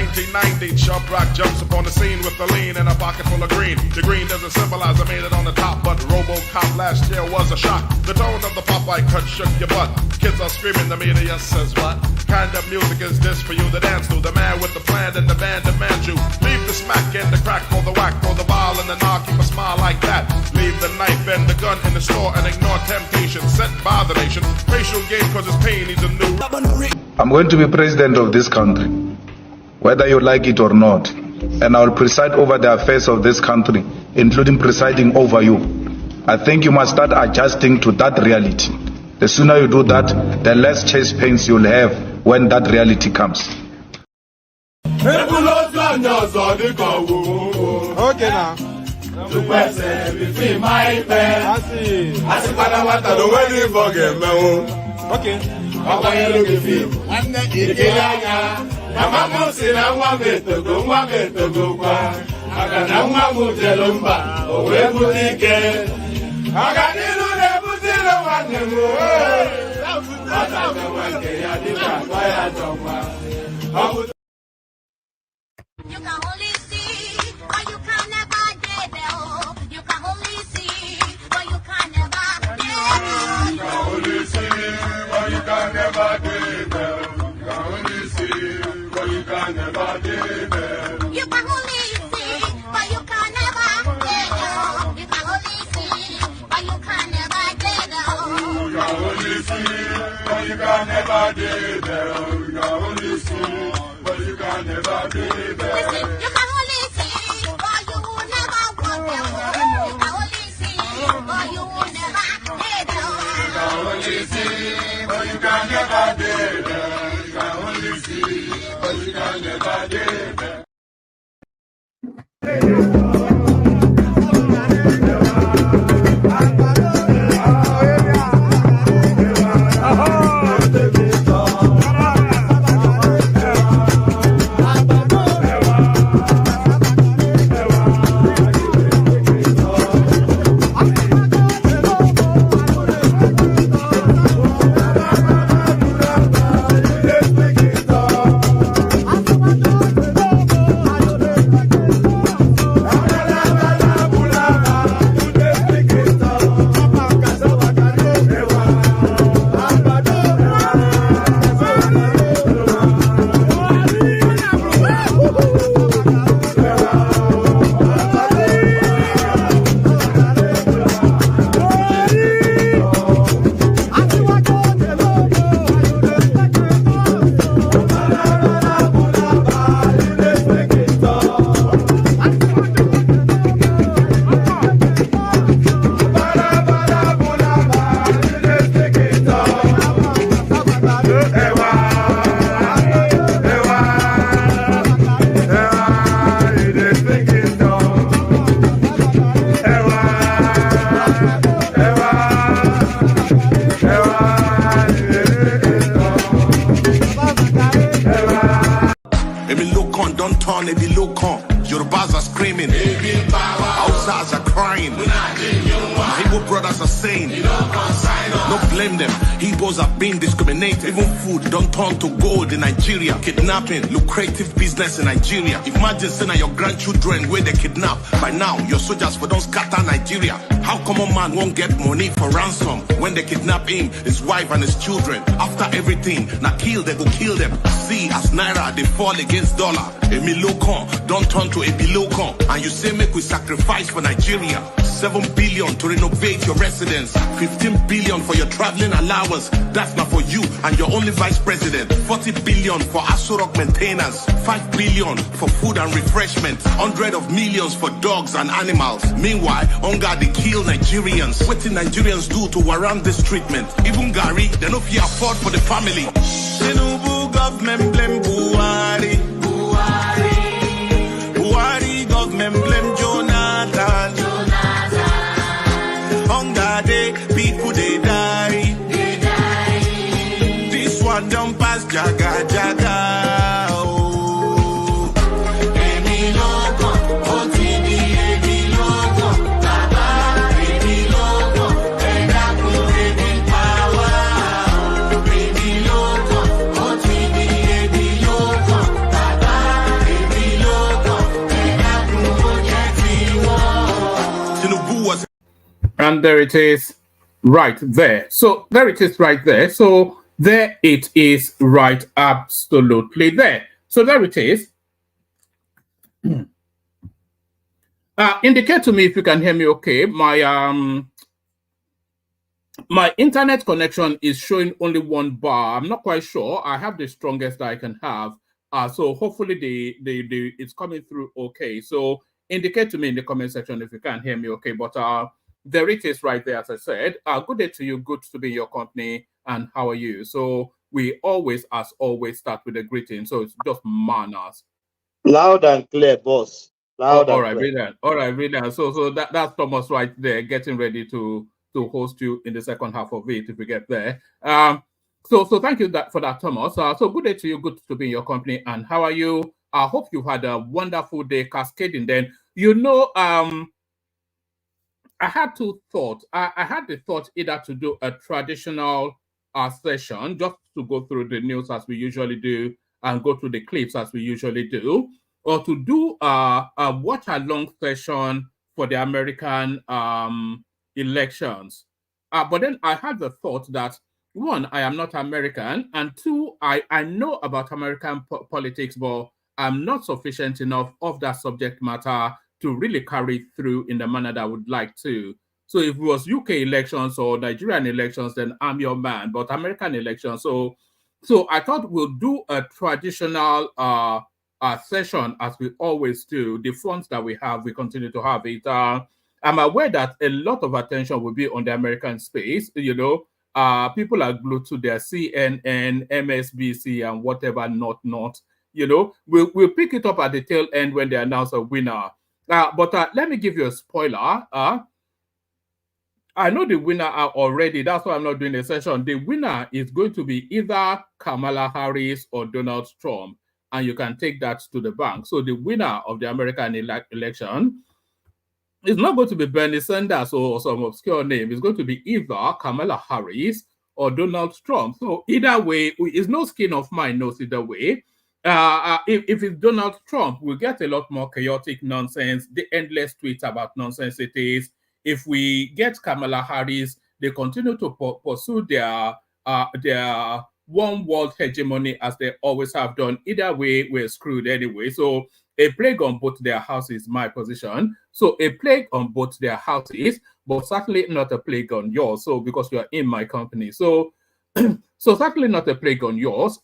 1990, Chubb Rock jumps upon the scene with a lean and a pocket full of green. The green doesn't symbolize I made it on the top, but RoboCop last year was a shock. The tone of the Popeye cut shook your butt. Kids are screaming, the media says what? Kind of music is this for you to dance to? The man with the plan and the band demands you. Leave the smack and the crack for the whack, for the ball and the knock, keep a smile like that. Leave the knife and the gun in the store and ignore temptation sent by the nation. Racial game cause his pain needs a new... I'm going to be president of this country, whether you like it or not, and I will preside over the affairs of this country, including presiding over you. I think you must start adjusting to that reality. The sooner you do that, the less chest pains you'll have when that reality comes. Okay now. Okay. You can only see, but you can never get there. You can only see, but you can never get there. You can only see, but you can never get there. You can only see, but you can never get there. You can only see, but you can never get there. You can only see, but you can never get there. You can only see, but you can never get there. You can only see, but you can never get there. Listen, you can only see, but you will never want them. You can only see, but you will never get them. You can only see, but you can never get them. You can only see, but you can never get them. Yorubas are screaming, Hausas are crying, my Igbo brothers are saying, no blame them, Igbos are being discriminated. Even food don't turn to gold in Nigeria. Kidnapping, lucrative business in Nigeria. Imagine saying your grandchildren where they kidnap. By now, your soldiers for don't scatter Nigeria. How common man won't get money for ransom when they kidnap him, his wife and his children? After everything, now kill, they go kill them. See, as Naira, they fall against dollar. Emilokon don't turn to Ebilokon. And you say make we sacrifice for Nigeria. 7 billion to renovate your residence, 15 billion for your traveling allowance. That's not for you and your only vice president. 40 billion for Asurok maintenance, 5 billion for food and refreshment, 100 of millions for dogs and animals. Meanwhile, hunger they kill Nigerians. What did Nigerians do to warrant this treatment? Even Gary, they no fear afford for the family. Tinubu government blame Buhari. Buhari government blame Jonathan. Hunger day, people they die. This one don't pass jaga jaga. Oh. Emilokon, OTD Emilokon, Baba Emilokon, Edaku Edi power. Emilokon, OTD Emilokon, Baba And there it is right there. So there it is right there. So there it is right absolutely there. So there it is. Indicate to me if you can hear me okay. My internet connection is showing only one bar. I'm not quite sure. I have the strongest that I can have. So hopefully it's coming through okay. So indicate to me in the comment section if you can hear me okay. But there it is right there, as I said. Good day to you. Good to be in your company. And how are you? So we always, as always, start with a greeting. So it's just manners. Loud and clear, boss. Loud all and right, clear. brilliant. All right, brilliant. So that's Thomas right there, getting ready to host you in the second half of it if we get there. So thank you for that, Thomas. So good day to you. Good to be in your company. And how are you? I hope you've had a wonderful day cascading. Then I had two thoughts. I had the thought either to do a traditional session, just to go through the news as we usually do and go through the clips as we usually do, or to do a watch-along session for the American elections. But then I had the thought that, one, I am not American, and two, I know about American politics, but I'm not sufficient enough of that subject matter to really carry through in the manner that I would like to. So if it was UK elections or Nigerian elections, then I'm your man. But American elections, so I thought we'll do a traditional session as we always do. The funds that we have, we continue to have it. I'm aware that a lot of attention will be on the American space. People are glued to their CNN, MSBC, and whatever not. We'll pick it up at the tail end when they announce a winner. But let me give you a spoiler. I know the winner already. That's why I'm not doing a session. The winner is going to be either Kamala Harris or Donald Trump. And you can take that to the bank. So the winner of the American election is not going to be Bernie Sanders or some obscure name. It's going to be either Kamala Harris or Donald Trump. So either way, it's no skin off my nose either way. If it's Donald Trump, we'll get a lot more chaotic nonsense, the endless tweets about nonsense it is. If we get Kamala Harris, they continue to pursue their one world hegemony as they always have done. Either way, we're screwed anyway. So a plague on both their houses, my position. So a plague on both their houses, but certainly not a plague on yours. So because you are in my company. So certainly not a plague on yours.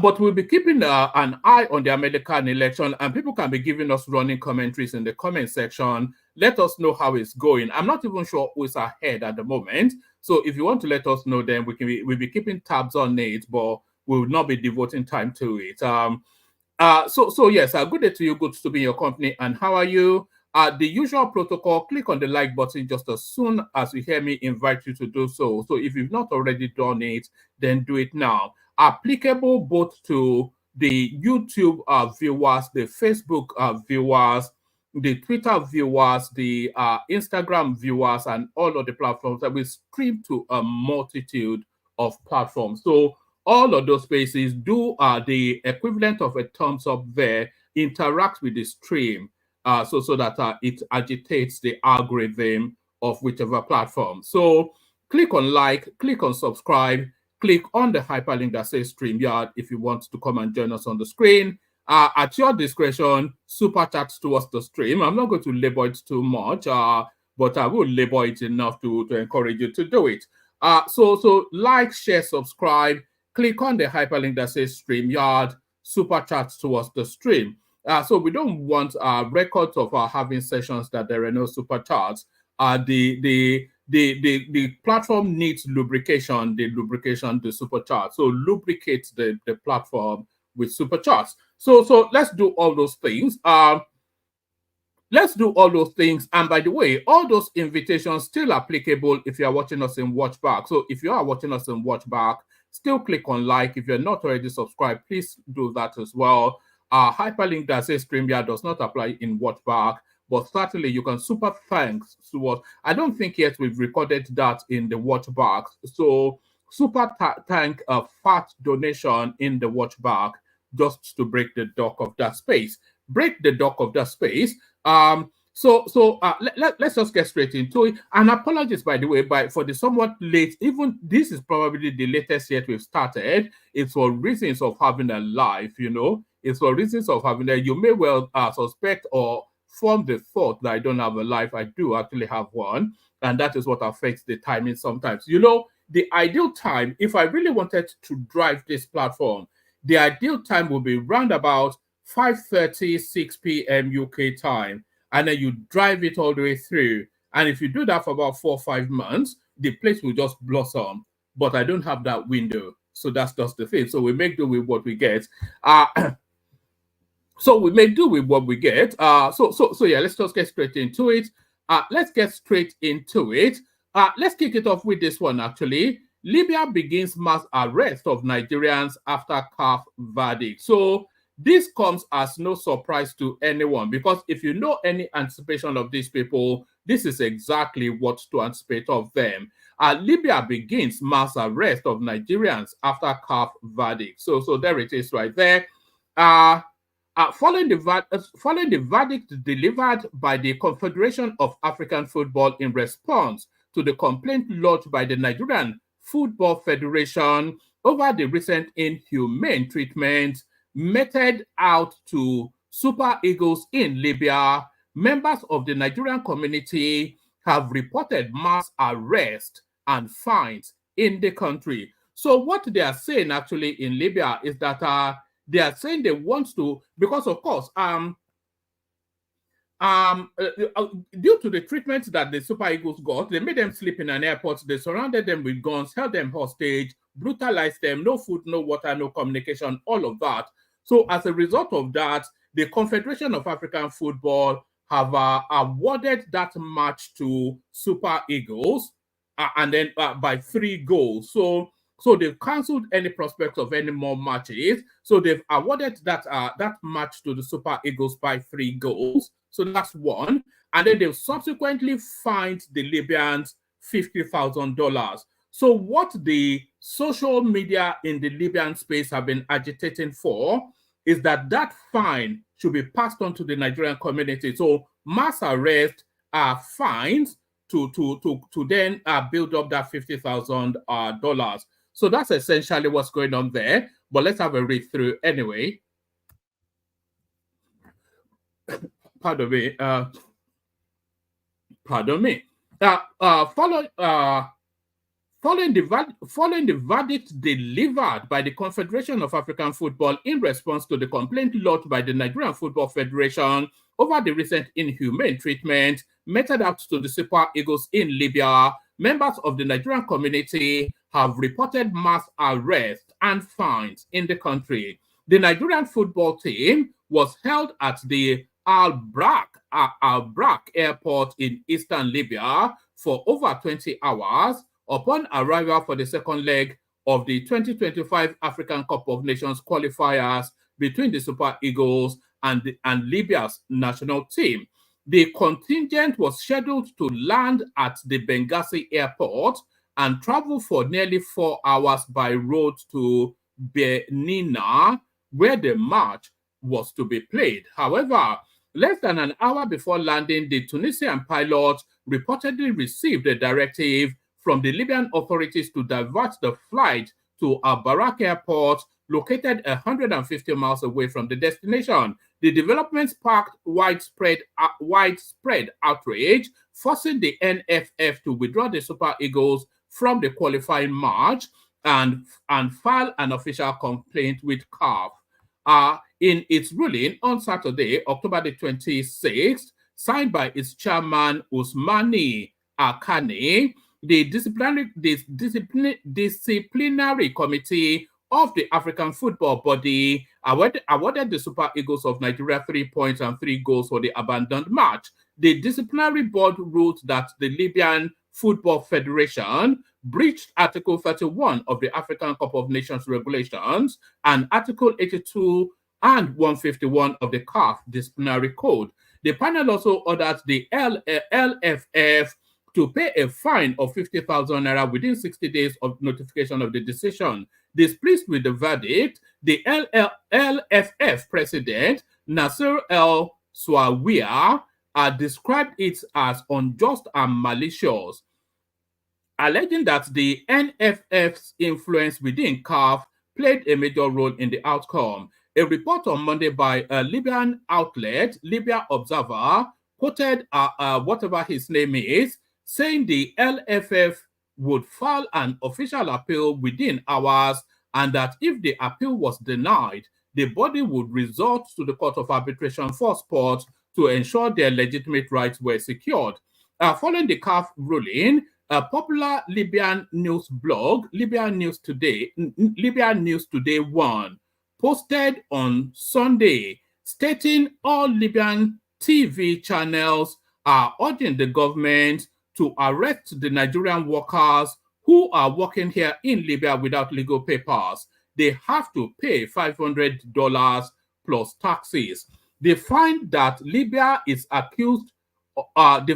But we'll be keeping an eye on the American election, and people can be giving us running commentaries in the comment section. Let us know how it's going. I'm not even sure who's ahead at the moment. So if you want to let us know, then we'll be keeping tabs on it, but we will not be devoting time to it. So yes, good day to you. Good to be in your company. And how are you? The usual protocol, click on the like button just as soon as you hear me invite you to do so. So if you've not already done it, then do it now. Applicable both to the YouTube viewers, the Facebook viewers, the Twitter viewers, the Instagram viewers, and all of the platforms that we stream to a multitude of platforms. So all of those spaces do the equivalent of a thumbs up there, interact with the stream so that it agitates the algorithm of whichever platform. So click on like, click on subscribe, click on the hyperlink that says StreamYard if you want to come and join us on the screen. At your discretion, super chats towards the stream. I'm not going to labor it too much, but I will labor it enough to encourage you to do it. So like, share, subscribe, click on the hyperlink that says StreamYard, super chats towards the stream. So we don't want records of having sessions that there are no super chats. The platform needs lubrication, the super chat. So lubricate the platform with super chats. So let's do all those things. Let's do all those things. And by the way, all those invitations still applicable if you are watching us in Watchback. So if you are watching us in Watchback, still click on like. If you're not already subscribed, please do that as well. Hyperlink that says StreamYard does not apply in Watchback, but certainly you can super thanks to what I don't think yet we've recorded that in the Watchback. So super thank a fat donation in the Watchback just to break the dock of that space. Break the dock of that space. Let's just get straight into it. And apologies, by the way, for the somewhat late. Even this is probably the latest yet we've started. It's for reasons of having a life, you know. It's for reasons of having a. You may well suspect or form the thought that I don't have a life. I do actually have one, and that is what affects the timing sometimes. You know, the ideal time, if I really wanted to drive this platform, the ideal time would be round about 5:30, 6 p.m. UK time. And then you drive it all the way through. And if you do that for about 4 or 5 months, the place will just blossom. But I don't have that window. So that's just the thing. So we make do with what we get. So we make do with what we get. So yeah, let's just get straight into it. Let's kick it off with this one, actually. Libya begins mass arrest of Nigerians after CAF verdict. So this comes as no surprise to anyone, because if you know any anticipation of these people, this is exactly what to anticipate of them. Libya begins mass arrest of Nigerians after CAF verdict. So there it is right there. Following the verdict delivered by the Confederation of African Football in response to the complaint lodged by the Nigerian Football Federation over the recent inhumane treatment meted out to Super Eagles in Libya, members of the Nigerian community have reported mass arrest and fines in the country. So what they are saying actually in Libya is that they are saying they want to, because of course, due to the treatment that the Super Eagles got, they made them sleep in an airport, they surrounded them with guns, held them hostage, brutalized them, no food, no water, no communication, all of that. So as a result of that, the Confederation of African Football have awarded that match to Super Eagles, and then by 3 goals. So they've cancelled any prospect of any more matches. So they've awarded that match to the Super Eagles by 3 goals. So that's one. And then they've subsequently fined the Libyans $50,000. So what the social media in the Libyan space have been agitating for is that fine should be passed on to the Nigerian community. So mass arrest fines to then build up that $50,000. So that's essentially what's going on there. But let's have a read through anyway. Pardon me. Following the verdict delivered by the Confederation of African Football in response to the complaint lodged by the Nigerian Football Federation over the recent inhumane treatment meted out to the Super Eagles in Libya, members of the Nigerian community have reported mass arrest and fines in the country. The Nigerian football team was held at the Al-Brak airport in eastern Libya for over 20 hours upon arrival for the second leg of the 2025 African Cup of Nations qualifiers between the Super Eagles and Libya's national team. The contingent was scheduled to land at the Benghazi airport and travel for nearly 4 hours by road to Benina, where the match was to be played. However, less than an hour before landing, the Tunisian pilot reportedly received a directive from the Libyan authorities to divert the flight to Al-Barak airport, located 150 miles away from the destination. The development sparked widespread outrage, forcing the NFF to withdraw the Super Eagles from the qualifying match and file an official complaint with CAF. In its ruling on Saturday, October the 26th, signed by its chairman Usmani Akane, the disciplinary committee of the African football body awarded the Super Eagles of Nigeria 3 points and 3 goals for the abandoned match. The disciplinary board ruled that the Libyan Football Federation breached Article 31 of the African Cup of Nations regulations and Article 82 and 151 of the CAF disciplinary code. The panel also ordered the LFF to pay a fine of 50,000 naira within 60 days of notification of the decision. Displeased with the verdict, the LFF president, Nasser El Swawia, described it as unjust and malicious, alleging that the NFF's influence within CAF played a major role in the outcome. A report on Monday by a Libyan outlet, Libya Observer, quoted whatever his name is, saying the LFF would file an official appeal within hours, and that if the appeal was denied, the body would resort to the Court of Arbitration for Sport to ensure their legitimate rights were secured. Following the CAF ruling, a popular Libyan news blog, Libyan News Today 1, posted on Sunday stating all Libyan TV channels are urging the government to arrest the Nigerian workers who are working here in Libya without legal papers. They have to pay $500 plus taxes. They find that Libya is accused of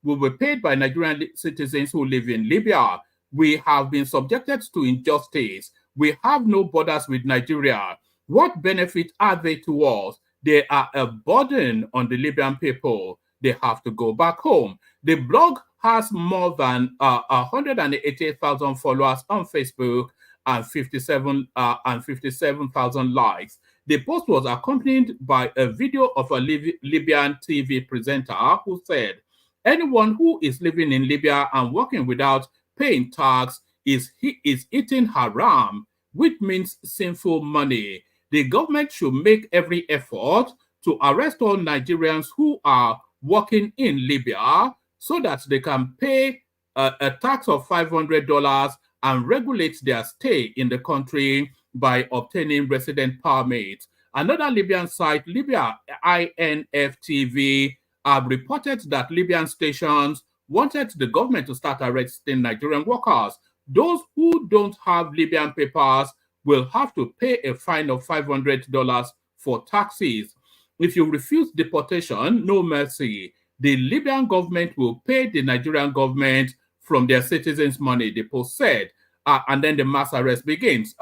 will be paid by Nigerian citizens who live in Libya. We have been subjected to injustice. We have no borders with Nigeria. What benefit are they to us? They are a burden on the Libyan people. They have to go back home. The blog has more than 188,000 followers on Facebook and 57,000 likes. The post was accompanied by a video of a Libyan TV presenter who said, anyone who is living in Libya and working without paying tax is eating haram, which means sinful money. The government should make every effort to arrest all Nigerians who are working in Libya so that they can pay a tax of $500 and regulate their stay in the country by obtaining resident permits. Another Libyan site, Libya INFTV, reported that Libyan stations wanted the government to start arresting Nigerian workers. Those who don't have Libyan papers will have to pay a fine of $500 for taxes. If you refuse deportation, no mercy. The Libyan government will pay the Nigerian government from their citizens' money, the post said. And then the mass arrest begins.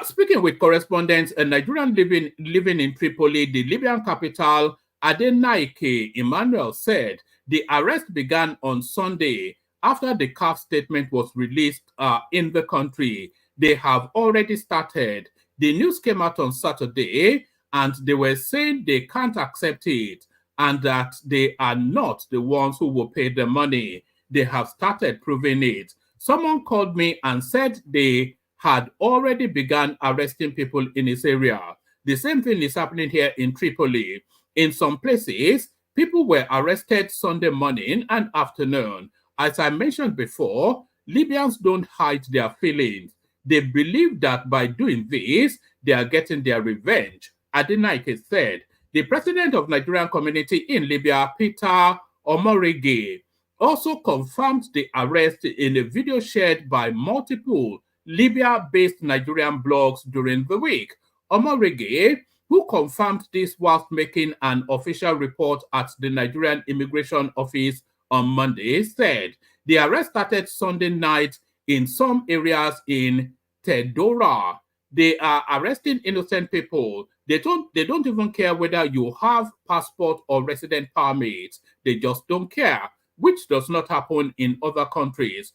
Speaking with correspondents, a Nigerian living in Tripoli, the Libyan capital, Adenaike Emmanuel said the arrest began on Sunday after the CAF statement was released in the country. They have already started. The news came out on Saturday, and they were saying they can't accept it and that they are not the ones who will pay the money. They have started proving it. Someone called me and said they had already begun arresting people in this area. The same thing is happening here in Tripoli. In some places, people were arrested Sunday morning and afternoon. As I mentioned before, Libyans don't hide their feelings. They believe that by doing this, they are getting their revenge. Adenaike said. The president of Nigerian community in Libya, Peter Omorege, also confirmed the arrest in a video shared by multiple Libya-based Nigerian blogs during the week. Omorege, who confirmed this whilst making an official report at the Nigerian Immigration Office on Monday, said the arrest started Sunday night in some areas in Tedora. They are arresting innocent people. They don't even care whether you have passport or resident permits. They just don't care, which does not happen in other countries.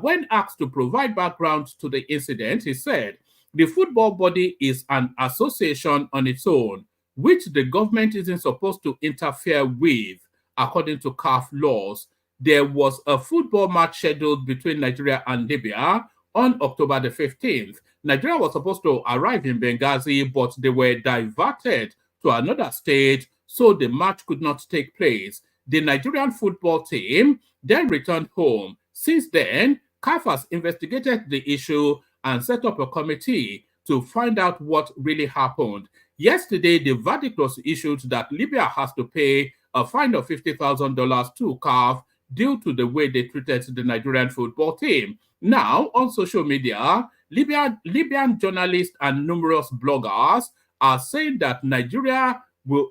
When asked to provide background to the incident, he said, the football body is an association on its own, which the government isn't supposed to interfere with, according to CAF laws. There was a football match scheduled between Nigeria and Libya on October the 15th. Nigeria was supposed to arrive in Benghazi, but they were diverted to another state, so the match could not take place. The Nigerian football team then returned home. Since then, CAF has investigated the issue and set up a committee to find out what really happened. Yesterday, the verdict was issued that Libya has to pay a fine of $50,000 to CAF due to the way they treated the Nigerian football team. Now, on social media, Libyan journalists and numerous bloggers are saying that Nigerians will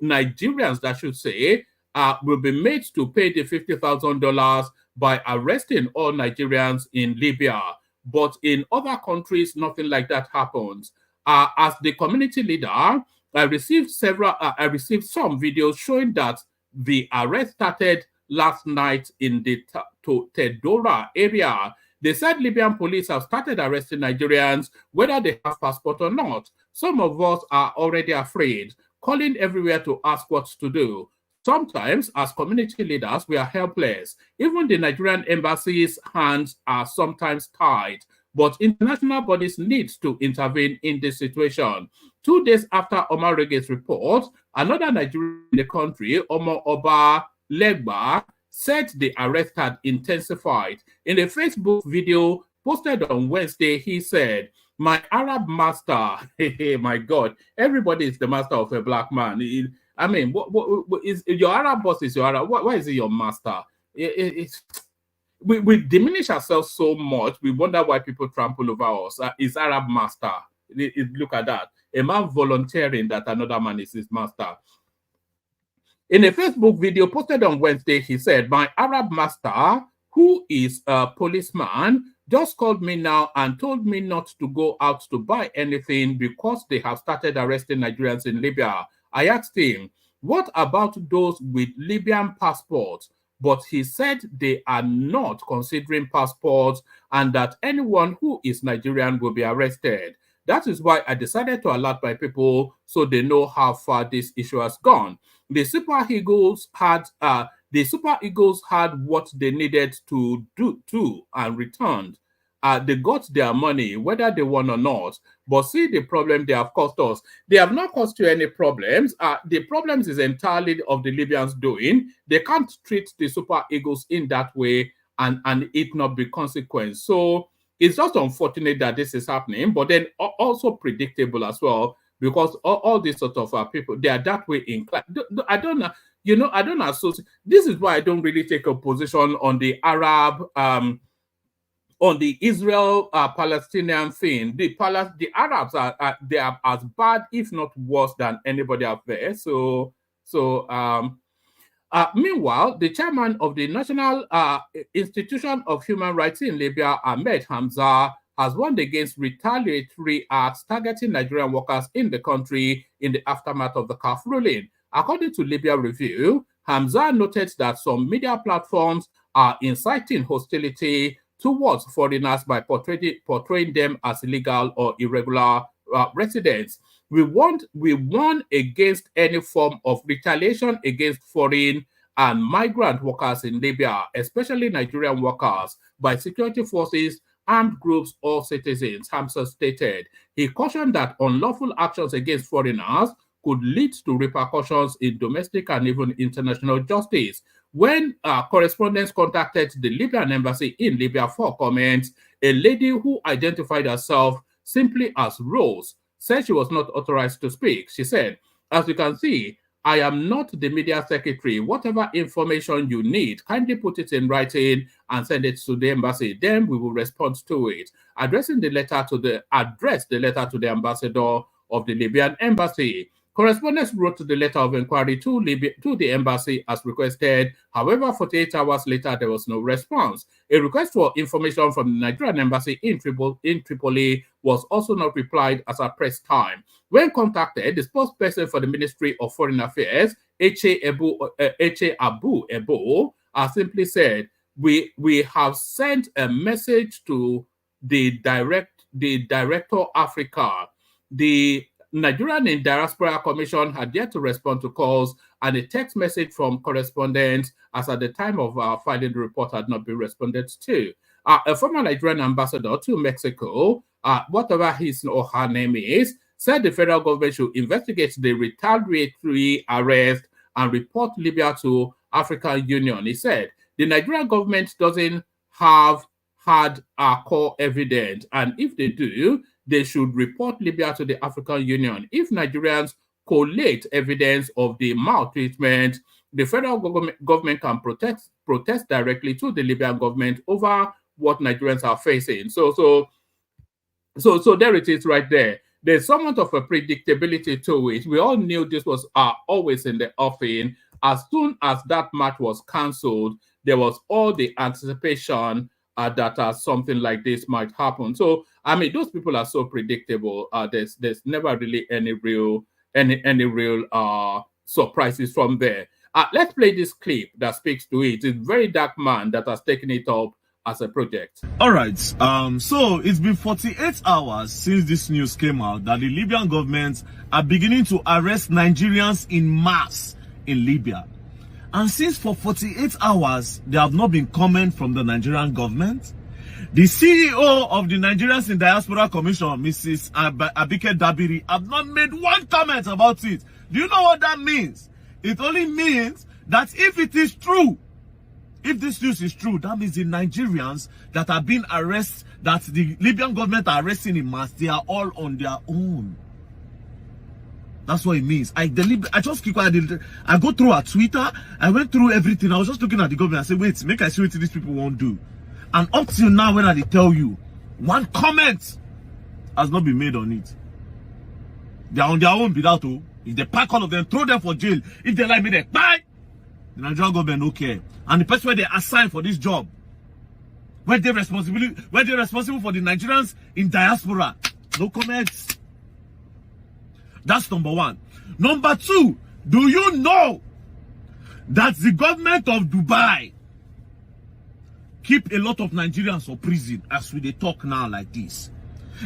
be made to pay the $50,000 by arresting all Nigerians in Libya. But in other countries, nothing like that happens. As the community leader, I received some videos showing that the arrest started last night in the Tedora area. They said Libyan police have started arresting Nigerians, whether they have passport or not. Some of us are already afraid, calling everywhere to ask what to do. Sometimes, as community leaders, we are helpless. Even the Nigerian embassy's hands are sometimes tied. But international bodies need to intervene in this situation. 2 days after Omar Rege's report, another Nigerian in the country, Omar Oba Legba, said the arrest had intensified. In a Facebook video posted on Wednesday, he said, "My Arab master," my God, everybody is the master of a black man. I mean, what is your Arab boss? Is your Arab? Why is he your master? We diminish ourselves so much. We wonder why people trample over us. Is Arab master? Look at that. A man volunteering that another man is his master. In a Facebook video posted on Wednesday, he said, "My Arab master, who is a policeman, just called me now and told me not to go out to buy anything because they have started arresting Nigerians in Libya. I asked him, what about those with Libyan passports? But he said they are not considering passports and that anyone who is Nigerian will be arrested. That is why I decided to alert my people so they know how far this issue has gone. The Super Eagles had what they needed to do and returned. They got their money, whether they won or not. But see the problem they have caused us. They have not caused you any problems. The problems is entirely of the Libyans doing. They can't treat the Super Eagles in that way and it not be consequence. So it's just unfortunate that this is happening, but then also predictable as well, because all these sort of people, they are that way inclined. I don't know, I don't associate. This is why I don't really take a position on the Arab, on the Israel-Palestinian thing. The Arabs they are as bad, if not worse, than anybody out there. Meanwhile, the chairman of the National Institution of Human Rights in Libya, Ahmed Hamza, has warned against retaliatory acts targeting Nigerian workers in the country in the aftermath of the CAF ruling. According to Libya Review, Hamza noted that some media platforms are inciting hostility towards foreigners by portraying them as illegal or irregular residents. We warn against any form of retaliation against foreign and migrant workers in Libya, especially Nigerian workers, by security forces, armed groups, or citizens, Hamza stated. He cautioned that unlawful actions against foreigners could lead to repercussions in domestic and even international justice. When correspondents contacted the Libyan embassy in Libya for comments, a lady who identified herself simply as Rose said she was not authorized to speak. She said, "As you can see, I am not the media secretary. Whatever information you need, kindly put it in writing and send it to the embassy. Then we will respond to it." Address the letter to the ambassador of the Libyan embassy. Correspondents wrote the letter of inquiry to the embassy as requested. However, 48 hours later, there was no response. A request for information from the Nigerian embassy in Tripoli was also not replied as at press time. When contacted, the spokesperson for the Ministry of Foreign Affairs, Eche Abu Ebo, simply said, we have sent a message to the Director Africa. The Nigerian Diaspora Commission had yet to respond to calls, and a text message from correspondents as at the time of filing the report had not been responded to. A former Nigerian ambassador to Mexico, whatever his or her name is, said the federal government should investigate the retaliatory arrest and report Libya to African Union. He said the Nigerian government doesn't have had core evidence, and if they do, they should report Libya to the African Union. If Nigerians collate evidence of the maltreatment, the federal government can protest directly to the Libyan government over what Nigerians are facing. So there it is right there. There's somewhat of a predictability to it. We all knew this was always in the offing. As soon as that match was cancelled, there was all the anticipation that something like this might happen. So, I mean, those people are so predictable. There's never really any real any real surprises from there. Let's play this clip that speaks to it. It's a very dark man that has taken it up as a project. All right. So it's been 48 hours since this news came out that the Libyan government are beginning to arrest Nigerians in mass in Libya. And since for 48 hours, there have not been comment from the Nigerian government. The CEO of the Nigerians in Diaspora Commission, Mrs. Abike Dabiri, have not made one comment about it. Do you know what that means? It only means that if it is true, if this news is true, that means the Nigerians that are being arrested, that the Libyan government are arresting in mass, they are all on their own. That's what it means. I just keep quiet. I go through our Twitter. I went through everything. I was just looking at the government. I said, wait, make I see what these people won't do. And up till now, when I tell you, one comment has not been made on it. They are on their own without all. If they pack all of them, throw them for jail. If they like me, they bye. The Nigerian government don't care. And the person where they assign for this job, where they're responsible for the Nigerians in diaspora, no comments. That's number one. Number two, do you know that the government of Dubai keep a lot of Nigerians for prison as we they talk now like this?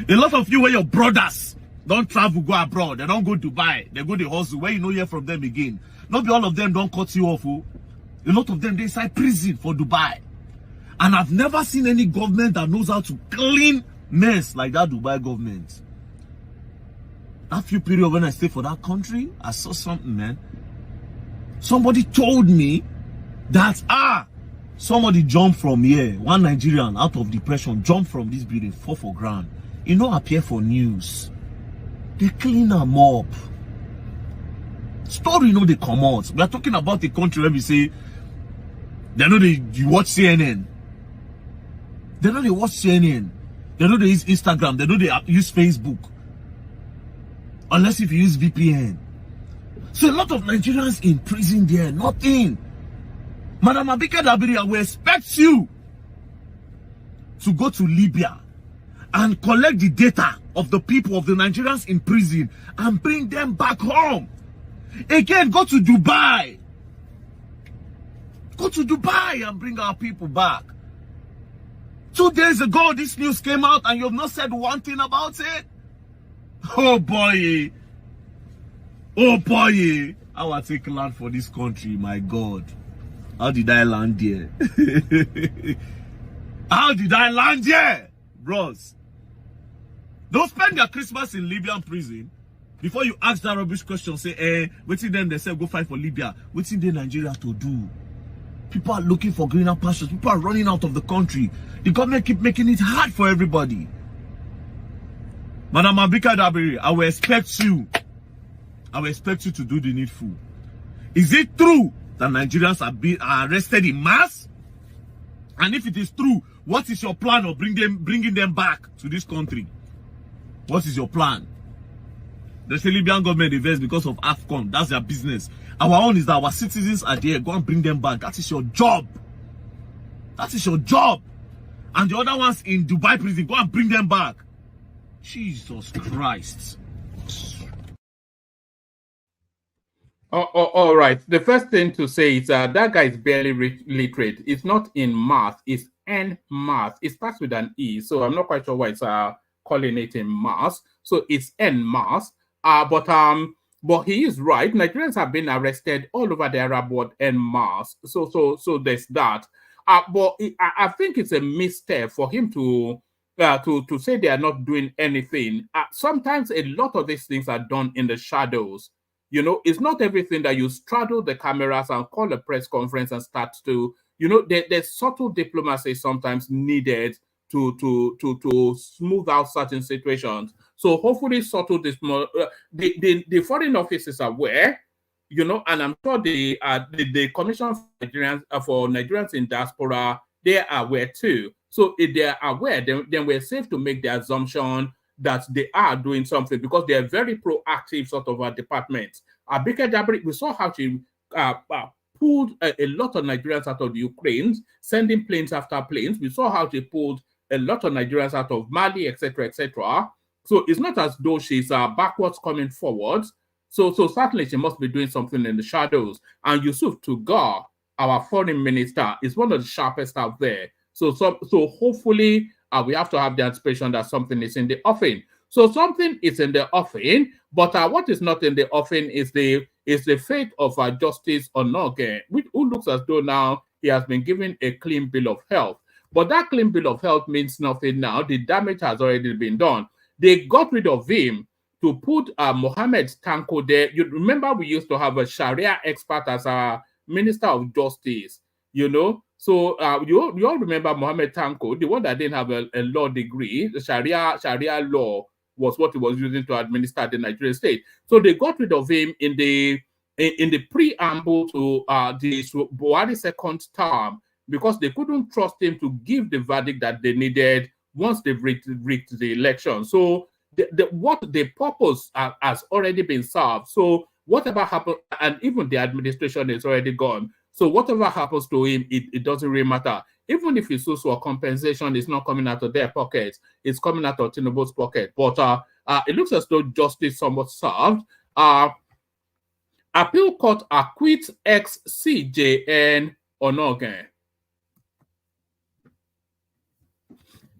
A lot of you where your brothers don't travel, go abroad, they don't go Dubai, they go the hustle, where you know hear from them again. Not be all of them don't cut you off. Oh. A lot of them, they inside prison for Dubai. And I've never seen any government that knows how to clean mess like that Dubai government. That few period when I stayed for that country, I saw something, man. Somebody told me that, somebody jumped from here. One Nigerian out of depression jumped from this building, fall for ground. You know, appear for news. They clean them up. Story, you know, they come out. We are talking about the country where we say, they know you watch CNN. They know they watch CNN. They know they use Instagram. They know they use Facebook. Unless if you use VPN. So a lot of Nigerians in prison there, nothing. Madam Abike Dabiri, I will expect you to go to Libya and collect the data of the people, of the Nigerians in prison, and bring them back home. Again, go to Dubai. Go to Dubai and bring our people back. 2 days ago, this news came out and you have not said one thing about it. Oh boy. Oh boy. How I take land for this country, my God. How did I land here? How did I land here? Bros. Don't spend your Christmas in Libyan prison. Before you ask that rubbish question, say, waiting them, they say, go fight for Libya. Waiting there, Nigeria to do. People are looking for greener pastures. People are running out of the country. The government keep making it hard for everybody. Madam Abike Dabiri, I will expect you to do the needful. Is it true that Nigerians are arrested in mass? And if it is true, what is your plan of bringing them back to this country? What is your plan? The Libyan government invest because of AFCON. That's their business. Our own is that our citizens are there. Go and bring them back. That is your job. That is your job. And the other ones in Dubai prison, go and bring them back. Jesus Christ. All right. The first thing to say is that guy is barely literate. It's not in math. It's en math. It starts with an E. So I'm not quite sure why it's calling it in math. So it's en math. But he is right. Nigerians have been arrested all over the Arab world en masse. So there's that. But I think it's a misstep for him to say they are not doing anything. Sometimes a lot of these things are done in the shadows. You know, it's not everything that you straddle the cameras and call a press conference and start to, you know, there's subtle diplomacy sometimes needed to smooth out certain situations. So hopefully subtle this more. The foreign office is aware, you know, and I'm sure the Commission for Nigerians in Diaspora, they are aware too. So if they are aware, then we're safe to make the assumption that they are doing something because they are very proactive sort of a department. Abike Dabiri, we saw how she pulled a lot of Nigerians out of Ukraine, sending planes after planes. We saw how she pulled a lot of Nigerians out of Mali, etc., etc. So it's not as though she's backwards coming forward. So certainly she must be doing something in the shadows. And Yusuf Tugar, our foreign minister, is one of the sharpest out there. So hopefully we have to have the anticipation that something is in the offing. So something is in the offing, but what is not in the offing is the fate of Justice Onnoghen, who looks as though now he has been given a clean bill of health. But that clean bill of health means nothing now. The damage has already been done. They got rid of him to put Mohammed Tanko there. You remember we used to have a Sharia expert as our Minister of Justice, you know. So you all remember Mohammed Tanko, the one that didn't have a law degree. The Sharia law was what he was using to administer the Nigerian state. So they got rid of him in the preamble to the Buhari second term, because they couldn't trust him to give the verdict that they needed once they've rigged the election. So the purpose has already been served. So whatever happens, and even the administration is already gone. So whatever happens to him, it doesn't really matter. Even if it's also a compensation, it's not coming out of their pockets, it's coming out of Tinubu's pocket. But it looks as though justice somewhat served. Appeal court acquits ex-CJN Onnoghen.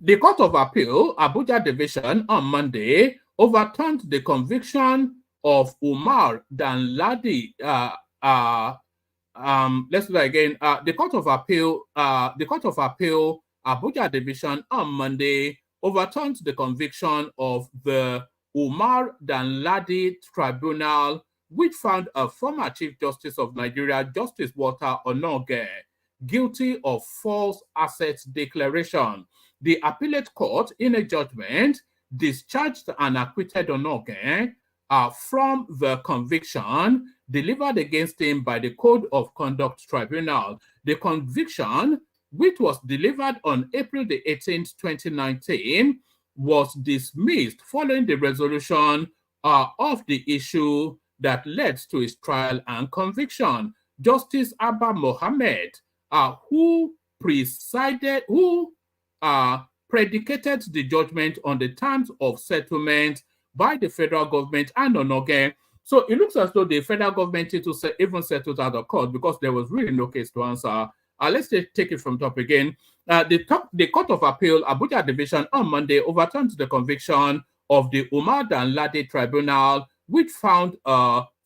The Court of Appeal, Abuja Division, on Monday overturned the conviction of Umar Danladi. Let's do that again. The Court of Appeal, Abuja Division, on Monday overturned the conviction of the Umar Danladi Tribunal, which found a former Chief Justice of Nigeria, Justice Walter Onnoghen, guilty of false assets declaration. The appellate court, in a judgment, discharged and acquitted Onnoghen from the conviction delivered against him by the Code of Conduct Tribunal. The conviction, which was delivered on April the 18th, 2019, was dismissed following the resolution of the issue that led to his trial and conviction. Justice Abba Mohammed, who predicated the judgment on the terms of settlement by the federal government and Onnoghen. So it looks as though the federal government even settled out of court, because there was really no case to answer. Let's take it from top again. The Court of Appeal, Abuja Division, on Monday overturned the conviction of the Umar Danladi Tribunal, which found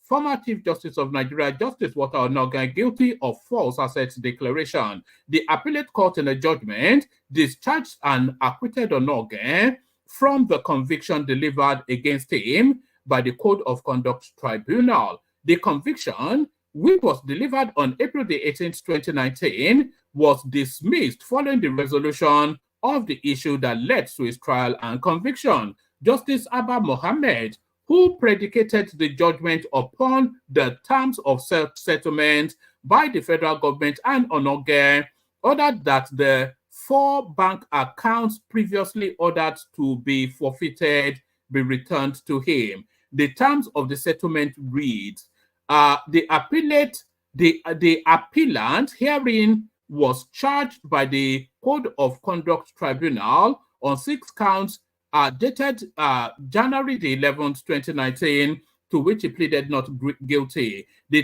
former Chief Justice of Nigeria, Justice Walter Onnoghen, guilty of false assets declaration. The appellate court, in a judgment, discharged and acquitted Onnoghen from the conviction delivered against him by the Code of Conduct Tribunal. The conviction, which was delivered on April the 18th, 2019, was dismissed following the resolution of the issue that led to his trial and conviction. Justice Abba Mohammed, who predicated the judgment upon the terms of settlement by the federal government and Onnoghen, ordered that the 4 bank accounts previously ordered to be forfeited be returned to him. The terms of the settlement read, the appellant herein was charged by the Code of Conduct Tribunal on 6 counts dated January the 11th, 2019, to which he pleaded not guilty. The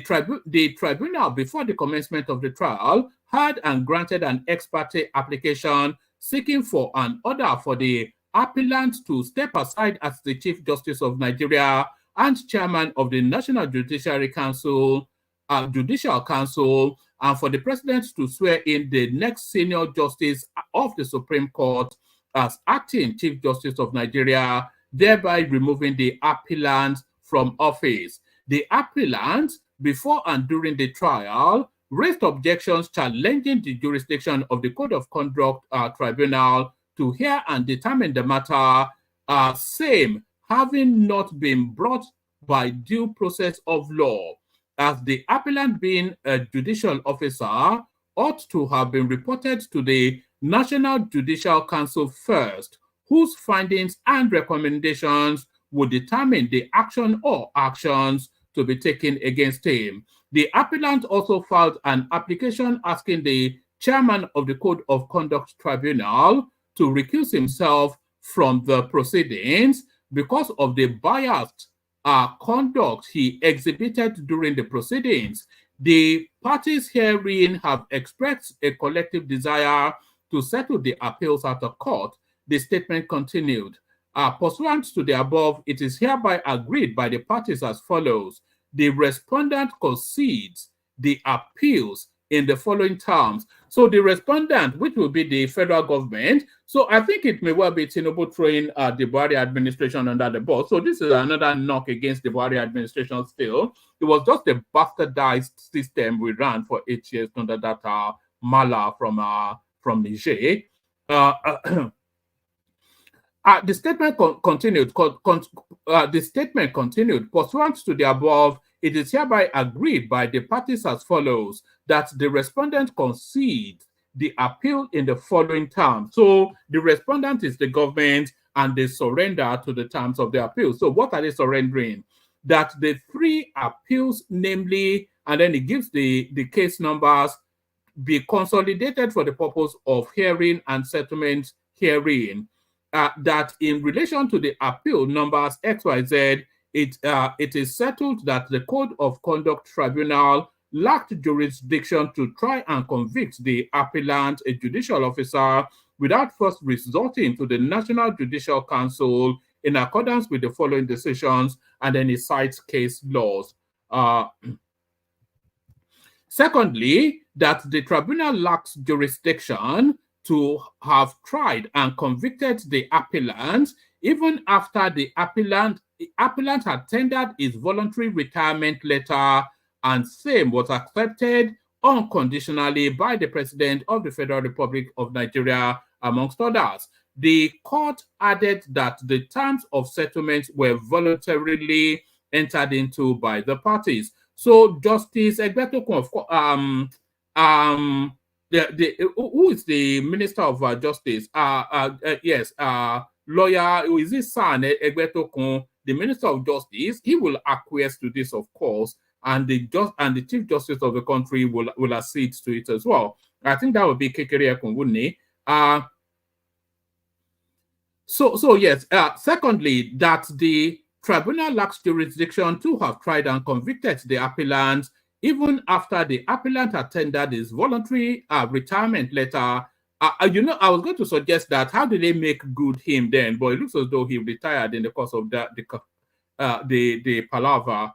tribunal, before the commencement of the trial, had and granted an ex parte application seeking for an order for the appellant to step aside as the Chief Justice of Nigeria and Chairman of the National Judicial Council, and for the President to swear in the next Senior Justice of the Supreme Court as acting Chief Justice of Nigeria, thereby removing the appellant from office. The appellant, before and during the trial, raised objections challenging the jurisdiction of the Code of Conduct Tribunal to hear and determine the matter, same having not been brought by due process of law, as the appellant, being a judicial officer, ought to have been reported to the National Judicial Council first, whose findings and recommendations would determine the action or actions to be taken against him. The appellant also filed an application asking the chairman of the Code of Conduct Tribunal to recuse himself from the proceedings because of the biased conduct he exhibited during the proceedings. The parties herein have expressed a collective desire to settle the appeals out of court. The statement continued. Pursuant to the above, it is hereby agreed by the parties as follows. The respondent concedes the appeals in the following terms. So the respondent, which will be the federal government, so I think it may well be Tinubu throwing the Buhari administration under the bus. So this is another knock against the Buhari administration still. It was just a bastardized system we ran for 8 years under that Mala from Niger. The statement continued. The statement continued. Pursuant to the above, it is hereby agreed by the parties as follows: that the respondent concedes the appeal in the following terms. So the respondent is the government, and they surrender to the terms of the appeal. So what are they surrendering? That the three appeals, namely, and then it gives the case numbers, be consolidated for the purpose of hearing and settlement hearing. That in relation to the appeal numbers XYZ, it is settled that the Code of Conduct Tribunal lacked jurisdiction to try and convict the appellant, a judicial officer, without first resorting to the National Judicial Council in accordance with the following decisions, and then it cites case laws. Secondly, that the tribunal lacks jurisdiction to have tried and convicted the appellant even after the appellant had tendered his voluntary retirement letter, and same was accepted unconditionally by the President of the Federal Republic of Nigeria, amongst others. The court added that the terms of settlement were voluntarily entered into by the parties. So Justice Egbetokun, of course, who is the Minister of Justice? Yes, lawyer, is his son, Egbetokun, the Minister of Justice? He will acquiesce to this, of course, and the Chief Justice of the country will accede to it as well. I think that would be Kekere Ekunwune. So yes. Secondly, that the tribunal lacks jurisdiction to have tried and convicted the appellant even after the appellant had tendered his voluntary retirement letter. I was going to suggest that how did they make good him then? But it looks as though he retired in the course of the palaver.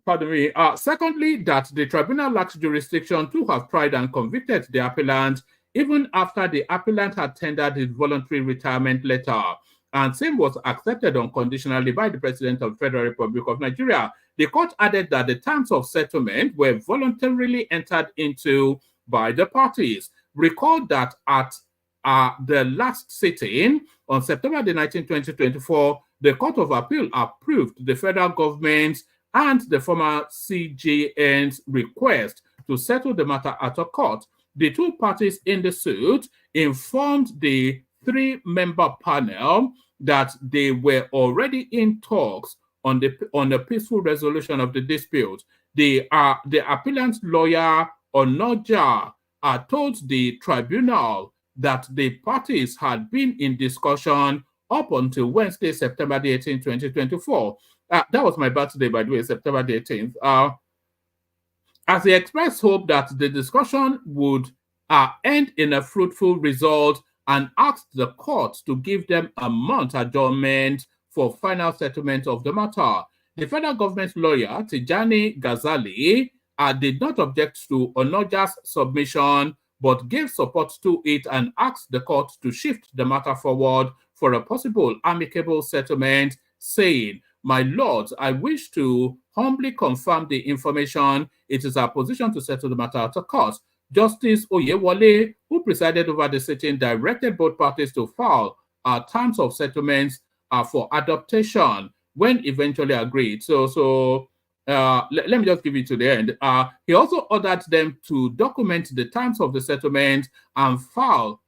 Pardon me. Secondly, that the tribunal lacks jurisdiction to have tried and convicted the appellant even after the appellant had tendered his voluntary retirement letter, and same was accepted unconditionally by the President of the Federal Republic of Nigeria. The court added that the terms of settlement were voluntarily entered into by the parties. Recall that at the last sitting on September the 19th, 2024, the Court of Appeal approved the federal government's and the former CJN's request to settle the matter at a court. The two parties in the suit informed the three-member panel that they were already in talks on the peaceful resolution of the dispute. The appellant's lawyer, Onnoghen, told the tribunal that the parties had been in discussion up until Wednesday, September the 18th, 2024. That was my birthday, by the way, September the 18th. As he expressed hope that the discussion would end in a fruitful result, and asked the court to give them a month adjournment for final settlement of the matter. The federal government lawyer, Tijani Ghazali, did not object to Onnoghen's submission, but gave support to it and asked the court to shift the matter forward for a possible amicable settlement, saying, "My lords, I wish to humbly confirm the information. It is our position to settle the matter at a court." Justice Oyewole, who presided over the sitting, directed both parties to file terms of settlements for adaptation when eventually agreed. So let me just give it to the end. He also ordered them to document the terms of the settlement and file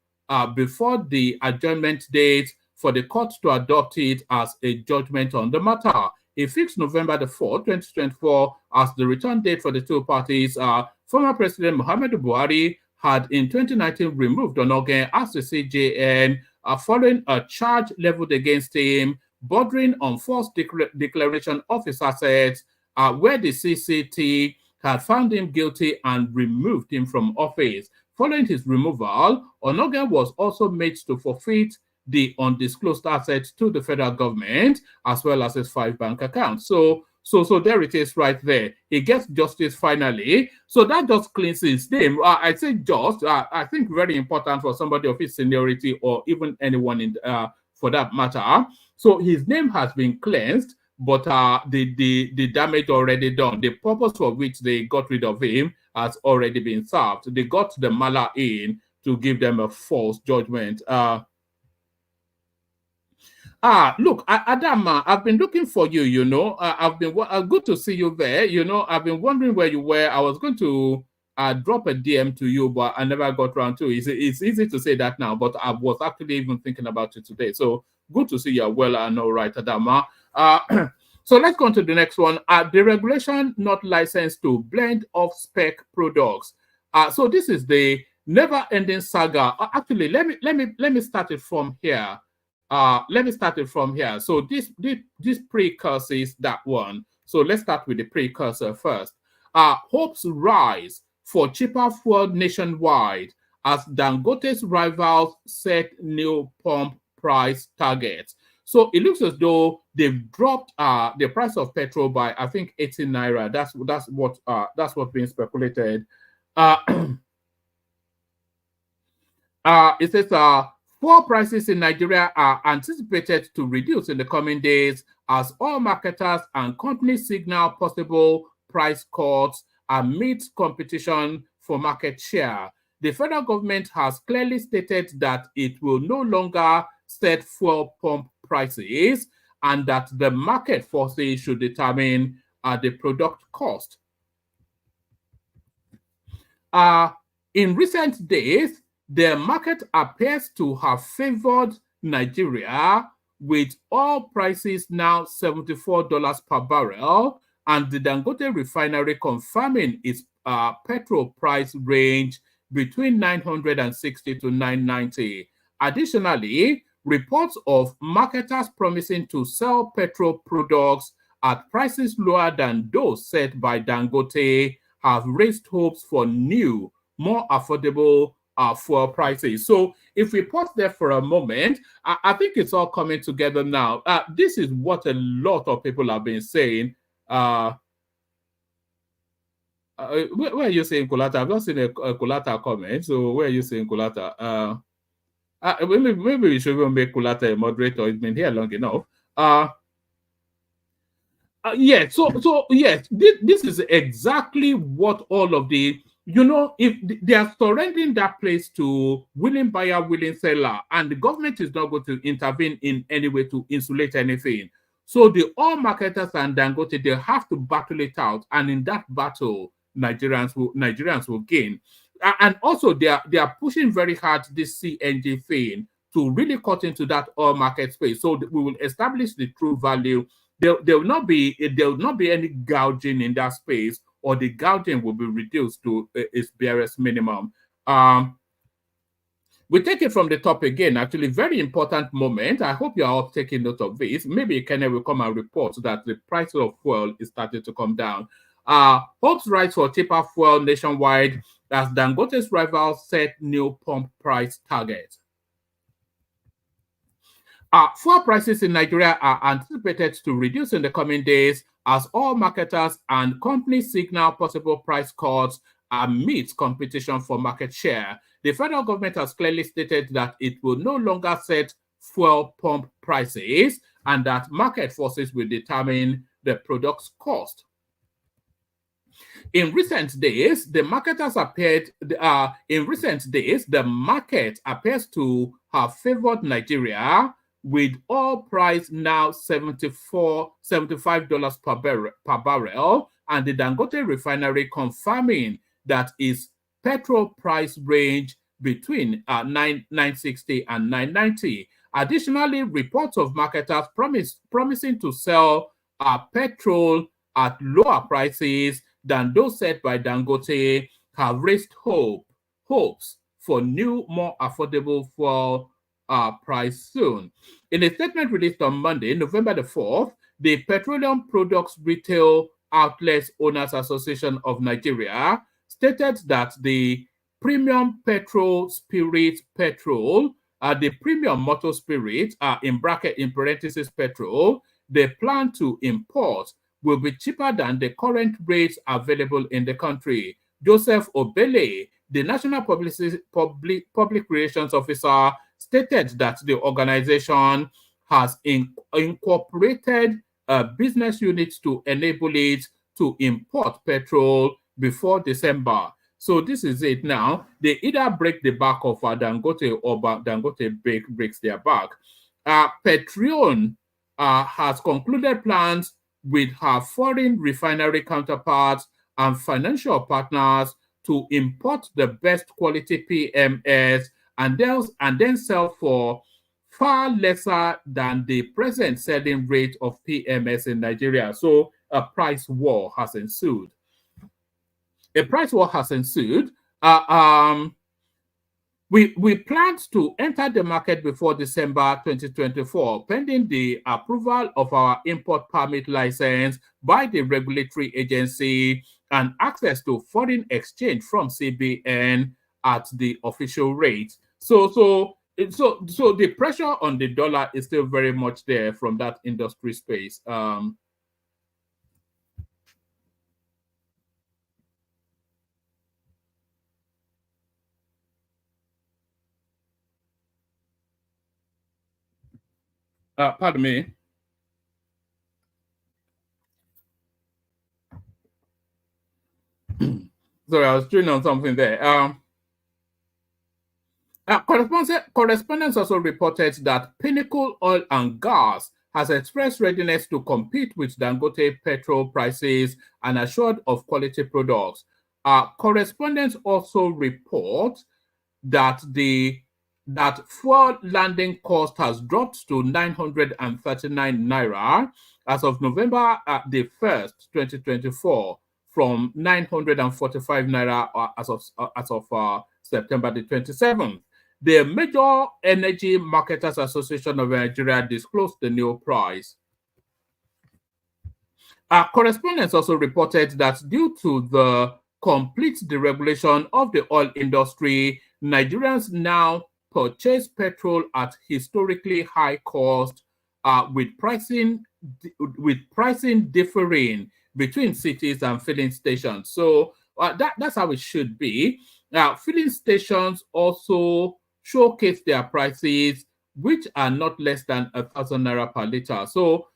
before the adjournment date for the court to adopt it as a judgment on the matter. He fixed November the 4th, 2024 as the return date for the two parties. Former President Muhammadu Buhari had in 2019 removed Onnoghen as the CJN following a charge leveled against him bordering on false declaration of his assets, where the CCT had found him guilty and removed him from office. Following his removal, Onnoghen was also made to forfeit the undisclosed assets to the federal government, as well as his 5 bank accounts. So there it is right there. He gets justice finally. So that just cleans his name. I say just, I think very important for somebody of his seniority or even anyone in for that matter. So his name has been cleansed, but the damage already done. The purpose for which they got rid of him has already been served. They got the mala in to give them a false judgment. Look, Adam, I've been looking for you, you know. I've been good to see you there. You know, I've been wondering where you were. I was going to drop a DM to you, but I never got around to it. It's easy to say that now, but I was actually even thinking about it today. So good to see you well and all right, Adama. So let's go on to the next one. The regulation not licensed to blend off-spec products. So this is the never-ending saga. Actually, let me start it from here. So this precurses that one. So let's start with the precursor first. Hopes rise for cheaper fuel nationwide as Dangote's rivals set new pump price targets. So it looks as though they've dropped the price of petrol by, I think, 18 naira. That's what's being speculated. It says fuel prices in Nigeria are anticipated to reduce in the coming days as oil marketers and companies signal possible price cuts amid competition for market share. The federal government has clearly stated that it will no longer set fuel pump prices and that the market forces should determine the product cost. In recent days, the market appears to have favored Nigeria, with oil prices now $74 per barrel, and the Dangote refinery confirming its petrol price range between 960 to 990. Additionally, reports of marketers promising to sell petrol products at prices lower than those set by Dangote have raised hopes for new, more affordable fuel prices. So if we pause there for a moment, I think it's all coming together now. This is what a lot of people have been saying. Where are you saying Kulata? I've not seen a Kulata comment. So where are you saying Kulata? Maybe we should even make Kulata a moderator. It's been here long enough. Yeah, so yes, this is exactly what all of the, you know, if they are surrendering that place to willing buyer, willing seller, and the government is not going to intervene in any way to insulate anything. So the oil marketers and Dangote, they have to battle it out, and in that battle, Nigerians will gain. And also, they are pushing very hard this CNG thing to really cut into that oil market space. So we will establish the true value. There will not be any gouging in that space, or the gouging will be reduced to its barest minimum. We take it from the top again. Actually, very important moment. I hope you are all taking note of this. Maybe Kenya will come and report that the price of fuel is starting to come down. Hopes rise for cheaper fuel nationwide as Dangote's rivals set new pump price targets. Fuel prices in Nigeria are anticipated to reduce in the coming days as all marketers and companies signal possible price cuts amid competition for market share. The federal government has clearly stated that it will no longer set fuel pump prices and that market forces will determine the product's cost. In recent days, the market appears to have favored Nigeria, with oil price now $75 per barrel, and the Dangote refinery confirming that its petrol price range between 960 and 990. Additionally, reports of marketers promising to sell petrol at lower prices than those set by Dangote have raised hopes for new, more affordable fuel price soon. In a statement released on Monday, November the 4th, the Petroleum Products Retail Outlets Owners Association of Nigeria stated that the premium petrol spirit petrol, the premium motor spirit, in parentheses petrol, they plan to import will be cheaper than the current rates available in the country. Joseph Obele, the National Public Relations Officer, stated that the organization has incorporated business units to enable it to import petrol before December. So this is it now. They either break the back of Dangote or Dangote breaks their back. Petrol has concluded plans with her foreign refinery counterparts and financial partners to import the best quality PMS and then sell for far lesser than the present selling rate of PMS in Nigeria. So a price war has ensued. A price war has ensued. We planned to enter the market before December 2024, pending the approval of our import permit license by the regulatory agency and access to foreign exchange from CBN at the official rate. So the pressure on the dollar is still very much there from that industry space. Pardon me. Sorry, I was chewing on something there. Correspondents also reported that Pinnacle Oil and Gas has expressed readiness to compete with Dangote petrol prices and assured of quality products. Correspondents also report that fuel landing cost has dropped to 939 naira as of November the 1st, 2024, from 945 naira as of September the 27th. The Major Energy Marketers Association of Nigeria disclosed the new price. Correspondents also reported that due to the complete deregulation of the oil industry, Nigerians now purchase petrol at historically high cost, with pricing differing between cities and filling stations. So that's how it should be. Filling stations also showcase their prices, which are not less than 1,000 naira per liter. So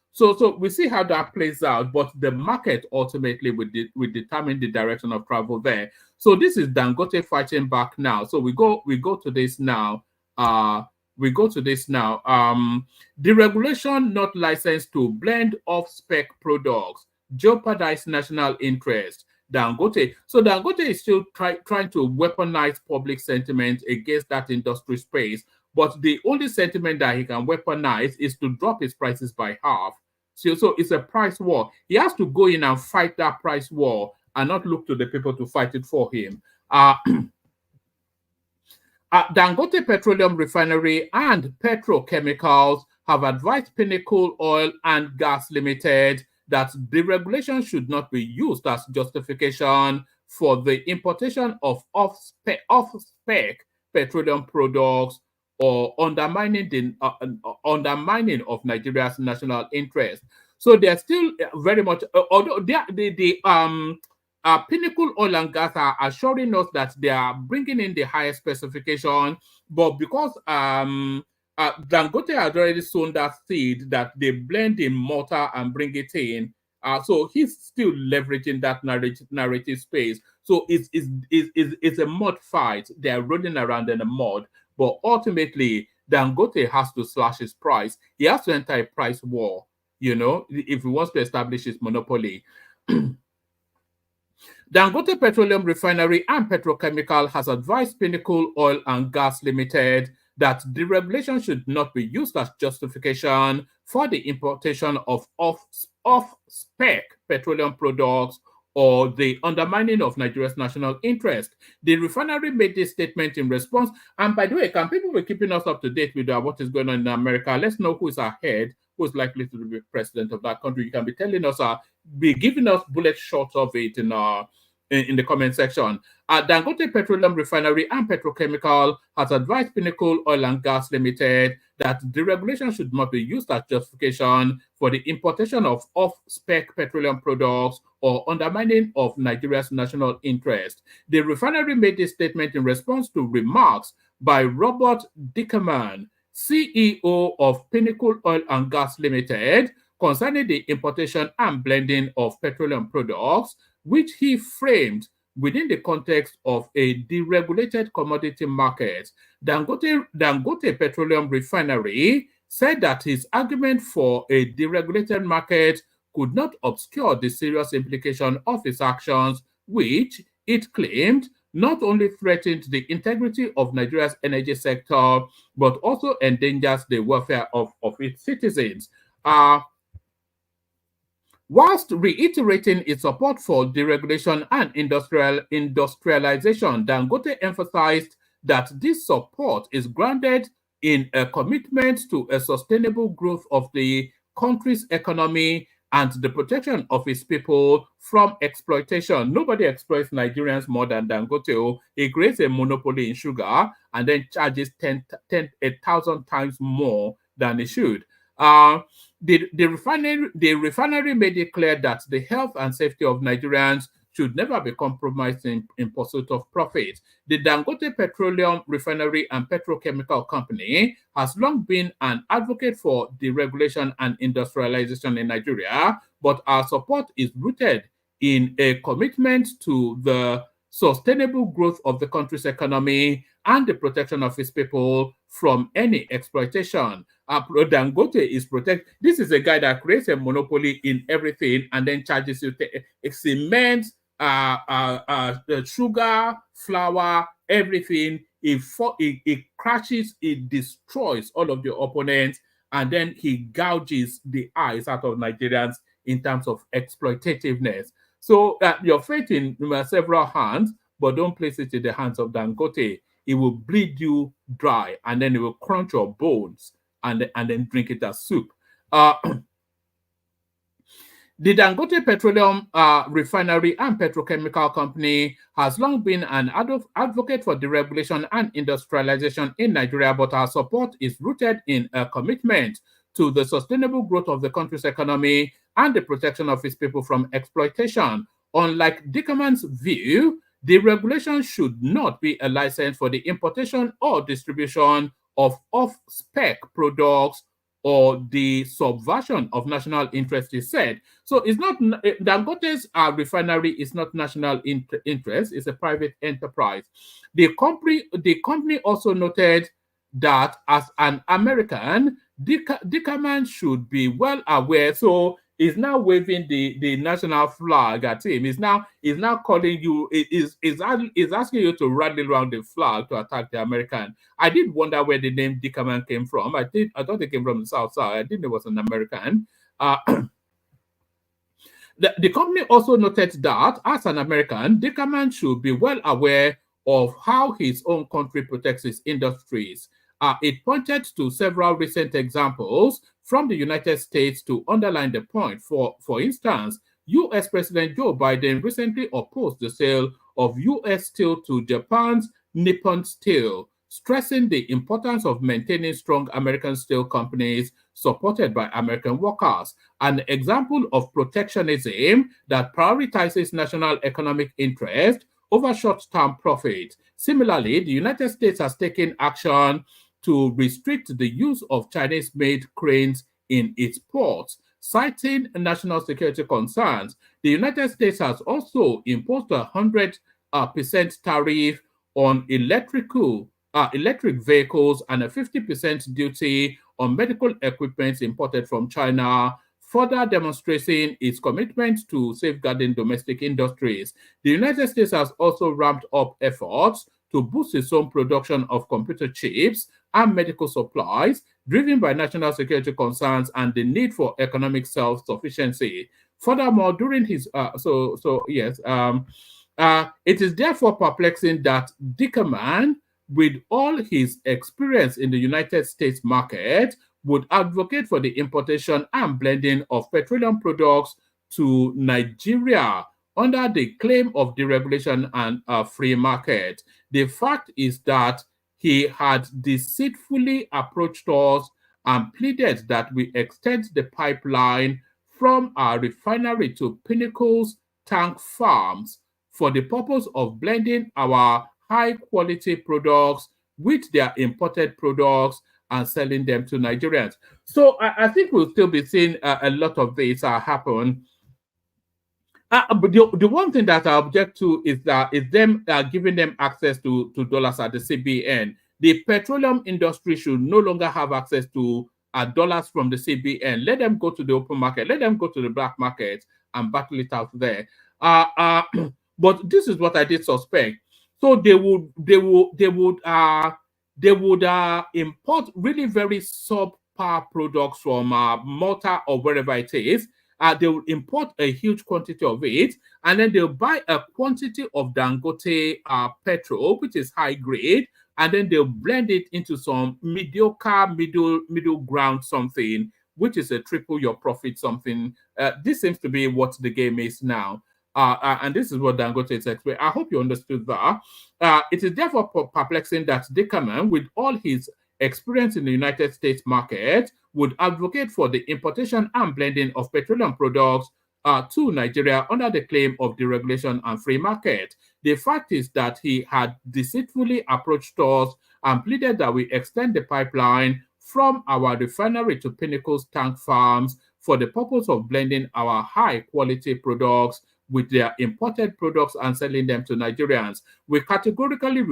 we see how that plays out, but the market ultimately will determine the direction of travel there. So this is Dangote fighting back now. So we go to this now. Deregulation not licensed to blend off-spec products jeopardize national interest. Dangote. So Dangote is still trying to weaponize public sentiment against that industry space. But the only sentiment that he can weaponize is to drop his prices by half. So it's a price war. He has to go in and fight that price war and not look to the people to fight it for him. Dangote Petroleum Refinery and Petrochemicals have advised Pinnacle Oil and Gas Limited that deregulation should not be used as justification for the importation of off-spec petroleum products or undermining of Nigeria's national interest. So they're still very much, although Pinnacle Oil and Gas are assuring us that they are bringing in the highest specification, but because Dangote had already sown that seed that they blend in mortar and bring it in, so he's still leveraging that narrative space. So it's a mud fight. They're rolling around in the mud, but ultimately Dangote has to slash his price. He has to enter a price war, if he wants to establish his monopoly. Dangote Petroleum Refinery and Petrochemical has advised Pinnacle Oil and Gas Limited that deregulation should not be used as justification for the importation of off-spec petroleum products or the undermining of Nigeria's national interest. The refinery made this statement in response. And by the way, can people be keeping us up to date with what is going on in America? Let's know who is ahead, who is likely to be president of that country. You can be telling us, be giving us bullet shots of it in the comment section. Dangote Petroleum Refinery and Petrochemical has advised Pinnacle Oil and Gas Limited that the regulation should not be used as justification for the importation of off-spec petroleum products or undermining of Nigeria's national interest. The refinery made this statement in response to remarks by Robert Dickerman, CEO of Pinnacle Oil and Gas Limited, concerning the importation and blending of petroleum products, which he framed within the context of a deregulated commodity market. Dangote Petroleum Refinery said that his argument for a deregulated market could not obscure the serious implication of his actions, which it claimed not only threatened the integrity of Nigeria's energy sector, but also endangers the welfare of its citizens. Whilst reiterating its support for deregulation and industrialization, Dangote emphasized that this support is grounded in a commitment to a sustainable growth of the country's economy and the protection of its people from exploitation. Nobody exploits Nigerians more than Dangote. He creates a monopoly in sugar and then charges 1,000 times more than he should. The refinery made it clear that the health and safety of Nigerians should never be compromised in pursuit of profit. The Dangote Petroleum Refinery and Petrochemical Company has long been an advocate for deregulation and industrialization in Nigeria, but our support is rooted in a commitment to the sustainable growth of the country's economy and the protection of its people from any exploitation. Dangote is protect. This is a guy that creates a monopoly in everything and then charges you cement, sugar, flour, everything. It crashes, it destroys all of the opponents, and then he gouges the eyes out of Nigerians in terms of exploitativeness. So your faith in several hands, but don't place it in the hands of Dangote. It will bleed you dry, and then it will crunch your bones, and then drink it as soup. The Dangote Petroleum Refinery and Petrochemical Company has long been an advocate for deregulation and industrialization in Nigeria, but our support is rooted in a commitment to the sustainable growth of the country's economy and the protection of its people from exploitation. Unlike Dickerman's view, the regulation should not be a license for the importation or distribution of off-spec products or the subversion of national interest, he said. So it's not Dangote's refinery is not national interest; it's a private enterprise. The company also noted that as an American, Dickerman should be well aware. So he's now waving the national flag at him. He's now calling you. Is asking you to rally around the flag to attack the American. I did wonder where the name Dickerman came from. I thought it came from the South. I didn't know it was an American. The company also noted that as an American, Dickerman should be well aware of how his own country protects its industries. It pointed to several recent examples from the United States to underline the point. For instance, U.S. President Joe Biden recently opposed the sale of U.S. steel to Japan's Nippon Steel, stressing the importance of maintaining strong American steel companies supported by American workers, an example of protectionism that prioritizes national economic interest over short-term profit. Similarly, the United States has taken action to restrict the use of Chinese-made cranes in its ports, citing national security concerns. The United States has also imposed a 100% tariff on electric vehicles and a 50% duty on medical equipment imported from China, further demonstrating its commitment to safeguarding domestic industries. The United States has also ramped up efforts to boost its own production of computer chips and medical supplies, driven by national security concerns and the need for economic self-sufficiency. Furthermore, during his it is therefore perplexing that Dickerman, with all his experience in the United States market, would advocate for the importation and blending of petroleum products to Nigeria under the claim of deregulation and a free market. The fact is that he had deceitfully approached us and pleaded that we extend the pipeline from our refinery to Pinnacle's tank farms for the purpose of blending our high-quality products with their imported products and selling them to Nigerians. So I think we'll still be seeing a lot of this happen. But the one thing that I object to is them giving them access to dollars at the CBN. The petroleum industry should no longer have access to dollars from the CBN. Let them go to the open market. Let them go to the black market and battle it out there. But this is what I did suspect. So they would import really very subpar products from Malta or wherever it is. They will import a huge quantity of it, and then they'll buy a quantity of Dangote petrol, which is high grade, and then they'll blend it into some mediocre, middle ground something, which is a triple your profit something. This seems to be what the game is now. And this is what Dangote is explaining. I hope you understood that. It is therefore perplexing that Dickerman, with all his experience in the United States market, would advocate for the importation and blending of petroleum products to Nigeria under the claim of deregulation and free market. The fact is that he had deceitfully approached us and pleaded that we extend the pipeline from our refinery to Pinnacle's tank farms for the purpose of blending our high-quality products with their imported products and selling them to Nigerians. We categorically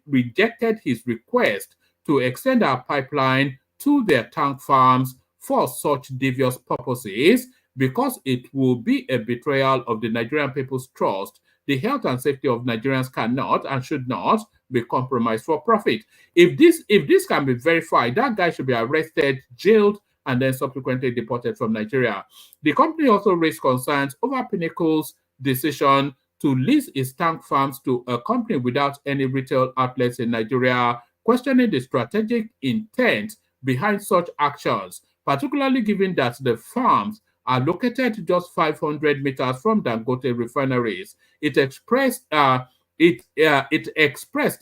rejected his request to extend our pipeline to their tank farms for such devious purposes because it will be a betrayal of the Nigerian people's trust. The health and safety of Nigerians cannot and should not be compromised for profit. If this can be verified, that guy should be arrested, jailed, and then subsequently deported from Nigeria. The company also raised concerns over Pinnacle's decision to lease its tank farms to a company without any retail outlets in Nigeria, questioning the strategic intent behind such actions, particularly given that the farms are located just 500 meters from Dangote refineries. It expressed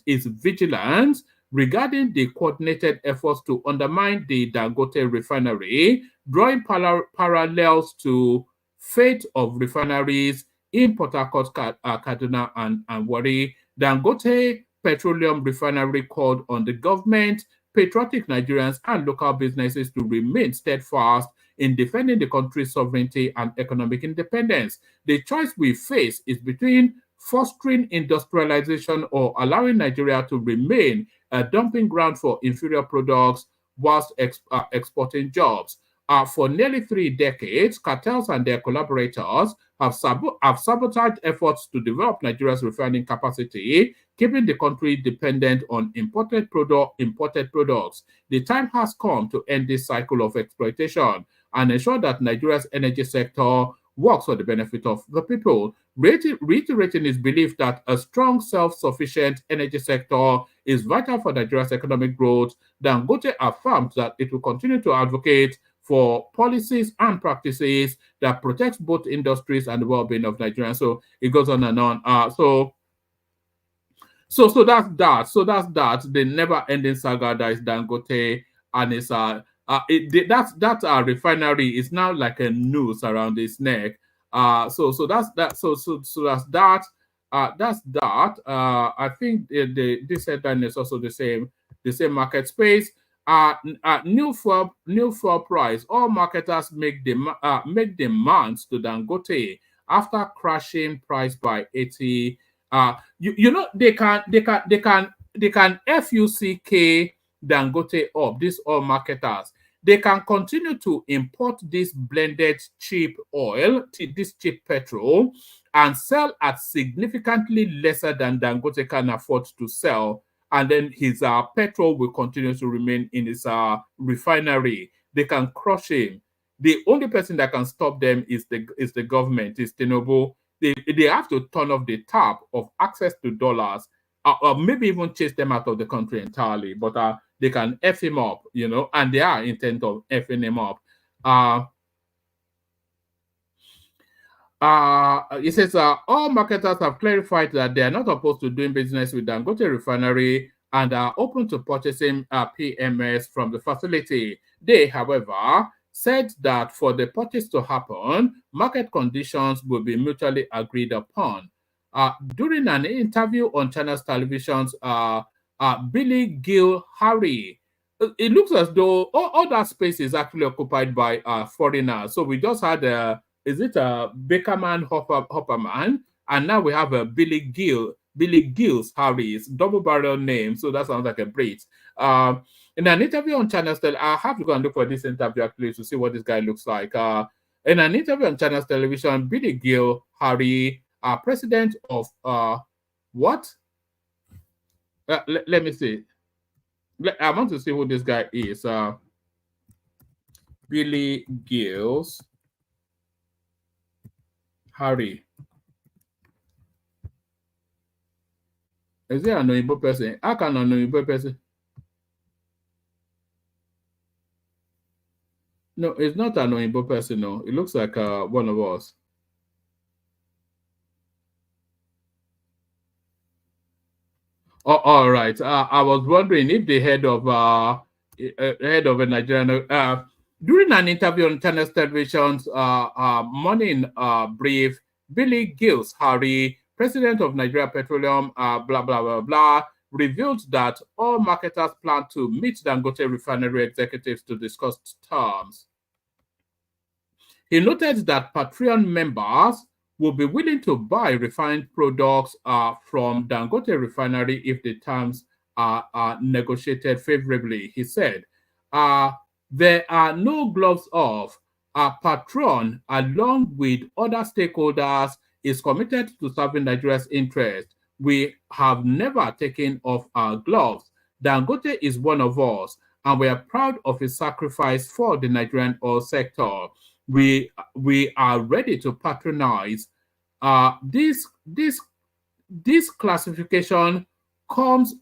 its vigilance regarding the coordinated efforts to undermine the Dangote refinery, drawing parallels to fate of refineries in Port Harcourt, Kaduna, and Warri. Dangote Petroleum Refinery called on the government, patriotic Nigerians, and local businesses to remain steadfast in defending the country's sovereignty and economic independence. The choice we face is between fostering industrialization or allowing Nigeria to remain a dumping ground for inferior products whilst exporting jobs. For nearly 3 decades, cartels and their collaborators have sabotaged efforts to develop Nigeria's refining capacity, keeping the country dependent on imported products. The time has come to end this cycle of exploitation and ensure that Nigeria's energy sector works for the benefit of the people. Reiterating his belief that a strong, self-sufficient energy sector is vital for Nigeria's economic growth, Dangote affirmed that it will continue to advocate for policies and practices that protects both industries and the well-being of Nigerians. So it goes on and on. So that's that. So that's that. The never-ending saga that is Dangote, and it's that refinery is now like a noose around his neck. So that's that. So that's that. That's that. I think this headline is also the same market space. New fuel price. All marketers make demands to Dangote after crashing price by 80. They can FUCK Dangote up. These oil marketers, they can continue to import this blended cheap oil, this cheap petrol, and sell at significantly lesser than Dangote can afford to sell. And then his petrol will continue to remain in his refinery. They can crush him. the only person that can stop them is the government, is Tinubu. They have to turn off the tap of access to dollars, or maybe even chase them out of the country entirely. But they can F him up, and they are intent of Fing him up. It says all marketers have clarified that they are not opposed to doing business with Dangote refinery and are open to purchasing PMS from the facility. They, however, said that for the purchase to happen, market conditions will be mutually agreed upon. During an interview on China's television's Billy Gil Harry, it looks as though all that space is actually occupied by foreigners. So we just had is it a Bakerman Hopperman? And now we have a Billy Gills Harris, double barrel name. So that sounds like a Brit. In an interview on China's television, I have to go and look for this interview actually to see what this guy looks like. In an interview on China's television, Billy Gil Harry, president of what? Let me see. I want to see who this guy is. Billy Gills Harry. Is there an Oyibo person? How can an Oyibo person? No, it's not an Oyibo person. No, it looks like one of us. Oh, all right. I was wondering if the head of a Nigerian. During an interview on China's television's morning brief, Billy Gills Harry, president of Nigeria Petroleum, blah, blah, blah, blah, revealed that all marketers plan to meet Dangote refinery executives to discuss terms. He noted that Patreon members will be willing to buy refined products from Dangote refinery if the terms are negotiated favorably. He said, there are no gloves off. Our patron, along with other stakeholders, is committed to serving Nigeria's interest. We have never taken off our gloves. Dangote is one of us, and we are proud of his sacrifice for the Nigerian oil sector. We are ready to patronize. This classification comes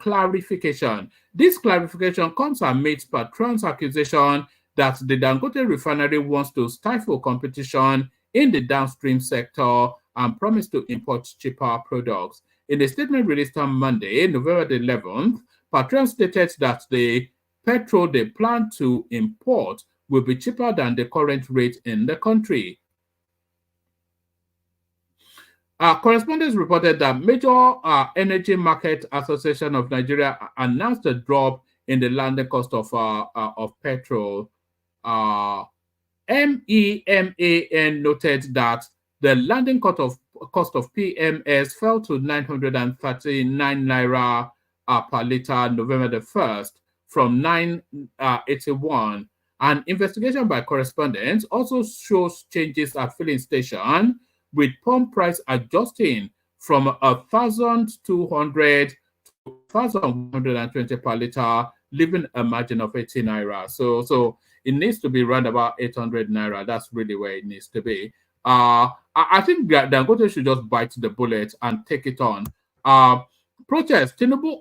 clarification. This clarification comes amidst Patron's accusation that the Dangote refinery wants to stifle competition in the downstream sector and promise to import cheaper products. In a statement released on Monday, November the 11th, Patron stated that the petrol they plan to import will be cheaper than the current rate in the country. Correspondents reported that Major Energy Market Association of Nigeria announced a drop in the landing cost of petrol. MEMAN noted that the landing cost of PMS fell to 939 naira per liter November the 1st from 981. An investigation by correspondents also shows changes at filling station, with pump price adjusting from 1,200 to 1,120 per liter, leaving a margin of 80 naira. So it needs to be around about 800 naira. That's really where it needs to be. I think that Dangote should just bite the bullet and take it on. Protest. Tinubu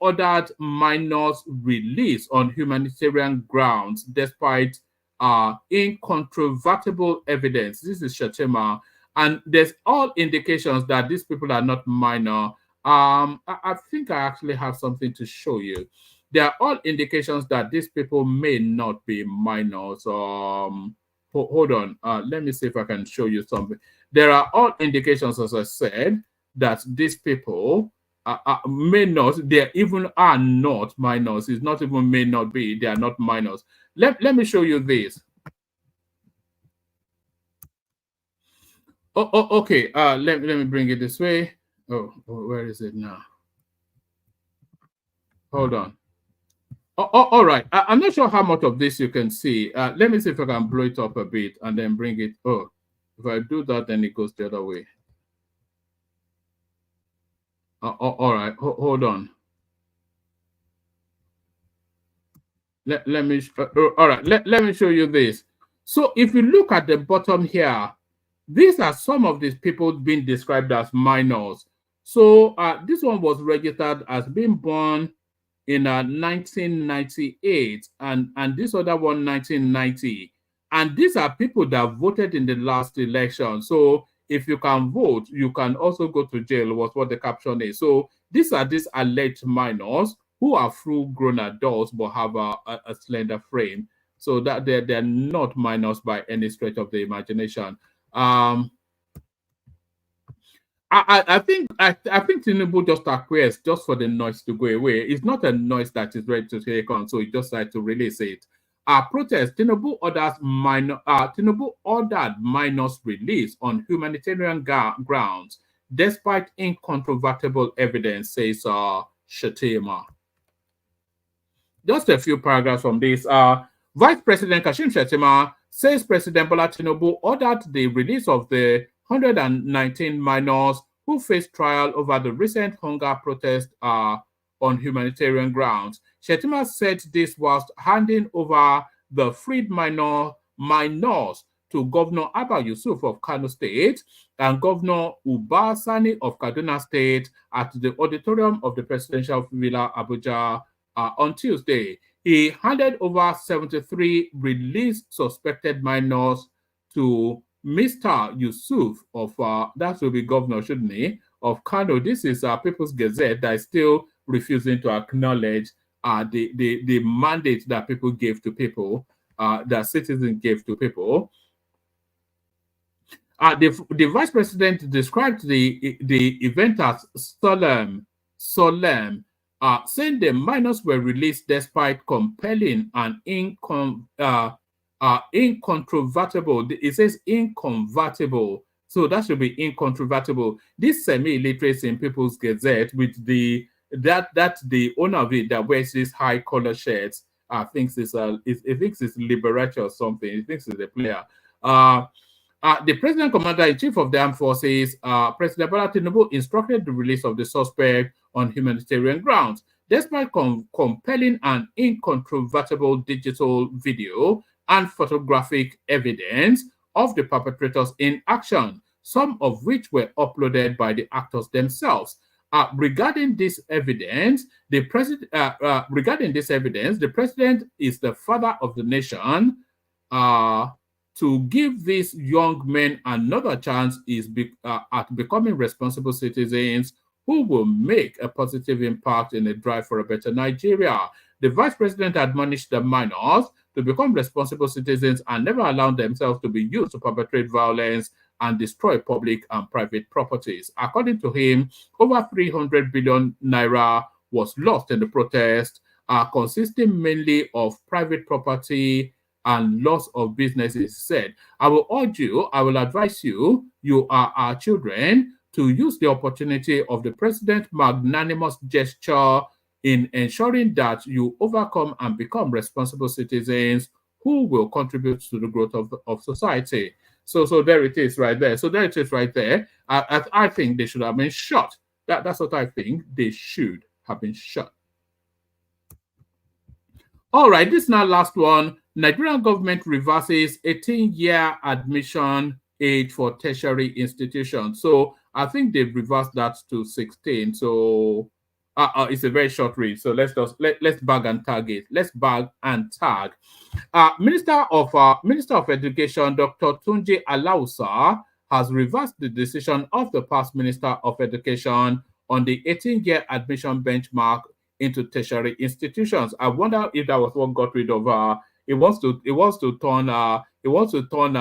ordered minors release on humanitarian grounds despite incontrovertible evidence. This is Shettima, and there's all indications that these people are not minor. I think I actually have something to show you. There are all indications that these people may not be minors. Hold on. Let me see if I can show you something. There are all indications, as I said, that these people may not, they even are not minors. It's not even may not be, they are not minors. Let me show you this. Okay. Let me bring it this way. Oh, where is it now? Hold on. All right. I'm not sure how much of this you can see. Let me see if I can blow it up a bit and then bring it. Oh, if I do that, then it goes the other way. All right. Hold on. let me all right, let me show you this. So if you look at the bottom here, these are some of these people being described as minors. So this one was registered as being born in 1998, and this other one 1990. And these are people that voted in the last election. So if you can vote, you can also go to jail, was what the caption is. So these are these alleged minors who are full-grown adults but have a slender frame. So that they're not minors by any stretch of the imagination. I think Tinubu just acquiesced just for the noise to go away. It's not a noise that is ready to take on, so he just tried to release it. Protest. Tinubu ordered minors release on humanitarian grounds, despite incontrovertible evidence, says Shettima. Just a few paragraphs from this. Vice President Kashim Shettima says President Bola Tinubu ordered the release of the 119 minors who faced trial over the recent hunger protest on humanitarian grounds. Shettima said this whilst handing over the freed minors to Governor Abba Yusuf of Kano State and Governor Uba Sani of Kaduna State at the auditorium of the Presidential Villa, Abuja, on Tuesday. He handed over 73 released suspected minors to Mr. Yusuf of, that will be governor, shouldn't he, of Kano. This is People's Gazette that is still refusing to acknowledge the mandate that people gave to people, that citizens gave to people. The vice president described the event as solemn, saying the minors were released despite compelling and incontrovertible. It says inconvertible, so that should be incontrovertible. This semi-illiterates in People's Gazette with the owner of it that wears this high collar shirts thinks it's Liberace or something. He thinks it's a player. The President Commander-in-Chief of the Armed Forces, President Bola Tinubu, instructed the release of the suspect on humanitarian grounds, despite compelling and incontrovertible digital video and photographic evidence of the perpetrators in action, some of which were uploaded by the actors themselves. Regarding this evidence, the president is the father of the nation. To give these young men another chance is at becoming responsible citizens who will make a positive impact in the drive for a better Nigeria. The vice president admonished the minors to become responsible citizens and never allow themselves to be used to perpetrate violence and destroy public and private properties. According to him, over 300 billion naira was lost in the protest, consisting mainly of private property and loss of businesses. Said, I will advise you, you are our children, to use the opportunity of the president's magnanimous gesture in ensuring that you overcome and become responsible citizens who will contribute to the growth of society. So there it is right there. So there it is right there. I think they should have been shot. That's what I think. They should have been shot. All right, this is now last one. Nigerian government reverses 18-year admission age for tertiary institutions. So I think they've reversed that to 16. So it's a very short read. So let's bag and tag it. Let's bag and tag. Minister of Education, Dr. Tunji Alausa, has reversed the decision of the past Minister of Education on the 18-year admission benchmark into tertiary institutions. I wonder if that was what got rid of it wants to turn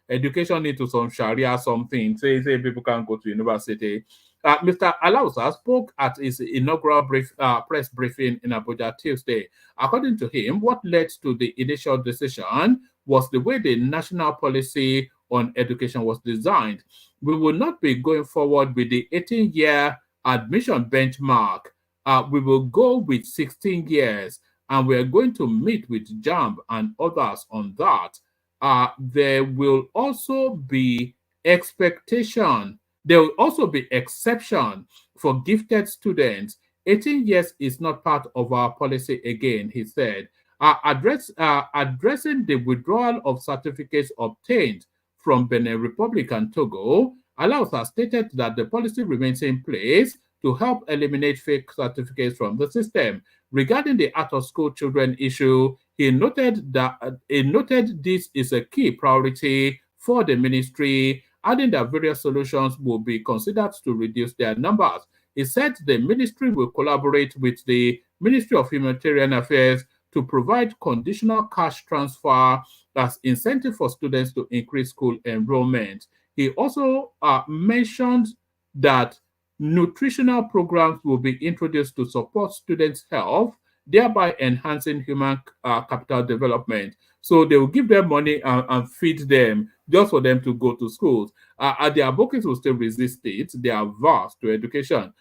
education into some Sharia something. Say people can't go to university. Mr. Alausa spoke at his inaugural press briefing in Abuja Tuesday. According to him, what led to the initial decision was the way the national policy on education was designed. We will not be going forward with the 18-year admission benchmark. We will go with 16 years, and we are going to meet with JAMB and others on that. There will also be expectation. There will also be exception for gifted students. 18 years is not part of our policy again, he said. addressing the withdrawal of certificates obtained from Benin Republic and Togo, Allows has stated that the policy remains in place to help eliminate fake certificates from the system. Regarding the out-of-school children issue, he noted this is a key priority for the ministry, adding that various solutions will be considered to reduce their numbers. He said the ministry will collaborate with the Ministry of Humanitarian Affairs to provide conditional cash transfer as incentive for students to increase school enrollment. He also mentioned that nutritional programs will be introduced to support students' health, thereby enhancing human capital development. So they will give them money and feed them just for them to go to schools. The advocates will still resist it. They are vast to education.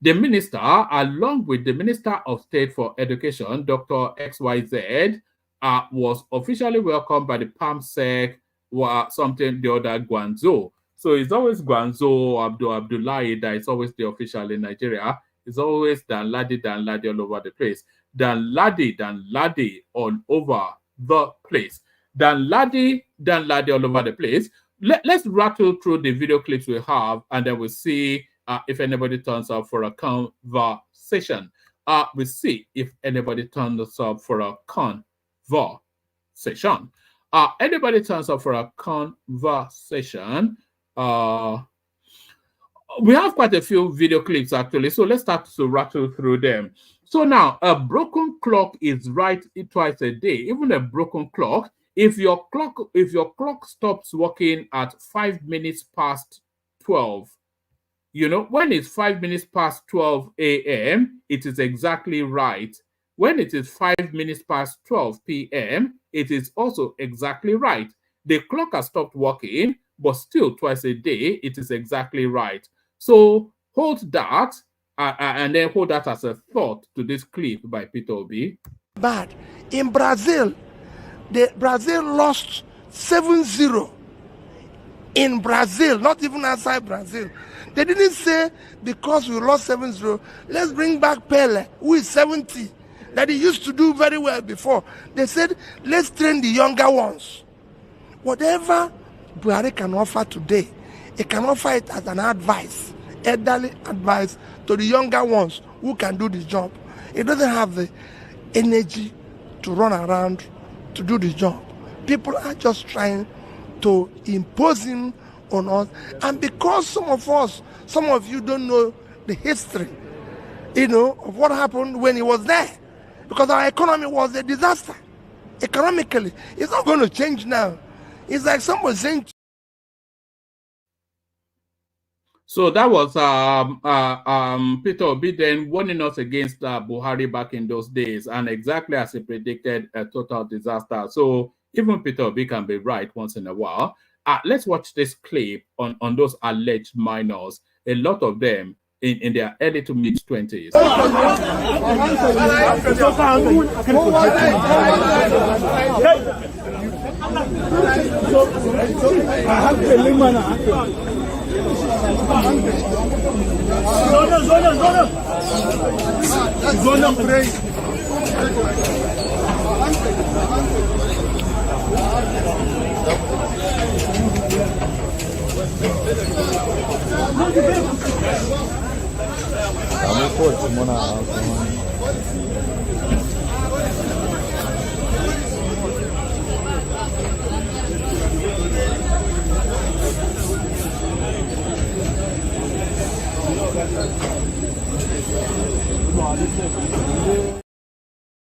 The minister, along with the Minister of State for Education, Dr. XYZ, was officially welcomed by the PAMSEC, something the other Guangzhou. So it's always Guangzhou, Abdullahi, that is always the official in Nigeria. It's always Danladi all over the place. Danladi all over the place. Danladi all over the place. Let's rattle through the video clips we have, and then we'll see if anybody turns up for a conversation. We'll see if anybody turns up for a conversation. Anybody turns up for a conversation. We have quite a few video clips actually, so let's start to rattle through them. So now, a broken clock is right twice a day. Even a broken clock, if your clock stops working at 5 minutes past 12, you know, when it's 5 minutes past 12 a.m., it is exactly right. When it is 5 minutes past 12 p.m., it is also exactly right. The clock has stopped working, but still twice a day, it is exactly right. So hold that, and then hold that as a thought to this clip by Peter Obi. But in Brazil, Brazil lost 7-0. In Brazil, not even outside Brazil. They didn't say because we lost 7-0, let's bring back Pele, who is 70, that he used to do very well before. They said, let's train the younger ones. Whatever Buhari can offer today, he can offer it as an advice, elderly advice to the younger ones who can do the job. He doesn't have the energy to run around to do the job. People are just trying to impose him on us. And because some of you don't know the history, you know, of what happened when he was there. Because our economy was a disaster. Economically, it's not going to change now. It's like someone saying. So that was Peter Obi then warning us against Buhari back in those days, and exactly as he predicted, a total disaster. So even Peter Obi can be right once in a while. Let's watch this clip on those alleged minors, a lot of them in their early to mid-20s.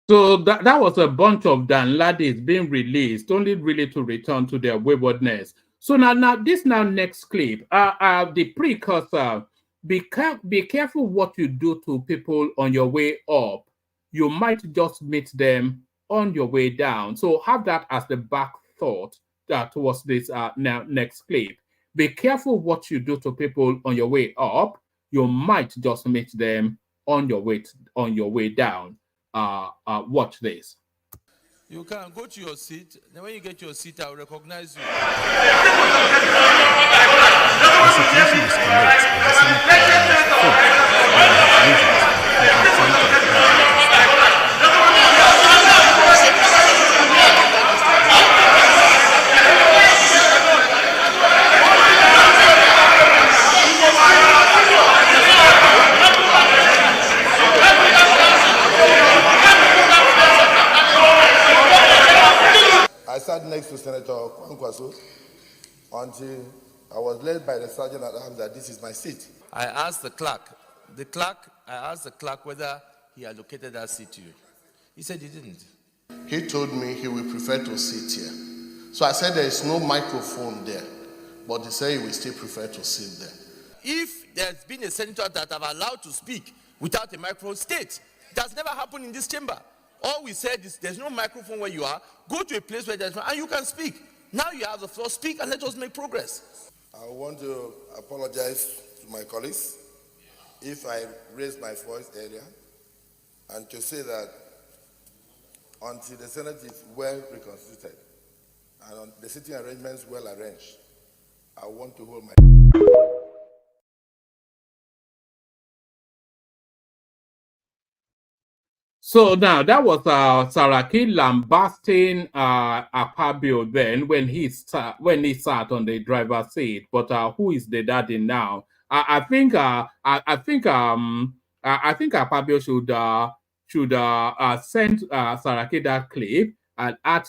So that was a bunch of Danladis being released, only really to return to their waywardness. So now this next clip, the precursor. Be careful what you do to people on your way up. You might just meet them on your way down. So have that as the back thought towards this next clip. Be careful what you do to people on your way up. You might just meet them on your way down. Watch this. You can go to your seat. Then when you get your seat, I will recognize you. The situation is correct. The I sat next to Senator Kwankwaso until I was led by the sergeant at arms that this is my seat. I asked the clerk whether he allocated that seat to you. He said he didn't. He told me he will prefer to sit here. So I said there is no microphone there, but he said he will still prefer to sit there. If there's been a senator that have allowed to speak without a microphone, state. It has never happened in this chamber. All we said is there's no microphone where you are. Go to a place where there's one and you can speak. Now you have the floor, speak and let us make progress. I want to apologize to my colleagues if I raised my voice earlier, and to say that until the Senate is well reconstituted and the sitting arrangements well arranged, I want to hold my... So now that was Saraki lambasting Akpabio then when he sat on the driver's seat. But who is the daddy now? I think Akpabio should send Saraki that clip and add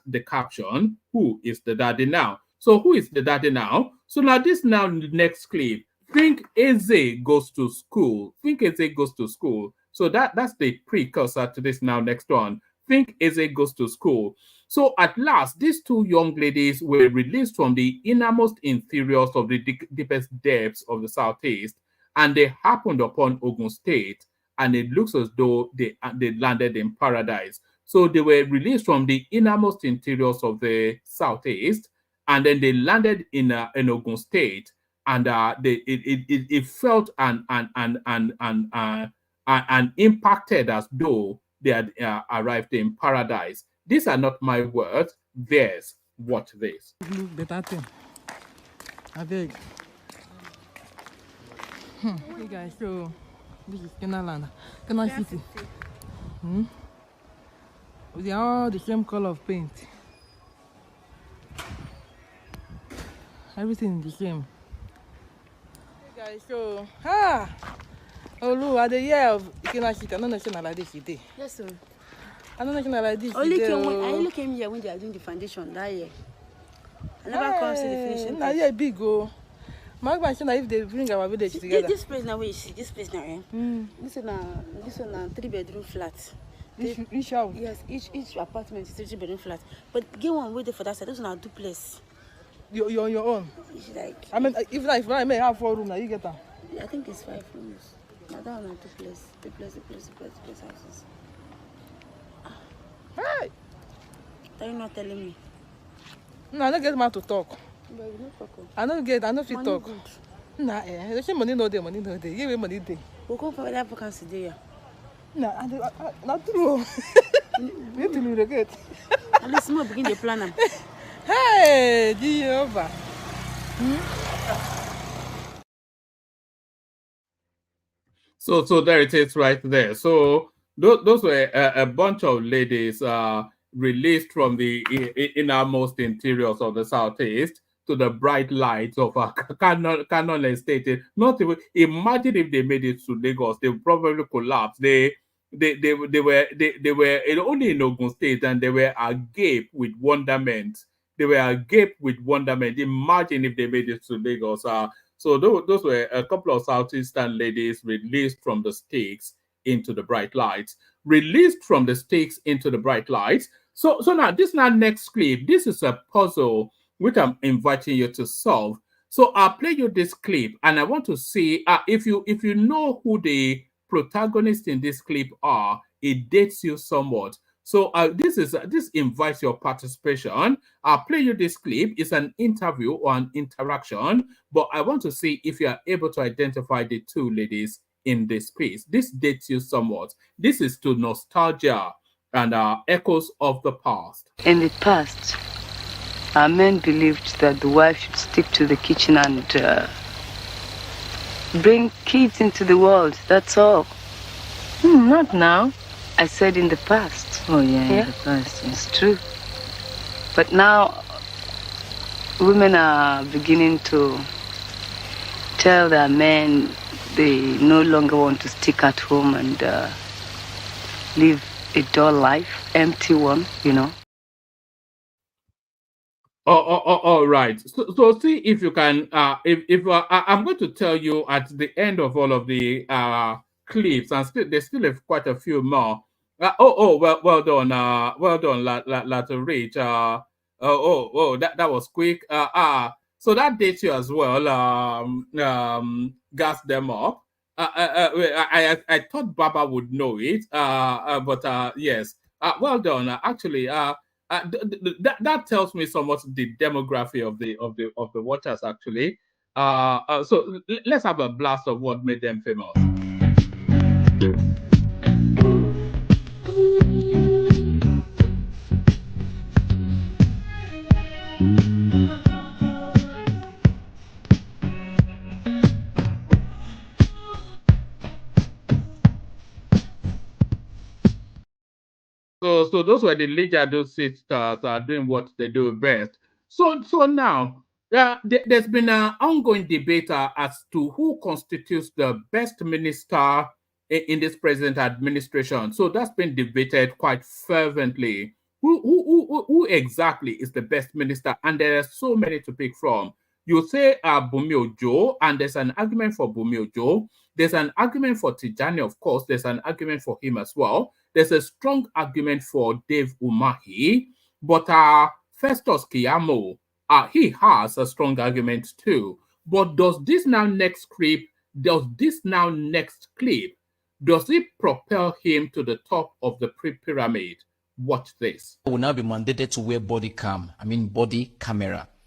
the caption, "Who is the daddy now?" So who is the daddy now? So now this next clip. Think Eze goes to school. So that's the precursor to this next one. Think Eze goes to school. So at last, these two young ladies were released from the innermost interiors of the deepest depths of the Southeast, and they happened upon Ogun State, and it looks as though they landed in paradise. So they were released from the innermost interiors of the Southeast, and then they landed in Ogun State, and it felt and impacted as though they had arrived in paradise. These are not my words, theirs. Watch this. Better thing. I beg. Hey guys, so this is Kenaland, Kena City. They are all the same color of paint. Everything is the same. Hey guys, so oh look, at the year of Kena City, I don't know like this today. Yes, sir. I don't know like this. I only came here when they are doing the foundation that year. I never come see the finishing. Now yeah, big go. My question if they bring our village together. This place now, where you see this place now, This one 3-bedroom flat. Each house. Yes, each apartment is 3-bedroom flat. But get one waiting for that side. This one duplex. You're on your own. It's like. I mean, if I may have 4 rooms, now you get that. I think it's 5 rooms. Now that one are duplex houses. Hey! Are you not telling me? No, I don't get man to talk. But you don't talk. I don't fit talk. Nah, there's money no day. Give me money day. We'll come for that vacancy there. Nah, not true. You need to regret. At least more begin the plan. Hey, Jehovah. So there it is right there. So those were a bunch of ladies released from the innermost interiors of the Southeast to the bright lights of Canon Estate. Not even imagine if they made it to Lagos, they would probably collapse. They were only in Ogun State, and they were agape with wonderment. Imagine if they made it to Lagos. So those were a couple of Southeastern ladies released from the stakes into the bright lights. So now this next clip. This is a puzzle which I'm inviting you to solve. So I'll play you this clip, and I want to see if you know who the protagonists in this clip are. It dates you somewhat. So this invites your participation. I'll play you this clip. It's an interview or an interaction, but I want to see if you are able to identify the two ladies in this piece. This dates you somewhat. This is to nostalgia and echoes of the past. In the past, our men believed that the wife should stick to the kitchen and bring kids into the world. That's all. Not now. I said in the past. Oh yeah, in the past. It's true. But now, women are beginning to tell their men they no longer want to stick at home and live a dull life, empty one, All right. So see if you can. If I'm going to tell you at the end of all of the clips, and there's still quite a few more. Well done. Well done, Lato Rich. That was quick. So that dates you as well. Gas them up. I thought Baba would know it. But yes. Well done. Actually. That tells me somewhat the demography of the watchers actually. So let's have a blast of what made them famous. So those were the Lijado sisters doing what they do best. So now there's been an ongoing debate as to who constitutes the best minister in this present administration. So that's been debated quite fervently. Who exactly is the best minister? And there are so many to pick from. You say Bumi Ojo, and there's an argument for Bumi Ojo. There's an argument for Tijani, of course. There's an argument for him as well. There's a strong argument for Dave Umahi, but Festus Kiyamo, he has a strong argument too. But does this next clip, does it propel him to the top of the pyramid? Watch this. Will now be mandated to wear body camera.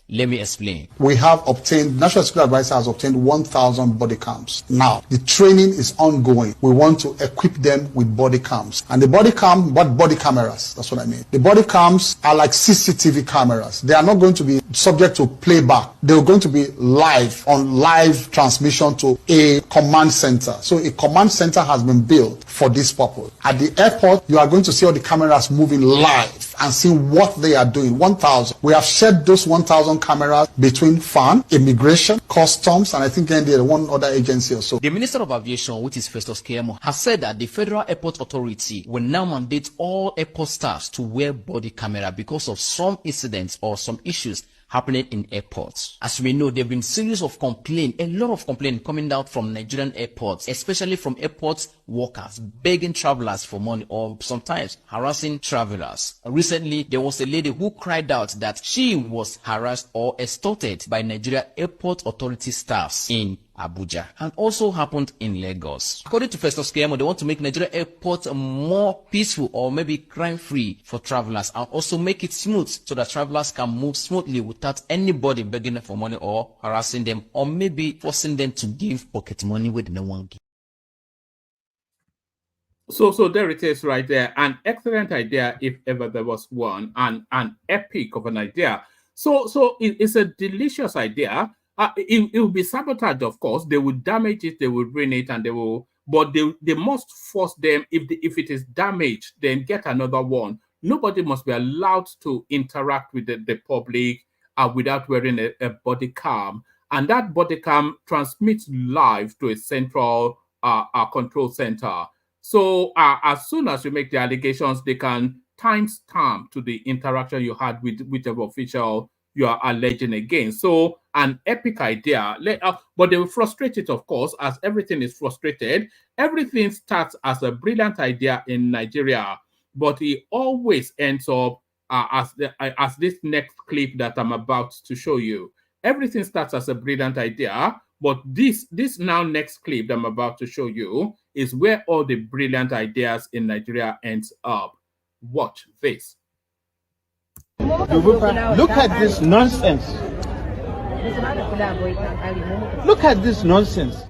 Let me explain. We have obtained, National Security Advisor has obtained 1,000 body cams. Now, the training is ongoing. We want to equip them with body cams. And the body cameras, that's what I mean. The body cams are like CCTV cameras. They are not going to be subject to playback. They're going to be live, on live transmission to a command center. So a command center has been built for this purpose. At the airport, you are going to see all the cameras moving live and see what they are doing. 1,000. We have shared those 1,000 cameras between FAN, Immigration, Customs, and I think one other agency or so. The Minister of Aviation, which is Festus Keyamo, has said that the Federal Airport Authority will now mandate all airport staffs to wear body camera because of some incidents or some issues happening in airports. As we know, there have been series of complaints, a lot of complaints coming out from Nigerian airports, especially from airport workers begging travelers for money or sometimes harassing travelers. Recently, there was a lady who cried out that she was harassed or extorted by Nigeria Airport Authority staffs in Abuja, and also happened in Lagos. According to Festus Keyamo, they want to make Nigeria airport more peaceful or maybe crime-free for travelers, and also make it smooth so that travelers can move smoothly without anybody begging them for money or harassing them or maybe forcing them to give pocket money with no one give. So there it is right there. An excellent idea if ever there was one, and an epic of an idea. So it's a delicious idea. It will be sabotaged, of course. They will damage it, they will ruin it, and they must force them, if it is damaged, then get another one. Nobody must be allowed to interact with the public without wearing a body cam. And that body cam transmits live to a central control center. So as soon as you make the allegations, they can timestamp to the interaction you had with whichever official you are alleging against. So an epic idea, but they will frustrate it, of course, as everything is frustrated. Everything starts as a brilliant idea in Nigeria, but it always ends up as this next clip that I'm about to show you. Everything starts as a brilliant idea, but this now next clip that I'm about to show you is where all the brilliant ideas in Nigeria ends up. Watch this. Look at this nonsense. Look at this nonsense.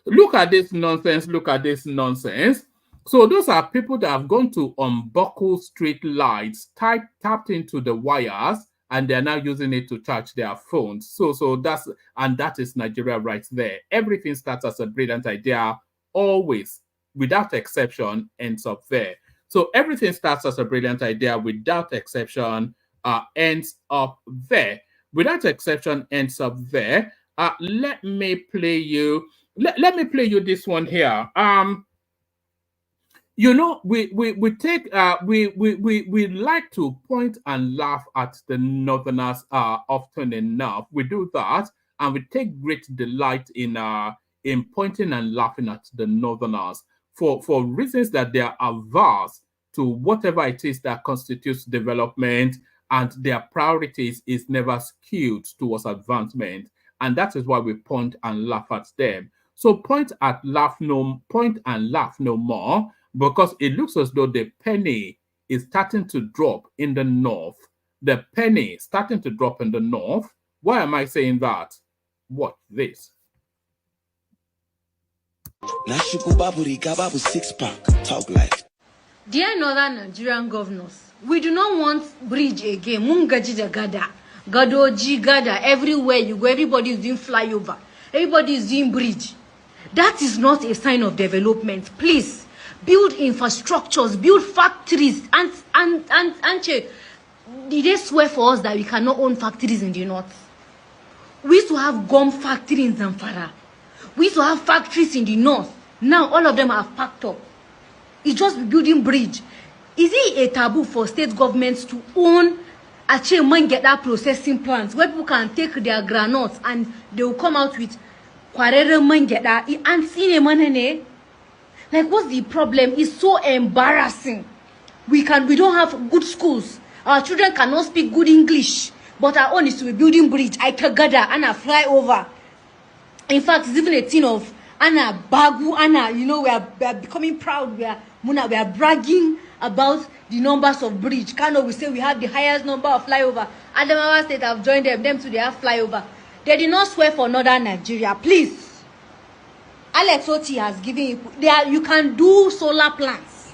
Look at this nonsense. Look at this nonsense. So those are people that have gone to unbuckle street lights, tapped into the wires, and they're now using it to charge their phones. So that is Nigeria right there. Everything starts as a brilliant idea, always, without exception, ends up there. So everything starts as a brilliant idea, without exception, ends up there. Without exception, ends up there. Let me play you. Let me play you this one here. You know, we like to point and laugh at the Northerners often enough. We do that, and we take great delight in pointing and laughing at the Northerners for reasons that they are averse to whatever it is that constitutes development, and their priorities is never skewed towards advancement, and that is why we point and laugh at them. So point and laugh no more, because it looks as though the penny is starting to drop in the north. The penny starting to drop in the north. Why am I saying that? Watch this. Talk like. Dear Northern Nigerian governors, we do not want bridge again. Mungaji gada, gadoji gada. Everywhere you go, everybody is doing flyover. Everybody is doing bridge. That is not a sign of development. Please build infrastructures, build factories, and did they swear for us that we cannot own factories in the north? We used to have gum factory in Zamfara. We used to have factories in the north. Now all of them have packed up. It's just building bridge. Is it a taboo for state governments to own actually mangeda processing plants where people can take their granules and they will come out with kwarere mangeda and seen a manene? Like, what's the problem? It's so embarrassing. We don't have good schools. Our children cannot speak good English. But our own is to be building bridge. I kagada and a fly over. In fact, it's even a thing of Anna Bagu, Anna, you know, we are becoming proud. We are bragging about the numbers of bridge. Kano, we say we have the highest number of flyover. Adamawa State have joined them. Them too, they have flyover. They did not swear for Northern Nigeria. Please. Alex Oti has given you. You can do solar plants.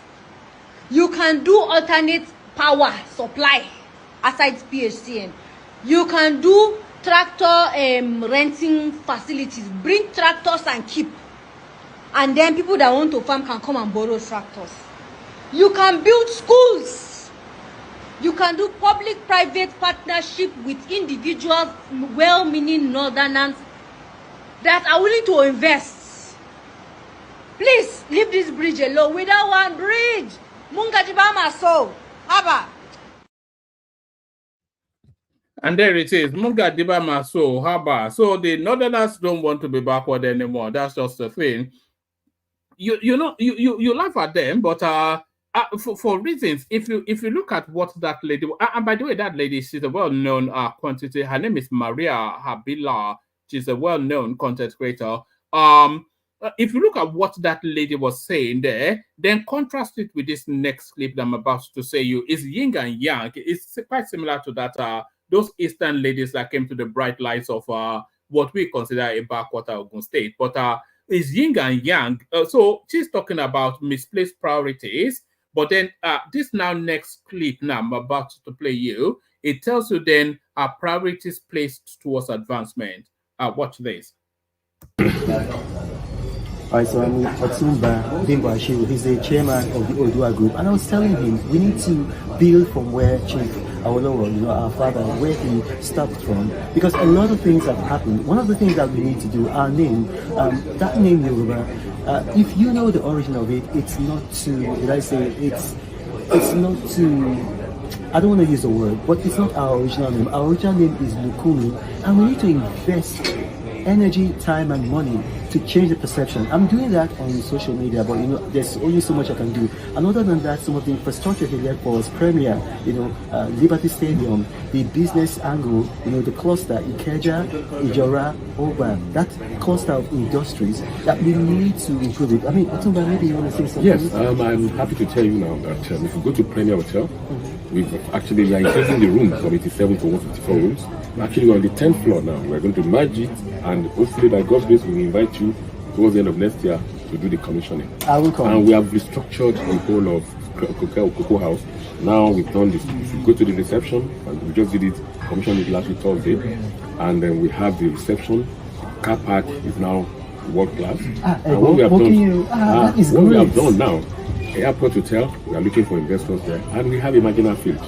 You can do alternate power supply aside PHCN. You can do tractor renting facilities. Bring tractors and keep. And then people that want to farm can come and borrow tractors. You can build schools. You can do public-private partnership with individuals, well-meaning Northerners that are willing to invest. Please leave this bridge alone. We don't want bridge. Mungajibama so. Haba. And there it is. Mungajibama so. Haba. So the Northerners don't want to be backward anymore. That's just the thing. You know, you laugh at them, but for reasons, if you look at what that lady, and by the way, that lady, she's a well-known quantity. Her name is Maria Habila. She's a well-known content creator. If you look at what that lady was saying there, then contrast it with this next clip that I'm about to say you. Is yin and yang. It's quite similar to that those Eastern ladies that came to the bright lights of what we consider a backwater Ogun State. But is yin and yang. So she's talking about misplaced priorities. But then this now next clip now I'm about to play you, it tells you then priorities placed towards advancement. Watch this. Alright, so I'm Otumba Bimbo Ashiru. He's the chairman of the Odua Group, and I was telling him we need to build from where Chief Awolowo, you know, our father, where he stopped from, because a lot of things have happened. One of the things that we need to do, our name, that name Yoruba, if you know the origin of it, it's not to, did I say, it's not to, I don't want to use the word, but it's not our original name. Our original name is Lukumi, and we need to invest energy, time, and money to change the perception. I'm doing that on social media, but you know, there's only so much I can do. And other than that, some of the infrastructure here for us, Premier, you know, Liberty Stadium, the business angle, you know, the cluster, Ikeja, Ijora, Oba, that cluster of industries that we need to improve it. I mean, Otumba, maybe you want to say something? Yes, I'm happy to tell you now that if you go to Premier Hotel, we are increasing the rooms from 87 to 154 rooms. Actually, we're on the 10th floor now. We're going to merge it, and hopefully, by God's grace, we will invite you towards the end of next year to do the commissioning. I will come. And we have restructured the whole of Cocoa House. Now we've done this. If you go to the reception, and we just did it, commissioned it last week Thursday, and then we have the reception. Car park is now world class. And what we have done, that is what great. we have done now, Airport Hotel, we are looking for investors there, and we have Imagina Field.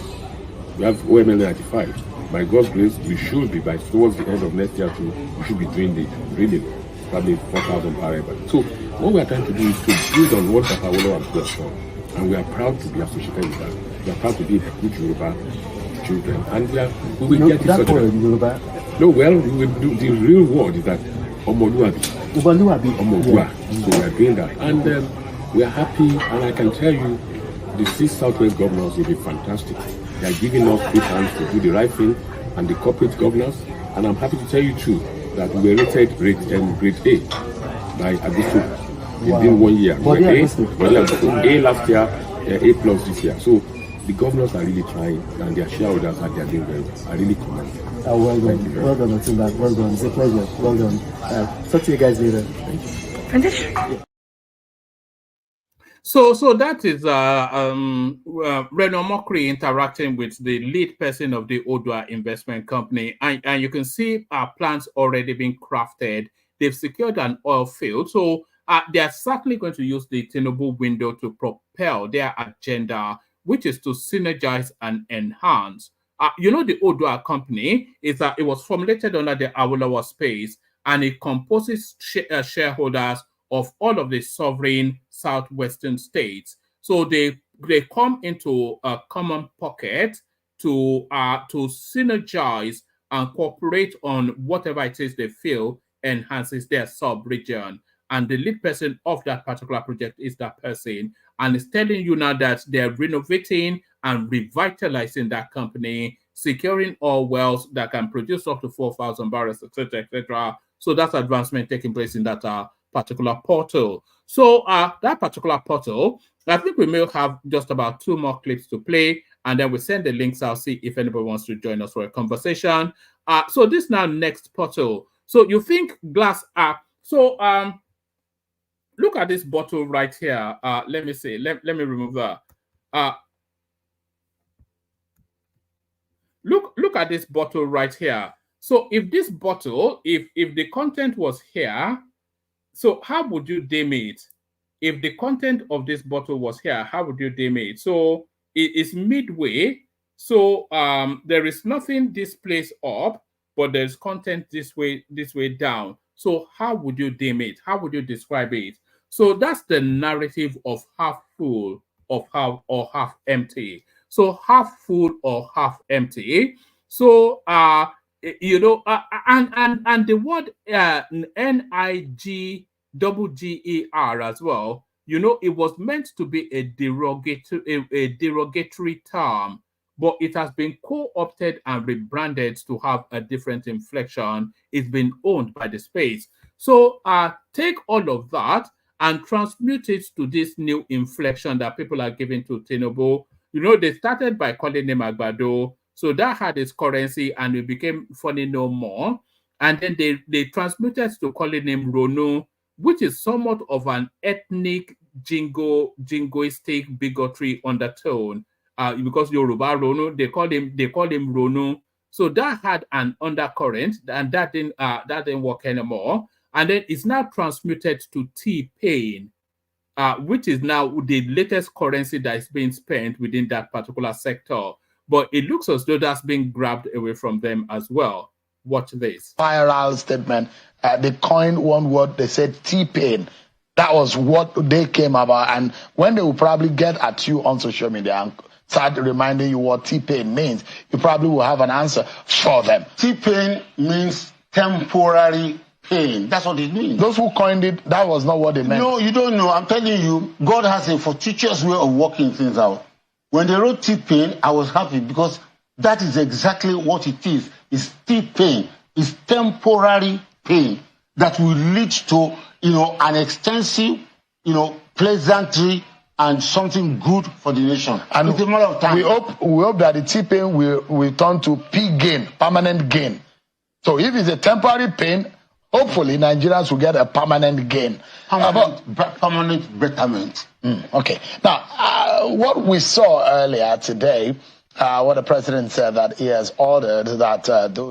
We have OML 95. By God's grace, we should be, by towards the end of next year, we should be doing the drilling. probably 4,000 barrels. So what we are trying to do is to build on what Awolowo has built for. And we are proud to be associated with that. We are proud to be good Yoruba children. And we will get that word, Yoruba. No, well, we will do, the real word is that Omoluabi. Omolua. So we are doing that. And we are happy, and I can tell you, the 6 Southwest governors will be fantastic. They are giving us free hands to do the right thing, and the corporate governors. And I'm happy to tell you too that we were rated grade A by Agusto. Within 1 year. We were A last year, A plus this year. So the governors are really trying, and their shareholders are doing very well. I really commend them. Well done. Well done, Otunba. Well done. It's a pleasure. Well done. Talk to you guys later. Thank you. So that is Reno Mokri interacting with the lead person of the Odua Investment Company, and you can see our plans already being crafted. They've secured an oil field, so they are certainly going to use the Tinubu window to propel their agenda, which is to synergize and enhance. The Odua company is that it was formulated under the Awolowo space, and it composes shareholders of all of the sovereign southwestern states. So they come into a common pocket to synergize and cooperate on whatever it is they feel enhances their sub-region. And the lead person of that particular project is that person. And it's telling you now that they're renovating and revitalizing that company, securing oil wells that can produce up to 4,000 barrels, etc., etc. So that's advancement taking place in that particular portal. So that particular portal, I think we may have just about 2 more clips to play, and then we send the links. I'll see if anybody wants to join us for a conversation. So this now next portal. So you think glass up. So look at this bottle right here. Let me see. Let me remove that. Look at this bottle right here. So if this bottle, if the content was here, so how would you deem it? If the content of this bottle was here, how would you deem it? So it is midway. So there is nothing this place up, but there's content this way down. So how would you deem it? How would you describe it? So that's the narrative of half full or half empty. So half full or half empty. So and the word NIGGER as well, it was meant to be a derogatory term, but it has been co-opted and rebranded to have a different inflection. It's been owned by the space. So take all of that and transmute it to this new inflection that people are giving to Tinubu. They started by calling him Agbado. So that had its currency and it became funny no more. And then they transmuted to calling him Ronu, which is somewhat of an ethnic jingoistic bigotry undertone. Because Yoruba Ronu, they call him Ronu. So that had an undercurrent, and that didn't work anymore. And then it's now transmuted to T-Pain, which is now the latest currency that is being spent within that particular sector. But it looks as though that's being grabbed away from them as well. Watch this. Viral statement. They coined one word. They said T-Pain. That was what they came about. And when they will probably get at you on social media and start reminding you what T-Pain means, you probably will have an answer for them. T-Pain means temporary pain. That's what it means. Those who coined it, that was not what they meant. No, you don't know. I'm telling you, God has a fortuitous way of working things out. When they wrote T-Pain, I was happy because that is exactly what it is. It's T-Pain. It's temporary pain that will lead to, an extensive, pleasantry and something good for the nation. And it's a matter of time. We hope that the T-Pain will turn to P-gain, permanent gain. So if it's a temporary pain, hopefully Nigerians will get a permanent gain. Permanent betterment. Okay. Now, what we saw earlier today, what the president said that he has ordered that those.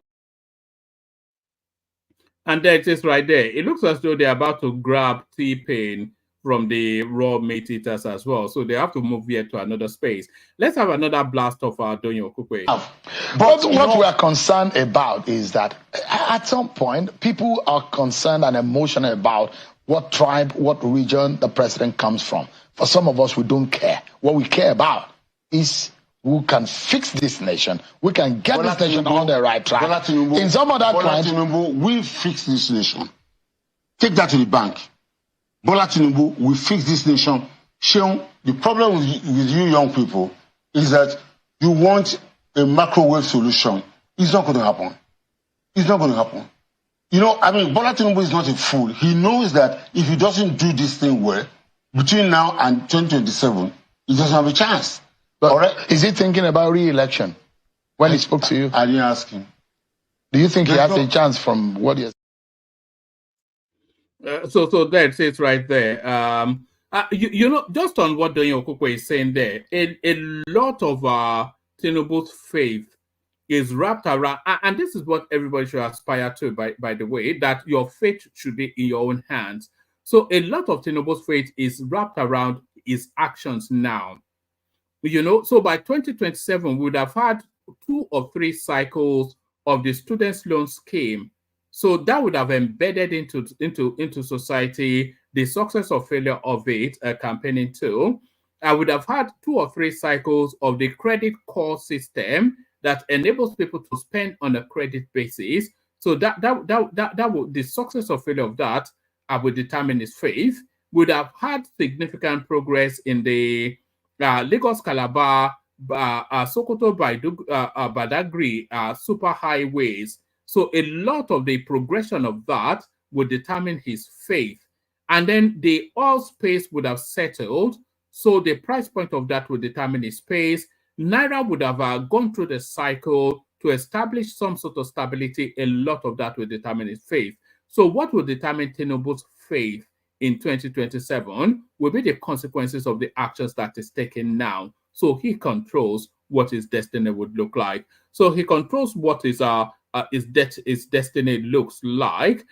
And there it is right there. It looks as though they're about to grab T-Pain from the raw meat eaters as well. So they have to move here to another space. Let's have another blast of Donyo Kukwe. But what we are concerned about is that at some point, people are concerned and emotional about what tribe, what region the president comes from. For some of us, we don't care. What we care about is who can fix this nation. We can get this nation on the right track. In some other tribes, we fix this nation. Take that to the bank. Bola Tinubu will fix this nation. Sheon, the problem with you young people is that you want a microwave solution. It's not going to happen. It's not going to happen. You know, I mean, Bola Tinubu is not a fool. He knows that if he doesn't do this thing well, between now and 2027, he doesn't have a chance. But is he thinking about re-election when he spoke to you? I didn't ask him. Do you think he has a chance from what he has? So that's it right there. You know, just on what Donyo Okukwe is saying there, a lot of Tinubu's faith is wrapped around, and this is what everybody should aspire to, by the way, that your faith should be in your own hands. So a lot of Tinubu's faith is wrapped around his actions now. You know, so by 2027, we would have had 2 or 3 cycles of the students' loan scheme. So that would have embedded into society the success or failure of it, campaigning too. I would have had 2 or 3 cycles of the credit call system that enables people to spend on a credit basis. So that would, the success or failure of that would determine his faith. Would have had significant progress in the Lagos Calabar, Sokoto Badagry super highways. So a lot of the progression of that would determine his faith. And then the oil space would have settled. So the price point of that would determine his pace. Naira would have gone through the cycle to establish some sort of stability. A lot of that would determine his faith. So what will determine Tinubu's faith in 2027 will be the consequences of the actions that is taken now. So he controls what his destiny would look like. So he controls what his destiny looks like.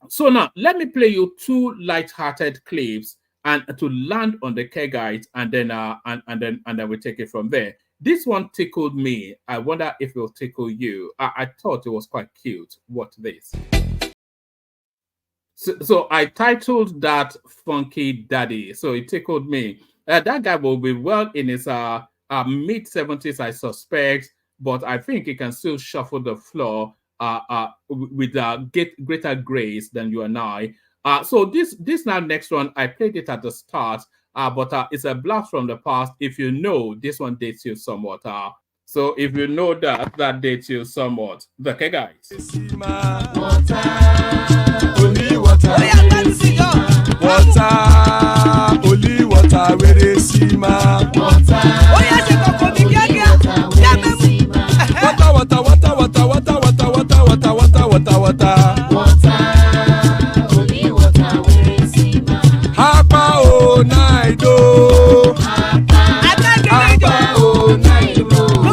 So now let me play you 2 light-hearted clips and to land on the Kegites, and then we take it from there. This one tickled me. I wonder if it will tickle you. I thought it was quite cute. Watch this. So I titled that Funky Daddy. So it tickled me. That guy will be well in his mid-70s, I suspect, but I think he can still shuffle the floor with greater grace than you and I. So this now next one, I played it at the start, but it's a blast from the past. If you know, this one dates you somewhat. So if you know that dates you somewhat. The Kegites. Only water, only water, where they see my water. Oh yeah, she go for me, water, water, water, water, water, water, water, water, water, water, water. Only water, where they see my Hapa oh night oh, Hapa oh night oh,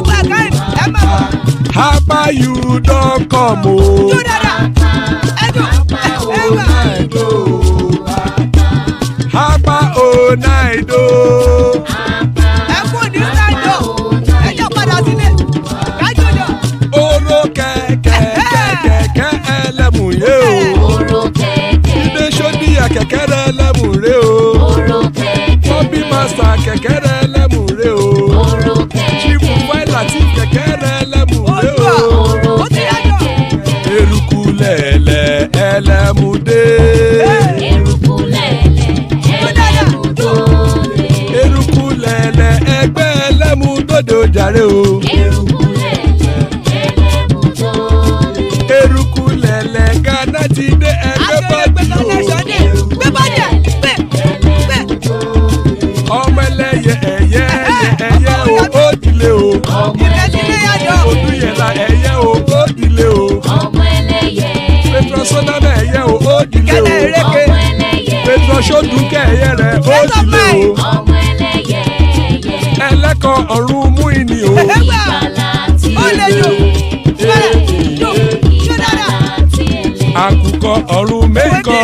Hapa you don't come oh. Hapa oh night oh. Oro keke elemu ye o. Ide shodi ya keke elemu re o. Bobby master keke elemu re o. Chifu Wailati keke elemu re o. Eruku lele elemu de. Erukulele ẹgbẹ́ ẹlẹ́mu dòdò jàre o. Erukulele Ghana ti dé ẹgbẹ́ bọ́dì o. Ọmọ ẹlẹ́yẹ ẹ̀yẹ o ó dilé o. Odúyẹ̀lá ẹ̀yẹ o ó dilé o. Petrol sódàmẹ̀ ẹ̀yẹ o ó dilé o. Petrol sódùkẹ́ ẹ̀yẹ rẹ̀ ó dilé o. Ẹlẹ́kọ̀ ọ̀run mú ìní o. Àkùkọ ọ̀run mẹ́kọ̀.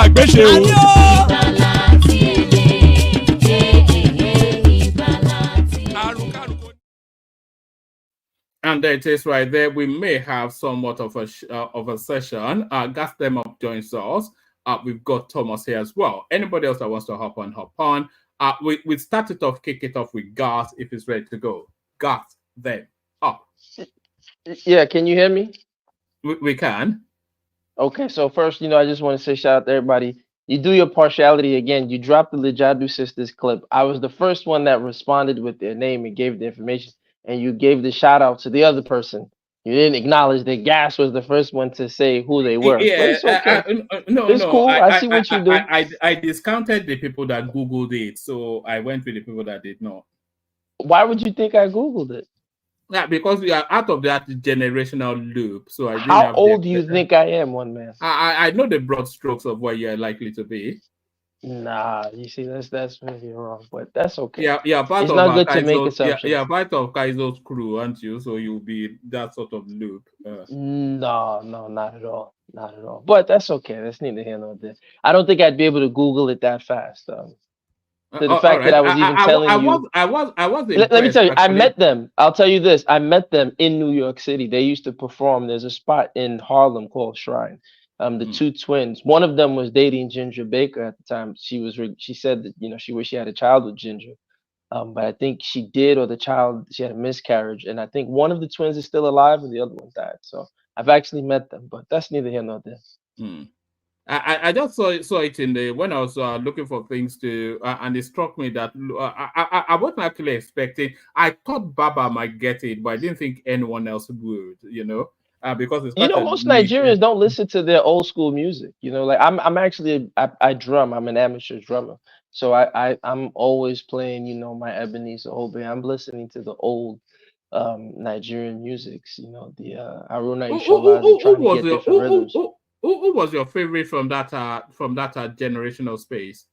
àgbéṣe o. And there it is right there. We may have somewhat of a session. Gas them up joins us. We've got Thomas here as well. Anybody else that wants to hop on. We started off, kick it off with Gas if it's ready to go. Gas them up. Yeah, can you hear me? We can. Okay, so first, I just want to say shout out to everybody. You do your partiality again. You dropped the Lejadu Sisters clip. I was the first one that responded with their name and gave the information, and you gave the shout out to the other person. You didn't acknowledge that Gas was the first one to say who they were. Yeah, But it's okay. No, It's cool. I see what you do. I discounted the people that Googled it, so I went with the people that did not. Why would you think I Googled it? Yeah, because we are out of that generational loop. So I didn't How have old do you think I am, one man? I know the broad strokes of what you're likely to be. Nah, you see, that's maybe wrong, but that's okay. Yeah, part it's of not good to make assumptions. Yeah, part of Kaizo's crew, aren't you? So you'll be that sort of loop. No, not at all, not at all. But that's okay. That's neither here nor there. I don't think I'd be able to Google it that fast. To the fact that I was even telling you. I was Let me tell you, I met them. I'll tell you this. I met them in New York City. They used to perform. There's a spot in Harlem called Shrine. The two twins. One of them was dating Ginger Baker at the time. She said that she wished she had a child with Ginger, but I think she did, or she had a miscarriage, and I think one of the twins is still alive and the other one died. So I've actually met them, but that's neither here nor there. I just saw it when I was looking for things to, and it struck me that I wasn't actually expecting. I thought Baba might get it, but I didn't think anyone else would. Because it's most Nigerians don't listen to their old school music. Like I'm actually I drum. I'm an amateur drummer, so I'm always playing. My Ebenezer Obey. I'm listening to the old Nigerian musics. The Haruna Ishola, trying to get different rhythms. Who was your favorite from that generational space?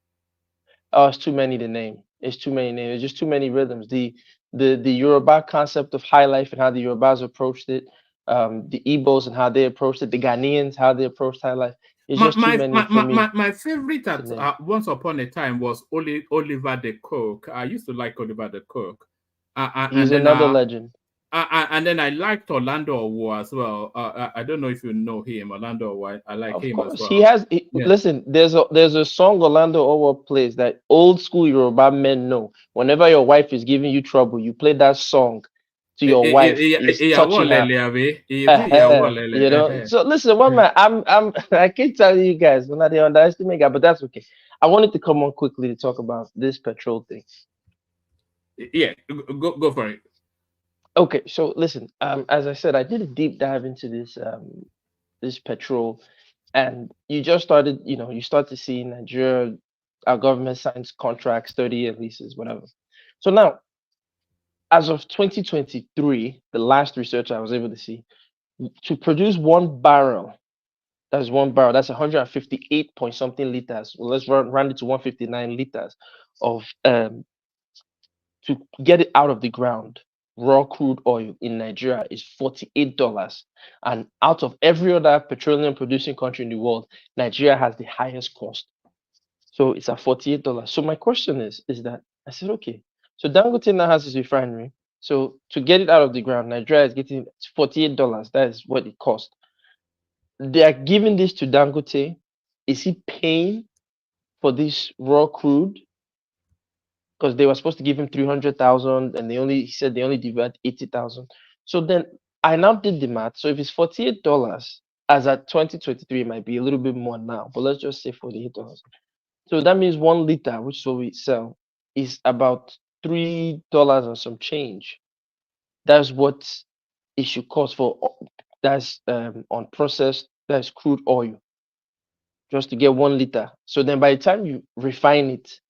Oh, it's too many to name. It's too many names. It's just too many rhythms. The Yoruba concept of high life and how the Yorubas approached it. The Igbos and how they approached it. The Ghanaians, how they approached high life. It's just too many for me. My favorite at once upon a time was Oliver the Cook. I used to like Oliver the Cook. He's another legend. And then I liked Orlando Owo as well. I don't know if you know him, Orlando Owo. I like him as well. He has. Listen, there's a song Orlando Owo plays that old school Yoruba men know. Whenever your wife is giving you trouble, you play that song to your wife. Touching her. So listen, one man, I can't tell you guys when they underestimate God, but that's okay. I wanted to come on quickly to talk about this Petrol thing. Yeah, go for it. Okay, so listen, as I said, I did a deep dive into this Petrol, and you just started, you start to see Nigeria, our government signs contracts, 30-year leases, whatever. So now, as of 2023, the last research I was able to see, to produce 1 barrel, that's 158 point something liters. Well, let's round it to 159 liters of to get it out of the ground. Raw crude oil in Nigeria is $48, and out of every other petroleum producing country in the world, Nigeria has the highest cost. So it's at $48. So my question is that I said, okay, so Dangote now has his refinery. So to get it out of the ground, Nigeria is getting $48. That is what it costs. They are giving this to Dangote. Is he paying for this raw crude? Because they were supposed to give him 300,000, and he said they only divide 80,000. So then I now did the math. So if it's $48, as at 2023, it might be a little bit more now, but let's just say $48. So that means 1 liter, which is what we sell, is about $3 and some change. That's what it should cost for. That's unprocessed. That's crude oil, just to get 1 liter. So then by the time you refine it,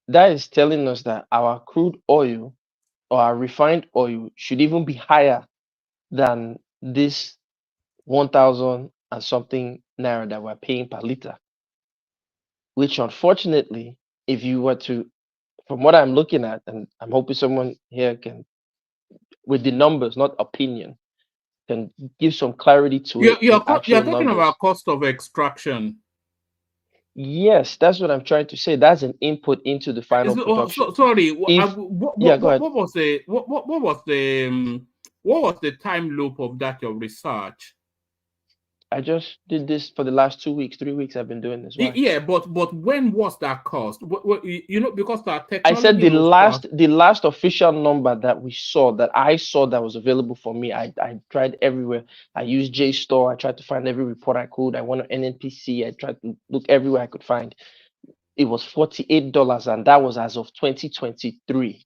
that is telling us that our crude oil or our refined oil should even be higher than this 1,000 and something naira that we're paying per liter. Which unfortunately, if you were to, from what I'm looking at, and I'm hoping someone here can, with the numbers, not opinion, can give some clarity to it. You're talking about cost of extraction. Yes, that's what I'm trying to say. That's an input into the final production. Sorry, If yeah, go ahead. what was the time loop of that your research? I just did this for the last 2 weeks, 3 weeks. I've been doing this. Why? Yeah, but when was that cost? You know, because that technology. I said the last official number that we saw, that I saw, that was available for me. I tried everywhere. I used JSTOR. I tried to find every report I could. I went on NNPC. I tried to look everywhere I could find. It was $48, and that was as of 2023.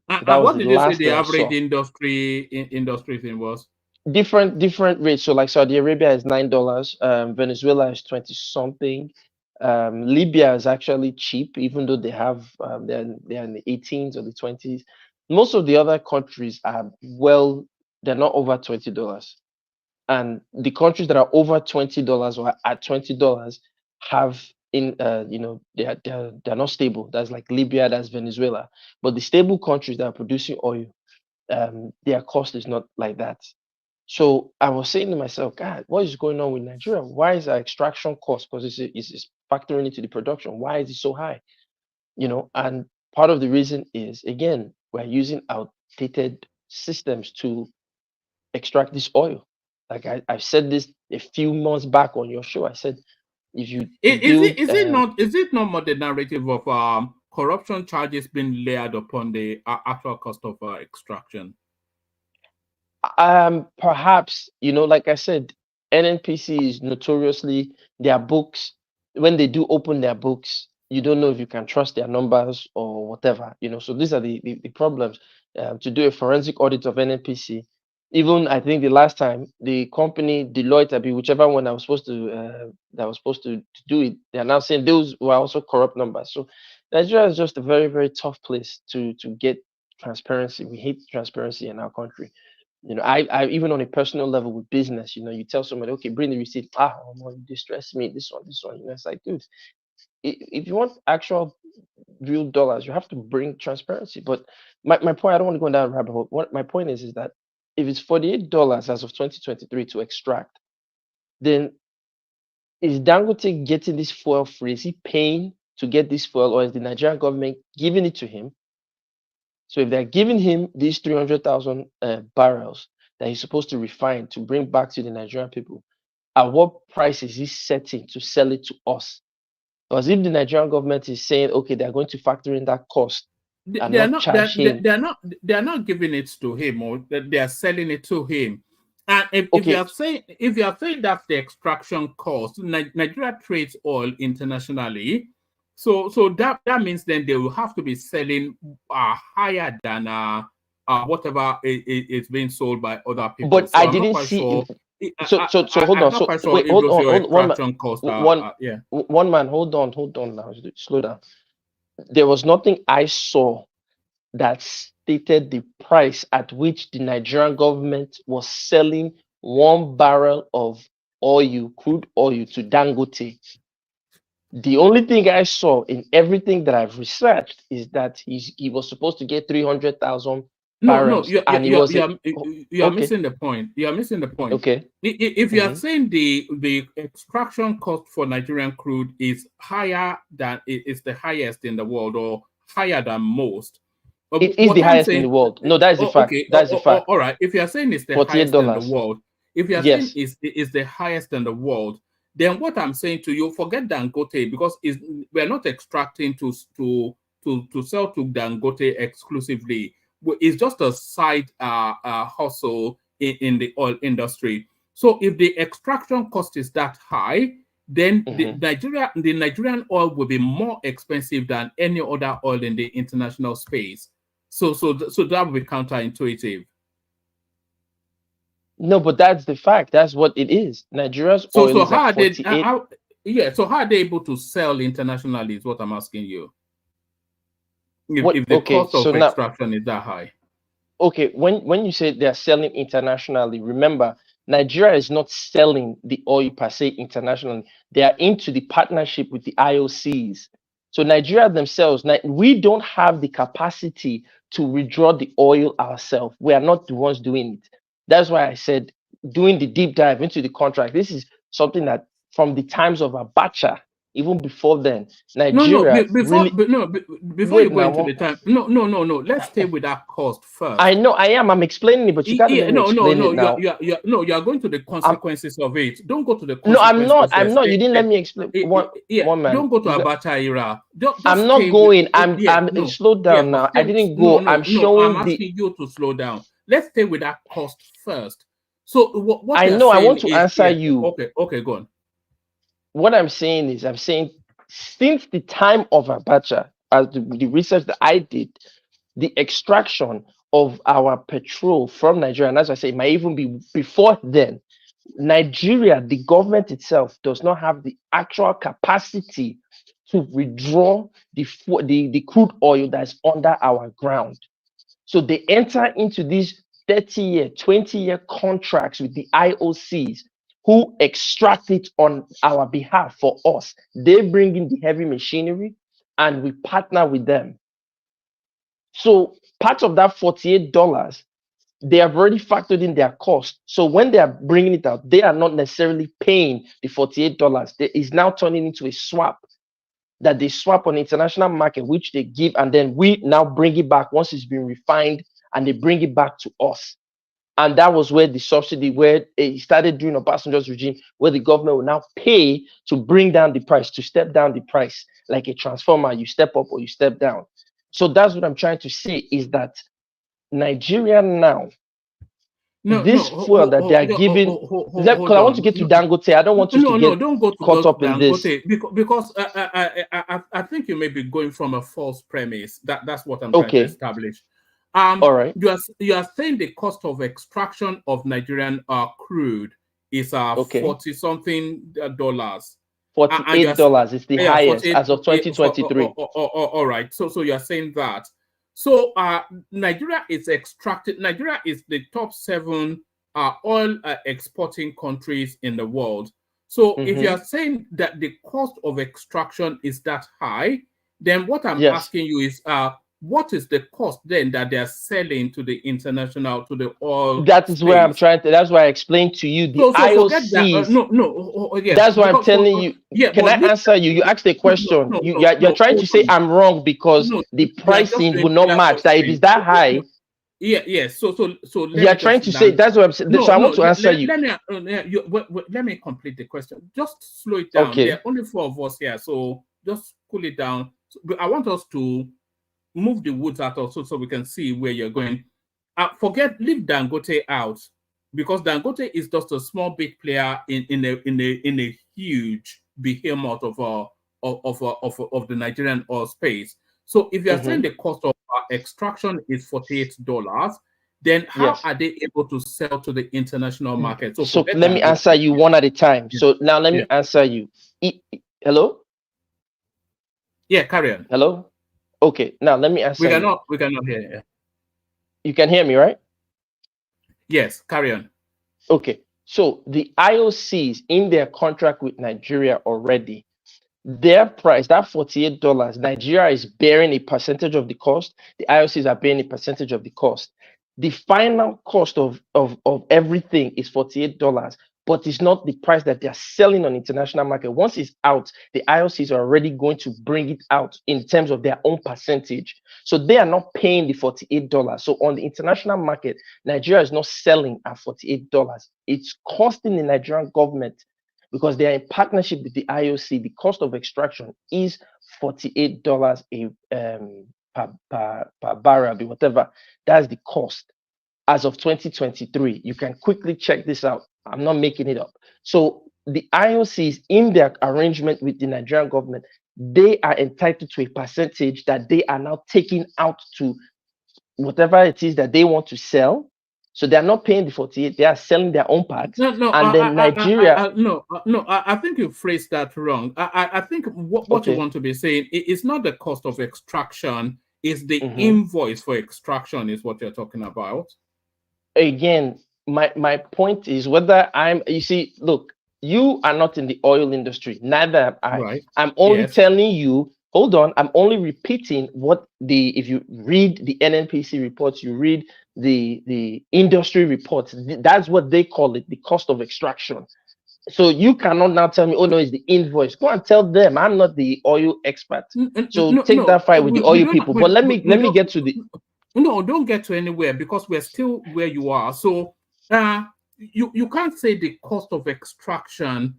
And what did you say the average industry thing was? Different rates. So like Saudi Arabia is $9, Venezuela is 20 something. Libya is actually cheap, even though they have they're in the 18s or the 20s. Most of the other countries are they're not over $20. And the countries that are over $20 or at $20 have they're not stable. That's like Libya, that's Venezuela. But the stable countries that are producing oil, their cost is not like that. So I was saying to myself, God, what is going on with Nigeria? Why is our extraction cost, because it's factoring into the production, why is it so high? And part of the reason is, again, we're using outdated systems to extract this oil. Like I've said this a few months back on your show. I said, if you is it not more the narrative of corruption charges being layered upon the actual cost of extraction? Perhaps, like I said, NNPC is notoriously, their books, when they do open their books, you don't know if you can trust their numbers or whatever, so these are the problems. To do a forensic audit of NNPC, even I think the last time the company Deloitte, whichever one that was supposed to do it, they are now saying those were also corrupt numbers. So Nigeria is just a very, very tough place to get transparency. We hate transparency in our country. I even on a personal level with business, you tell somebody, okay, bring the receipt. You distress me, this one. It's like, dude, if you want actual real dollars, you have to bring transparency. But my point, I don't want to go down a rabbit hole. What my point is that if it's $48 as of 2023 to extract, then is Dangote getting this fuel free? Is he paying to get this fuel, or is the Nigerian government giving it to him? So if they're giving him these 300,000 barrels that he's supposed to refine to bring back to the Nigerian people, at what price is he setting to sell it to us? Because if the Nigerian government is saying, okay, they're going to factor in that cost and not charge him, they're not giving it to him, or they are selling it to him. And if you are saying that's the extraction cost, Nigeria trades oil internationally. So that means then they will have to be selling higher than whatever is being sold by other people. But so I didn't see. So hold on. So wait, hold on. One man, hold on now. Slow down. There was nothing I saw that stated the price at which the Nigerian government was selling 1 barrel of oil, crude oil, to Dangote. The only thing I saw in everything that I've researched is that he was supposed to get 300,000 barrels. You are missing the point. You are missing the point. Okay. If you are saying the extraction cost for Nigerian crude is higher than it's the highest in the world, or higher than most. It is the highest in the world. No, that is the fact. Okay. That's the fact. All right. If you are saying it's the highest in the world, if you are saying it's the highest in the world, then what I'm saying to you, forget Dangote, because we're not extracting to sell to Dangote exclusively. It's just a side hustle in the oil industry. So if the extraction cost is that high, then the Nigerian oil will be more expensive than any other oil in the international space. So that will be counterintuitive. No, but that's the fact. That's what it is. Nigeria's oil is at 48. So how are they able to sell internationally is what I'm asking you. If the cost of extraction is that high. Okay, when you say they're selling internationally, remember, Nigeria is not selling the oil per se internationally. They are into the partnership with the IOCs. So Nigeria themselves, we don't have the capacity to withdraw the oil ourselves. We are not the ones doing it. That's why I said doing the deep dive into the contract. This is something that from the times of Abacha, even before then, No, Nigeria before, really. before you Wait go into now. the time, no. Let's stay with that cost first. I know I am. I'm explaining it, but you can't let me explain it now. You are going to the consequences of it. Don't go to the No, I'm not. consequences. I'm not. You didn't let me explain. One man. Don't go to Abacha era. Just I'm not stay going. with, Slow down now. I didn't go. I'm showing I'm asking you to slow down. Let's stay with that cost first. So what I you're know. I saying want to is, answer you. Okay, go on. What I'm saying is, I'm saying since the time of Abacha, as the research that I did, the extraction of our petrol from Nigeria, and as I say, it might even be before then. Nigeria, the government itself, does not have the actual capacity to withdraw the crude oil that's under our ground. So they enter into these 30-year, 20-year contracts with the IOCs who extract it on our behalf for us. They bring in the heavy machinery and we partner with them. So part of that $48, they have already factored in their cost. So when they are bringing it out, they are not necessarily paying the $48. It's now turning into a swap that they swap on the international market, which they give, and then we now bring it back once it's been refined, and they bring it back to us. And that was where the subsidy, where it started during Obasanjo's regime, where the government will now pay to bring down the price, to step down the price, like a transformer, you step up or you step down. So that's what I'm trying to say, is that Nigeria now, fuel that they are giving, because I want to get to Dangote. I don't want to get don't go caught up in this. Because I think you may be going from a false premise. That's what I'm trying to establish. All right. You are saying the cost of extraction of Nigerian crude is $40-something. $48 is the highest as of 2023. All right. So you're saying that. So Nigeria is extracted. Nigeria is the top 7 oil exporting countries in the world. So if you are saying that the cost of extraction is that high, then what I'm asking you is, what is the cost then that they are selling to the international, to the oil? That is where I'm trying to. That's why I explained to you the IOCs. That. That's why I'm telling you. Can I answer you? You asked a question. You're trying to say I'm wrong because the pricing will not match. That if it's that high. So you're trying to say that's what I'm saying. So I want to answer you. Let me complete the question. Just slow it down. Okay. There are only 4 of us here, so just cool it down. I want us to move the woods out also so we can see where you're going. Leave Dangote out, because Dangote is just a small big player in a huge behemoth of the Nigerian oil space. So if you're saying the cost of extraction is $48, then how are they able to sell to the international market? So let me answer you one at a time. So now let me answer you. Hello? Yeah, carry on. Hello? Okay, now let me answer we cannot hear you. You can hear me, right? Yes, carry on. Okay, so the IOCs in their contract with Nigeria already, their price, that $48, Nigeria is bearing a percentage of the cost. The IOCs are bearing a percentage of the cost. The final cost of everything is $48, but it's not the price that they're selling on international market. Once it's out, the IOCs are already going to bring it out in terms of their own percentage. So they are not paying the $48. So on the international market, Nigeria is not selling at $48. It's costing the Nigerian government, because they are in partnership with the IOC. The cost of extraction is $48 per barrel, whatever. That's the cost as of 2023. You can quickly check this out. I'm not making it up. So the IOCs, in their arrangement with the Nigerian government, they are entitled to a percentage that they are now taking out to whatever it is that they want to sell. So they are not paying the 48; they are selling their own parts. Nigeria. I think you phrased that wrong. I think what you want to be saying is not the cost of extraction; is the invoice for extraction is what you're talking about. Again, my point is whether you see, look, you are not in the oil industry, neither am I. Right. I'm only telling you, hold on, I'm only repeating what if you read the NNPC reports, you read the industry reports, that's what they call it, the cost of extraction. So you cannot now tell me, oh no, it's the invoice. Go and tell them. I'm not the oil expert. So take that fight with the oil people. But let me get to the. No, don't get to anywhere because we're still where you are. So you can't say the cost of extraction.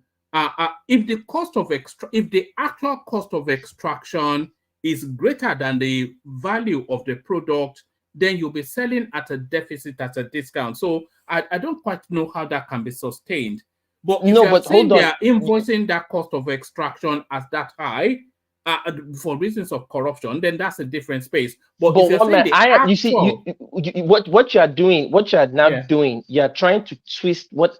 If the actual cost of extraction is greater than the value of the product, then you'll be selling at a deficit, at a discount. So I don't quite know how that can be sustained. But if you're saying they are invoicing that cost of extraction as that high for reasons of corruption, then that's a different space. But if you're saying you see, what you are doing, what you are now doing, you are trying to twist what.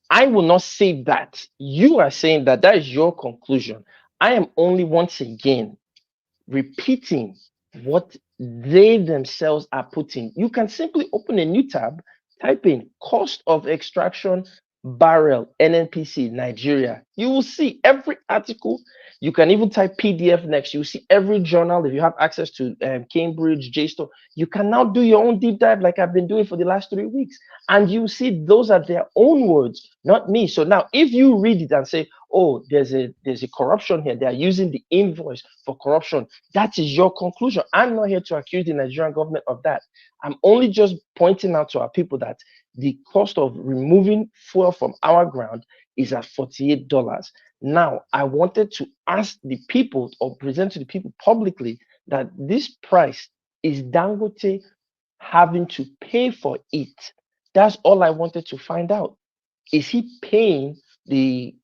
I will not say that. You are saying that is your conclusion. I am only once again repeating what they themselves are putting. You can simply open a new tab, type in cost of extraction barrel NNPC Nigeria. You will see every article. You can even type PDF next. You will see every journal. If you have access to Cambridge, JSTOR, you can now do your own deep dive like I've been doing for the last 3 weeks. And you see those are their own words, not me. So now if you read it and say, oh, there's a corruption here, they are using the invoice for corruption, that is your conclusion. I'm not here to accuse the Nigerian government of that. I'm only just pointing out to our people that the cost of removing fuel from our ground is at $48. Now, I wanted to ask the people or present to the people publicly that this price is Dangote having to pay for it. That's all I wanted to find out. Is he paying the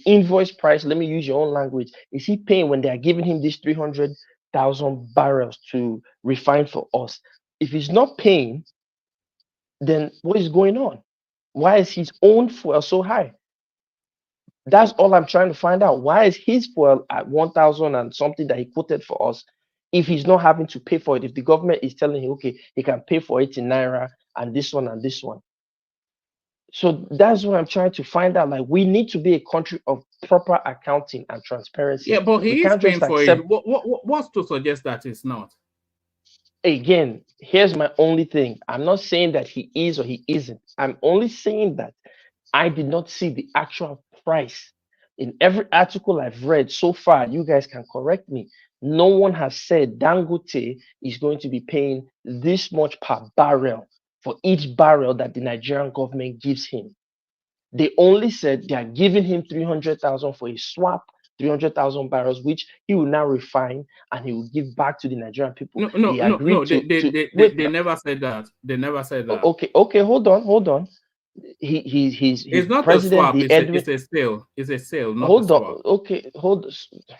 invoice price? Let me use your own language. Is he paying when they are giving him these 300,000 barrels to refine for us? If he's not paying, then what is going on? Why is his own fuel so high? That's all I'm trying to find out. Why is his fuel at 1,000 and something that he quoted for us if he's not having to pay for it? If the government is telling him, okay, he can pay for it in Naira and this one and this one. So that's what I'm trying to find out. Like, we need to be a country of proper accounting and transparency. Yeah, but he is paying for it. What's to suggest that it's not? Again, here's my only thing. I'm not saying that he is or he isn't. I'm only saying that I did not see the actual price. In every article I've read so far, you guys can correct me. No one has said Dangote is going to be paying this much per barrel for each barrel that the Nigerian government gives him. They only said they are giving him 300,000 for a swap, 300,000 barrels, which he will now refine and he will give back to the Nigerian people. They never said that. They never said that. Okay, hold on. He's not president. A swap. It's a sale. It's a sale. Not hold a swap. on. Okay, hold on.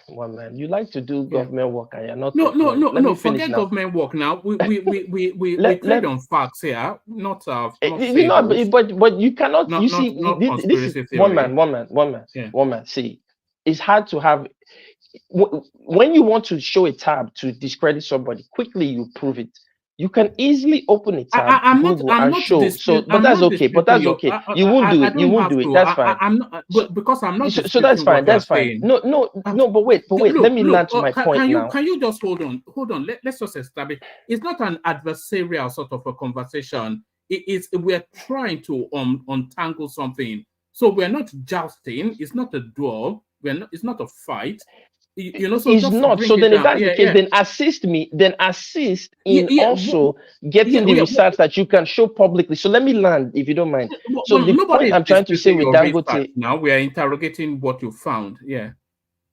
One man, you like to do government work and you're not. No. Forget government work now. We trade on facts here, not but you cannot. You see, this is one man. See, it's hard to have. When you want to show a tab to discredit somebody, quickly you prove it. You can easily open a tab, and show. But that's okay. You won't do it. You won't do it. That's fine. I'm not, because I'm not. So that's fine. That's fine. No. But wait. Let me land to my point now. Can you just hold on? Let's just establish. It's not an adversarial sort of a conversation. We're trying to untangle something. So we're not jousting. It's not a duel. It's not a fight. So it's not. So then, if that's the case, then assist me. Then assist in also getting the research that you can show publicly. So let me land, if you don't mind. So the point I'm trying to say with Dangote, now we are interrogating what you found. Yeah.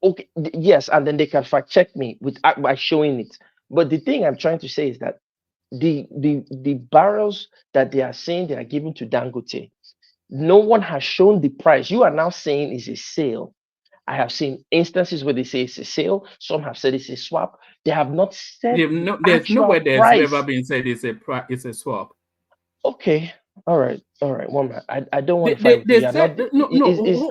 Okay. Yes, and then they can fact check me by showing it. But the thing I'm trying to say is that the barrels that they are saying they are giving to Dangote, no one has shown the price. You are now saying is a sale. I have seen instances where they say it's a sale. Some have said it's a swap. They have not said there's nowhere there's ever been said it's a swap. Okay. All right. One man. I don't want to fight with you.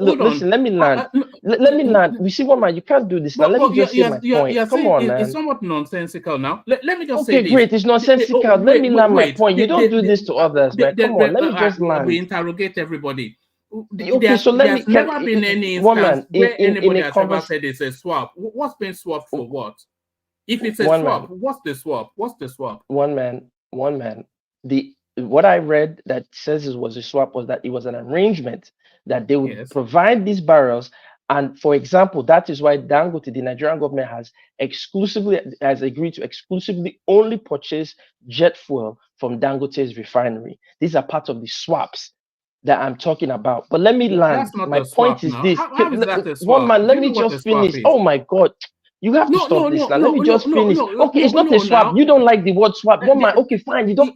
Listen, let me land. Let me land. You see, one man, you can't do this now. Let me just say my point. Come on, man. It's somewhat nonsensical now. Let me just say this. Okay, great. It's nonsensical. Let me land my point. You don't do this to others, man. Come on. Let me just land. We interrogate everybody. Okay, so there's never been any instance where anybody has ever said it's a swap. What's been swapped for what? If it's a swap, what's the swap? What's the swap? One man. What I read that says it was a swap was that it was an arrangement that they would Yes. provide these barrels. And for example, that is why Dangote, the Nigerian government, has agreed to exclusively only purchase jet fuel from Dangote's refinery. These are part of the swaps that I'm talking about. But let me land. That's not My a point swap is now. this. How is that a One swap? man, Do let you me know what a just swap finish. is? Oh my God. You have to stop this now. Let me just finish. Okay, it's not a swap. You don't like the word swap. One man, okay, fine. You don't.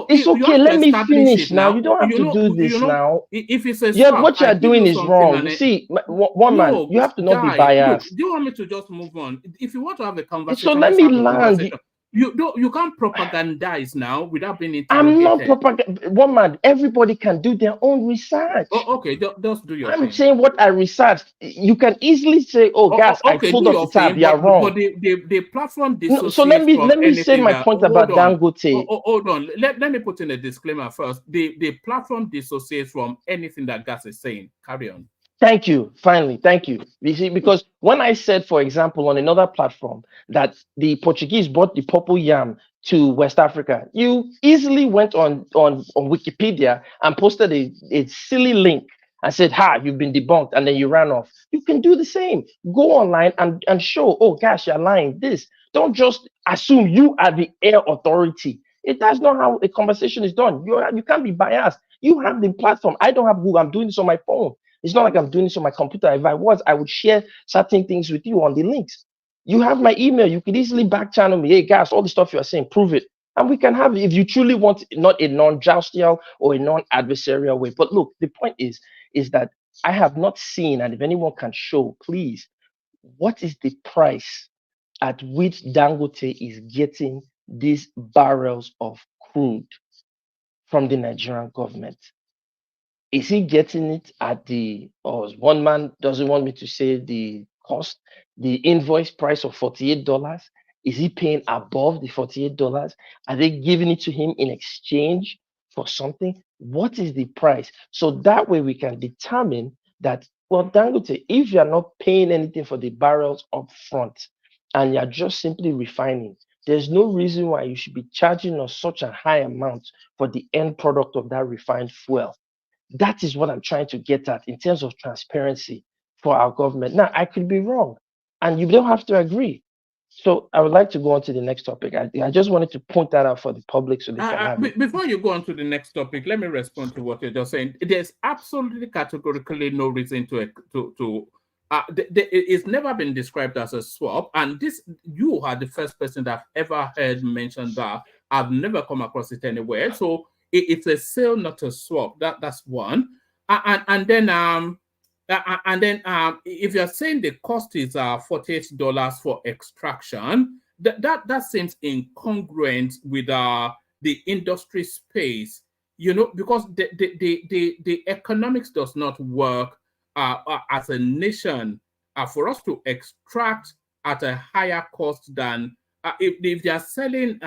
It's You okay. have to Let me establish finish it now. You don't have to do this now. If it's a Yeah, swap, what you I are give doing you is something wrong. and You see, one man, you have to not be biased. Look, do you want me to just move on? If you want to have a conversation, So let let's me have a land. conversation. You can't propagandize now without being I'm not interrogated. propaganda. One man, everybody can do their own research. Oh, okay, just do your I'm thing. saying what I researched. You can easily say, "Oh, guys, Okay, I pulled do off your the tab." thing, You're wrong. but the platform No, so dissociates from let me say anything my that. point about Dangote. Hold on. Let me put in a disclaimer first. The platform dissociates from anything that Gas is saying. Carry on. Thank you. Finally, thank you. You see, because when I said, for example, on another platform that the Portuguese brought the purple yam to West Africa, you easily went on Wikipedia and posted a silly link and said, "Ha, you've been debunked," and then you ran off. You can do the same. Go online and show, "Oh gosh, you're lying." This. Don't just assume you are the air authority. That's not how a conversation is done. You can't be biased. You have the platform. I don't have Google. I'm doing this on my phone. It's not like I'm doing this on my computer. If I was, I would share certain things with you on the links. You have my email. You could easily back channel me. Hey, guys, all the stuff you are saying, prove it. And we can have it if you truly want not a non-joustial or a non-adversarial way. But look, the point is that I have not seen, and if anyone can show, please, what is the price at which Dangote is getting these barrels of crude from the Nigerian government? Is he getting it at or one man doesn't want me to say the cost, the invoice price of $48? Is he paying above the $48? Are they giving it to him in exchange for something? What is the price? So that way we can determine that, well, Dangote, if you're not paying anything for the barrels up front and you're just simply refining, there's no reason why you should be charging us such a high amount for the end product of that refined fuel. That is what I'm trying to get at in terms of transparency for our government. Now, I could be wrong, and you don't have to agree. So I would like to go on to the next topic. I just wanted to point that out for the public so they can have it. Before you go on to the next topic, let me respond to what you're just saying. There's absolutely categorically no reason it's never been described as a swap, and you are the first person that I've ever heard mention that. I've never come across it anywhere. So it's a sale, not a swap. That's one. And then if you're saying the cost is $48 for extraction, that seems incongruent with the industry space, because the economics does not work as a nation for us to extract at a higher cost than if they are selling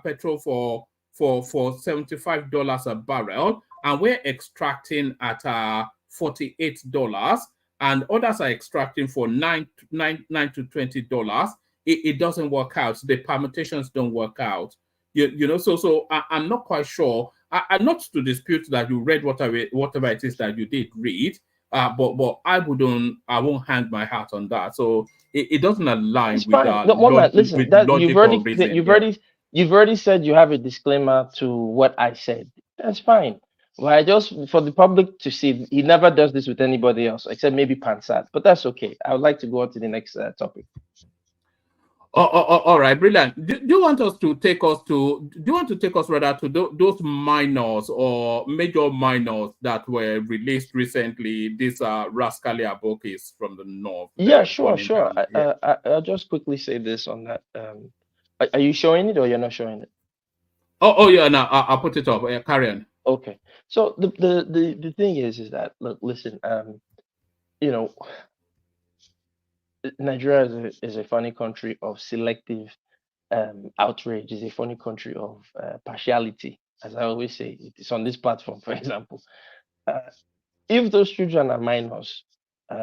petrol for $75 a barrel and we're extracting at $48 and others are extracting for $9 to $20. It doesn't work out. The permutations don't work out. So I'm not quite sure. I'm not to dispute that you read whatever it is that you did read, but I won't hang my hat on that. So it doesn't align with logical reason. You've already said you have a disclaimer to what I said. That's fine. Well, I just, for the public to see, he never does this with anybody else except maybe Pansat, but that's okay. I would like to go on to the next topic. All right, brilliant. Do you want to take us rather to those minors or major minors that were released recently? These rascally abokis from the north. Yeah, sure. I'll just quickly say this on that. Are you showing it or you're not showing it? Oh yeah, no, I'll put it up. Carry on. Okay. So the thing is that, look, listen, Nigeria is a funny country of selective outrage, is a funny country of partiality, as I always say. It's on this platform, for example. If those children are minors,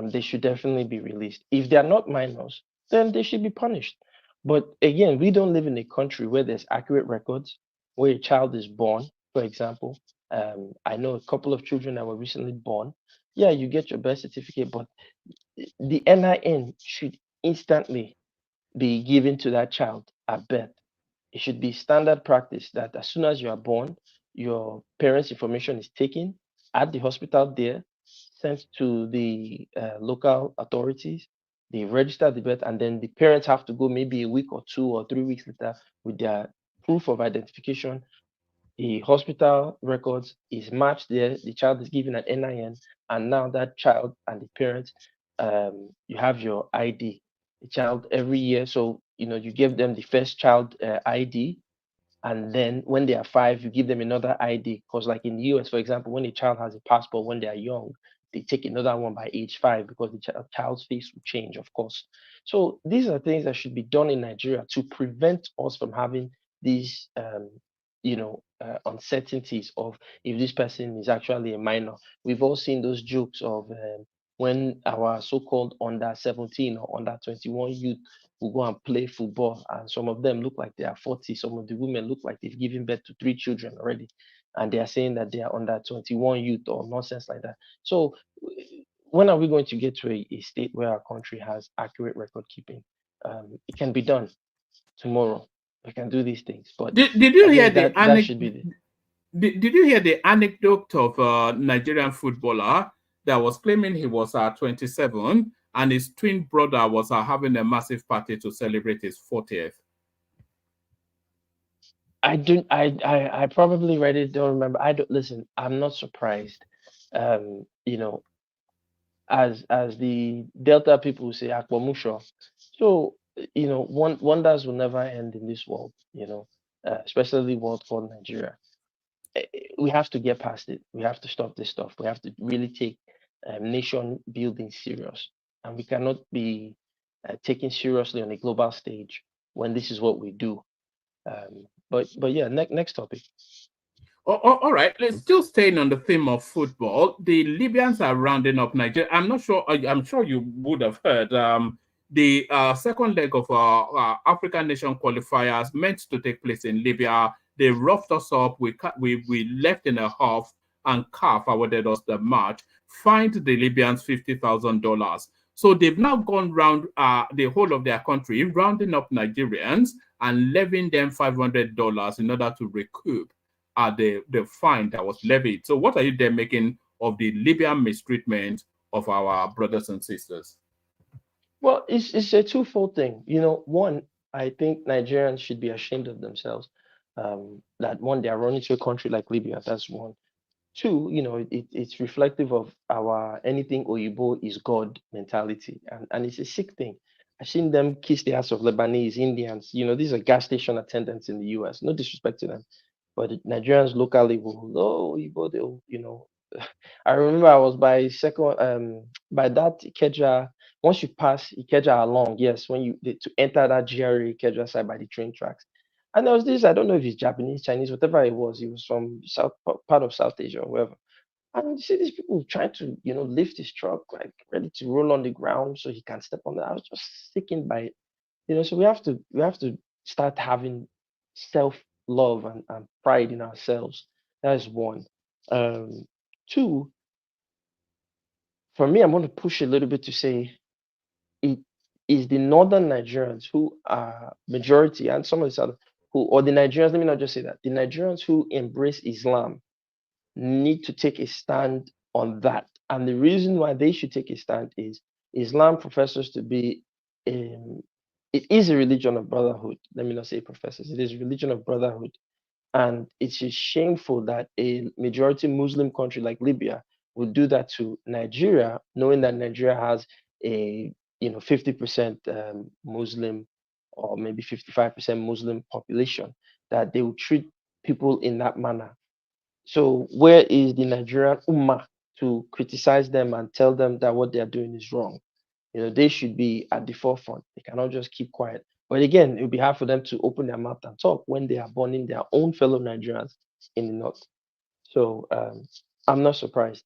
they should definitely be released. If they are not minors, then they should be punished. But again, we don't live in a country where there's accurate records, where a child is born, for example. I know a couple of children that were recently born, Yeah, you get your birth certificate, but the NIN should instantly be given to that child at birth. It should be standard practice that as soon as you are born, your parents' information is taken at the hospital there, sent to the local authorities. They register the birth, and then the parents have to go maybe a week or 2 or 3 weeks later with their proof of identification. The hospital records is matched there. The child is given an NIN, and now that child and the parents, you have your ID. The child every year, so you give them the first child ID, and then when they are 5, you give them another ID. Because like in the US, for example, when a child has a passport when they are young, they take another one by age 5 because the child's face will change, of course. So these are things that should be done in Nigeria to prevent us from having these, uncertainties of if this person is actually a minor. We've all seen those jokes of when our so-called under 17 or under 21 youth will go and play football, and some of them look like they are 40. Some of the women look like they've given birth to 3 children already, and they are saying that they are under 21 youth or nonsense like that. So when are we going to get to a state where our country has accurate record keeping? It can be done tomorrow. We can do these things, but Did you hear the that should be the Did you hear the anecdote of a Nigerian footballer that was claiming he was 27 and his twin brother was having a massive party to celebrate his 40th? I probably read it, don't remember. I don't listen, I'm not surprised. As the Delta people say, Akwamusho. So, wonders will never end in this world, especially world called Nigeria. We have to get past it. We have to stop this stuff. We have to really take nation building serious, and we cannot be taken seriously on a global stage when this is what we do. But yeah, next topic. All right, let's still staying on the theme of football. The Libyans are rounding up Nigeria. I'm sure you would have heard the second leg of African nation qualifiers meant to take place in Libya. They roughed us up. We left in a half, and CAF awarded us the match, fined the Libyans $50,000. So they've now gone round the whole of their country, rounding up Nigerians and levying them $500 in order to recoup the fine that was levied. So what are you then making of the Libyan mistreatment of our brothers and sisters? Well, it's a twofold thing. One, I think Nigerians should be ashamed of themselves. That one, they are running to a country like Libya. That's one. Two, it's reflective of our anything Oyibo is God mentality. And it's a sick thing. I've seen them kiss the ass of Lebanese, Indians. These are gas station attendants in the US. No disrespect to them. But the Nigerians locally will, Oyibo, I remember I was by that Ikeja. Once you pass Ikeja along, yes, to enter that GRA Ikeja side by the train tracks. And there was this, I don't know if it's Japanese, Chinese, whatever it was. He was from part of South Asia or wherever. And you see these people trying to, lift his truck, like ready to roll on the ground so he can step on that. I was just sickened by it. So we have to start having self-love and pride in ourselves. That is one. Two, for me, I'm going to push a little bit to say it is the northern Nigerians who are majority, and some of the south or the Nigerians, let me not just say that, the Nigerians who embrace Islam need to take a stand on that. And the reason why they should take a stand is Islam professes to be, it is a religion of brotherhood. Let me not say professors, it is a religion of brotherhood. And it's just shameful that a majority Muslim country like Libya would do that to Nigeria, knowing that Nigeria has a 50% Muslim or maybe 55% Muslim population, that they would treat people in that manner. So where is the Nigerian Ummah to criticize them and tell them that what they are doing is wrong? They should be at the forefront. They cannot just keep quiet. But again, it would be hard for them to open their mouth and talk when they are burning their own fellow Nigerians in the north. So I'm not surprised.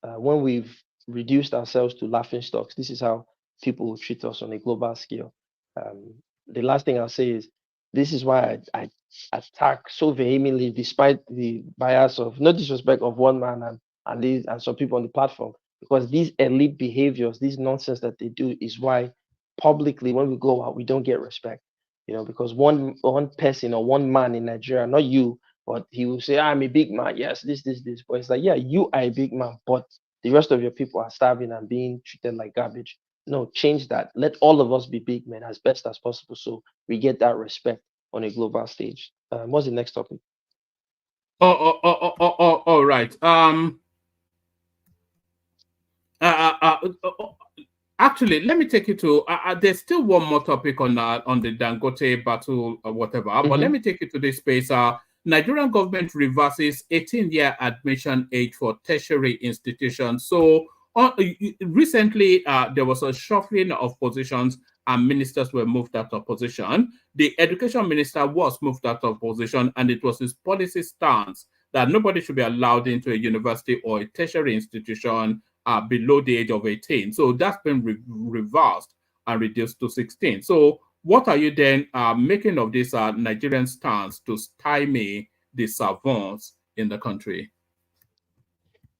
When we've reduced ourselves to laughing stocks, this is how people will treat us on a global scale. The last thing I'll say is, this is why I attack so vehemently, despite the bias of, no disrespect, of one man and some people on the platform, because these elite behaviors, these nonsense that they do, is why publicly when we go out we don't get respect. Because one person or one man in Nigeria, not you, but he will say, I'm a big man. Yes, this. But it's like, yeah, you are a big man, but the rest of your people are starving and being treated like garbage. No, change that. Let all of us be big men as best as possible so we get that respect on a global stage. What's the next topic? All right. Actually, let me take you to. There's still one more topic on the Dangote battle or whatever. But let me take you to this space. Nigerian government reverses 18-year admission age for tertiary institutions. So recently, there was a shuffling of positions, and ministers were moved out of position. The education minister was moved out of position, and it was his policy stance that nobody should be allowed into a university or a tertiary institution below the age of 18. So that's been reversed and reduced to 16. So what are you then making of this Nigerian stance to stymie the savants in the country?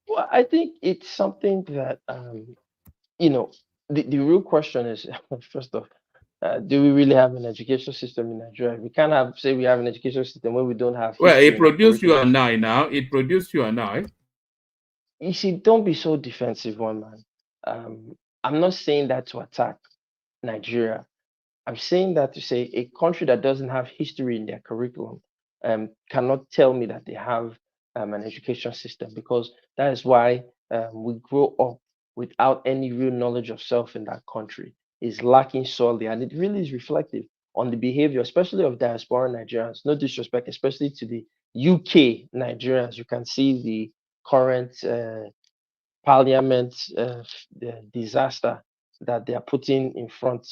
Well, I think it's something that, the real question is, first off, do we really have an education system in Nigeria? We can't say we have an education system when we don't have history. Well, it produced you and I now. It produced you and I. You see, don't be so defensive, one man. I'm not saying that to attack Nigeria. I'm saying that to say a country that doesn't have history in their curriculum cannot tell me that they have an education system, because that is why we grow up without any real knowledge of self in that country. Is lacking sorely, and it really is reflective on the behavior, especially of diaspora Nigerians. No disrespect, especially to the UK Nigerians. You can see the current parliament the disaster that they are putting in front.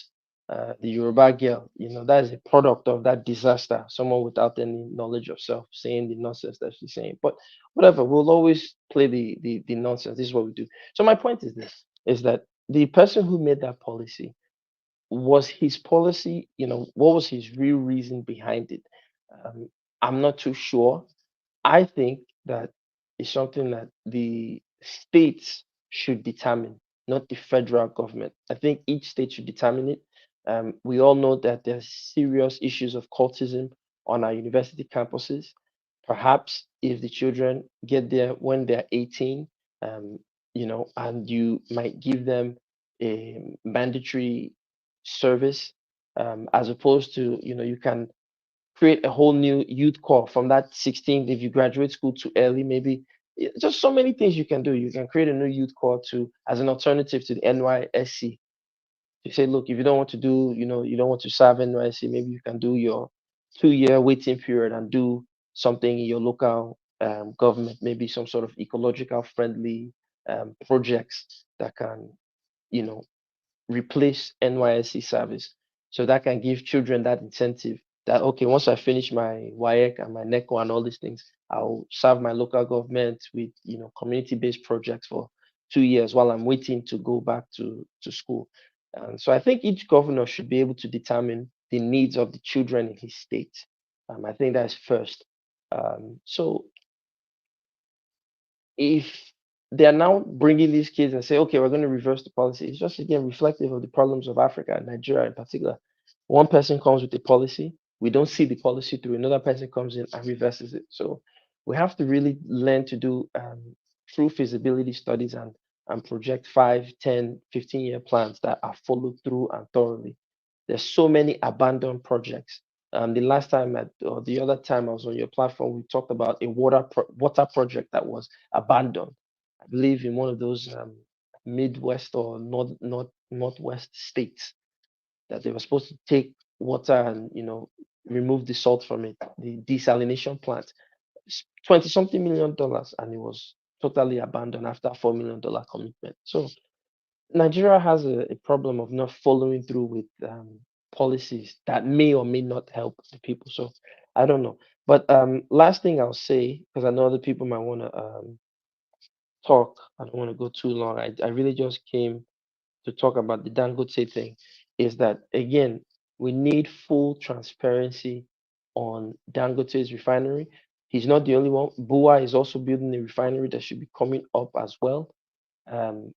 The Yoruba girl, that is a product of that disaster. Someone without any knowledge of self saying the nonsense that she's saying. But whatever, we'll always play the nonsense. This is what we do. So my point is this: is that the person who made that policy, was his policy, what was his real reason behind it? I'm not too sure. I think that it's something that the states should determine, not the federal government. I think each state should determine it. We all know that there's serious issues of cultism on our university campuses. Perhaps if the children get there when they're 18, and you might give them a mandatory service, as opposed to, you can create a whole new youth corps from that 16. If you graduate school too early, maybe just so many things you can do. You can create a new youth corps as an alternative to the NYSC. You say, look, if you don't want to do, you don't want to serve NYSC, maybe you can do your 2-year waiting period and do something in your local government, maybe some sort of ecological friendly projects that can, replace NYSC service. So that can give children that incentive that, okay, once I finish my WAEC and my NECO and all these things, I'll serve my local government with, community-based projects for 2 years while I'm waiting to go back to school. And so I think each governor should be able to determine the needs of the children in his state. I think that's first. So if they are now bringing these kids and say, okay, we're going to reverse the policy, it's just again reflective of the problems of Africa and Nigeria in particular. One person comes with a policy, we don't see the policy through, another person comes in and reverses it. So we have to really learn to do true feasibility studies and project 5, 10, 15-year plans that are followed through and thoroughly. There's so many abandoned projects. The last time or the other time I was on your platform, we talked about a water project that was abandoned. I believe in one of those Midwest or Northwest states, that they were supposed to take water and remove the salt from it, the desalination plant, $20-something million, and it was totally abandoned after $4 million commitment. So Nigeria has a problem of not following through with policies that may or may not help the people. So I don't know. But last thing I'll say, because I know other people might want to talk. I don't want to go too long. I really just came to talk about the Dangote thing, is that again, we need full transparency on Dangote's refinery. He's not the only one. Bua is also building a refinery that should be coming up as well. Um,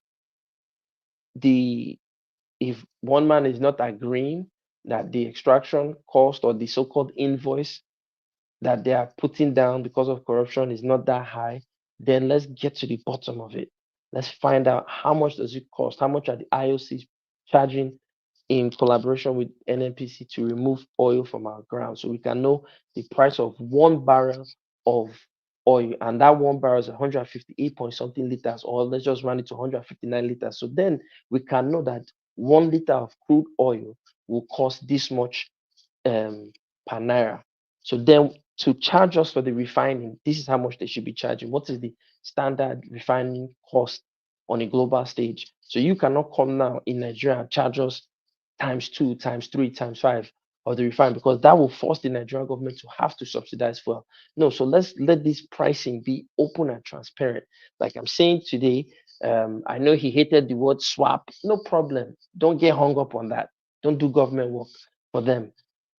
if one man is not agreeing that the extraction cost or the so-called invoice that they are putting down because of corruption is not that high, then let's get to the bottom of it. Let's find out how much does it cost? How much are the IOCs charging in collaboration with NNPC to remove oil from our ground, so we can know the price of 1 barrel of oil, and that 1 barrel is 158 point something liters, or let's just run it to 159 liters. So then we can know that 1 liter of crude oil will cost this much per naira. So then to charge us for the refining, this is how much they should be charging. What is the standard refining cost on a global stage? So you cannot come now in Nigeria and charge us ×2, ×3, ×5 of the refine, because that will force the Nigerian government to have to subsidize fuel. No, so let's let this pricing be open and transparent. Like I'm saying today, I know he hated the word swap. No problem. Don't get hung up on that. Don't do government work for them.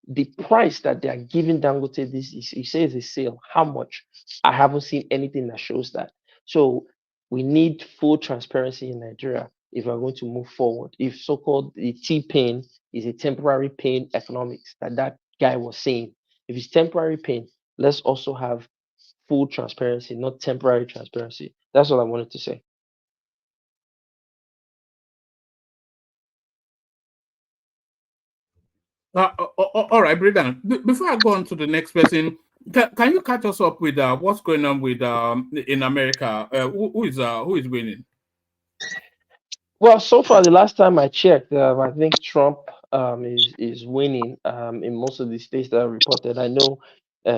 The price that they are giving Dangote, this is, he says a sale. How much? I haven't seen anything that shows that. So we need full transparency in Nigeria if we're going to move forward. If so-called the T-pain is a temporary pain economics that guy was saying, if it's temporary pain, let's also have full transparency, not temporary transparency. That's all I wanted to say. All right, Bridan. Before I go on to the next person, can you catch us up with what's going on with in America? Who is winning? Well, so far, the last time I checked, I think Trump is winning in most of the states that are reported. I know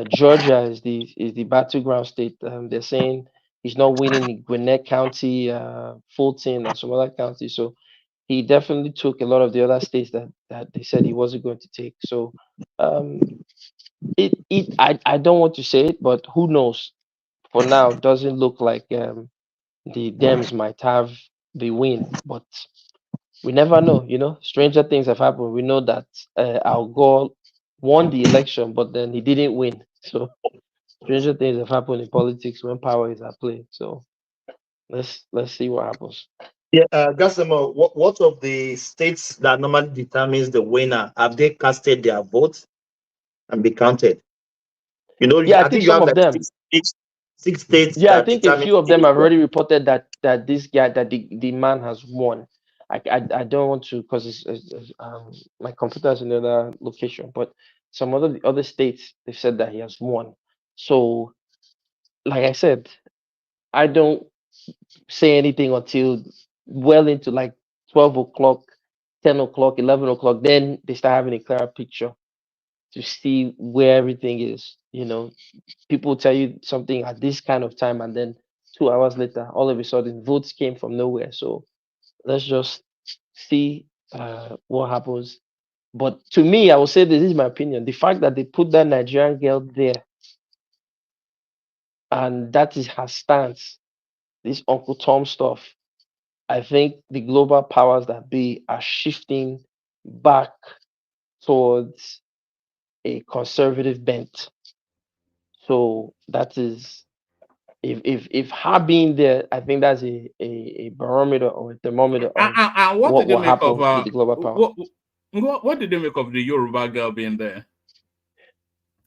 Georgia is the battleground state. They're saying he's not winning in Gwinnett County, Fulton, and some other counties. So he definitely took a lot of the other states that they said he wasn't going to take. So I don't want to say it, but who knows? For now, it doesn't look like the Dems might have the win, but we never know. Stranger things have happened. We know that Al Gore won the election, but then he didn't win. So stranger things have happened in politics when power is at play. So let's see what happens. Yeah, Gasemo, what of the states that normally determines the winner, have they casted their votes and be counted? Yeah, I I think think you some have of like them. six states Yeah, I that think a determine few of them the have already reported that this guy, that the man has won. I don't want to, because my computer is in another location, but some other states, they've said that he has won. So like I said, I don't say anything until well into like 12 o'clock, 10 o'clock, 11 o'clock. Then they start having a clearer picture to see where everything is. People tell you something at this kind of time, and then 2 hours later, all of a sudden, votes came from nowhere. So let's just see what happens. But to me, I will say this is my opinion. The fact that they put that Nigerian girl there, and that is her stance, this Uncle Tom stuff, I think the global powers that be are shifting back towards a conservative bent. So that is, if her being there, I think that's a barometer or a thermometer of And what what did they will make of happen with the global power. what did they make of the Yoruba girl being there?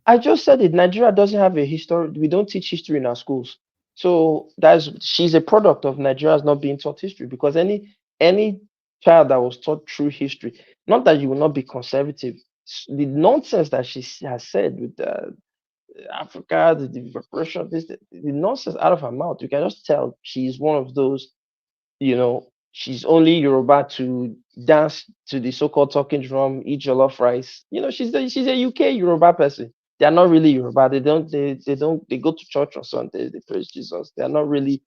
I just said it. Nigeria doesn't have a history. We don't teach history in our schools. So she's a product of Nigeria's not being taught history, because any child that was taught true history, not that you will not be conservative, the nonsense that she has said with Africa, the repression, the nonsense out of her mouth, you can just tell she's one of those, she's only Yoruba to dance to the so-called talking drum, eat jollof rice. She's a UK Yoruba person. They are not really Yoruba. They go to church on Sundays, they praise Jesus. They are not really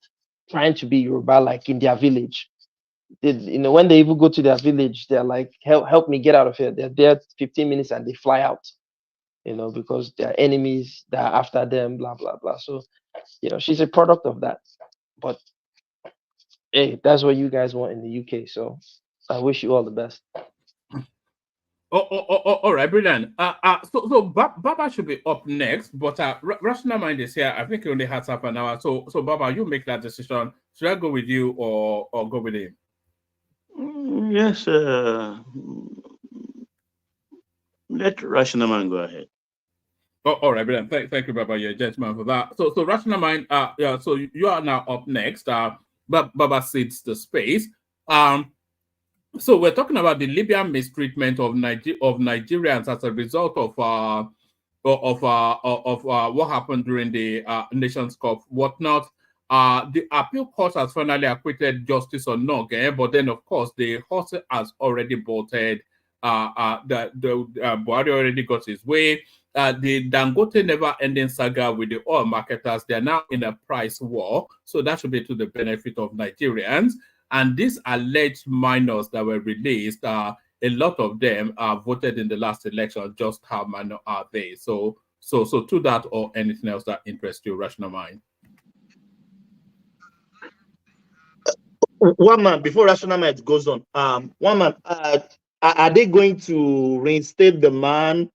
trying to be Yoruba like in their village. When they even go to their village, they're like, help me get out of here. They're there 15 minutes and they fly out, because there are enemies that are after them, blah, blah, blah. So, she's a product of that. But hey, that's what you guys want in the UK. So I wish you all the best. All right, brilliant. So Baba should be up next, but Rational Mind is here. I think he only has half an hour. So Baba, you make that decision. Should I go with you or go with him? Yes, let Rational Mind go ahead. All right, brilliant. Thank you, Baba. You're a gentleman for that. So Rational Mind, yeah. So you are now up next. Baba cedes the space. So we're talking about the Libyan mistreatment of Nigerians as a result of what happened during the Nations Cup, whatnot. The appeal court has finally acquitted Justice Onnoghen, but then of course the horse has already bolted. The Buhari already got his way. The Dangote never-ending saga with the oil marketers, they are now in a price war, so that should be to the benefit of Nigerians. And these alleged minors that were released, a lot of them voted in the last election. Just how minor are they? So to that or anything else that interests you, Rational Mind. One man, before Rational Mind goes on, one man, are they going to reinstate the man?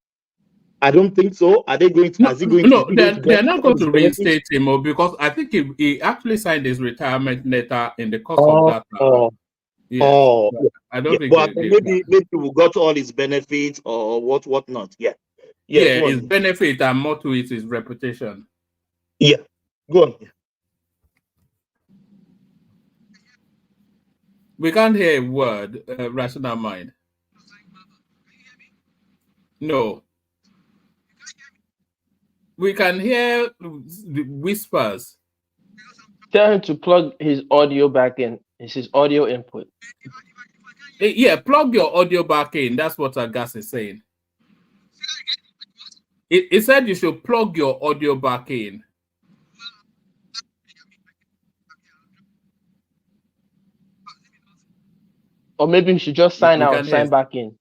I don't think so. Are they going to? No, they're not going to reinstate him because I think he actually signed his retirement letter in the course of that. I don't think. But maybe we got all his benefits or what not. Yeah, his benefit and more to it is reputation. Yeah, go on. We can't hear a word, Rational Mind. No. We can hear the whispers. Tell him to plug his audio back in. It's his audio input. Yeah, plug your audio back in. That's what Agas is saying. It said you should plug your audio back in. Or maybe you should just sign out and sign back in.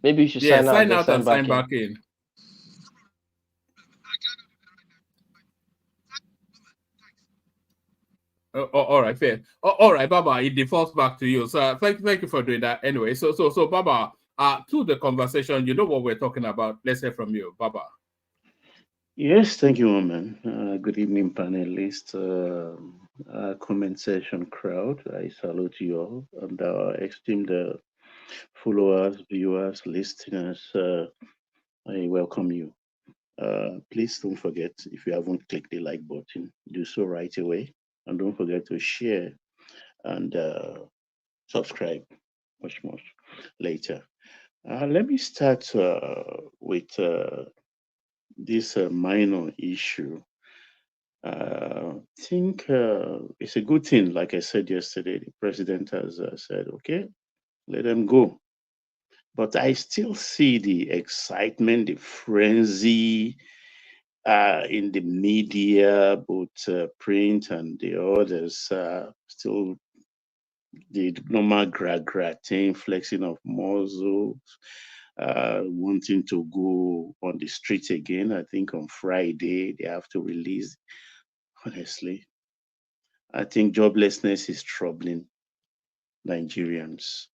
Maybe you should sign out and sign back in. All right, fair. All right, Baba, it defaults back to you. So thank you for doing that anyway. So Baba, to the conversation, you know what we're talking about. Let's hear from you, Baba. Yes, thank you, Oman. Good evening, panelists, comment section crowd. I salute you all and our esteemed followers, viewers, listeners. I welcome you. Please don't forget, if you haven't clicked the like button, do so right away. And don't forget to share and subscribe much later. Let me start with this minor issue. I think it's a good thing. Like I said yesterday, the president has said, okay, let them go. But I still see the excitement, the frenzy in the media, both print and the others, still the normal gra thing, flexing of muscles, wanting to go on the streets again. I think on Friday they have to release. Honestly, I think joblessness is troubling Nigerians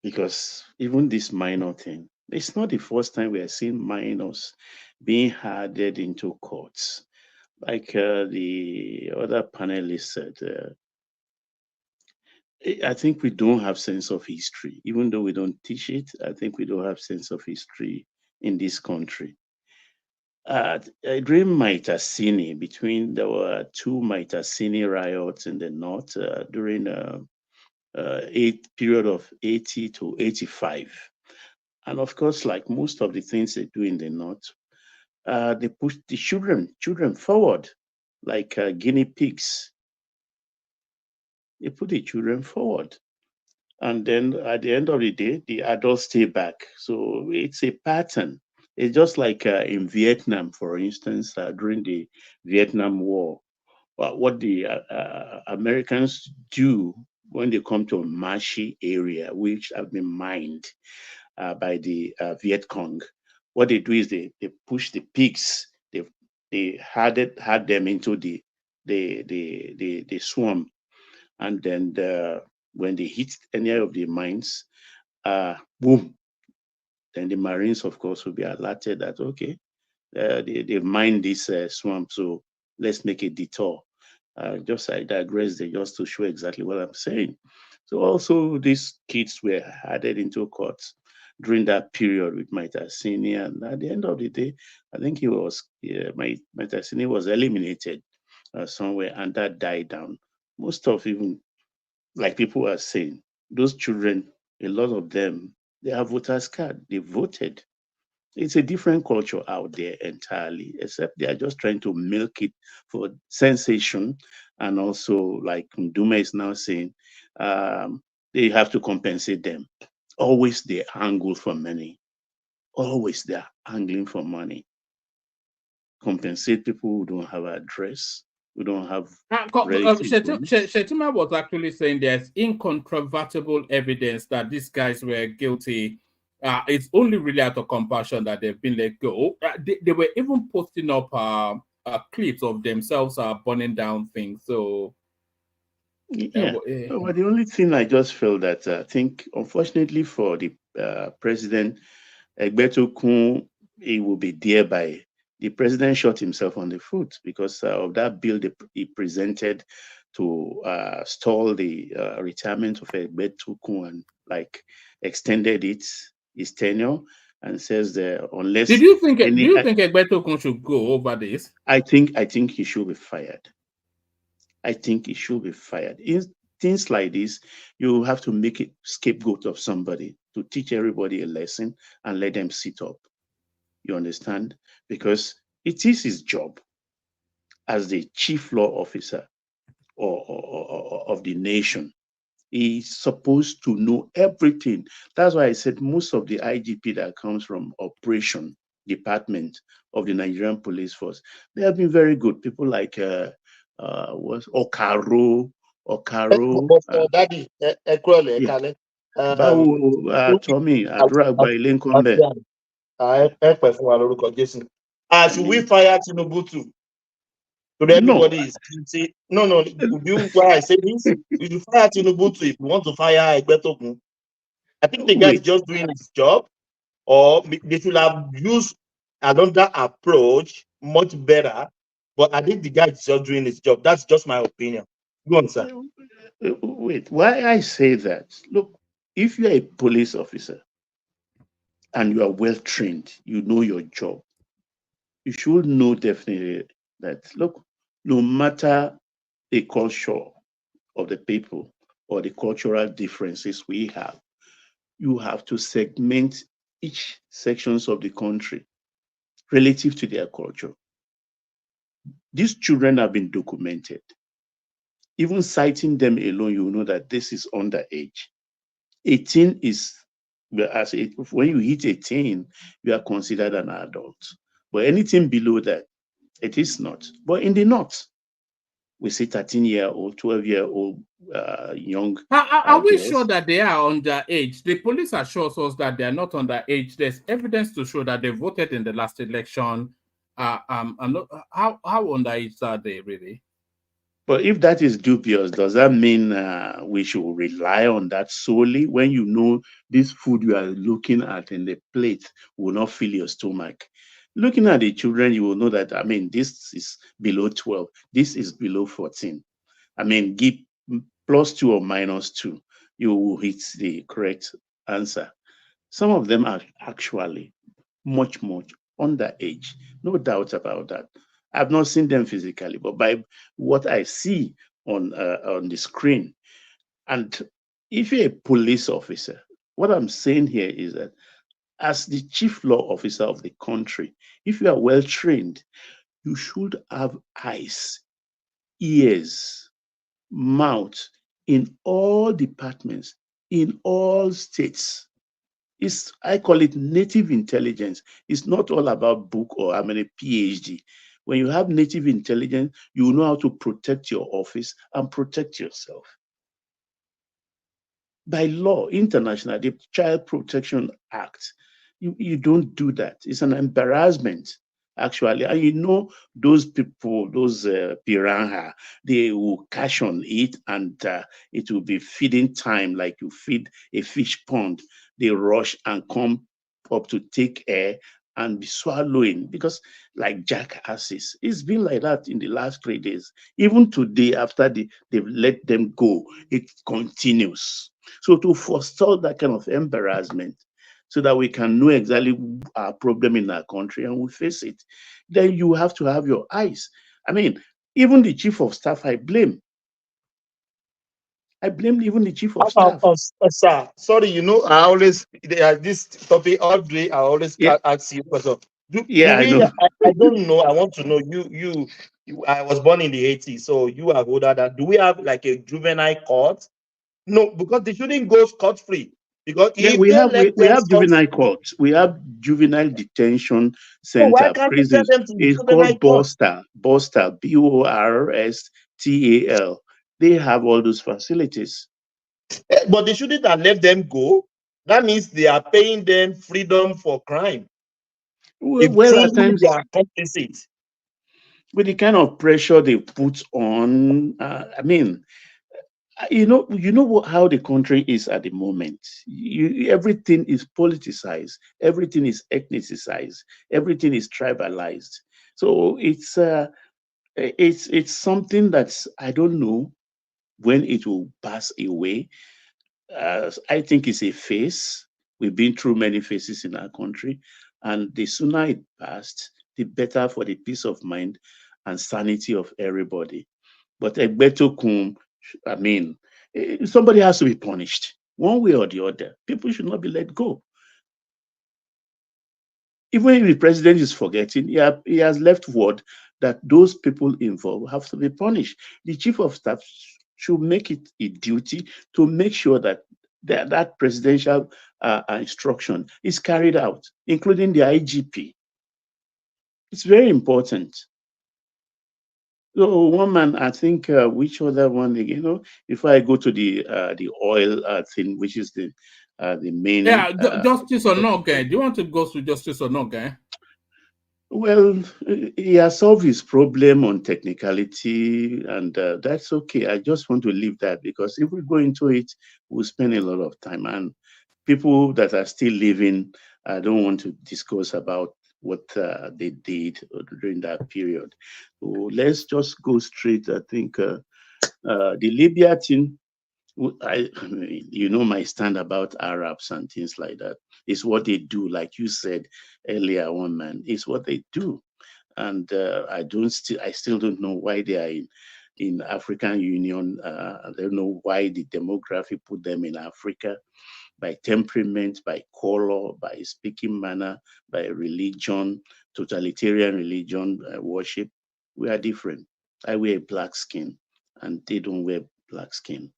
because even this minor thing, it's not the first time we are seeing minors being added into courts. Like the other panelists said, I think we don't have sense of history. Even though we don't teach it, I think we don't have sense of history in this country. During Maitasini, there were two Maitasini riots in the north during period of 80 to 85. And of course, like most of the things they do in the north, they push the children forward like guinea pigs. They put the children forward. And then at the end of the day, the adults stay back. So it's a pattern. It's just like in Vietnam, for instance, during the Vietnam War, what the Americans do when they come to a marshy area, which have been mined by the Viet Cong, what they do is they push the pigs. They had them into the swamp, and then when they hit any of the mines, boom, then the Marines, of course, will be alerted that, okay, they mined this swamp, so let's make a detour. Just I digress there just to show exactly what I'm saying. So also these kids were added into court during that period with Maitasini, and at the end of the day, I think he was Maitasini was eliminated somewhere, and that died down. Most of even, like people are saying, those children, a lot of them, they have voters card, they voted. It's a different culture out there entirely, except they are just trying to milk it for sensation. And also, like Nduma is now saying, they have to compensate them. Always they angle for money. Always they are angling for money. Compensate people who don't have address, who don't have relatives. Shetima was actually saying there's incontrovertible evidence that these guys were guilty. It's only really out of compassion that they've been let go. They were even posting up clips of themselves burning down things. So yeah, but the only thing I just felt that I think, unfortunately for the president, Egbetokun, he will be there by. The president shot himself on the foot because of that bill he presented to stall the retirement of Egbetokun and like extended his tenure, and says that unless do you think Egbetokun should go over this? I think he should be fired. I think he should be fired. In things like this, you have to make a scapegoat of somebody to teach everybody a lesson and let them sit up. You understand? Because it is his job as the chief law officer of the nation. He's supposed to know everything. That's why I said most of the IGP that comes from operation department of the Nigerian police force, they have been very good. People like Okaro. Daddy, Tommy, Aduragba Ilenkombe. Should we fire Tinubu too? So everybody is guilty. No. You why I say this? You should fire Tinubu too if you want to fire Egbetokun. I think the guy is just doing his job, or they should have used another approach, much better. But I think the guy is just doing his job. That's just my opinion. Go on, sir. Wait, why I say that? Look, if you're a police officer and you are well trained, you know your job, you should know definitely that, look, no matter the culture of the people or the cultural differences we have, you have to segment each sections of the country relative to their culture. These children have been documented. Even citing them alone, you know that this is underage. 18 is, when you hit 18, you are considered an adult. But anything below that, it is not. But in the north, we say 13-year-old, 12-year-old young. Are we sure that they are underage? The police assures us that they are not underage. There's evidence to show that they voted in the last election. How underage are they really? But if that is dubious, does that mean we should rely on that solely when you know this food you are looking at in the plate will not fill your stomach? Looking at the children, you will know that, I mean, this is below 12. This is below 14. I mean, give +2 or -2. You will hit the correct answer. Some of them are actually much underage. No doubt about that. I've not seen them physically, but by what I see on the screen. And if you're a police officer, what I'm saying here is that as the chief law officer of the country, if you are well trained, you should have eyes, ears, mouth in all departments, in all states. I call it native intelligence. It's not all about book or how many PhD. When you have native intelligence, you know how to protect your office and protect yourself. By law, international, the Child Protection Act, you don't do that. It's an embarrassment, actually. And you know, those people, those piranha, they will cash on it, and it will be feeding time like you feed a fish pond. They rush and come up to take air and be swallowing, because like jackasses, it's been like that in the last 3 days. Even today, after they've let them go, it continues. So to forestall that kind of embarrassment, so that we can know exactly our problem in our country and we face it, then you have to have your eyes. I mean, even the chief of staff, I blame. I blame even the chief of staff. Sir, sorry, you know, I always this topic all day. I always ask you question. Do I we? know. I don't know. I want to know. You. I was born in the 80s, so you are older than. Do we have like a juvenile court? No, because they shouldn't go scot free. Because Yeah, if we they have let we them have scot, juvenile courts. We have juvenile detention so why center, can't they send prisons. them to the It's juvenile called court? Borstal, Borstal. They have all those facilities. But they shouldn't have let them go. That means they are paying them freedom for crime. If Well, at truly times, they are complicit. with the kind of pressure they put on, I mean, you know how the country is at the moment. Everything is politicized, everything is ethnicized, everything is tribalized. So it's something that's, I don't know when it will pass away. I think it's a phase. We've been through many phases in our country, and the sooner it passed, the better for the peace of mind and sanity of everybody. But Egbetokun, I mean, somebody has to be punished one way or the other. People should not be let go. Even if the president is forgetting, he has left word that those people involved have to be punished. The chief of staff should make it a duty to make sure that that presidential instruction is carried out, including the IGP. It's very important. So one man, I think, which other one again? You know, before I go to the oil thing, which is the main. Yeah, Justice Onnoghen. Do you want to go to Justice Onnoghen? Well, he has solved his problem on technicality, and that's okay. I just want to leave that, because if we go into it, we'll spend a lot of time. And people that are still living, I don't want to discuss about what they did during that period. So let's just go straight. I think the Libya thing, you know my stand about Arabs and things like that. It's what they do, like you said earlier, one man. It's what they do, and I still don't know why they are in African Union. I don't know why the demography put them in Africa, by temperament, by color, by speaking manner, by religion, totalitarian religion, worship. We are different. I wear black skin, and they don't wear black skin.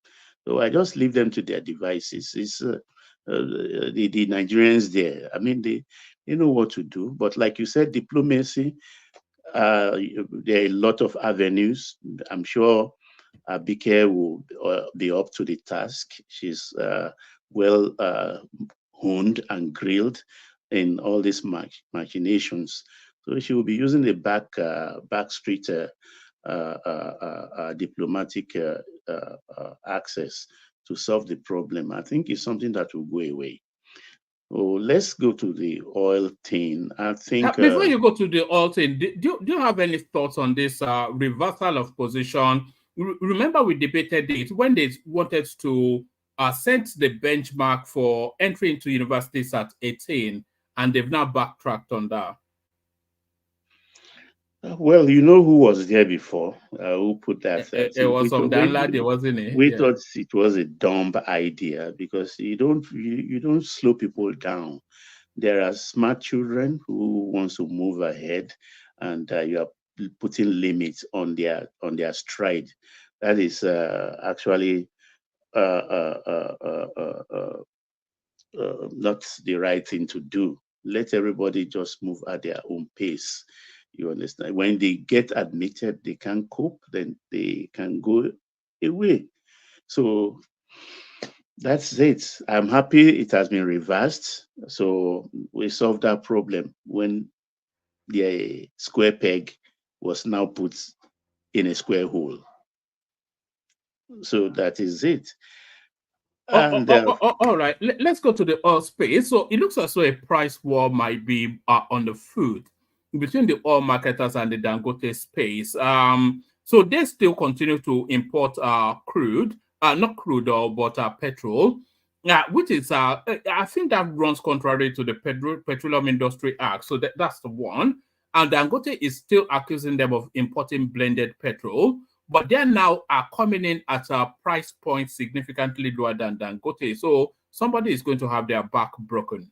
So I just leave them to their devices. It's the Nigerians there. I mean, they know what to do. But like you said, diplomacy. There are a lot of avenues. I'm sure Abike will be up to the task. She's well honed and grilled in all these machinations. So she will be using the back street diplomatic access to solve the problem. I think it's something that will go away. Oh, let's go to the oil thing. I think before you go to the oil thing, do you have any thoughts on this reversal of position? Remember, we debated it when they wanted to set the benchmark for entry into universities at 18, and they've now backtracked on that. Well, you know who was there before? Who put that? It was some Danladi, wasn't it? We thought it was a dumb idea, because you don't slow people down. There are smart children who wants to move ahead, and you are putting limits on their stride. That is actually not the right thing to do. Let everybody just move at their own pace. You understand? When they get admitted, they can cope, then they can go away. So that's it. I'm happy it has been reversed. So we solved that problem when the square peg was now put in a square hole. So that is it. And all right, let's go to the oil space. So it looks as though a price war might be on the food between the oil marketers and the Dangote space. So they still continue to import crude, not crude oil, but petrol, which is, I think that runs contrary to the Petroleum Industry Act. So that's the one. And Dangote is still accusing them of importing blended petrol, but they now are coming in at a price point significantly lower than Dangote. So somebody is going to have their back broken.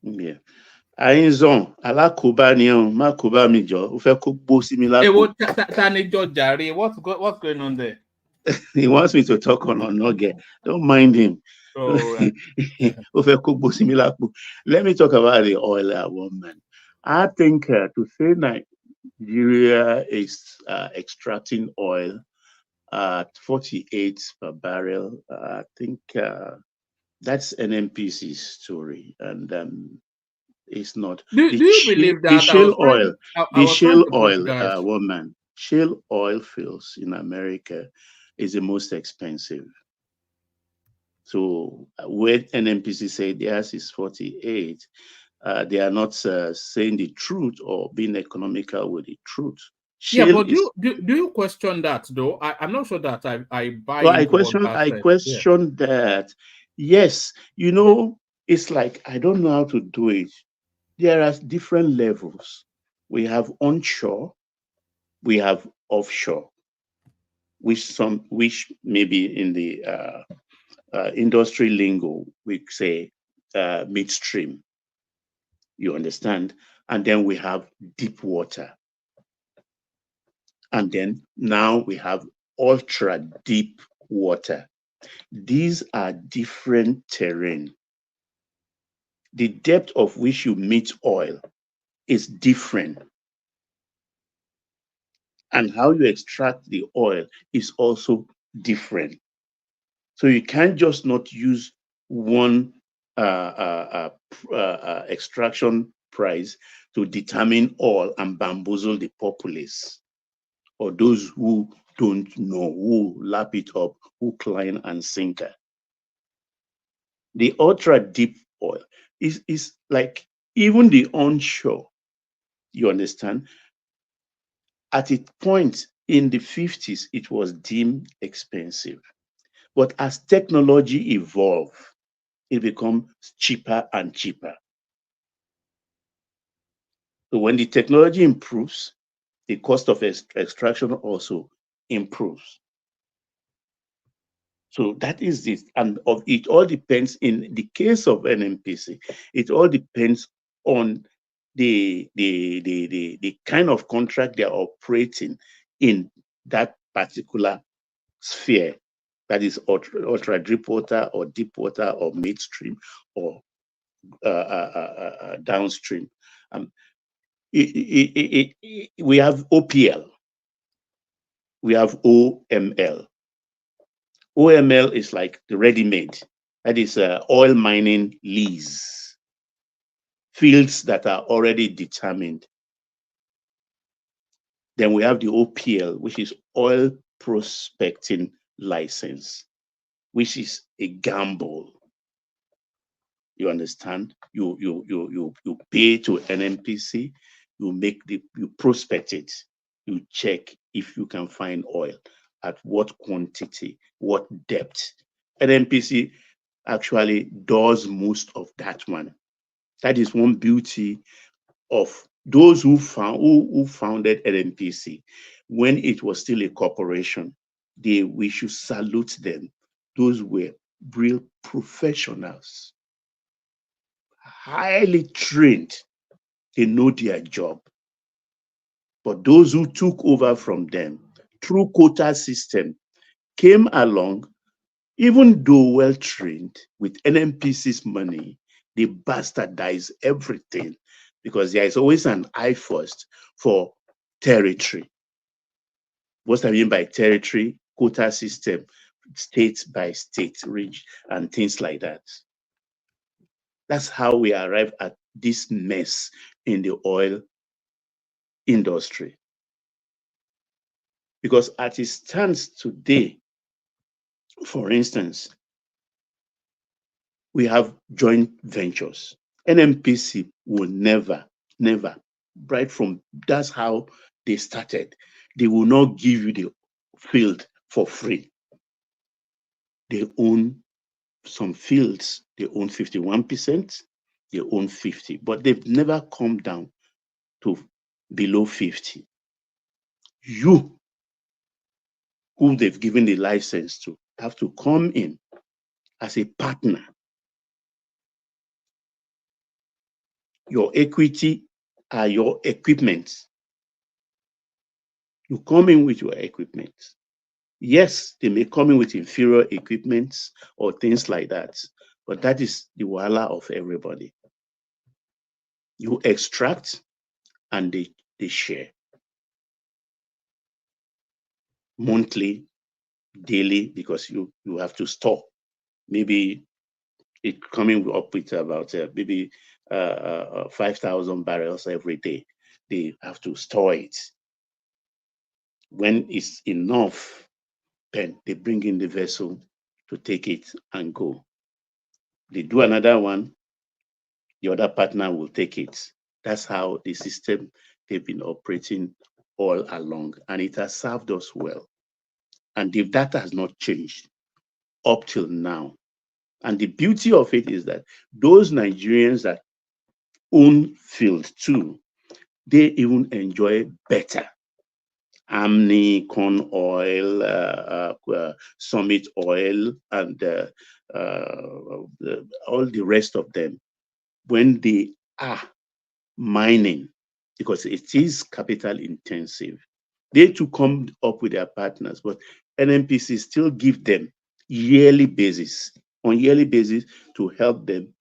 Yeah. Ainzon, alakoba ni o, ma koba mi jo, o fẹ́ kó gbó sí mi lápò. What's going on there? He wants me to talk on Onnoghen. Don't mind him. Oh, right. Ó fẹ́ kó gbó sí mi lápò. Let me talk about the oil woman. I think to say Nigeria is extracting oil at 48 per barrel, I think that's NNPC's story, and it's not. Do you believe that? The shale oil, woman, shale oil fields in America is the most expensive. So when NNPC say theirs is 48, they are not saying the truth or being economical with the truth. Shale, yeah, but do you question that though? I'm not sure that I buy. Well, I question that. Yes, you know, it's like I don't know how to do it. There are different levels. We have onshore, we have offshore, which maybe in the industry lingo we say midstream. You understand? And then we have deep water. And then now we have ultra deep water. These are different terrain. The depth of which you meet oil is different. And how you extract the oil is also different. So you can't just not use one extraction price to determine oil and bamboozle the populace or those who don't know, who lap it up, who climb and sinker. The ultra deep oil is like even the onshore, you understand? At a point in the 50s, it was deemed expensive. But as technology evolved, it becomes cheaper and cheaper. So when the technology improves, the cost of extraction also improves. So that is it. And it all depends, in the case of NNPC, it all depends on the kind of contract they are operating in that particular sphere. That is ultra deep water or deep water or midstream or downstream. We have OPL. We have OML. OML is like the ready-made. That is oil mining lease. Fields that are already determined. Then we have the OPL, which is oil prospecting license, which is a gamble. You understand? You pay to NNPC, you prospect it, you check if you can find oil, at what quantity, what depth. NNPC actually does most of that one. That is one beauty of those who founded NNPC when it was still a corporation. We should salute them. Those were real professionals, highly trained. They know their job. But those who took over from them through quota system came along, even though well trained, with NNPC's money, they bastardize everything because there is always an eye first for territory. What I mean by territory, quota system, state by state, region, and things like that. That's how we arrive at this mess in the oil industry. Because as it stands today, for instance, we have joint ventures. NMPC will never, right from, that's how they started. They will not give you the field for free. They own some fields, they own 51%, they own 50%, but they've never come down to below 50. You, who they've given the license to, have to come in as a partner. Your equity are your equipment. You come in with your equipment. Yes, they may come in with inferior equipment or things like that, but that is the wahala of everybody. You extract and they share. Monthly, daily, because you have to store. Maybe it coming up with about maybe 5,000 barrels every day. They have to store it. When it's enough, then they bring in the vessel to take it and go. They do another one, the other partner will take it. That's how the system they've been operating all along, and it has served us well. And the data has not changed up till now. And the beauty of it is that those Nigerians that own field too, they even enjoy better. Amni, corn oil, Summit oil, and all the rest of them, when they are mining, because it is capital intensive, they too come up with their partners, but NNPC still give them yearly basis, on yearly basis, to help them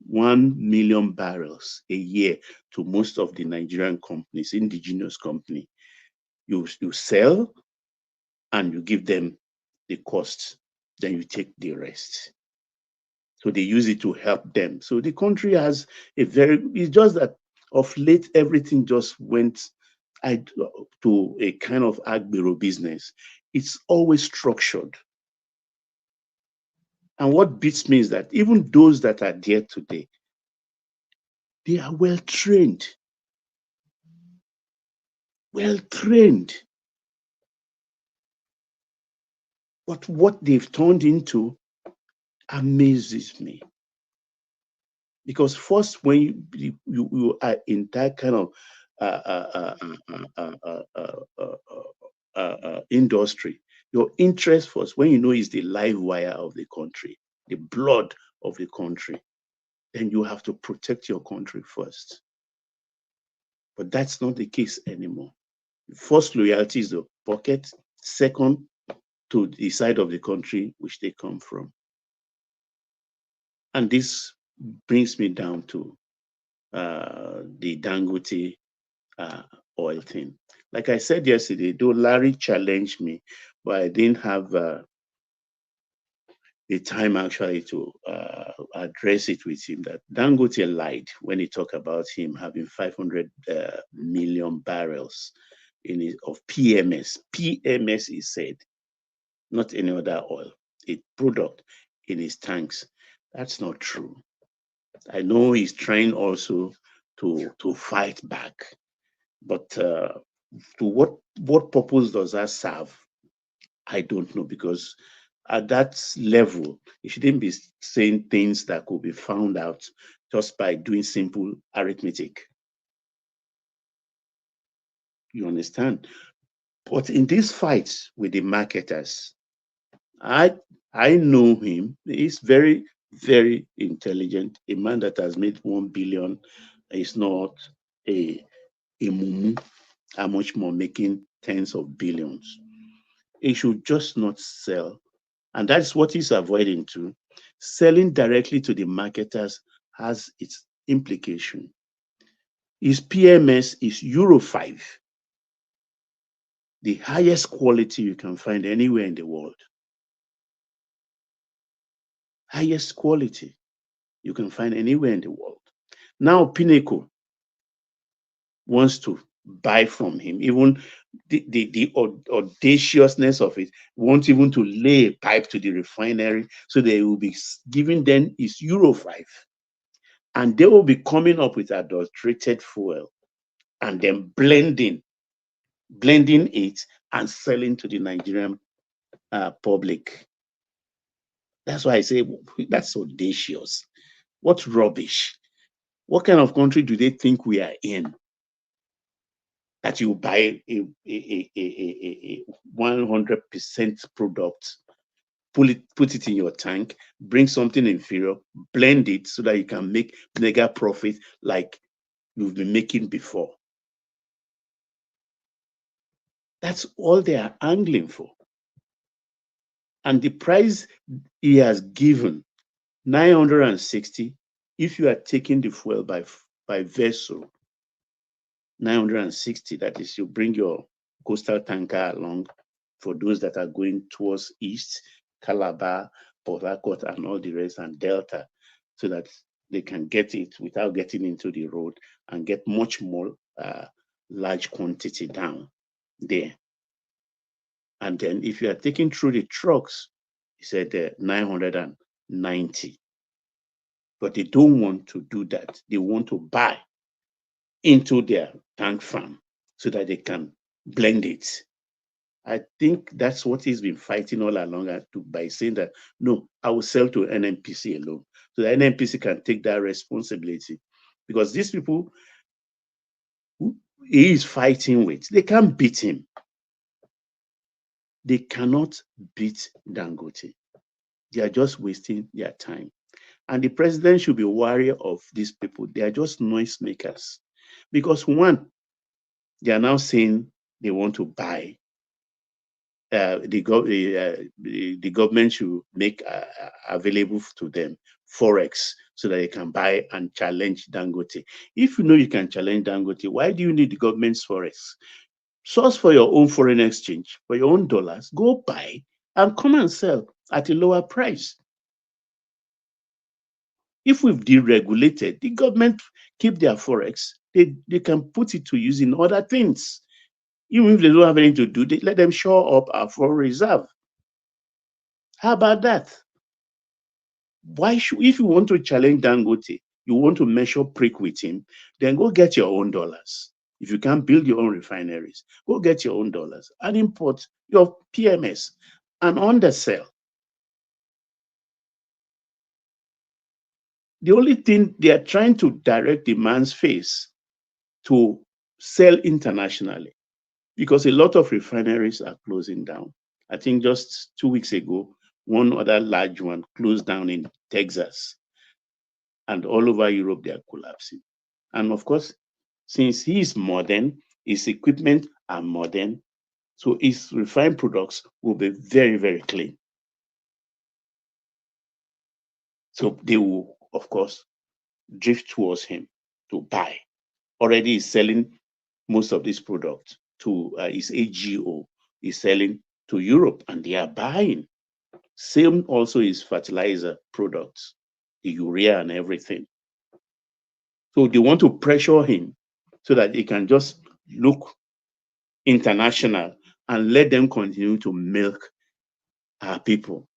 1 million barrels a year to most of the Nigerian companies, indigenous company. You sell and you give them the cost, then you take the rest. So they use it to help them. So the country has it's just that of late, everything just went to a kind of agbero business. It's always structured. And what beats me is that even those that are there today, they are well trained. Well trained. But what they've turned into amazes me. Because first, when you are in that kind of industry, your interest first, when you know is the live wire of the country, the blood of the country, then you have to protect your country first. But that's not the case anymore. First, loyalty is the pocket. Second, to the side of the country which they come from. And this brings me down to the Dangote oil thing. Like I said yesterday, though Larry challenged me, but I didn't have the time actually to address it with him, that Dangote lied when he talked about him having 500 million barrels of PMS. PMS, he said, not any other oil, a product in his tanks. That's not true. I know he's trying also to fight back, but to what purpose does that serve? I don't know, because at that level, you shouldn't be saying things that could be found out just by doing simple arithmetic. You understand? But in this fight with the marketers, I know him. He's very, very intelligent. A man that has made 1 billion is not a mumu. How much more making tens of billions? He should just not sell. And that's what he's avoiding too. Selling directly to the marketers has its implication. His PMS is Euro 5, the highest quality you can find anywhere in the world. Highest quality you can find anywhere in the world. Now Pinnacle wants to buy from him, even the audaciousness of it, want even to lay a pipe to the refinery, so they will be giving them is Euro 5. And they will be coming up with adulterated fuel and then blending it and selling to the Nigerian public. That's why I say that's audacious. What rubbish. What kind of country do they think we are in? That you buy a 100% product, put it in your tank, bring something inferior, blend it so that you can make mega profit like you've been making before. That's all they are angling for. And the price he has given, 960, if you are taking the fuel by vessel, 960, that is, you bring your coastal tanker along for those that are going towards east, Calabar, Port Harcourt, and all the rest, and Delta, so that they can get it without getting into the road and get much more large quantity down there. And then if you are taking through the trucks, he said 990. But they don't want to do that. They want to buy into their tank farm so that they can blend it. I think that's what he's been fighting all along by saying that, no, I will sell to NNPC alone. So the NNPC can take that responsibility. Because these people who he is fighting with, they can't beat him. They cannot beat Dangote. They are just wasting their time. And the president should be wary of these people. They are just noisemakers. Because one, they are now saying they want to buy. The government should make available to them Forex so that they can buy and challenge Dangote. If you know you can challenge Dangote, why do you need the government's Forex? Source for your own foreign exchange, for your own dollars, go buy and come and sell at a lower price. If we've deregulated, the government keep their Forex, they can put it to use in other things. Even if they don't have anything to do, they let them show up our foreign reserve. How about that? Why should, if you want to challenge Dangote, you want to measure prick with him, then go get your own dollars. If you can't build your own refineries, go get your own dollars and import your PMS and undersell. The only thing they are trying to direct the man's face to sell internationally, because a lot of refineries are closing down. I think just 2 weeks ago, one other large one closed down in Texas, and all over Europe they are collapsing. And of course, since he is modern, his equipment are modern, so his refined products will be very, very clean. So they will, of course, drift towards him to buy. Already he's selling most of this product to his AGO, is selling to Europe, and they are buying. Same also is fertilizer products, the urea and everything. So they want to pressure him so that he can just look international and let them continue to milk our people.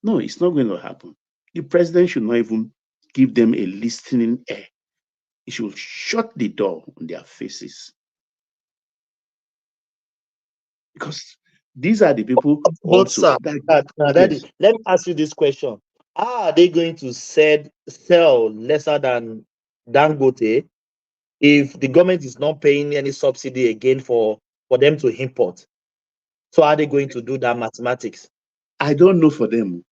No, it's not going to happen. The president should not even give them a listening ear. He should shut the door on their faces. Because these are the people also. Daddy, let me ask you this question. How are they going to sell lesser than Dangote if the government is not paying any subsidy again for them to import? So are they going to do that mathematics? I don't know for them.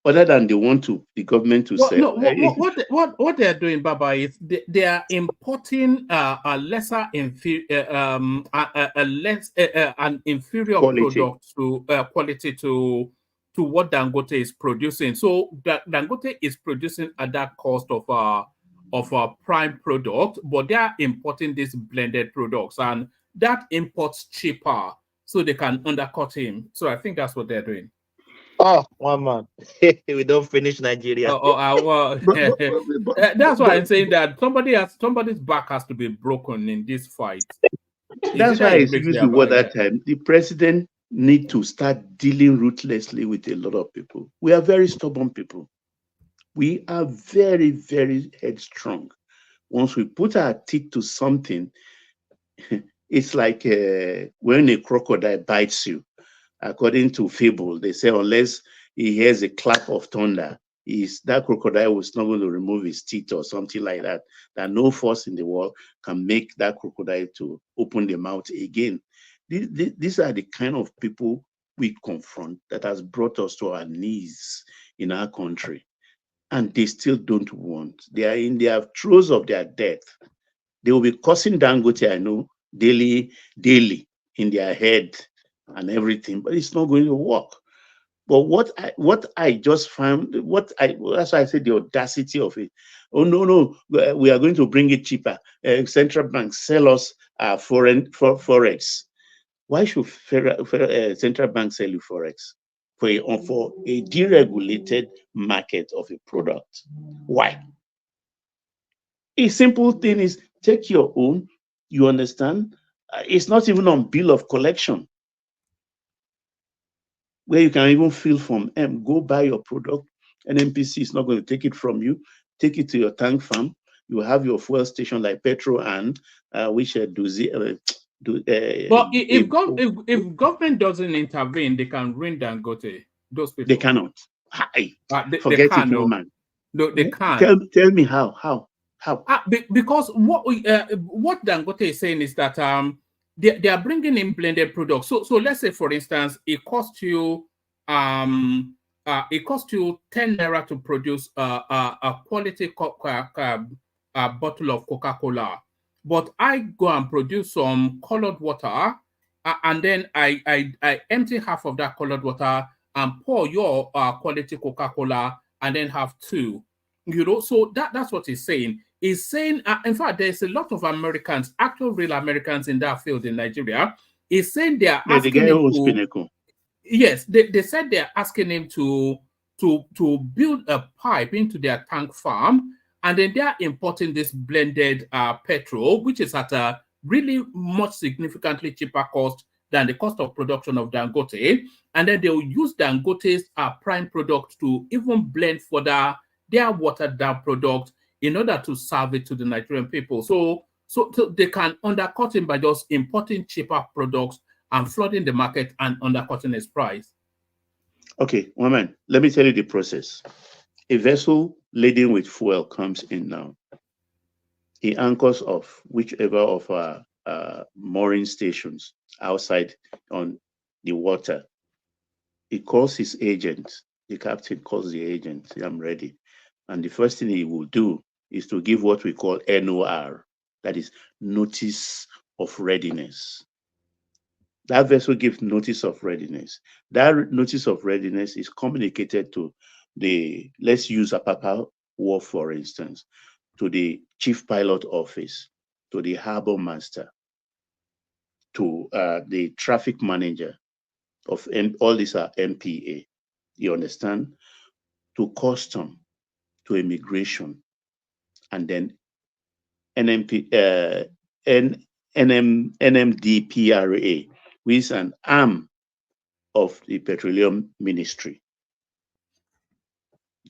Other than they want the government to sell. No, what they are doing, Baba, is they are importing a lesser inferior quality. Product to quality to what Dangote is producing. So Dangote is producing at that cost of a prime product, but they are importing these blended products, and that imports cheaper, so they can undercut him. So I think that's what they're doing. Oh, one man. We don't finish Nigeria. That's why I'm saying that somebody's back has to be broken in this fight. That's why I used the word that time. The president need to start dealing ruthlessly with a lot of people. We are very stubborn people. We are very, very headstrong. Once we put our teeth to something, it's like when a crocodile bites you. According to fable, they say unless he hears a clap of thunder, that crocodile was not going to remove his teeth or something like that. That no force in the world can make that crocodile to open the mouth again. These are the kind of people we confront that has brought us to our knees in our country. And they still don't want. They are in their throes of their death. They will be cursing Dangote, I know, daily in their head and everything, but it's not going to work. But what I just found, that's why I said the audacity of it. Oh no, we are going to bring it cheaper. Central banks sell us forex. Why should central banks sell you forex? For a deregulated market of a product. Why? A simple thing is take your own, you understand? It's not even on bill of collection, where you can even feel from M. Go buy your product. NMPC is not going to take it from you. Take it to your tank farm. You have your fuel station like Petrol and which do. But if government doesn't intervene, they can ring Dangote. Those people. They cannot. Forget it, no man. No, they can't. Tell me how. Because what Dangote is saying is that they are bringing in blended products. So let's say, for instance, it costs you 10 naira to produce a quality bottle of Coca-Cola, but I go and produce some colored water, and then I empty half of that colored water and pour your quality Coca-Cola, and then have two. So that's what he's saying. He's saying, in fact, there's a lot of Americans, actual real Americans in that field in Nigeria. He's saying they are asking him to. Yes, they said they are asking him to build a pipe into their tank farm, and then they are importing this blended petrol, which is at a really much significantly cheaper cost than the cost of production of Dangote, and then they will use Dangote's prime product to even blend further their watered down product in order to serve it to the Nigerian people. So they can undercut him by just importing cheaper products and flooding the market and undercutting its price. Okay, woman, let me tell you the process. A vessel laden with fuel comes in now. He anchors off whichever of our mooring stations outside on the water. He calls his agent. The captain calls the agent. I'm ready. And the first thing he will do is to give what we call NOR, that is notice of readiness. That vessel gives notice of readiness. That notice of readiness is communicated to let's use Apapa Wharf, for instance, to the chief pilot office, to the harbor master, to the traffic manager of all these are MPA. You understand? To custom, to immigration, and then NMDPRA, which is an arm of the Petroleum Ministry.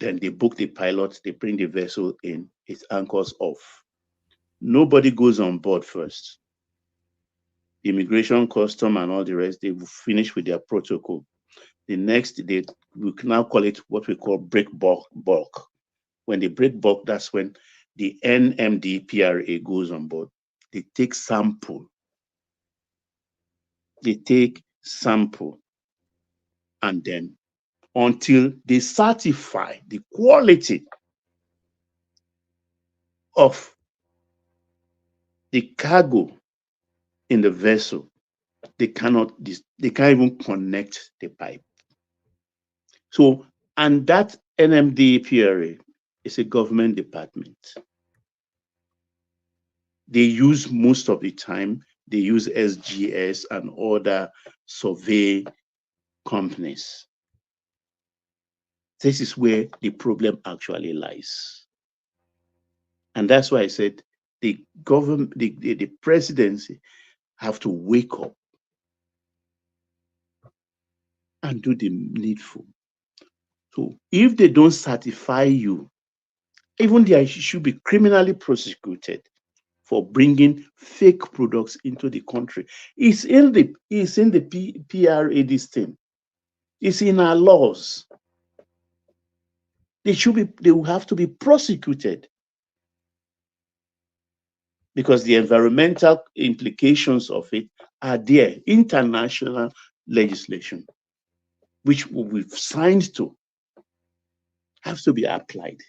Then they book the pilot, they bring the vessel in, it anchors off. Nobody goes on board first. Immigration, custom, and all the rest, they will finish with their protocol. The next, we can now call it what we call break bulk. When they break bulk, that's when the NMDPRA goes on board. They take sample. And then until they certify the quality of the cargo in the vessel, they can't even connect the pipe. So, and that NMDPRA is a government department. They use most of the time, they use SGS and other survey companies. This is where the problem actually lies. And that's why I said the government, the presidency have to wake up and do the needful. So if they don't certify you, even they should be criminally prosecuted for bringing fake products into the country. It's in the PRA, this thing. It's in our laws. They will have to be prosecuted because the environmental implications of it are there. International legislation, which we've signed to, have to be applied.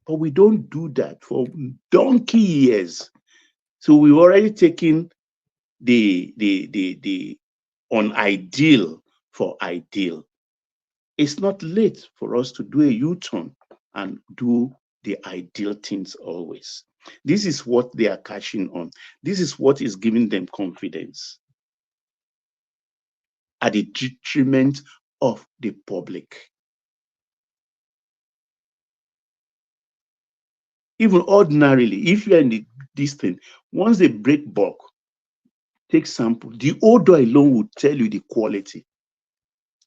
But we don't do that for donkey years. So we've already taken the unideal for ideal. It's not late for us to do a U-turn and do the ideal things always. This is what they are cashing on. This is what is giving them confidence at the detriment of the public. Even ordinarily, if you're in this thing, once they break bulk, take sample, the odor alone will tell you the quality.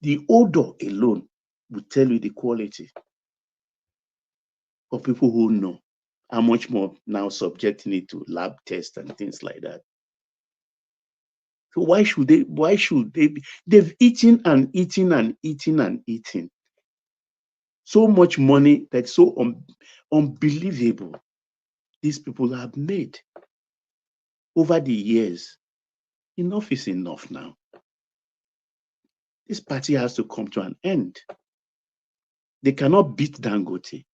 The odor alone will tell you the quality. For people who know how much more now subjecting it to lab tests and things like that. So why should they be? They've eaten and eaten and eaten and eaten. So much money that's so unbelievable these people have made over the years. Enough is enough now. This party has to come to an end. They cannot beat Dangote.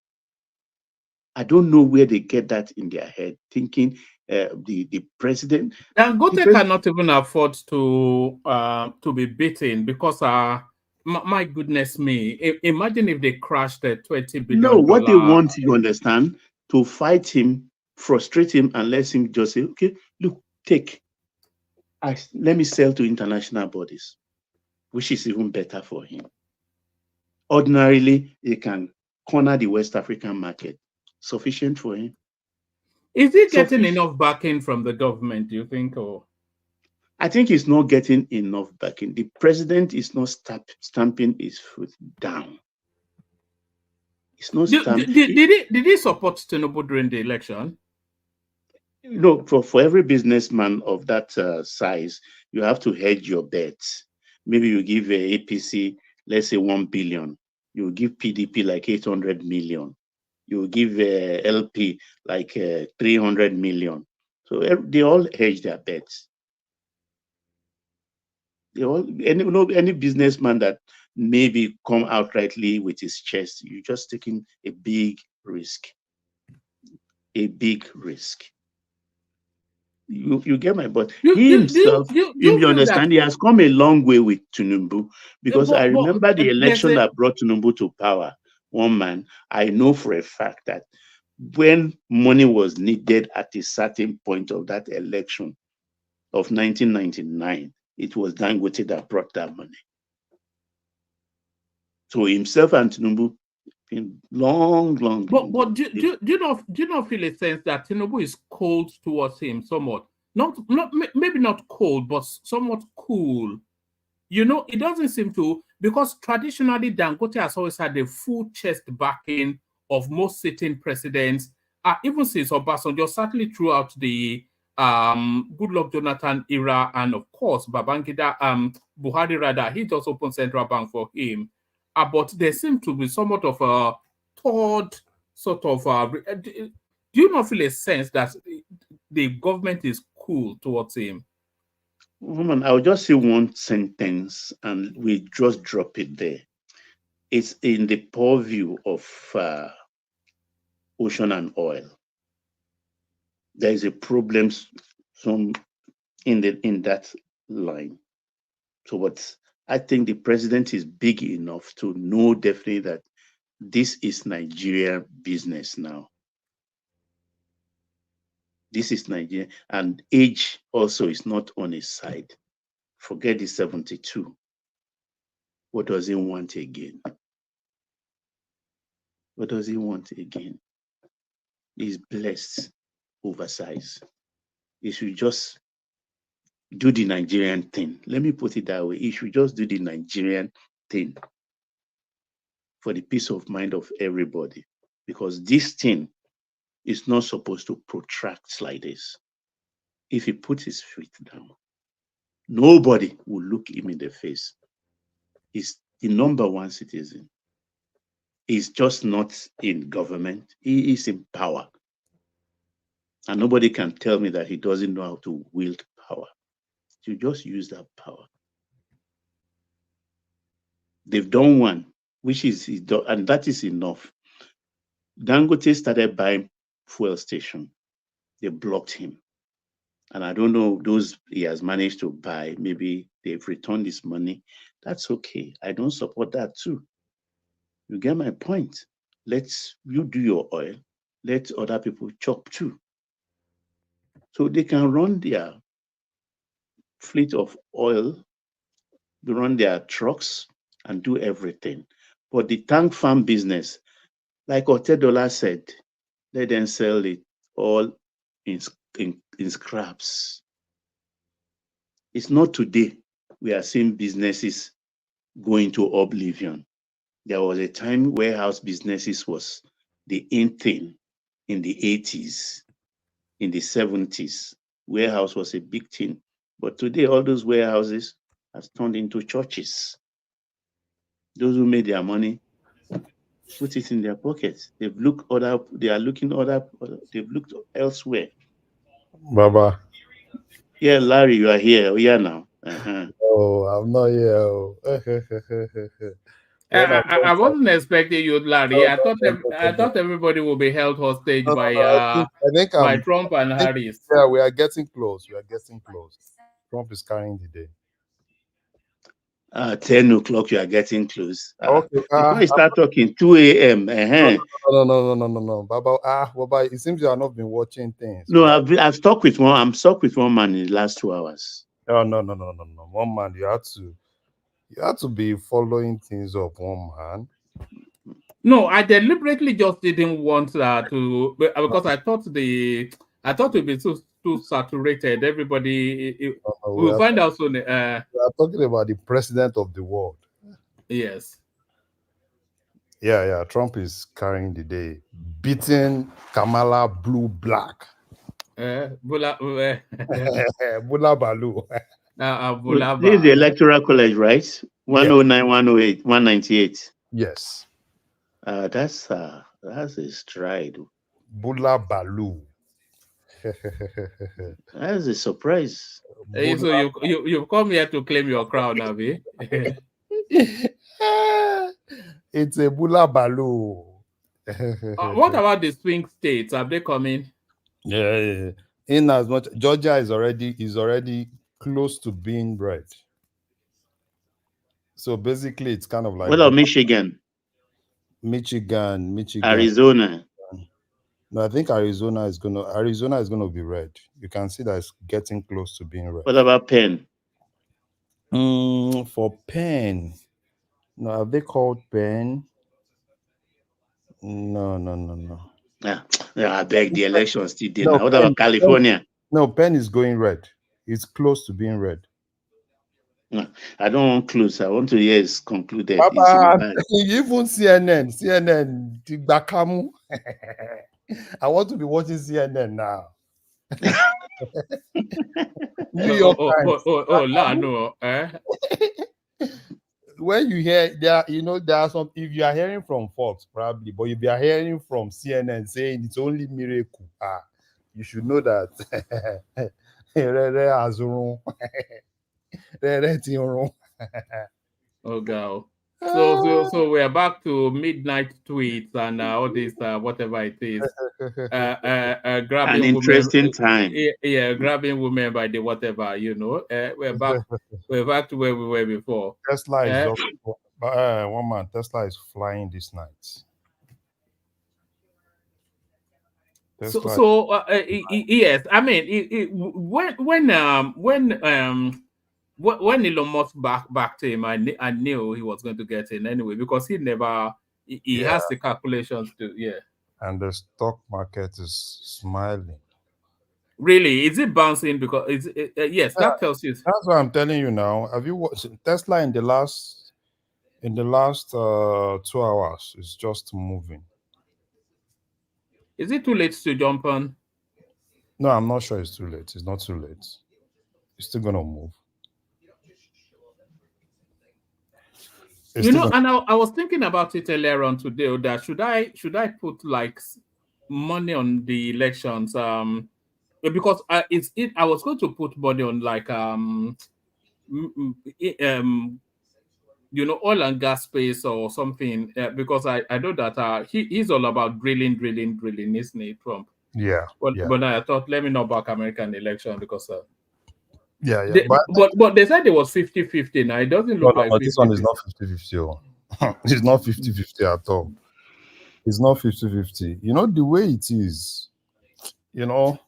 I don't know where they get that in their head, thinking the president. Dangote cannot even afford to be beaten because my goodness me, imagine if they crashed the $20 billion. No, what they want, you understand, to fight him, frustrate him, and let him just say, okay, look, take. Let me sell to international bodies, which is even better for him. Ordinarily, he can corner the West African market. Sufficient for him. Is he getting enough backing from the government, do you think? Or I think he's not getting enough backing. The president is not stamping his foot down. It's not stamping. Did he support Tinubu during the election? You know, for every businessman of that size, you have to hedge your bets. Maybe you give APC, let's say 1 billion. You give PDP like 800 million. You give LP like 300 million. So they all hedge their bets. They all any businessman that maybe come outrightly with his chest, you're just taking a big risk. A big risk. You get my point. He himself, you understand, he has come a long way with Tinubu, because I remember the election that brought Tinubu to power. One man, I know for a fact that when money was needed at a certain point of that election of 1999, it was Dangote that brought that money. So himself and Tinubu been long. But do you not feel a sense that Tinubu is cold towards him somewhat? Maybe not cold, but somewhat cool. You know, it doesn't seem to, because traditionally Dangote has always had the full chest backing of most sitting presidents, even since Obasanjo, certainly throughout the Goodluck Jonathan era, and of course Babangida, Buhari rather, he just opened central bank for him. But there seemed to be somewhat of a third sort of. Do you not feel a sense that the government is cool towards him? Woman, I'll just say one sentence and we just drop it there. It's in the purview of ocean and oil. There is a problem in that line. So what I think the president is big enough to know definitely that this is Nigeria business now. This is Nigeria, and age also is not on his side. Forget the 72. What does he want again? What does he want again? He's blessed, oversized. He should just do the Nigerian thing. Let me put it that way. He should just do the Nigerian thing for the peace of mind of everybody, because this thing is not supposed to protract like this. If he puts his feet down, nobody will look him in the face. He's the number one citizen. He's just not in government. He is in power. And nobody can tell me that he doesn't know how to wield power. You just use that power. They've done one, which is, and that is enough. Dangote started buying fuel station. They blocked him. And I don't know, those he has managed to buy, maybe they've returned his money. That's okay. I don't support that too. You get my point. You do your oil. Let other people chop too. So they can run their fleet of oil, they run their trucks and do everything. But the tank farm business, like Otedola said, let them sell it all in scraps. It's not today we are seeing businesses going to oblivion. There was a time warehouse businesses was the in thing in the 80s, in the 70s. Warehouse was a big thing. But today, all those warehouses have turned into churches. Those who made their money put it in their pockets. They've looked elsewhere. Baba. Yeah, Larry, you are here. Oh, yeah, now. Oh, I'm not here. I wasn't expecting you, Larry. I thought everybody would be held hostage by Trump and Harris. Yeah, we are getting close. Trump is carrying the day. 10 o'clock, you are getting close. Okay. Before you start talking, 2 a.m. No. Baba, it seems you have not been watching things. No, I'm stuck with one man in the last 2 hours. Oh, no. 1 man, you have to be following things up, 1 man. No, I deliberately just didn't want to, because I thought it would be too saturated. Everybody will find out soon. We are talking about the president of the world. Yes. Yeah. Trump is carrying the day, beating Kamala blue-black. Bula Balu. This is the Electoral College, right? 109, 108, 198. Yes. That's a stride. Bula Balu. That's a surprise. Hey, so you've come here to claim your crown, Abi. It's a Bula Balu. What about the swing states? Are they coming? Yeah. In as much Georgia is already close to being red. So basically, it's kind of like. What about Michigan? Michigan. Arizona. No, I think Arizona is gonna be red. You can see that it's getting close to being red. What about Penn? For Penn, no, have they called Penn? No. Yeah, I beg the elections still did. What about California? No, Penn is going red. It's close to being red. No, I don't want close. I want to hear it's concluded. Papa, even CNN, Bakamu. I want to be watching CNN now. New York Times. No. When you hear there are some. If you are hearing from Fox, probably, but if you are hearing from CNN saying it's only miracle, you should know that. Oh God. So we are back to midnight tweets and all this whatever it is. Grabbing an interesting time. Yeah, grabbing women by the whatever, we're back to where we were before. Tesla is just 1 man. Tesla is flying this night. Yes, I mean when Elon Musk backed him, I knew he was going to get in anyway, because he has the calculations to. And the stock market is smiling. Really? Is it bouncing? Because yes, Yeah, that tells you. that's what I'm telling you now. Have you watched Tesla in the last 2 hours? It's just moving. Is it too late to jump on? No, I'm not sure it's too late. It's not too late. It's still gonna move. You know, and I was thinking about it earlier on today. That should I put like money on the elections? Because I was going to put money on like you know, oil and gas space or something, because I know that he's all about drilling, isn't he, Trump? Yeah. But I thought, let me know about American election because yeah. But they said it was 50-50 now. It doesn't look like 50-50. This one is not 50-50. It's not 50-50 at all. It's not 50-50. You know, the way it is, you know,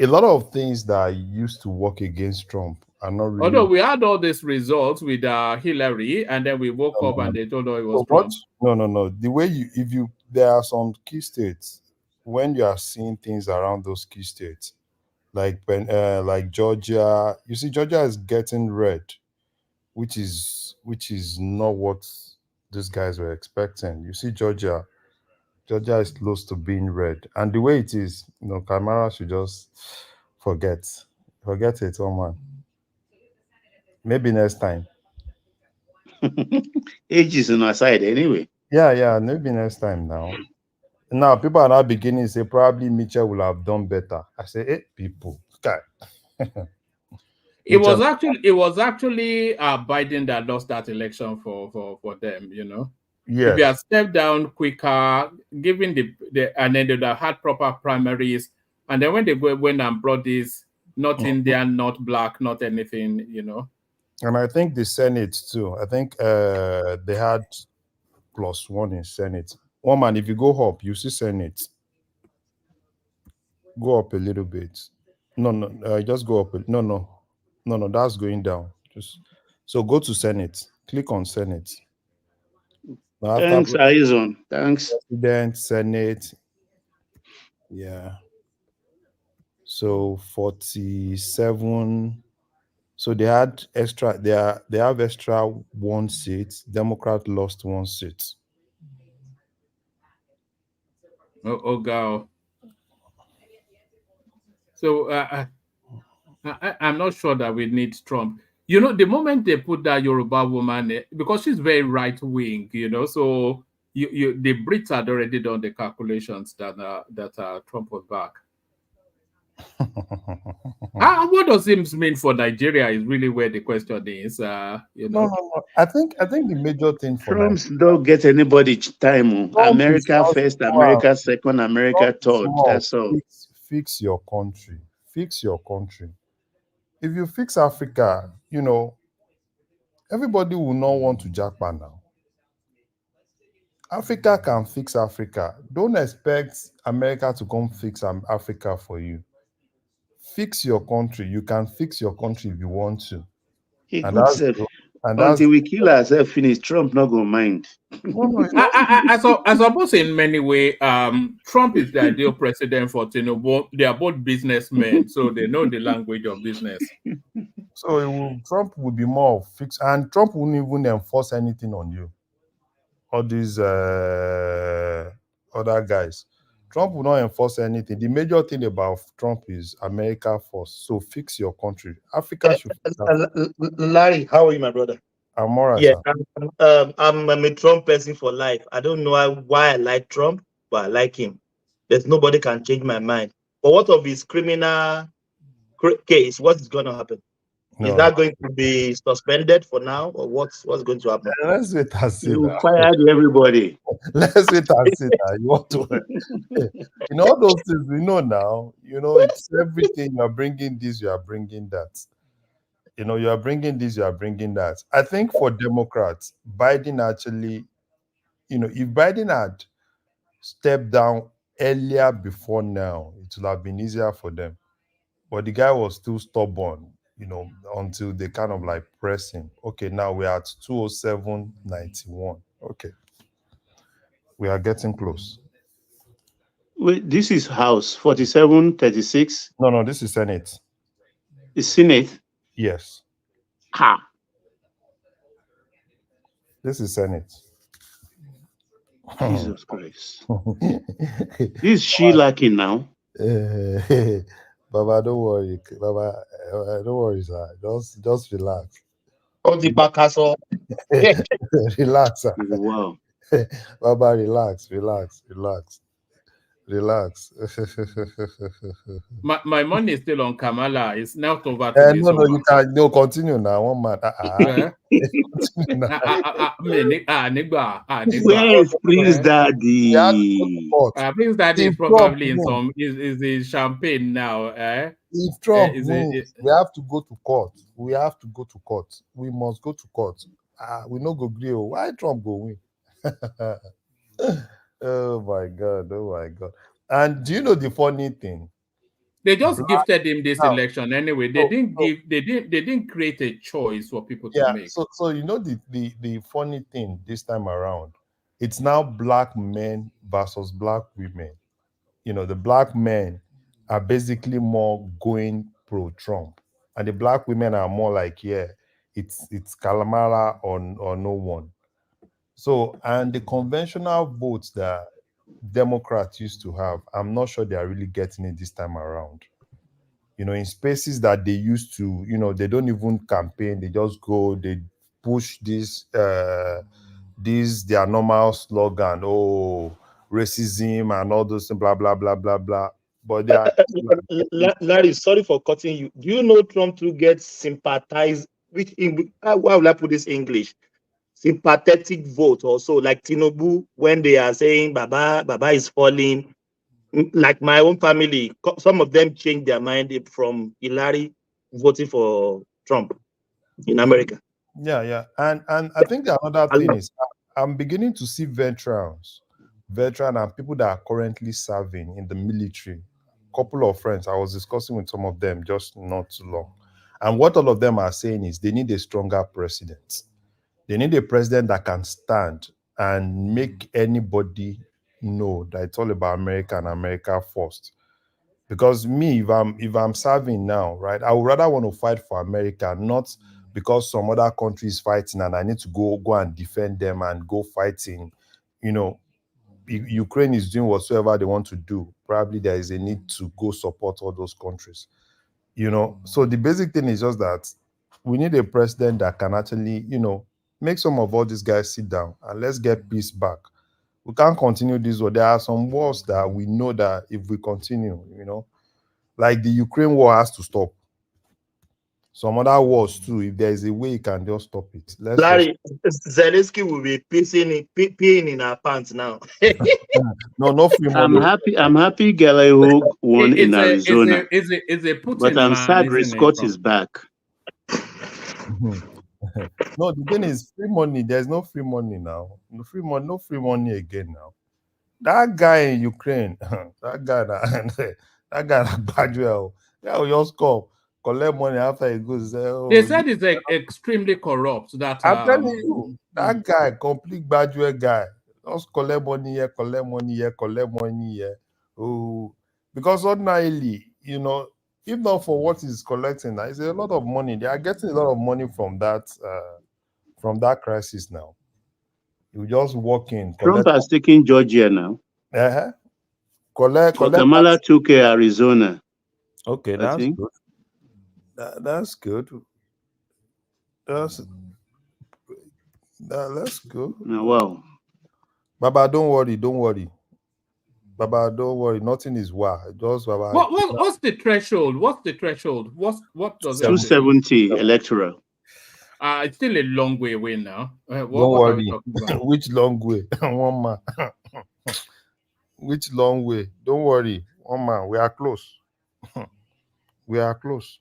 a lot of things that used to work against Trump are not really. Although we had all these results with Hillary, and then we woke up and they told us it was Trump. No. The way there are some key states when you are seeing things around those key states, like Georgia. You see, Georgia is getting red, which is not what these guys were expecting. You see, Georgia is close to being red, and the way it is, you know, Kamara should just forget it, oh man. Maybe next time. Age is on our side anyway. Yeah, maybe next time now. Now people are now beginning to say probably Mitchell will have done better. I say, hey, people, guy. It was actually Biden that lost that election for them, you know. Yes. If you had stepped down quicker, given and then they had proper primaries, and then when they went and brought this, not Indian, not black, not anything, you know. And I think the Senate too. I think they had +1 in Senate. One man, if you go up, you see Senate. Go up a little bit. No, just go up. No, that's going down. So go to Senate. Click on Senate. Now Thanks, Aizon. Thanks. President, Senate. Yeah. So 47. So they had extra. They have extra 1 seat. Democrat lost 1 seat. Oh God. So I'm not sure that we need Trump. You know, the moment they put that Yoruba woman, because she's very right wing, you know, so the Brits had already done the calculations that Trump was back. What does it mean for Nigeria is really where the question is. You know, No. I think the major thing for Trump's don't get anybody time. America first, America second, America third. That's all. Fix your country. Fix your country. If you fix Africa, you know, everybody will not want to jackpot now. Africa can fix Africa. Don't expect America to come fix Africa for you. Fix your country. You can fix your country if you want to. Until we kill ourselves, finish. Trump not gonna mind. I suppose in many ways, Trump is the ideal president for Tinubu. They are both businessmen, so they know the language of business. So Trump will be more fixed, and Trump won't even enforce anything on you. All these other guys. Trump will not enforce anything. The major thing about Trump is America first. So fix your country. Africa should fix Africa. Larry, how are you, my brother? I'm all right, yeah, sir. I'm a Trump person for life. I don't know why I like Trump, but I like him. There's nobody can change my mind. But what of his criminal case? What is going to happen? Is that going to be suspended for now, or what's going to happen? Let's wait and see. You fired everybody. Let's wait and see that. You want to, you know, all those things we know now. You know, it's everything. You are bringing this, you are bringing that. You know, you are bringing this, you are bringing that. I think for Democrats, Biden actually, you know, if Biden had stepped down earlier before now, it would have been easier for them. But the guy was too stubborn, you know, until they kind of like press him. Okay, now we're at 207.91. Okay. We are getting close. Wait, this is House 4736. No, this is Senate. Is Senate? Yes. Ha. This is Senate. Jesus Christ. This is she lacking now. Baba, don't worry. Baba, don't worry, sir. Just relax. Relax, sir. Wow. Baba, relax. My money is still on Kamala. It's now over to this No, woman. you can continue now. One man. Continue now. Where is Prince Daddy? Prince Daddy is probably in some is in Champagne now. If Trump wins, we have to go to court. We must go to court. We no go agree. Why Trump go win? Oh my God. And do you know the funny thing? They just gifted him this election anyway. They didn't create a choice for people to make. So you know the funny thing this time around, it's now black men versus black women. You know, the black men are basically more going pro-Trump, and the black women are more like, it's Calamara or no one. So, and the conventional votes that Democrats used to have, I'm not sure they are really getting it this time around. You know, in spaces that they used to, they don't even campaign, they just go, they push this their normal slogan, racism and all those blah blah blah blah blah. But they are Larry, sorry for cutting you. Do you know Trump to get sympathized? How will I put this in English? Sympathetic vote also, like Tinubu, when they are saying Baba is falling. Like my own family, some of them changed their mind from Hillary voting for Trump in America. Yeah. And I think another thing is I'm beginning to see veterans and people that are currently serving in the military. Couple of friends, I was discussing with some of them just not too long. And what all of them are saying is they need a stronger president. They need a president that can stand and make anybody know that it's all about America and America first. Because me, if I'm serving now, right, I would rather want to fight for America, not because some other country is fighting and I need to go and defend them and go fighting. Ukraine is doing whatsoever they want to do. Probably there is a need to go support all those countries. So the basic thing is just that we need a president that can actually, make some of all these guys sit down and let's get peace back. We can't continue this way. There are some wars that we know that if we continue, like the Ukraine war has to stop. Some other wars too, if there is a way you can just stop it. Larry, Zelensky will be peeing in our pants now. No free money. I'm happy Gallagher won in Arizona. It's a Putin but I'm man, sad Scott is back. No, the thing is free money. There's no free money now. No free money again now. That guy in Ukraine, that guy Badwell, will just come, collect money after he goes. They said it's extremely corrupt. That I'm telling you, that guy, complete Badwell guy, just collect money here. Oh, because ordinarily, if not for what he's collecting, it's a lot of money. They are getting a lot of money from that crisis now. You just walk in. Trump has taken Georgia now. Collect. Kamala took Arizona. Okay, that's good. That's good. That's good. Wow. Baba, don't worry. Baba, don't worry. Nothing is just Baba. What's the threshold? What does 270 electoral? It's still a long way away now. Don't worry. Which long way? One man. Which long way? Don't worry. One man. We are close. We are close.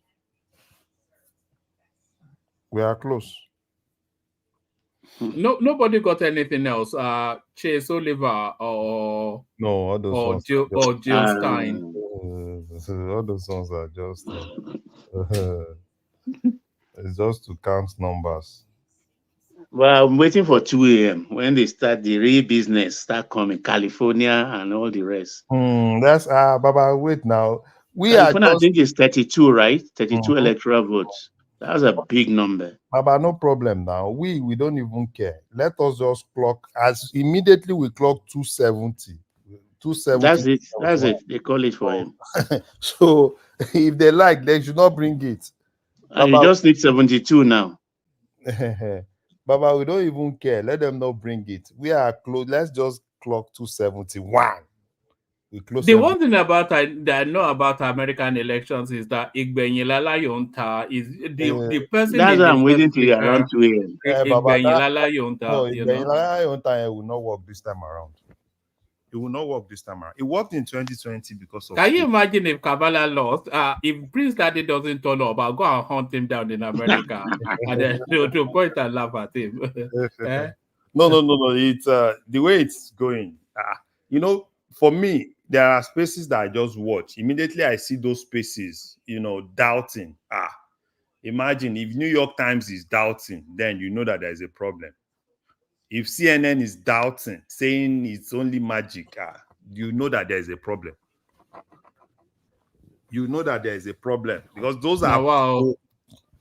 No, nobody got anything else. Chase Oliver or Jill Stein. All those songs are just it's just to count numbers. Well, I'm waiting for 2 a.m. when they start the real business, start coming, California and all the rest. That's Baba. Wait now. We are California, I just think it's 32, right? 32 Mhm. electoral votes. That's a big number. Baba, no problem now. We don't even care. Let us just clock as immediately we clock 270. 270. That's it. That's it. They call it for him. So if they like, they should not bring it. And you Baba, just need 72 now. Baba, we don't even care. Let them not bring it. We are close. Let's just clock 271. We close The every- one thing that I know about American elections is that Igbenyilala Yonta is the person That's in why the I'm first waiting till around 2 a.m. Baba, Igbenyilala no, Yonta, you know. it will not work this time around. It will not work this time around. It worked in 2020 because of. Can you imagine if Kabbalah lost? If Prince Daddy doesn't turn up, I'll go and hunt him down in America and then to point and laugh at him. Eh? No. It's the way it's going. For me, there are spaces that I just watch. Immediately I see those spaces, doubting. Imagine if New York Times is doubting, then you know that there's a problem. If CNN is doubting, saying it's only magic, you know that there's a problem. You know that there is a problem because those are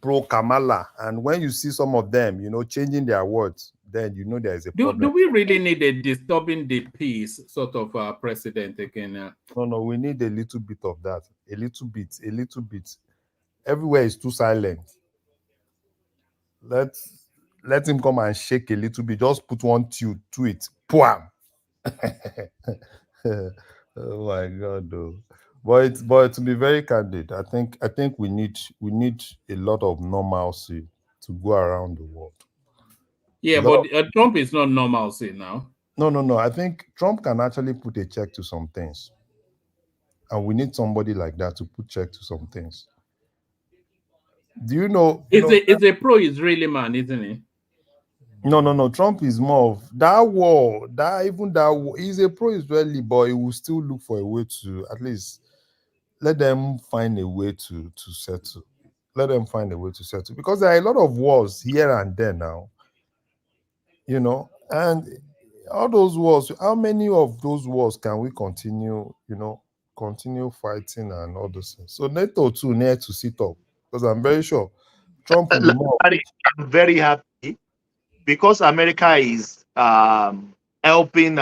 pro Kamala, and when you see some of them, changing their words, then you know there is a problem. Do we really need a disturbing the peace sort of president again? No, we need a little bit of that. A little bit. Everywhere is too silent. Let him come and shake a little bit. Just put one tune to it. Poam. Oh my God, though. But to be very candid, I think we need a lot of normalcy to go around the world. Yeah, but Trump is not normalcy now. No. I think Trump can actually put a check to some things. And we need somebody like that to put check to some things. Do you know? It's a pro-Israeli man, isn't he? No. Trump is more of that war. That war. He's a pro-Israeli, but he will still look for a way to at least let them find a way to settle. Let them find a way to settle because there are a lot of wars here and there now. And all those wars. How many of those wars can we continue? Continue fighting and all those things. So NATO too need to sit up because I'm very sure Trump will be more. I'm very happy because America is helping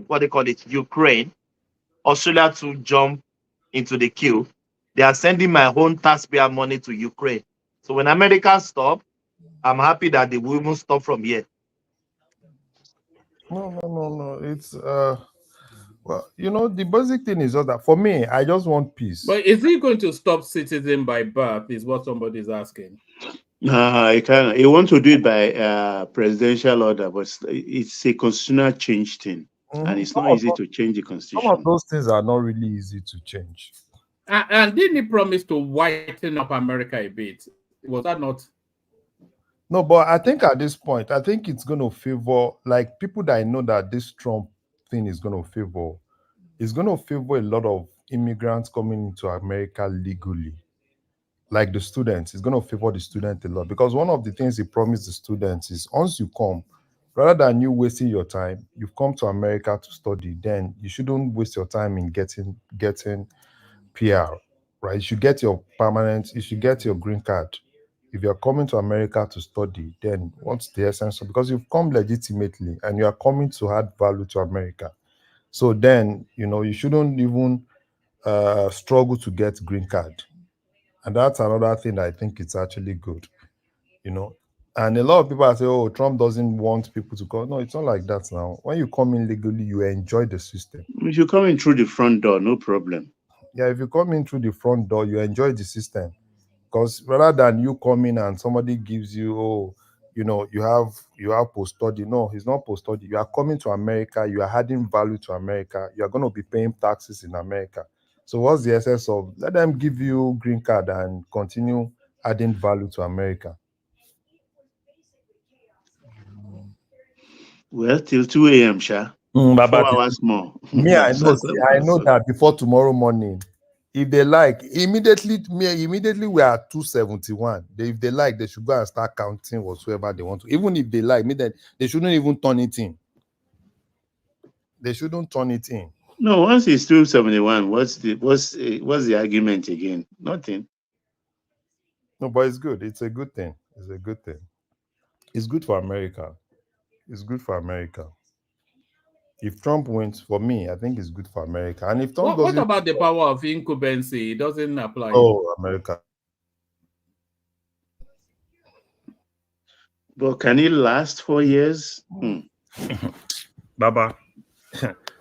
what they call it, Ukraine, Australia to jump into the queue. They are sending my own taxpayer money to Ukraine. So when America stop, I'm happy that they will even stop from here. No. It's well, the basic thing is that for me, I just want peace. But is he going to stop citizen by birth? Is what somebody is asking. He can. He wants to do it by presidential order, but it's a constitutional change thing, and it's not easy to change the constitution. Some of those things are not really easy to change. And didn't he promise to whiten up America a bit? Was that not? No, but I think at this point, I think it's going to favor, like people that I know that this Trump thing is going to favor. It's going to favor a lot of immigrants coming into America legally. Like the students, it's going to favor the student a lot because one of the things he promised the students is once you come, rather than you wasting your time, you've come to America to study, then you shouldn't waste your time in getting PR, right? You should get your you should get your green card. If you're coming to America to study, then what's the essence of, because you've come legitimately and you are coming to add value to America. So then, you shouldn't even struggle to get green card. And that's another thing that I think it's actually good, And a lot of people are saying, oh, Trump doesn't want people to come. No, it's not like that now. When you come in legally, you enjoy the system. If you come in through the front door, no problem. Yeah, if you come in through the front door, you enjoy the system. Because rather than you come in and somebody gives you, you have post-study. No, it's not post-study. You are coming to America. You are adding value to America. You are going to be paying taxes in America. So what's the essence of let them give you green card and continue adding value to America? Well, till 2 a.m., Sha. 4 hours more. Me, I know that before tomorrow morning, If they like, immediately we are at 271. If they like, they should go and start counting whatsoever they want to. Even if they like, they shouldn't even turn it in. They shouldn't turn it in. No, once it's 271, what's the argument again? Nothing. No, but it's good. It's a good thing. It's a good thing. It's good for America. It's good for America. If Trump wins, for me, I think it's good for America. And if Trump What about the power of incumbency? It doesn't apply. Oh, America. But can it last 4 years? Baba.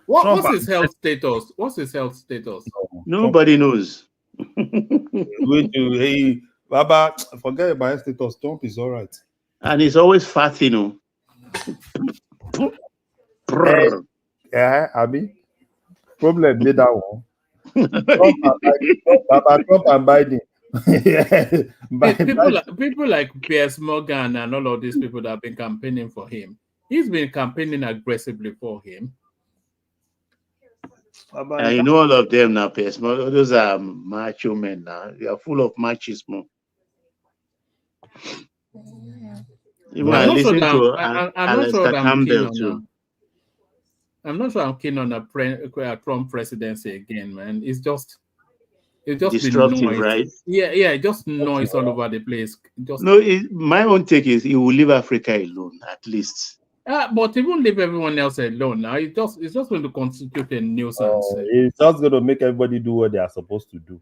What's his health status? What's his health status? Nobody knows. Hey, Baba, forget about his status. Trump is all right. And he's always fat, you know. Yeah, Abi. Problem did that one. Trump and Biden. People like Piers Morgan and all of these people that have been campaigning for him. He's been campaigning aggressively for him. And you know all of them now, Piers Morgan. Those are macho men now. They are full of machismo. Even I listen to Alistair Campbell too. I'm not sure I'm keen on a Trump presidency again, man. It's just destructive, right? Yeah, just noise all over the place. My own take is he will leave Africa alone, at least. But he won't leave everyone else alone now. It's just going to constitute a nuisance. It's just going to make everybody do what they are supposed to do.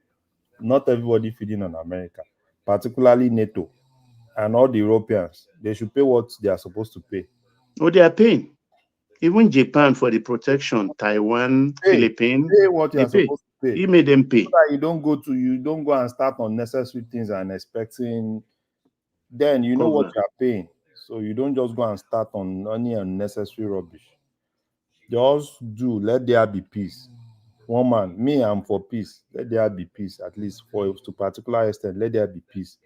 Not everybody feeding on America, particularly NATO and all the Europeans. They should pay what they are supposed to pay. Oh, they are paying. Even Japan for the protection, Taiwan, Philippines. Pay what you are supposed to pay. He made them pay. So that you don't go and start unnecessary things and expecting. Then you know what you are paying. So you don't just go and start on any unnecessary rubbish. Just let there be peace. One man, me, I'm for peace. Let there be peace, at least to particular extent. Let there be peace.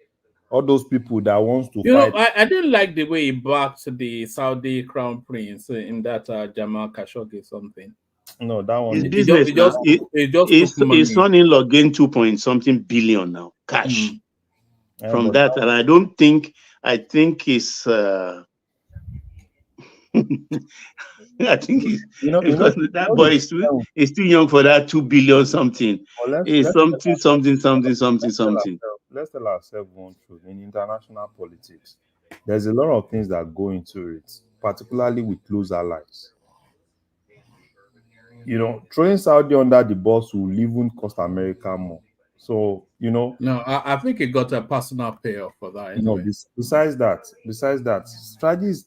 All those people that wants to fight. I didn't like the way he backed the Saudi crown prince in that Jamal Khashoggi something. No, that one. His business his son-in-law gained 2-point-something billion now cash from that, and I think he's. I think that boy is too young for that 2 billion something. It's something. Let's tell ourselves one truth. In international politics, there's a lot of things that go into it, particularly with close allies. Throwing Saudi under the bus will even cost America more. So, No, I think it got a personal payoff for that. Anyway. Besides that, strategies.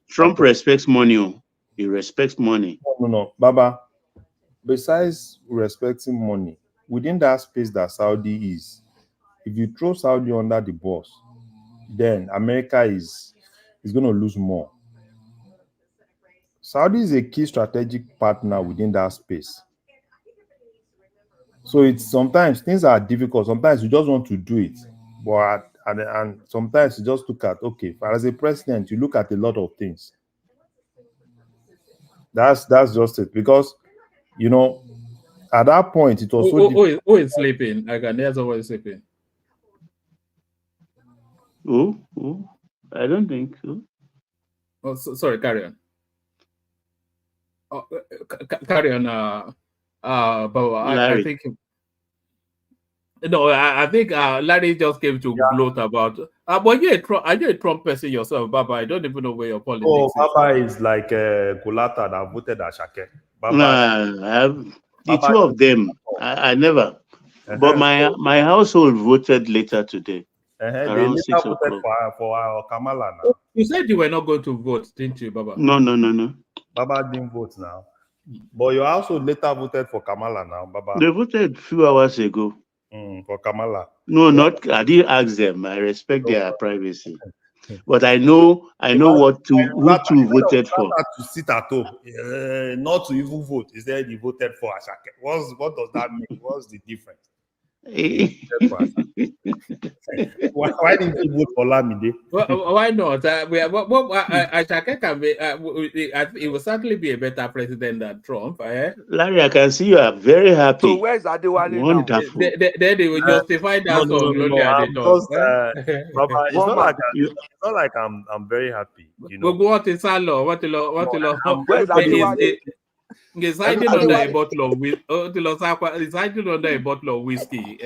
Trump respects money. He respects money. No, Baba. Besides respecting money, within that space that Saudi is, if you throw Saudi under the bus, then America is going to lose more. Saudi is a key strategic partner within that space. So it's sometimes things are difficult. Sometimes you just want to do it, but and sometimes you just look at as a president, you look at a lot of things. That's just it, because at that point it was who is sleeping? I can hear someone sleeping. Who? I don't think so. Oh, sorry, carry on. Carry on. But I think. No, I think Larry just came to gloat about. But are you a Trump person yourself, Baba? I don't even know where your politics is. Baba is like Kulata that voted Ashake. The two of them, I never. But my household voted later today. They later voted for Kamala now. You said you were not going to vote, didn't you, Baba? No. Baba didn't vote now. But you also later voted for Kamala now, Baba. They voted a few hours ago. For Kamala. No, I didn't ask them. I respect their privacy. But I know who to voted for. To sit at home, not to even vote. He said he voted for Ashake. What does that mean? What's the difference? Why didn't you vote for Lamide? Why not? It will certainly be a better president than Trump. Larry, I can see you are very happy. So where's Adewale now? Wonderful. They will justify that song. No. I'm just, Baba, it's not like I'm very happy. You know. What is Salo? What Where's Adewale? He's hiding under a bottle of whiskey. He's hiding under a bottle of whiskey.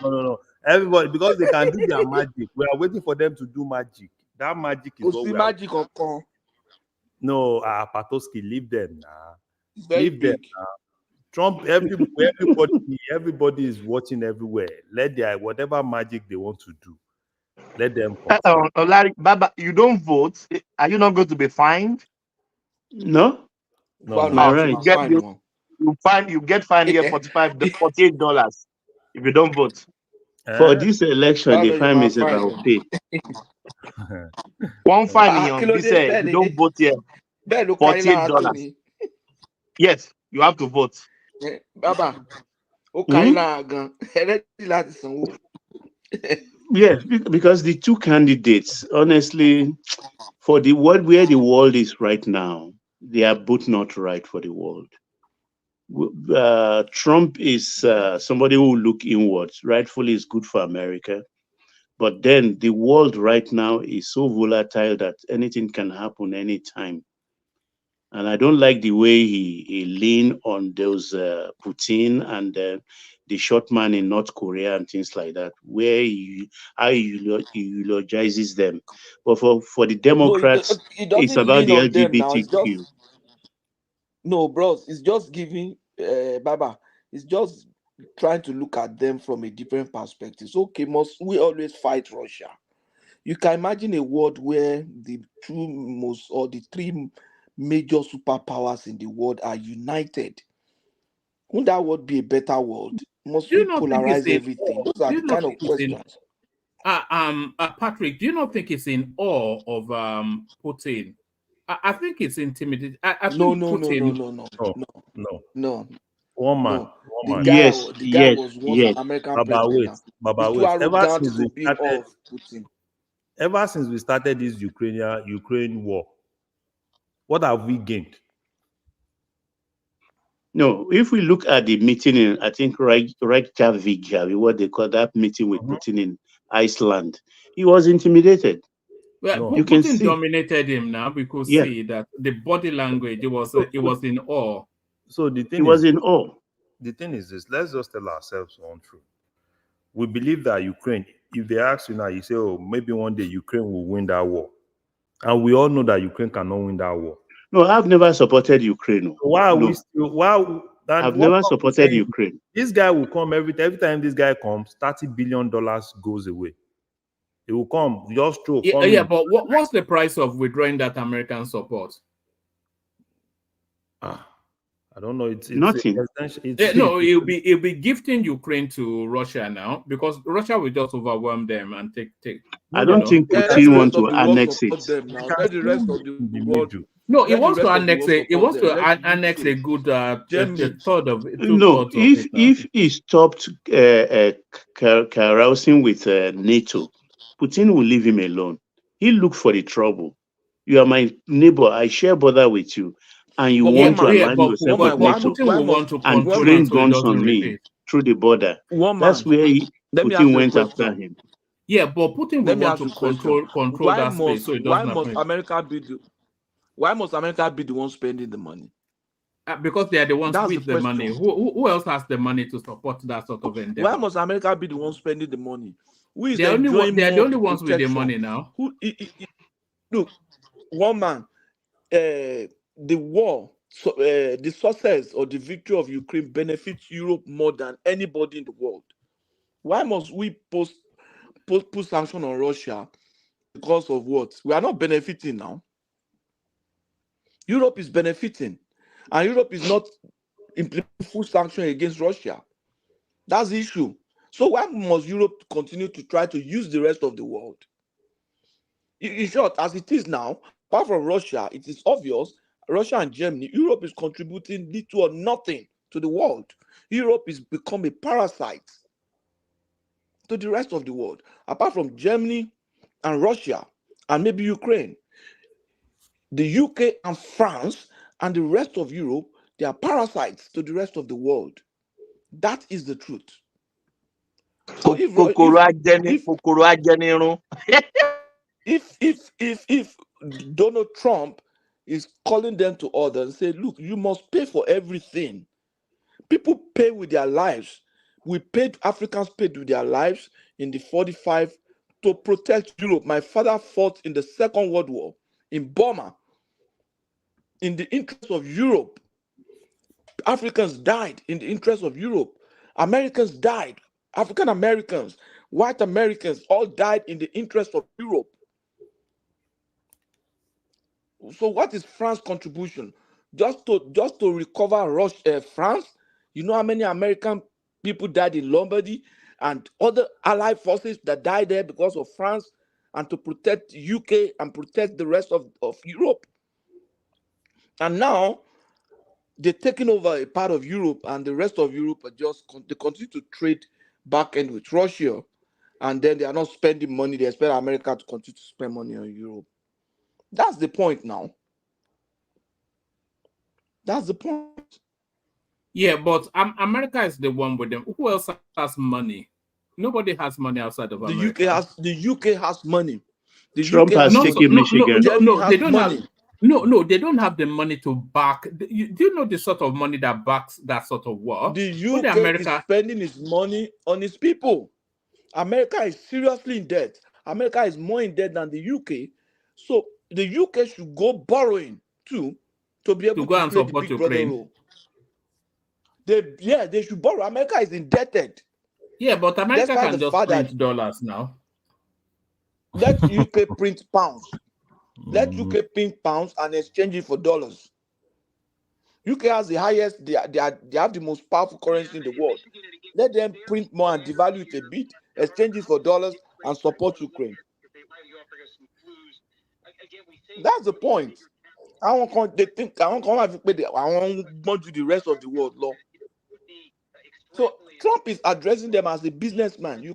No. Everybody, because they can do their magic. We are waiting for them to do magic. That magic is what we are. Magic of con. No, Patoski, leave them now. Leave them now. Trump, everybody is watching everywhere. Let their whatever magic they want to do. Let them. Larry, Baba, you don't vote. Are you not going to be fined? No. Right. You get fined here $48 if you don't vote. For this election, the fine is about pay. One fine on this you don't vote here. $48. Yes, you have to vote. Baba. Yes, because the two candidates, honestly, for the world where the world is right now, they are both not right for the world. Trump is somebody who will look inwards. Rightfully, is good for America. But then the world right now is so volatile that anything can happen anytime. And I don't like the way he lean on those Putin and the short man in North Korea and things like that, where he eulogizes them. But for the Democrats, it's about the LGBTQ. No, bros, it's just giving Baba. It's just trying to look at them from a different perspective. So, okay, must we always fight Russia? You can imagine a world where the three major superpowers in the world are united. Wouldn't that world be a better world? Must we polarize everything? Those are the kind of questions. Patrick, do you not think it's in awe of Putin? I think it's intimidating. No. One man. The guy was once an American president. Ever since we started this Ukraine war, what have we gained? No, if we look at the meeting in, I think, Reykjavik, what they call that meeting with Putin in Iceland, he was intimidated. Well, Putin dominated him now because see that the body language, it was in awe. So the thing he was in awe. The thing is this, let's just tell ourselves one truth. We believe that Ukraine, if they ask you now, you say, oh, maybe one day Ukraine will win that war. And we all know that Ukraine cannot win that war. No, I've never supported Ukraine. Why are we still, I've never supported Ukraine. This guy will come every time this guy comes, $30 billion goes away. It will come, just through. But what's the price of withdrawing that American support? I don't know. It's nothing. No, it'll be gifting Ukraine to Russia now because Russia will just overwhelm them and take. I don't think Putin wants to annex it. The rest of the world. No, he wants to annex it. He wants to annex a good third of it. No, if he stopped carousing with NATO, Putin will leave him alone. He'll look for the trouble. You are my neighbor. I share border with you. And you want to align yourself with NATO and train guns on me through the border. That's where Putin went after him. Yeah, but Putin will want to control that space so it doesn't happen. Why must America be the one spending the money? Because they are the ones with the money. Who else has the money to support that sort of endeavor? Why must America be the one spending the money? They are the only ones with the money now. Look, one man, the war, the success or the victory of Ukraine benefits Europe more than anybody in the world. Why must we put sanctions on Russia because of what? We are not benefiting now. Europe is benefiting, and Europe is not implementing full sanctions against Russia. That's the issue. So why must Europe continue to try to use the rest of the world? In short, as it is now, apart from Russia, it is obvious Russia and Germany, Europe is contributing little or nothing to the world. Europe is become a parasite to the rest of the world, apart from Germany and Russia and maybe Ukraine. The UK and France and the rest of Europe, they are parasites to the rest of the world. That is the truth. So if Donald Trump is calling them to order and say, look, you must pay for everything. People pay with their lives. Africans paid with their lives in the 45 to protect Europe. My father fought in the Second World War in Burma in the interest of Europe. Africans died in the interest of Europe. Americans died. African Americans, white Americans all died in the interest of Europe. So what is France's contribution? Just to recover France? You know how many American people died in Lombardy and other allied forces that died there because of France, and to protect UK and protect the rest of Europe. And now they're taking over a part of Europe, and the rest of Europe are they continue to trade back end with Russia, and then they are not spending money. They expect America to continue to spend money on Europe. That's the point now. That's the point. Yeah, but America is the one with them. Who else has money? Nobody has money outside of America. The UK has money. Trump has taken Michigan. No, they don't have. No, they don't have the money to back. Do you know the sort of money that backs that sort of war? The UK is spending its money on its people. America is seriously in debt. America is more in debt than the UK. So the UK should go borrowing too to be able to go and play the support big brother role. They should borrow. America is indebted. Yeah, but America can just print dollars now. Let UK print pounds. Let UK print pounds and exchange it for dollars. UK has the highest, they have the most powerful currency in the world. Let them print more and devalue it a bit, exchange it for dollars, and support Ukraine. That's the point. They think I won't do the rest of the world law. So Trump is addressing them as a businessman.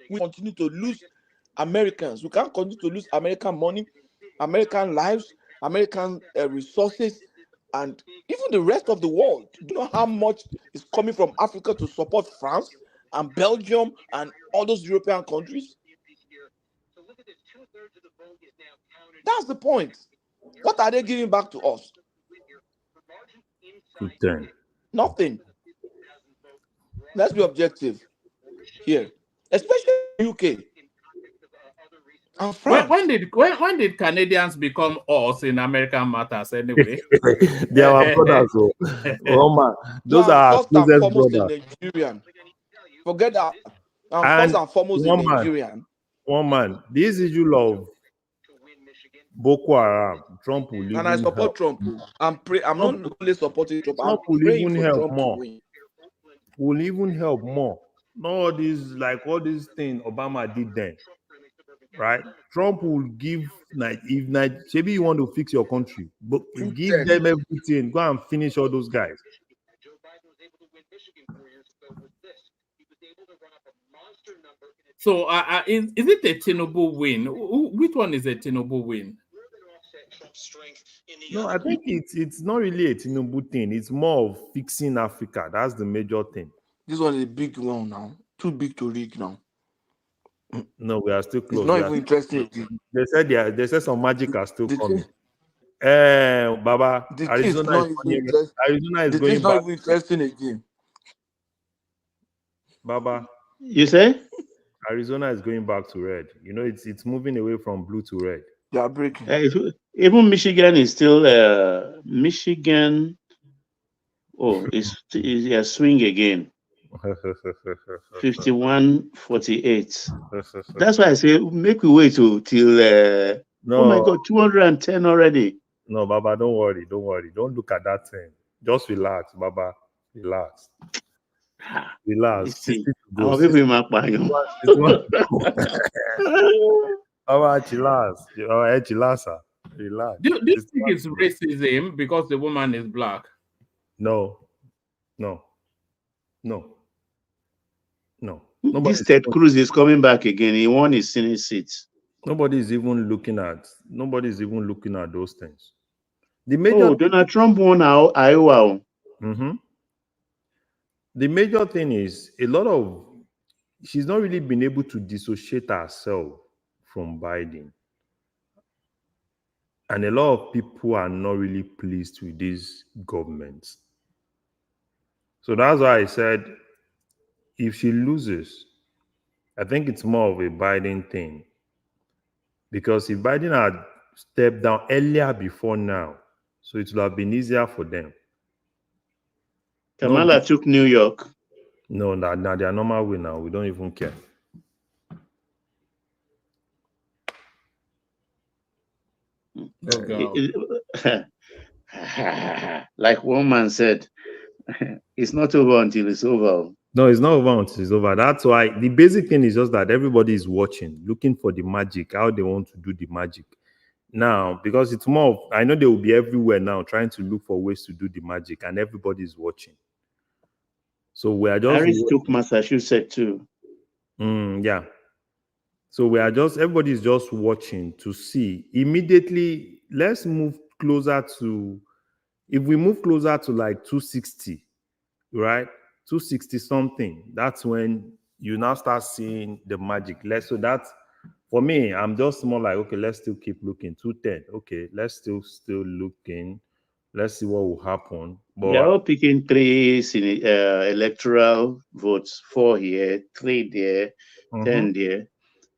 We continue to lose Americans. We can't continue to lose American money, American lives, American resources, and even the rest of the world. Do you know how much is coming from Africa to support France and Belgium and all those European countries? That's the point. What are they giving back to us? Nothing. Let's be objective here, especially UK. When did Canadians become us in American matters anyway? They are our brothers. Oh man, those are first and foremost a Nigerian. Forget that. First and foremost a Nigerian. One man, this issue of Boko Haram, Trump will even and I support help. Trump. I'm not only supporting Trump. Trump I'm will praying even for help Trump more. to win. Will even help more. Not all these things Obama did then, right? Trump will give maybe you want to fix your country, but give them everything. Go and finish all those guys. So, is it a Tinubu win? Which one is a Tinubu win? No, I think it's not really a Tinubu thing. It's more of fixing Africa. That's the major thing. This one is a big one now. Too big to rig now. No, we are still close. It's not even interesting. They said some magic are still coming. Baba, Arizona is going back. Not even interesting again. Baba, you say Arizona is going back to red. You know, it's moving away from blue to red. They are breaking. Even Michigan is still Michigan. Oh, it's a swing again. 51-48. That's why I say make we wait till no. Oh my God, 210 already. No, Baba, don't worry. Don't look at that thing. Just relax, Baba. Relax. Our people in my Baba, relax. Relax. Do you think it's racism because the woman is black? No. No. This Ted Cruz is coming back again. He won his Senate seat. Nobody is even looking at those things. The major Donald Trump won Iowa. The major thing is she's not really been able to dissociate herself from Biden. And a lot of people are not really pleased with this government. So that's why I said, if she loses, I think it's more of a Biden thing. Because if Biden had stepped down earlier before now, so it would have been easier for them. Kamala took New York. No, now they are normal way now. We don't even care. Like one man said, it's not over until it's over. No, it's not over until it's over. That's why the basic thing is just that everybody is watching, looking for the magic, how they want to do the magic. Now, because it's more, I know they will be everywhere now trying to look for ways to do the magic, and everybody is watching. So we are just... Harris took Massachusetts too. Yeah. So everybody is just watching to see. Immediately, let's move closer to, if we move closer to like 260, right? 260 something, that's when you now start seeing the magic. So that's, for me, I'm just more like, okay, let's still keep looking. 210, okay, let's still looking. Let's see what will happen. But they're all picking 3 electoral votes, 4 here, 3 there, 10 there.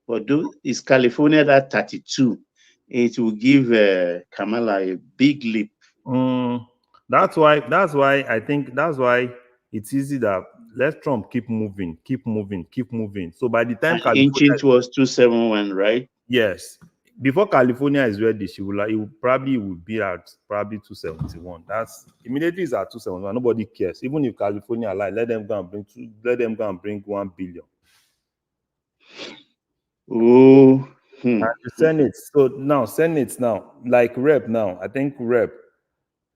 But is California that 32? It will give Kamala a big leap. That's why I think it's easy that let Trump keep moving. So by the time California was 271, right? Yes. Before California is ready, it will probably be at 271. That's immediately is at 271. Nobody cares. Even if California lie, let them go and bring 1 billion. And the Senate. So now Senate like rep now. I think rep.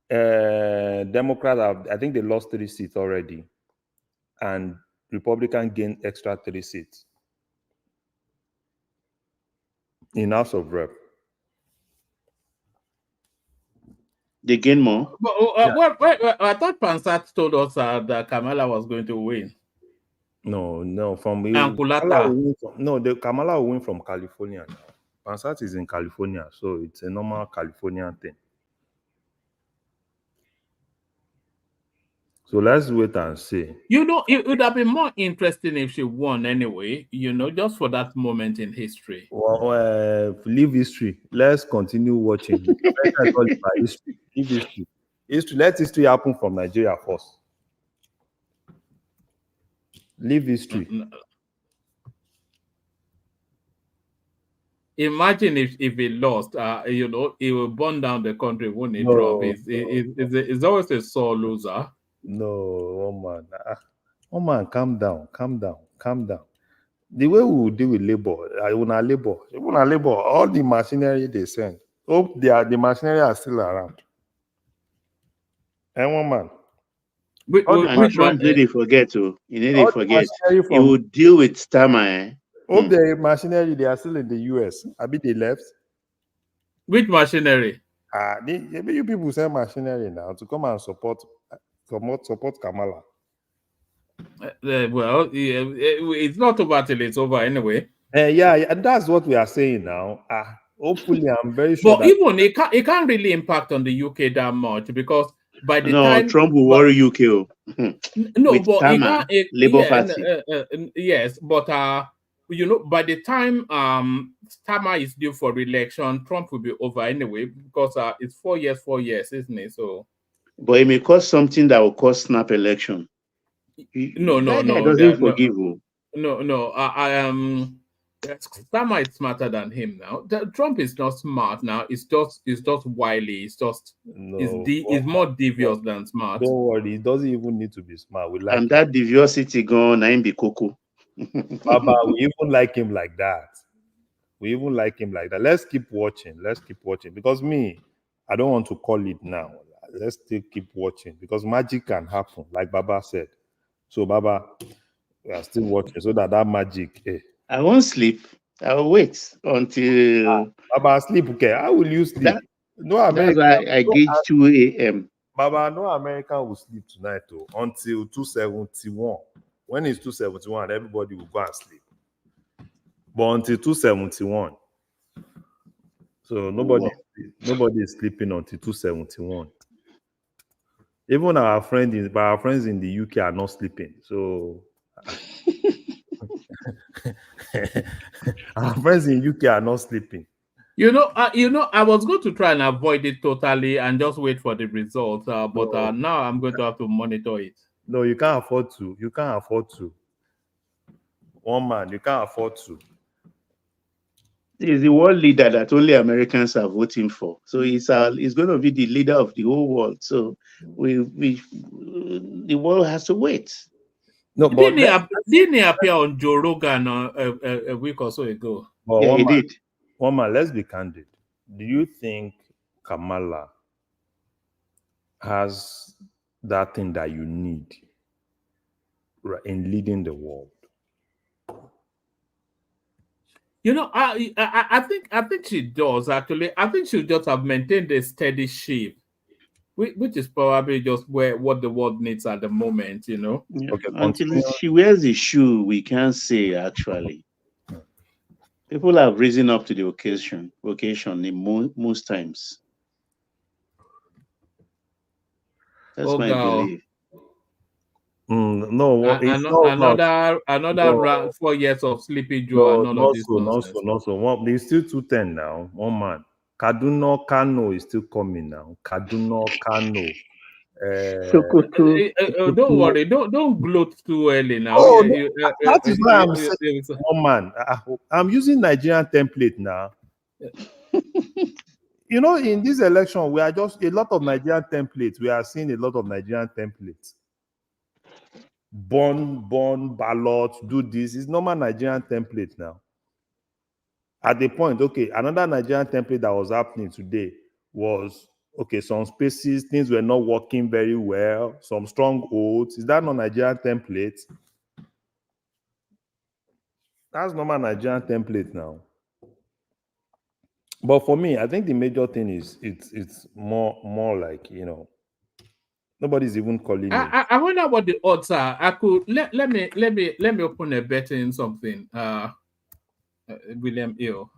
Democrats I think they lost 3 seats already, and Republican gained extra 3 seats in House of Rep. They gain more. But I thought Pansat told us that Kamala was going to win. No, from Kamala will win from California now. Pansat is in California, so it's a normal Californian thing. So let's wait and see. It would have been more interesting if she won anyway, just for that moment in history. Well, leave history. Let's continue watching. History. Leave history. Let history happen from Nigeria first. Leave history. Imagine if he lost, it will burn down the country, won't it, Trump? It's always a sore loser. No, one man, calm down. The way we will deal with labor, all the machinery they send, hope the machinery are still around. And one man. Trump didn't forget to. He didn't forget. He will deal with Starmer. Hope the machinery they are still in the US. I bet they left. Which machinery? You people send machinery now to come and support Kamala. Well, it's not over till it's over anyway. Yeah, that's what we are saying now. Hopefully, I'm very sure. But even it can't really impact on the UK that much, because by the time Trump will worry UK. No, but Starmer, Labour Party. Yes, but by the time Starmer is due for re-election, Trump will be over anyway, because it's 4 years, isn't it? So, but it may cause something that will cause snap election. No. Doesn't forgive you. No. Starmer is smarter than him now. Trump is not smart now. It's just wily. It's just it's more devious than smart. Don't worry, it doesn't even need to be smart. We like and that deviosity gone. I'm be cocoa. Baba, we even like him like that. Let's keep watching. Because me, I don't want to call it now. let's still keep watching because magic can happen, like Baba said. So, Baba, we are still watching so that magic. I won't sleep. I'll wait until. Baba, sleep. Okay, how will you sleep? That's why I gauge 2 a.m. Baba, no American will sleep tonight until 271. When it's 271, everybody will go and sleep. But until 271, so nobody is sleeping until 271. Even our friends in the UK are not sleeping. So our friends in UK are not sleeping. I was going to try and avoid it totally and just wait for the results, but now I'm going to have to monitor it. No, you can't afford to. You can't afford to. One man, you can't afford to. He's the world leader that only Americans are voting for. So he's going to be the leader of the whole world. So the world has to wait. No, but didn't he appear on Joe Rogan a week or so ago? Yeah, he did. One man, let's be candid. Do you think Kamala has that thing that you need in leading the world? I think she does actually. I think she'll just have maintained a steady shape, which is probably just what the world needs at the moment. Yeah. Okay, until she wears the shoe, we can't say actually. People have risen up to the occasion in most times. That's my belief. No, another 4 years of Sleepy Joe and all of this nonsense. No. There's still 210 now. One man. Kaduna Kano is still coming now. Kaduna Kano. Don't worry. Don't gloat too early now. That is why I'm saying, one man. I'm using Nigerian template now. In this election, we are just a lot of Nigerian templates. We are seeing a lot of Nigerian templates. Burn ballots, do this. It's normal Nigerian template now. At the point, another Nigerian template that was happening today was, some spaces, things were not working very well, some strongholds. Is that not Nigerian template? That's normal Nigerian template now. But for me, I think the major thing is it's more like, nobody's even calling me. I wonder what the odds are. I could let me open a bet in something. William Hill.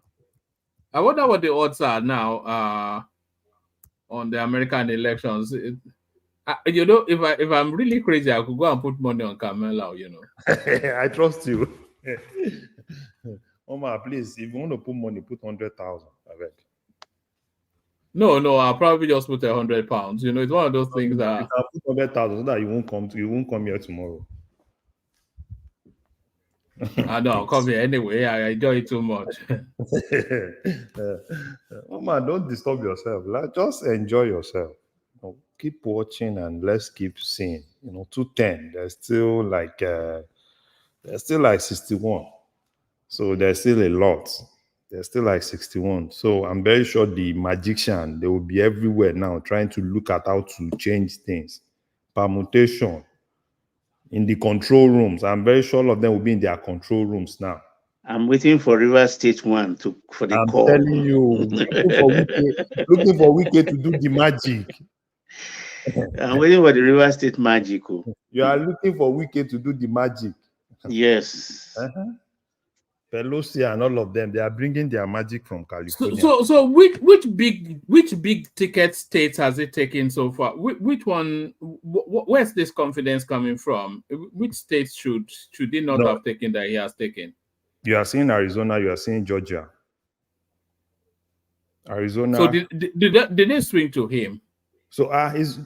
I wonder what the odds are now on the American elections. If I'm really crazy, I could go and put money on Kamala. I trust you. Omar, please, if you want to put money, put 100,000. I bet. No, I'll probably just put £100. It's one of those things that you can put 100,000 so that you won't come here tomorrow. I know I'll come here anyway. I enjoy it too much. Omar, don't disturb yourself. Just enjoy yourself. Keep watching and let's keep seeing. 210. There's still like 61. So there's still a lot. There's still like 61. So I'm very sure the magician, they will be everywhere now trying to look at how to change things. Permutation in the control rooms. I'm very sure all of them will be in their control rooms now. I'm waiting for River State 1 for the call. I'm telling you, looking for Wike to do the magic. I'm waiting for the River State magic. You are looking for Wike to do the magic. Yes. Pelosi and all of them, they are bringing their magic from California. So which big ticket states has it taken so far? Which one? Where's this confidence coming from? Which states should he not have taken that he has taken? You are seeing Arizona. You are seeing Georgia. Arizona. So did they swing to him? So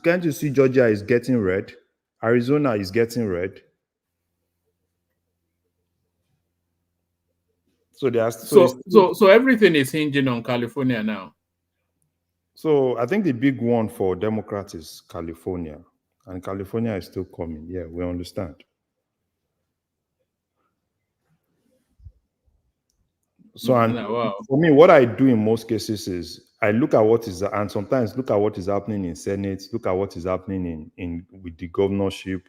can't you see Georgia is getting red? Arizona is getting red. So everything is hinging on California now. So I think the big one for Democrats is California, and California is still coming. Yeah, we understand. So for me, what I do in most cases is I look at what is, and sometimes look at what is happening in Senate, look at what is happening in with the governorship,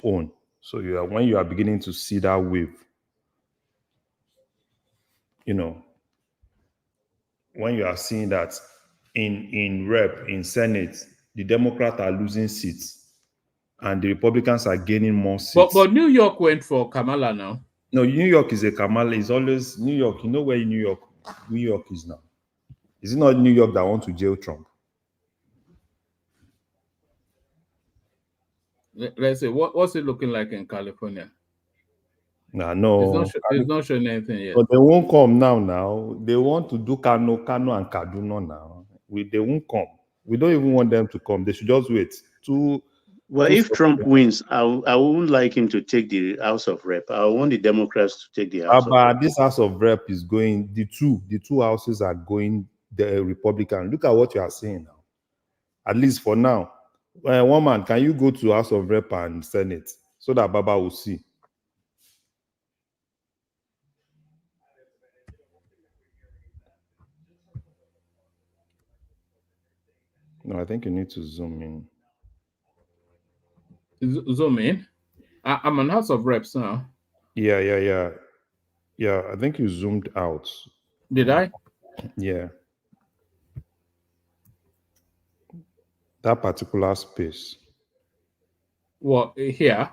own. So when you are beginning to see that wave, when you are seeing that in rep, in Senate, the Democrats are losing seats and the Republicans are gaining more seats. But New York went for Kamala now. No, New York is a Kamala. It's always New York. You know where New York is now. Is it not New York that want to jail Trump? Let's say, what's it looking like in California? No. It's not showing anything yet. But they won't come now. They want to do Kano and Kaduna now. They won't come. We don't even want them to come. They should just wait. Well, if Trump wins, I wouldn't like him to take the House of Rep. I want the Democrats to take the House of Rep. This House of Rep is going, the two houses are going the Republican. Look at what you are saying now. At least for now. One man, can you go to House of Rep and Senate so that Baba will see? No, I think you need to zoom in. Zoom in? I'm on House of Reps now. Yeah. I think you zoomed out. Did I? Yeah. That particular space. What, here?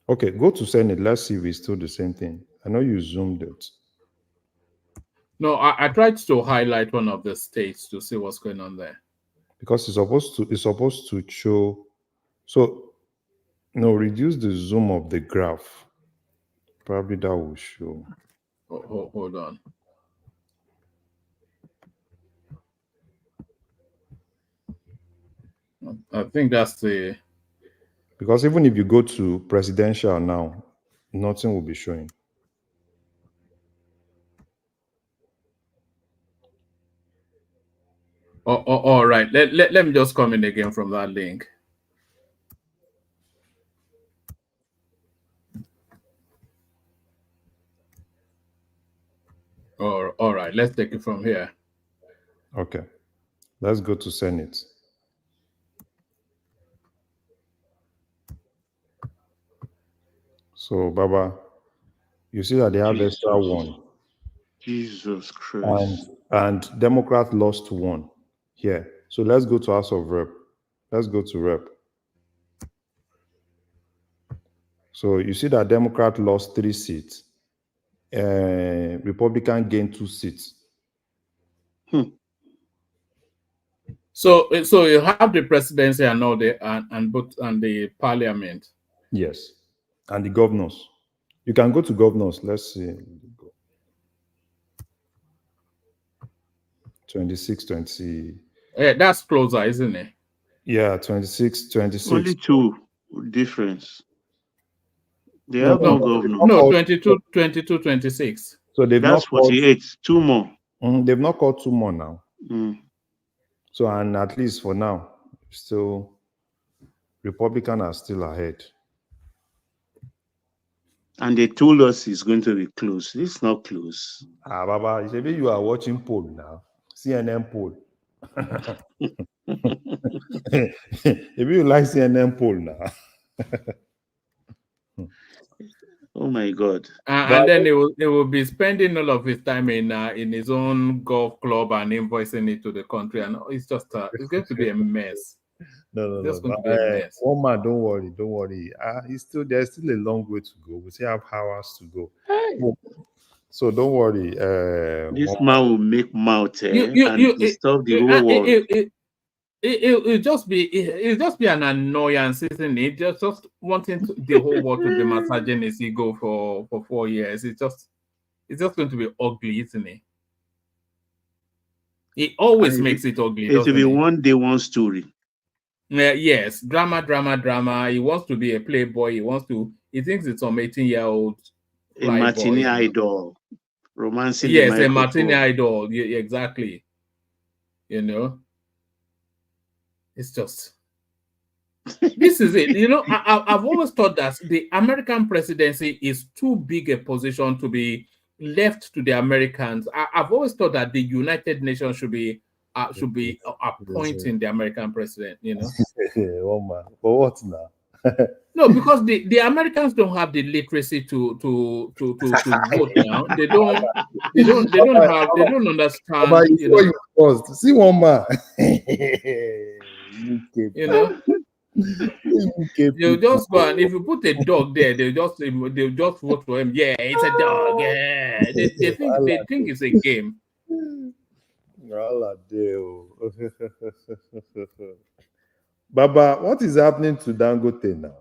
Okay, go to Senate. Let's see if it's still the same thing. I know you zoomed it. No, I tried to highlight one of the states to see what's going on there. Because it's supposed to show. So, no, reduce the zoom of the graph. Probably that will show. Hold on. I think that's the... Because even if you go to presidential now, nothing will be showing. All right. Let me just come in again from that link. All right. Let's take it from here. Okay. Let's go to Senate. So, Baba, you see that they have extra one. Jesus Christ. And Democrats lost one here. So let's go to House of Rep. Let's go to Rep. So you see that Democrat lost 3 seats. Republican gained 2 seats. So you have the presidency and all the and the parliament. Yes, and the governors. You can go to governors. Let's see. 26, 20. Yeah, that's closer, isn't it? Yeah, 26. Only 2 difference. They have no governor. No, 22, 26. So they've That's not called 48. 2 more. They've not called 2 more now. Mm. So, and at least for now, still, Republicans are still ahead. And they told us it's going to be close. It's not close. Baba, maybe you are watching poll now. CNN poll. If you like CNN poll now. Oh my God! And then they will be spending all of his time in his own golf club and invoicing it to the country, and it's just it's going to be a mess. No. It's going to be a mess. One man, don't worry. There's still a long way to go. We still have hours to go. So don't worry. This man will make mouth and disturb the whole world. It'll just be an annoyance, isn't it? Just wanting the whole world to be massaging his ego for 4 years. It's just going to be ugly, isn't it? It always makes it ugly. It will be one day, one story. Yes, drama. He wants to be a playboy. He thinks it's some 18-year-old. A matinee idol. Romancing. Yes, a matinee idol. Yeah, exactly. You know. It's just, this is it. You know, I've always thought that the American presidency is too big a position to be left to the Americans. I've always thought that the United Nations should be appointing the American president. You know. Oh man, but what now? No, because the Americans don't have the literacy to vote now. They don't understand. But You know. you first. See one man. You know. They'll just go, and if you put a dog there, they'll just vote for him. Yeah, it's a dog. Yeah, they think it's a game. Baba, what is happening to Dangote now?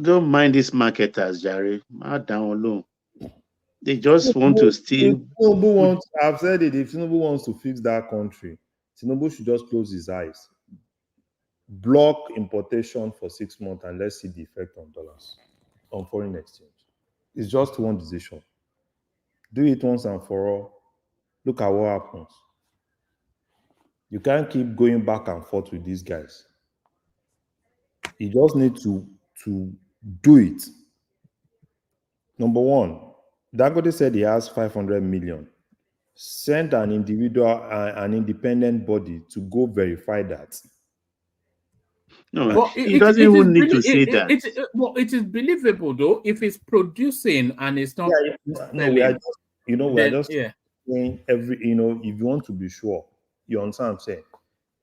Don't mind these marketers, Jerry. Down low. They just want to steal. I've said it. If Tinubu wants to fix that country, Tinubu should just close his eyes, block importation for 6 months, and let's see the effect on dollars, on foreign exchange. It's just one decision. Do it once and for all. Look at what happens. You can't keep going back and forth with these guys. You just need to do it. Number one, Dangote said he has 500 million. Send an individual, an independent body to go verify that. No, he doesn't even need to say that. It is believable though if it's producing and it's not. We are just saying if you want to be sure, you understand what I'm saying.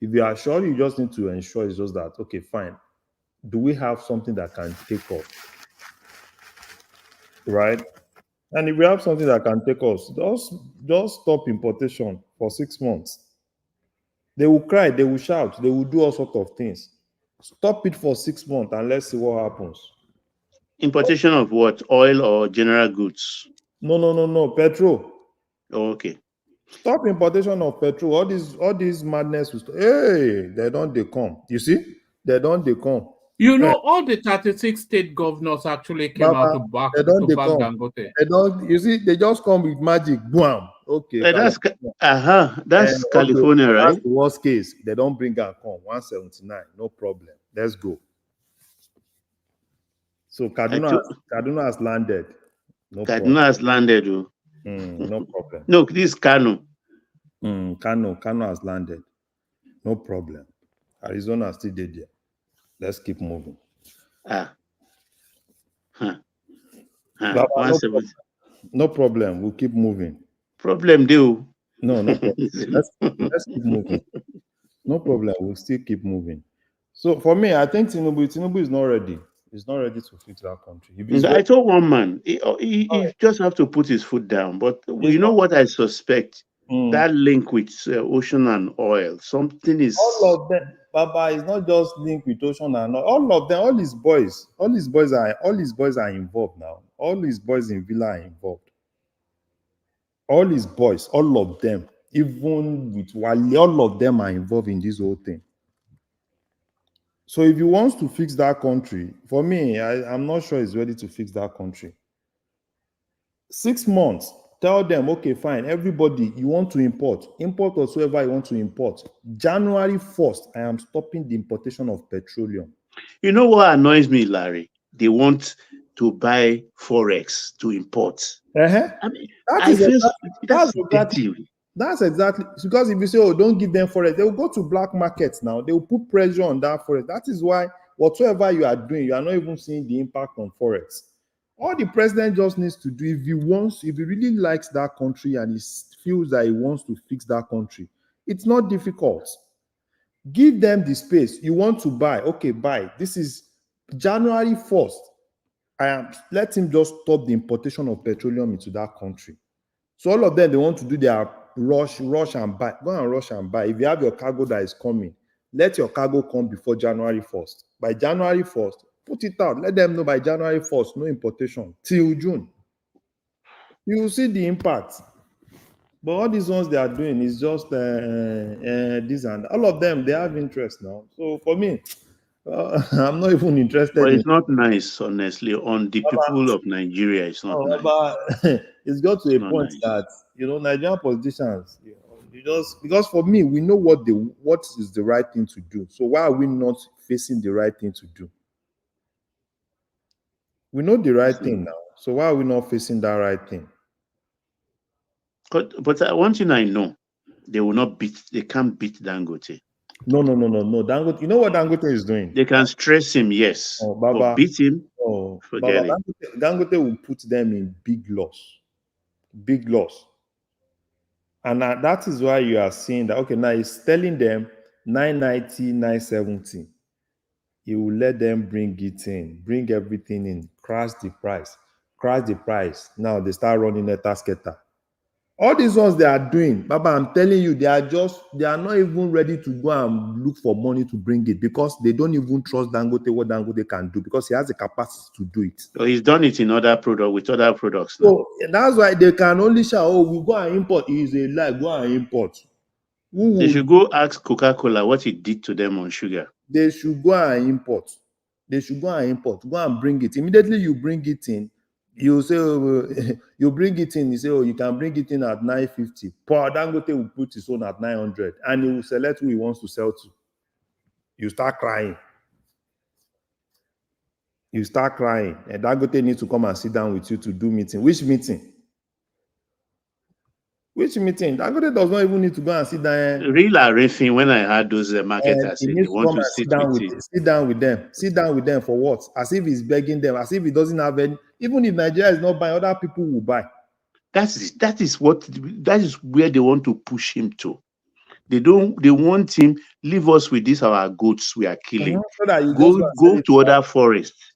If you are sure, you just need to ensure it's just that, okay, fine. Do we have something that can take off? Right? And if we have something that can take us, just stop importation for 6 months. They will cry, they will shout, they will do all sorts of things. Stop it for 6 months and let's see what happens. Importation of what? Oil or general goods? No. Petrol. Oh, okay. Stop importation of petrol. All these madness. Hey, they come. You see? They come. You know, all the 36 state governors actually came out to back Dangote. You see, they just come with magic. Boom. Okay. That's California, right? That's the worst case. They don't bring and come. 179. No problem. Let's go. So Kaduna has landed. Kaduna has landed. No problem. No, this is Kano. Kano has landed. No problem. Arizona is still there. Let's keep moving. No problem. We'll keep moving. Problem do. No problem. Let's keep moving. No problem. We'll still keep moving. So for me, I think Tinubu is not ready. He's not ready to fix that country. I told one man, he just have to put his foot down. But you know what I suspect? That link with ocean and oil. Something is. All of them. Baba is not just linked with ocean and oil. All of them. All his boys are involved now. All his boys in Villa are involved. All his boys, all of them, even with Wale, all of them are involved in this whole thing. So if he wants to fix that country, for me, I'm not sure he's ready to fix that country. 6 months, tell them, okay, fine, everybody, you want to import whatsoever you want to import. January 1st, I am stopping the importation of petroleum. You know what annoys me, Larry? They want to buy Forex to import. I mean, that's exactly because if you say, oh, don't give them Forex, they will go to black markets now. They will put pressure on that Forex. That is why whatsoever you are doing, you are not even seeing the impact on Forex. All the president just needs to do, if he really likes that country and he feels that he wants to fix that country, it's not difficult. Give them the space. You want to buy, okay, buy. This is January 1st. Let him just stop the importation of petroleum into that country. So all of them, they want to do their rush and buy. Go and rush and buy. If you have your cargo that is coming, let your cargo come before January 1st. By January 1st, put it out. Let them know by January 1st, no importation till June. You will see the impact. But all these ones they are doing is just this and all of them, they have interest now. So for me, I'm not even interested. But it's not nice, honestly, on the people of Nigeria. It's not nice. But it's got to a point that, Nigerian politicians, because for me, we know what is the right thing to do. So why are we not facing the right thing to do? We know the right thing now. So why are we not facing that right thing? But one thing I know, they can't beat Dangote. No. Dangote, you know what Dangote is doing? They can stress him, yes. Oh, Baba. But beat him, Baba, forget it. Dangote will put them in big loss. Big loss. And that is why you are seeing that, okay, now he's telling them 990, 970. He will let them bring it in, bring everything in, crash the price. Now they start running a tasketer. All these ones they are doing, Baba, I'm telling you, they are not even ready to go and look for money to bring it because they don't even trust Dangote, what Dangote can do, because he has the capacity to do it. So he's done it in with other products now. So that's why they can only shout, oh, we go and import. It is a lie, go and import. They should go ask Coca-Cola what it did to them on sugar. They should go and import. Go and bring it. Immediately you bring it in, you say, you bring it in, you say, oh, you can bring it in at 950. Poor Dangote will put his own at 900 and he will select who he wants to sell to. You start crying. And Dangote needs to come and sit down with you to do meeting. Which meeting? Dangote does not even need to go and sit down. Real arranging when I had those marketers, they want to sit down with them. Sit down with them for what? As if he's begging them, as if he doesn't have any. Even if Nigeria is not buying, other people will buy. That is where they want to push him to. They want him, leave us with this, our goats we are killing. So that you go to other forests.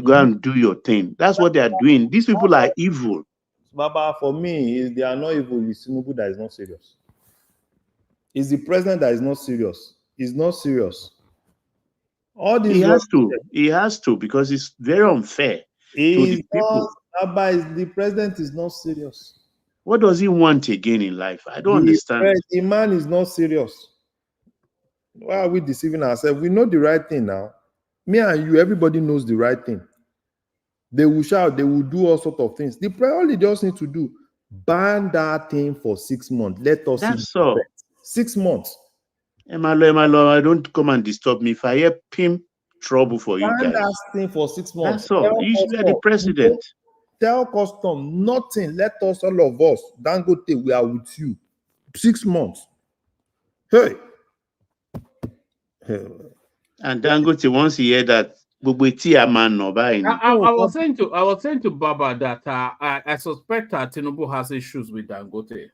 Go and do your thing. That's what they are doing. These people are evil. Baba, for me, they are not evil. It's Tinubu that is not serious. It's the president that is not serious. He's not serious. All these he has to because it's very unfair to the people. Baba, the president is not serious. What does he want again in life? I don't understand. The man is not serious. Why are we deceiving ourselves? We know the right thing now. Me and you, everybody knows the right thing. They will shout, they will do all sorts of things. All they just need to do, ban that thing for 6 months. Let us That's all. 6 months. Emalo, don't come and disturb me. If I hear him, trouble for you guys. Ban that thing for 6 months. That's all. You should be the president. Tell custom nothing. Let us, all of us, Dangote, we are with you. 6 months. Hey. And Dangote, once he hear that, I was saying to Baba that I suspect that Tinubu has issues with Dangote.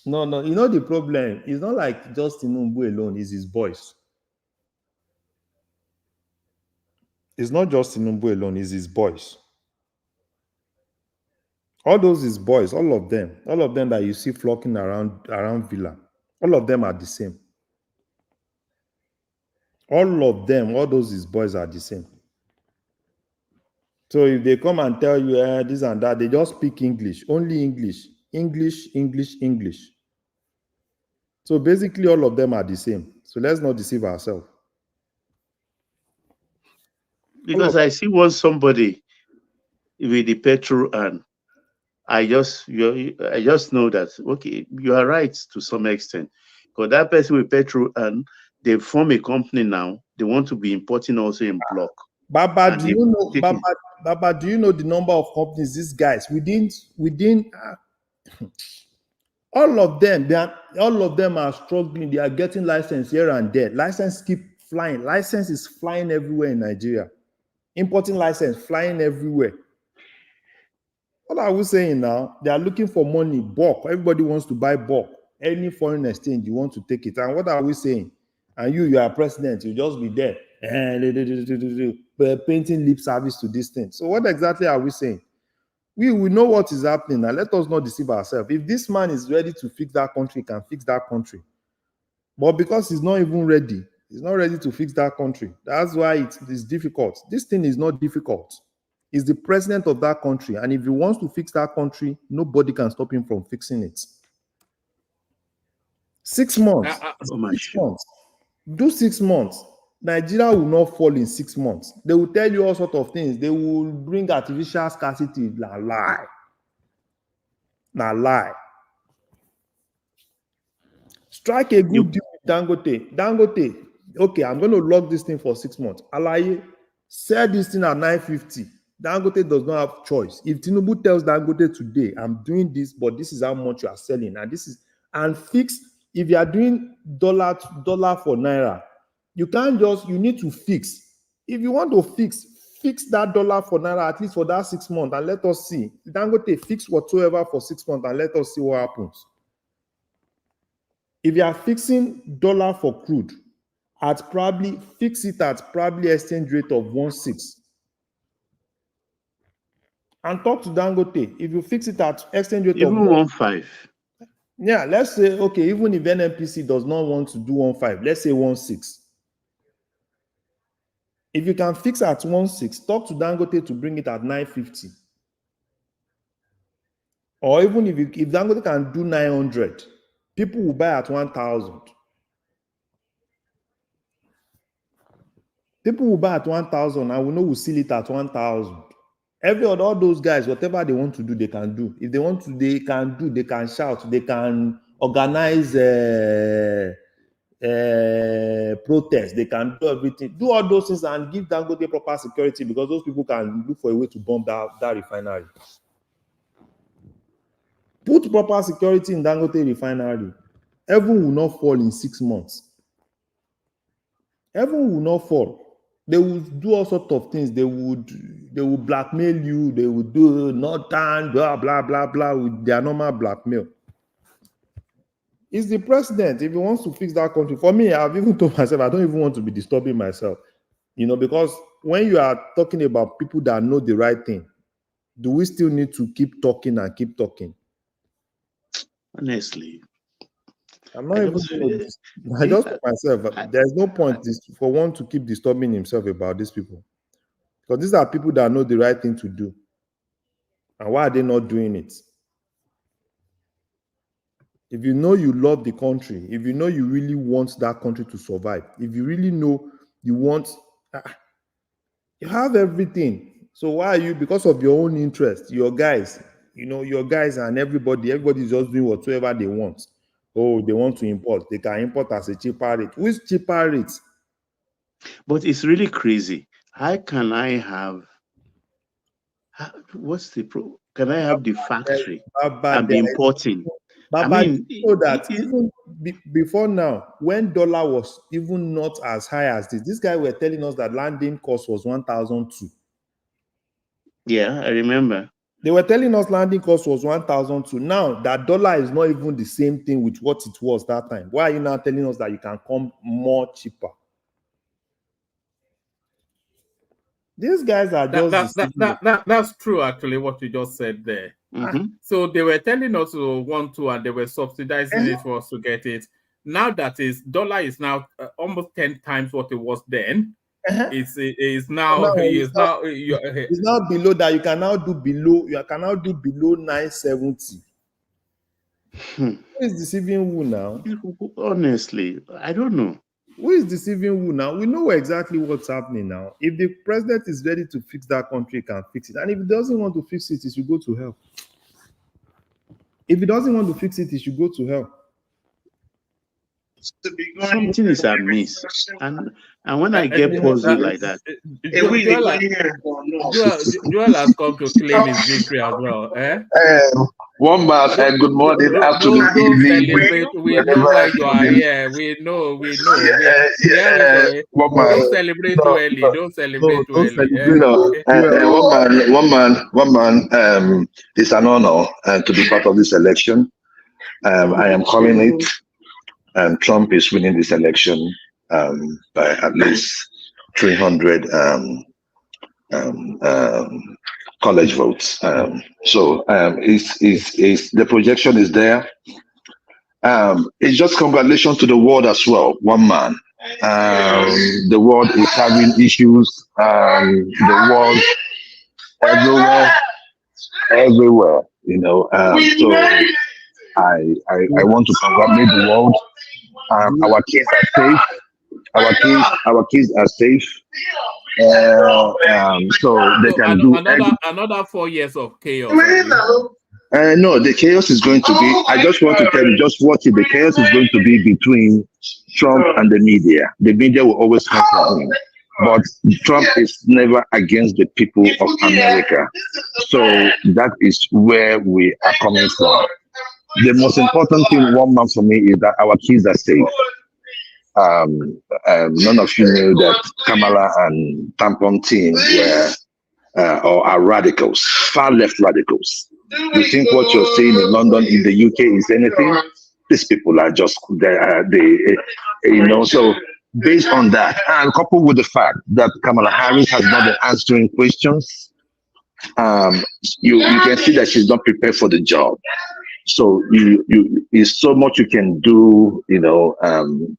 No. You know the problem? It's not like just Tinubu alone. It's his boys. It's not just Tinubu alone. It's his boys. All those his boys, all of them that you see flocking around Villa, all of them are the same. All of them, all those his boys are the same. So if they come and tell you this and that, they just speak English, only English. So basically, all of them are the same. So let's not deceive ourselves. Because I see somebody with the Petrol, and I just know that okay, you are right to some extent. Because that person with Petrol, and they form a company now. They want to be importing also in bulk. Baba, do you know the number of companies these guys within all of them are struggling. They are getting license here and there. License keep flying. License is flying everywhere in Nigeria. Importing license flying everywhere. What are we saying now? They are looking for money, bulk. Everybody wants to buy bulk. Any foreign exchange, you want to take it. And what are we saying? And you are president, you just be there painting lip service to this thing. So what exactly are we saying? We know what is happening now. Let us not deceive ourselves. If this man is ready to fix that country, he can fix that country. But because he's not even ready, he's not ready to fix that country. That's why it is difficult. This thing is not difficult. He's the president of that country. And if he wants to fix that country, nobody can stop him from fixing it. 6 months. 6 months. Do 6 months. Nigeria will not fall in 6 months. They will tell you all sorts of things. They will bring artificial scarcity. Lie. Strike a good deal with Dangote. Okay, I'm going to lock this thing for 6 months. Alaye, sell this thing at 950. Dangote does not have choice. If Tinubu tells Dangote today, I'm doing this, but this is how much you are selling, and this is and fix. If you are doing dollar for naira, you can't just. You need to fix. If you want to fix that dollar for naira at least for that 6 months, and let us see. Dangote fix whatsoever for 6 months, and let us see what happens. If you are fixing dollar for crude, fix it at probably exchange rate of 1.6. And talk to Dangote. If you fix it at exchange rate even of 1.5. Yeah, let's say, okay, even if NNPC does not want to do 1.5, let's say 1.6. If you can fix at 1.6, talk to Dangote to bring it at 950. Or even if Dangote can do 900, people will buy at 1,000. People will buy at 1,000 and we know we'll sell it at 1,000. All those guys, whatever they want to do, they can do. If they want to, they can do, they can shout, they can organize protests, they can do everything. Do all those things and give Dangote proper security because those people can look for a way to bomb that refinery. Put proper security in Dangote refinery. Heaven will not fall in 6 months. Heaven will not fall. They will do all sorts of things. They will blackmail you. They will do nothing, blah, blah, blah, blah, with their normal blackmail. It's the president. If he wants to fix that country, for me, I've even told myself, I don't even want to be disturbing myself. Because when you are talking about people that know the right thing, do we still need to keep talking and keep talking? Honestly. I'm not even going to. I just told myself, there's no point for one to keep disturbing himself about these people. Because these are people that know the right thing to do. And why are they not doing it? If you know you love the country, if you know you really want that country to survive, if you really know you want, you have everything. So why are you, because of your own interest, your guys and everybody's just doing whatsoever they want. Oh, they want to import. They can import at a cheaper rate. Which cheaper rate? But it's really crazy. How can I have? What's the pro? Can I have the factory and be importing? But you know that even before now, when dollar was even not as high as this guy were telling us that landing cost was 1,002. Yeah, I remember. They were telling us landing cost was 1,002. Now that dollar is not even the same thing with what it was that time. Why are you now telling us that you can come more cheaper? These guys are just that's true actually what you just said there. Mm-hmm. So they were telling us to want to, and they were subsidizing it for us to get it. Now that dollar is now almost 10 times what it was then. It's now below that. You can now do below 970. Who is deceiving who now? Honestly, I don't know. Who is deceiving who now? We know exactly what's happening now. If the president is ready to fix that country, he can fix it. And if he doesn't want to fix it, he should go to hell. If he doesn't want to fix it, he should go to hell. Something is amiss. And when I get puzzled like that. Joel has come to claim his victory as well. One man, good morning, afternoon, evening. We know why you are here. We know. Don't celebrate too early. Don't celebrate too early. One man. It's an honor to be part of this election. I am calling it. Trump is winning this election by at least 300 college votes. So the projection is there. It's just congratulations to the world as well. One man. The world is having issues. The world everywhere. So I want to congratulate the world. Our kids are safe. Our kids are safe. So they can do another 4 years of chaos. No, the chaos is going to be. I just want to tell you, just watch it. The chaos is going to be between Trump and the media. The media will always come for him. but Trump is never against the people of America. So that is where we are coming from. The most important thing, one man for me, is that our kids are safe. None of you knew that Kamala and Tampon team were or are radicals, far left radicals. You think what you're saying in London, in the UK, is anything? These people are just So based on that, and coupled with the fact that Kamala Harris has not been answering questions, you can see that she's not prepared for the job. So you is so much you can do,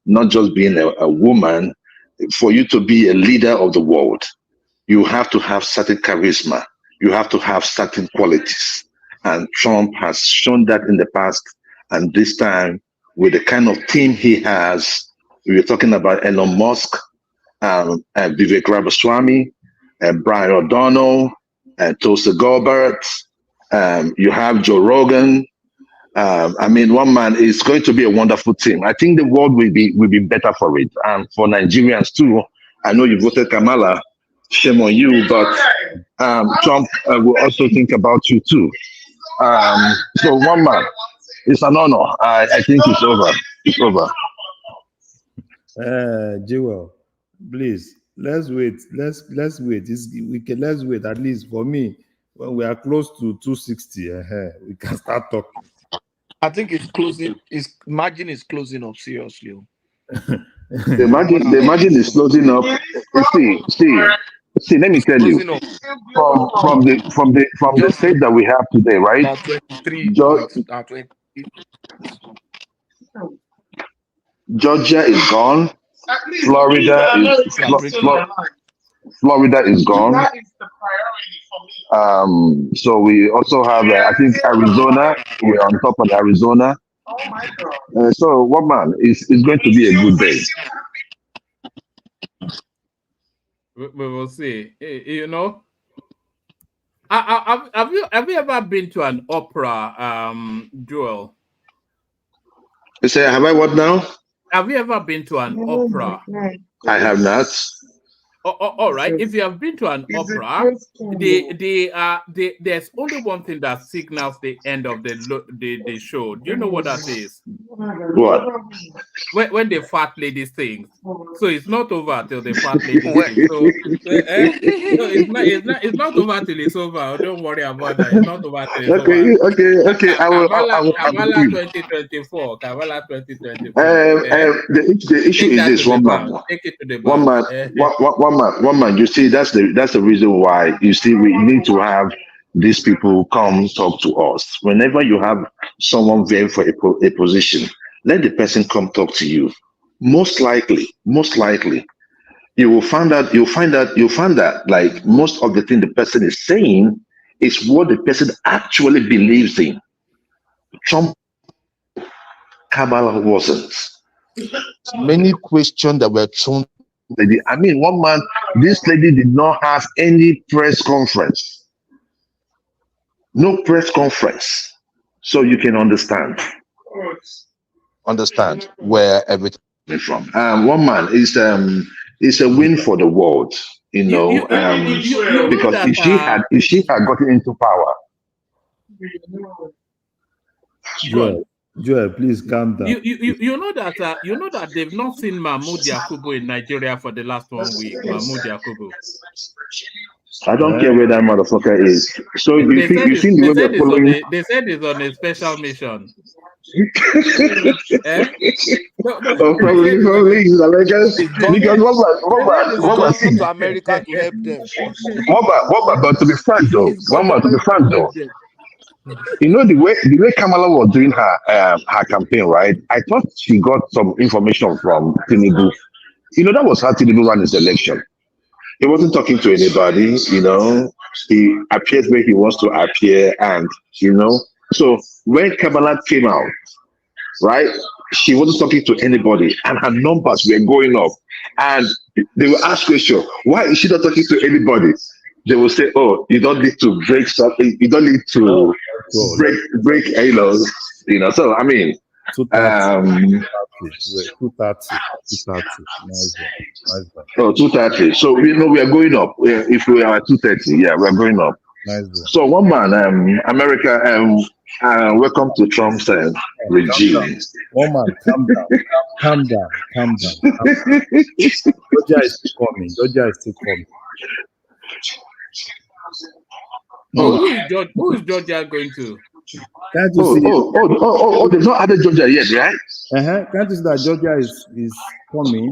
not just being a woman. For you to be a leader of the world, you have to have certain charisma. You have to have certain qualities. And Trump has shown that in the past. And this time, with the kind of team he has, we were talking about Elon Musk, Vivek Ramaswamy, Brian O'Donnell, Tulsi Gabbard. You have Joe Rogan. One man is going to be a wonderful team. I think the world will be better for it. And for Nigerians too, I know you voted Kamala, shame on you, but Trump will also think about you too. So one man, it's an honor. I think it's over. It's over. Jewel, please, let's wait. Let's wait. Let's wait. At least for me, when we are close to 260, we can start talking. I think it's closing. Margin is closing up seriously. The margin is closing up. See. Let me tell you, from the state that we have today, right? 23. Georgia is gone. Florida is gone. So we also have, I think, Arizona. We're on top of Arizona. So, what man? It's going to be a good day. We will see. Have you ever been to an opera, Joel? You say, have I what now? Have you ever been to an opera? I have not. All right. If you have been to an opera, there's only one thing that signals the end of the show. Do you know what that is? What? When the fat lady sings. So it's not over till the fat lady sings. So it's not over till it's over. Don't worry about that. It's not over till it's over. Okay. Kavala 2024. Kavala 2024. The issue is this: one man. Take it to the bank. One man. You see, that's the reason why you see we need to have these people come talk to us. Whenever you have someone vying for a position, let the person come talk to you. Most likely, you will find that like most of the thing the person is saying is what the person actually believes in. Trump, Kamala wasn't. Many questions that were thrown. One man, this lady did not have any press conference. No press conference. So you can understand where everything is from. One man is a win for the world, because if she had gotten into power. Joel, please calm down. You know that they've not seen Mahmoud Yakubu in Nigeria for the last 1 week. Mahmoud Yakubu. I don't care where that motherfucker is. So you think the way they're following? They said he's on a special mission. Probably he's because what to America to help them. But to be frank though, the way Kamala was doing her campaign, right? I thought she got some information from Tinubu. That was how Tinubu ran his election. He wasn't talking to anybody. He appeared where he wants to appear, and So when Kamala came out, right, she wasn't talking to anybody, and her numbers were going up. And they will ask question, why is she not talking to anybody? They will say, "Oh, you don't need to break something. You don't need to break. So 230. 230. Nice one. Oh, 230. So we know we are going up. If we are at 230, yeah, we are going up. Nice one. So one man, America, welcome to Trump's regime. One man, calm down. Georgia is still coming. Who is Georgia going to? Can't you see? They've not added Georgia yet, right? Can't you see that Georgia is coming?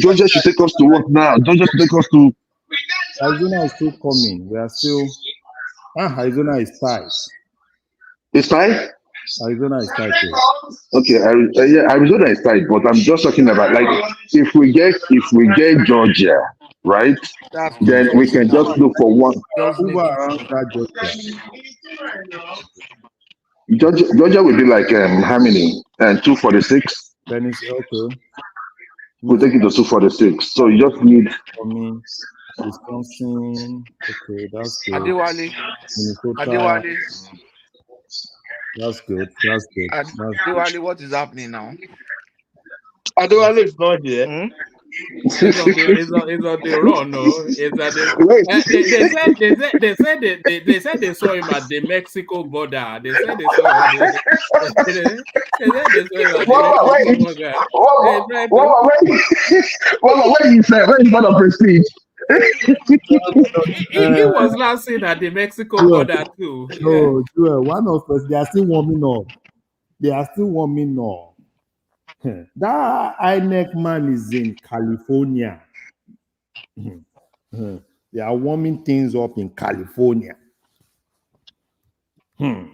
Georgia should take us to what now? Georgia should take us to. Arizona is still coming. We are still. Arizona is tight. It's tight? Arizona is tight. Okay, Arizona is tight, but I'm just talking about like if we get Georgia, right? Then we can just look for one. Georgia will be like how many? 246. Then it's okay. We'll take it to 246. So you just need. Wisconsin. Okay, that's good. Adewale. Minnesota. That's good. Adewale, what is happening now? Adewale is not here. It's on the run. No, they said they saw him at the Mexico border. They said they saw him at the Mexico border. What you say? Where is part of prestige? He was last seen at the Mexico border too. No, one of us. They are still warming up. That INEC man is in California. They are warming things up in California. Okay.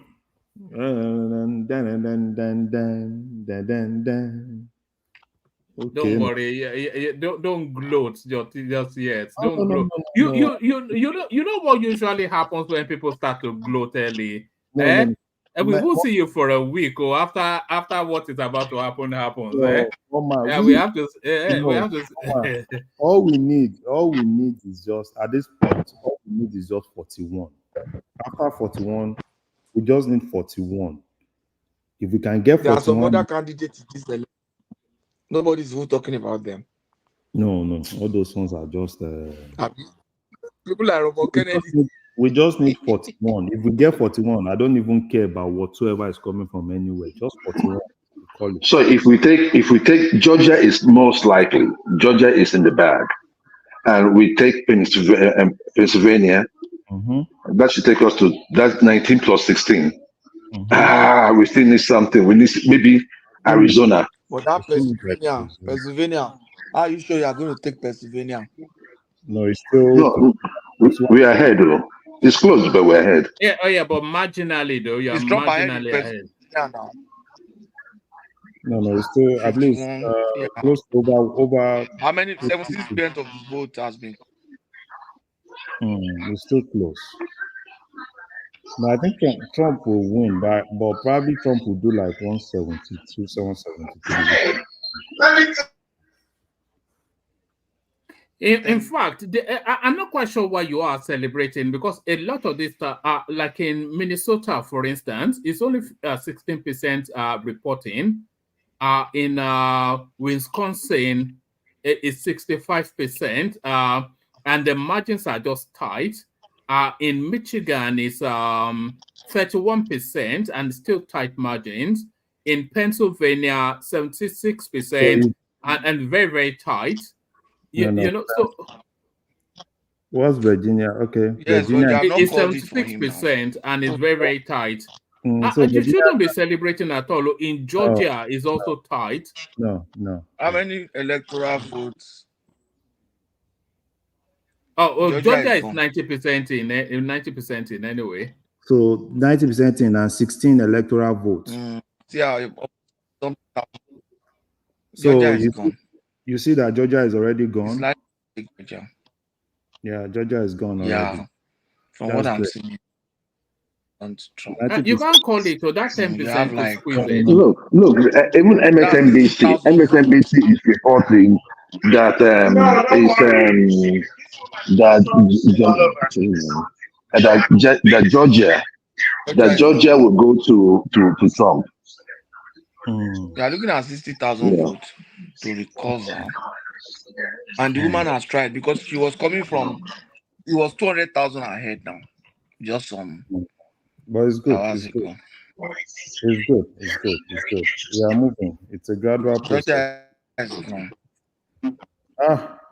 Don't worry. Don't gloat just yet. Don't gloat. You know what usually happens when people start to gloat early. And we will see you for a week or after what is about to happen happens. We have to. All we need is just at this point. All we need is just 41. After 41, we just need 41. If we can get 41, there are some other candidates in this election. Nobody's even talking about them. No. All those ones are just. People like Robert Kennedy. We just need 41. If we get 41, I don't even care about whatsoever is coming from anywhere. Just 41. Call it. So if we take Georgia is most likely. Georgia is in the bag, and we take Pennsylvania. That should take us to that's 19 plus 16. We still need something. We need maybe Arizona. But that Pennsylvania. Are you sure you are going to take Pennsylvania? No, it's still. No, we are ahead though. It's close, but we're ahead. Yeah, but marginally though, you are marginally ahead. No, it's still at least close to over. How many? 76% of the vote has been. It's still close. No, I think Trump will win, but probably Trump will do like 172, 173. In fact, I'm not quite sure why you are celebrating, because a lot of this, like in Minnesota, for instance, it's only 16% reporting. In Wisconsin, it's 65%, and the margins are just tight. In Michigan, it's 31% and still tight margins. In Pennsylvania, 76% and very, very tight. You know, so what's Virginia? Okay, yes, Virginia is 76% and it's very, very tight. So you shouldn't be celebrating at all. In Georgia, is also tight. No. How many electoral votes? Georgia is 90% in 90% in anyway. So 90% in and 16 electoral votes. Georgia is gone. You see that Georgia is already gone. It's like Georgia. Yeah, Georgia is gone already. Yeah, from what I'm seeing. You can't call it, so that 10% like, look, even MSNBC is reporting that that Georgia that Georgia will go to Trump. We are looking at 60,000 Yeah. votes to recover. And the woman has tried because she was coming from, it was 200,000 ahead now, just some But it's good. hours It's good. ago. It's good. It's good. It's good. We are moving. It's a gradual process. Georgia is gone.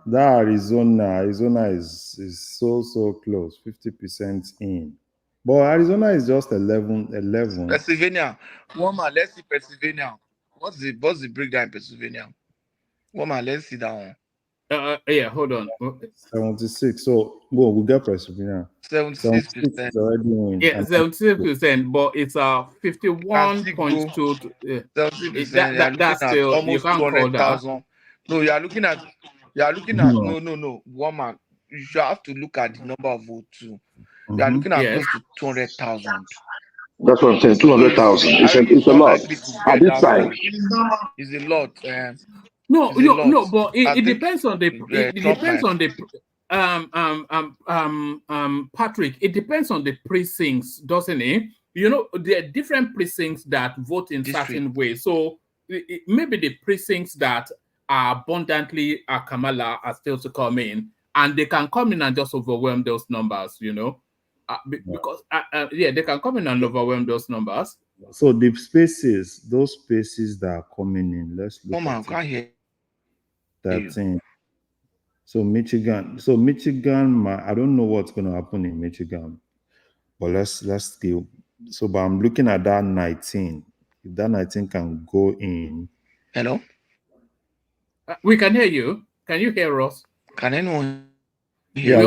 That Arizona is so close. 50% in. But Arizona is just 11. Pennsylvania. Woman, let's see Pennsylvania. What's the breakdown in Pennsylvania? Woman, let's see that one. Yeah, hold on. 76. So we'll get Pennsylvania. 76% is already in. Yeah, 76%, but it's 51.2. 70%. That's still almost you can't call that. 200,000. No, you are looking at no. Woman, you should have to look at the number of votes too. You are looking at close to 200,000. That's what I'm saying. 200,000. It's a lot at this time. It's a lot. No, but it depends on the Patrick. It depends on the precincts, doesn't it? You know, there are different precincts that vote in certain ways. So maybe the precincts that are abundantly Kamala are still to come in, and they can come in and just overwhelm those numbers. You know, because they can come in and overwhelm those numbers. So the spaces, those spaces that are coming in, let's look at it. Can't hear 13. So Michigan, I don't know what's going to happen in Michigan, but let's go. So, but I'm looking at that 19. If that 19 can go in. Hello? We can hear you. Can you hear us? Can anyone hear? We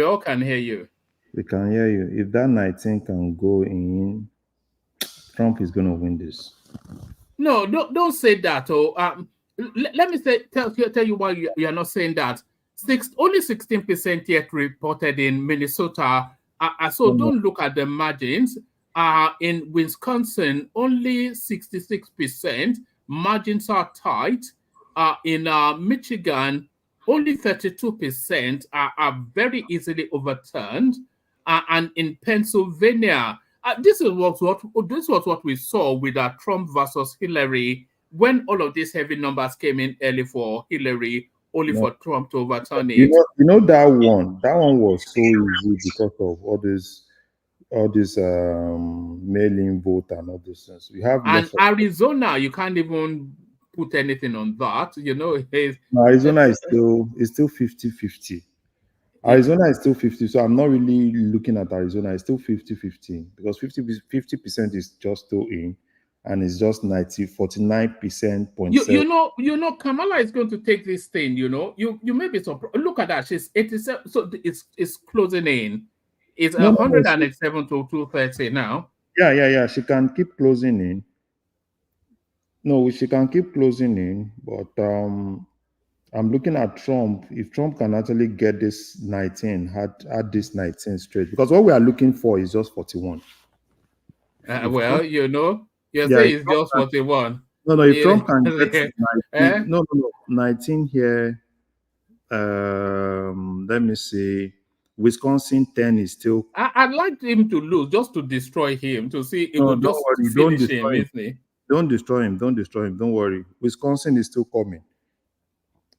all can hear you. We can hear you. If that 19 can go in, Trump is going to win this. No, don't say that. Let me tell you why you are not saying that. Only 16% yet reported in Minnesota. So don't look at the margins. In Wisconsin, only 66%. Margins are tight. In Michigan, only 32% are very easily overturned. And in Pennsylvania, this was what we saw with Trump versus Hillary. When all of these heavy numbers came in early for Hillary, only for Trump to overturn it. You know that one was so easy because of all this mail-in vote and all those things. We have Arizona, you can't even put anything on that. You know, Arizona is still 50-50. Arizona is still 50, so I'm not really looking at Arizona. It's still 50-50 because 50% is just still in. And it's just 49%. You know, Kamala is going to take this thing. You know, you may be surprised. Look at that. She's 87. So it's closing in. It's 187 to 230 now. Yeah. She can keep closing in. No, she can keep closing in. But I'm looking at Trump. If Trump can actually get this 19, add this 19 straight, because what we are looking for is just 41. Well, you know. You say it's just 41. No, if Trump can get 19, no, 19 here. Let me see. Wisconsin 10 is still. I'd like him to lose just to destroy him, to see it will just finish him, isn't it? Don't destroy him. Don't worry. Wisconsin is still coming.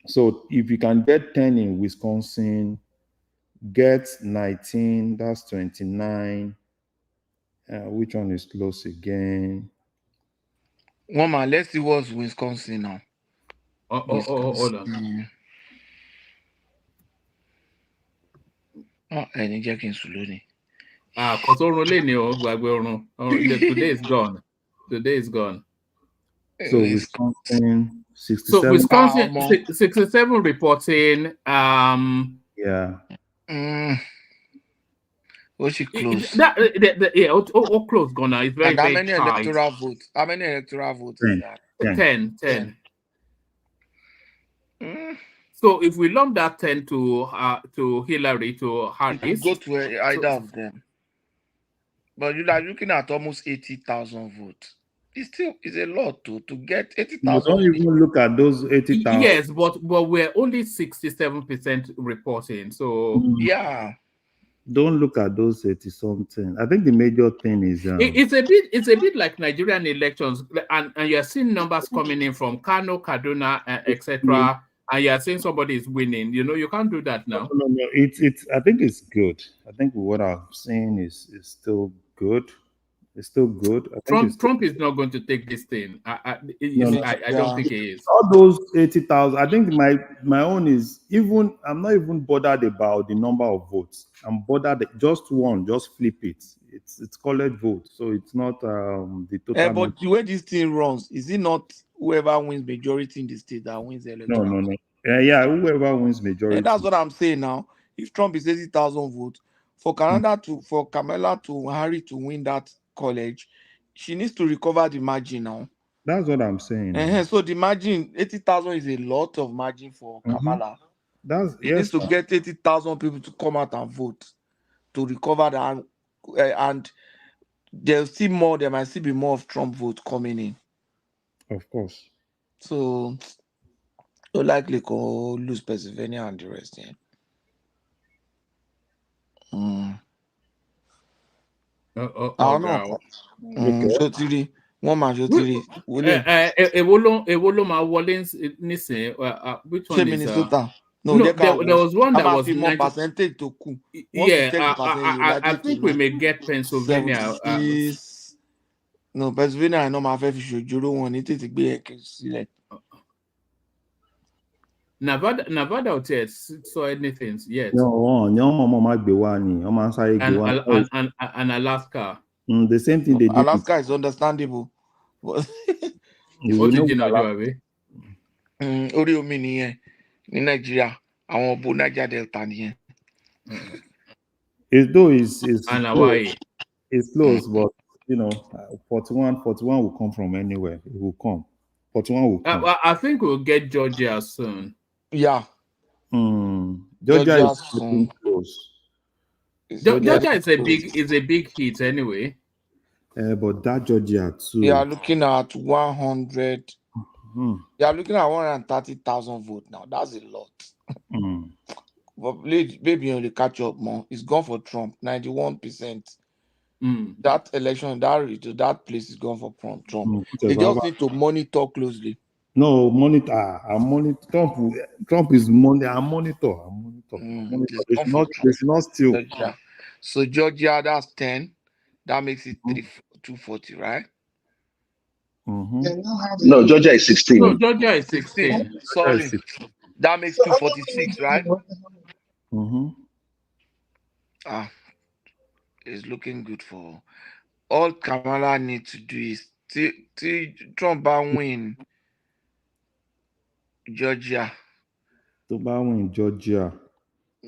So if you can get 10 in Wisconsin, get 19, that's 29. Which one is close again? Woman, let's see what's Wisconsin now. Hold on. Ẹni jẹ́ kí n sùn lónìí. Kò tó run léni o, gbàgbé ọrùn. Today is gone. So Wisconsin 67. So Wisconsin 67 reporting. Yeah. Was she close? Close gone now. It's very, very tight. How many electoral votes 10. is that? 10. So if we lump that 10 to Hillary, to Harris, go to either of them. But you're looking at almost 80,000 votes. It's a lot to get 80,000. You don't even look at those 80,000. Yes, but we're only 67% reporting. So yeah. don't look at those 80-something. I think the major thing is It's a bit like Nigerian elections, and you're seeing numbers coming in from Kano, Kaduna, etc. And you're saying somebody is winning. You know, you can't do that now. No. It's. I think it's good. I think what I'm saying is still good. It's still good. I think Trump is not going to take this thing. I don't think he is. All those 80,000. I think my own is even. I'm not even bothered about the number of votes. I'm bothered just one. Just flip it. It's college vote, so it's not the total. But the way this thing runs, is it not whoever wins majority in the state that wins the electoral? No. Yeah, whoever wins majority. And that's what I'm saying now. If Trump is 80,000 votes, for Kamala to Harry to win that college, she needs to recover the margin now. That's what I'm saying. So the margin, 80,000 is a lot of margin for Kamala. He needs to get 80,000 people to come out and vote to recover that, and there might still be more of Trump votes coming in. Of course. So you're likely to lose Pennsylvania and the rest. Yeah. I don't know. Sotiri, one man Sotiri. Ewo ló máa wọlé nísìn. Which one is Minnesota? No, there was one that was more percentage to cool. Yeah, I think we may get Pennsylvania. No, Pennsylvania, I know my fair fish. You don't want it to be a Nevada out yet saw anything yet. No, and Alaska. The same thing they did. Alaska is understandable. What did you know, Ori omi nìyẹn ní Nigeria, àwọn ọbọ Niger Delta nìyẹn. It's close, but you know, 41 will come from anywhere. It will come. 41 will come. I think we'll get Georgia soon. Yeah. Georgia is getting close. Georgia is a big hit anyway. But that Georgia too. You are looking at 100. You are looking at 130,000 votes now. That's a lot. But maybe only catch up more. It's gone for Trump. 91%. That election, that place is gone for Trump. They just need to monitor closely. No, monitor. Trump is monitor. I monitor. It's not still. Georgia. So Georgia, that's 10. That makes it 240, right? No, Georgia is 16. No, Georgia is 16. Sorry. That makes 246, right? It's looking good for all Kamala needs to do is till Trump win Georgia. To win Georgia.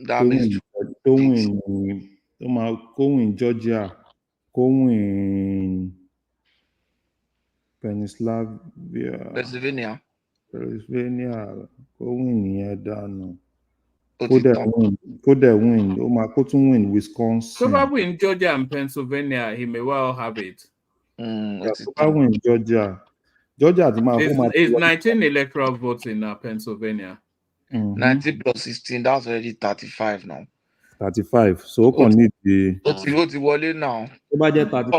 That means win Georgia. Win Pennsylvania. Win here down. Could win. Win Wisconsin. So if I win Georgia and Pennsylvania, he may well have it. Win Georgia. Georgia is 19 electoral votes in Pennsylvania. 19 plus 16, that's already 35 now. 35. So we need the. What's the wallet now? We need 5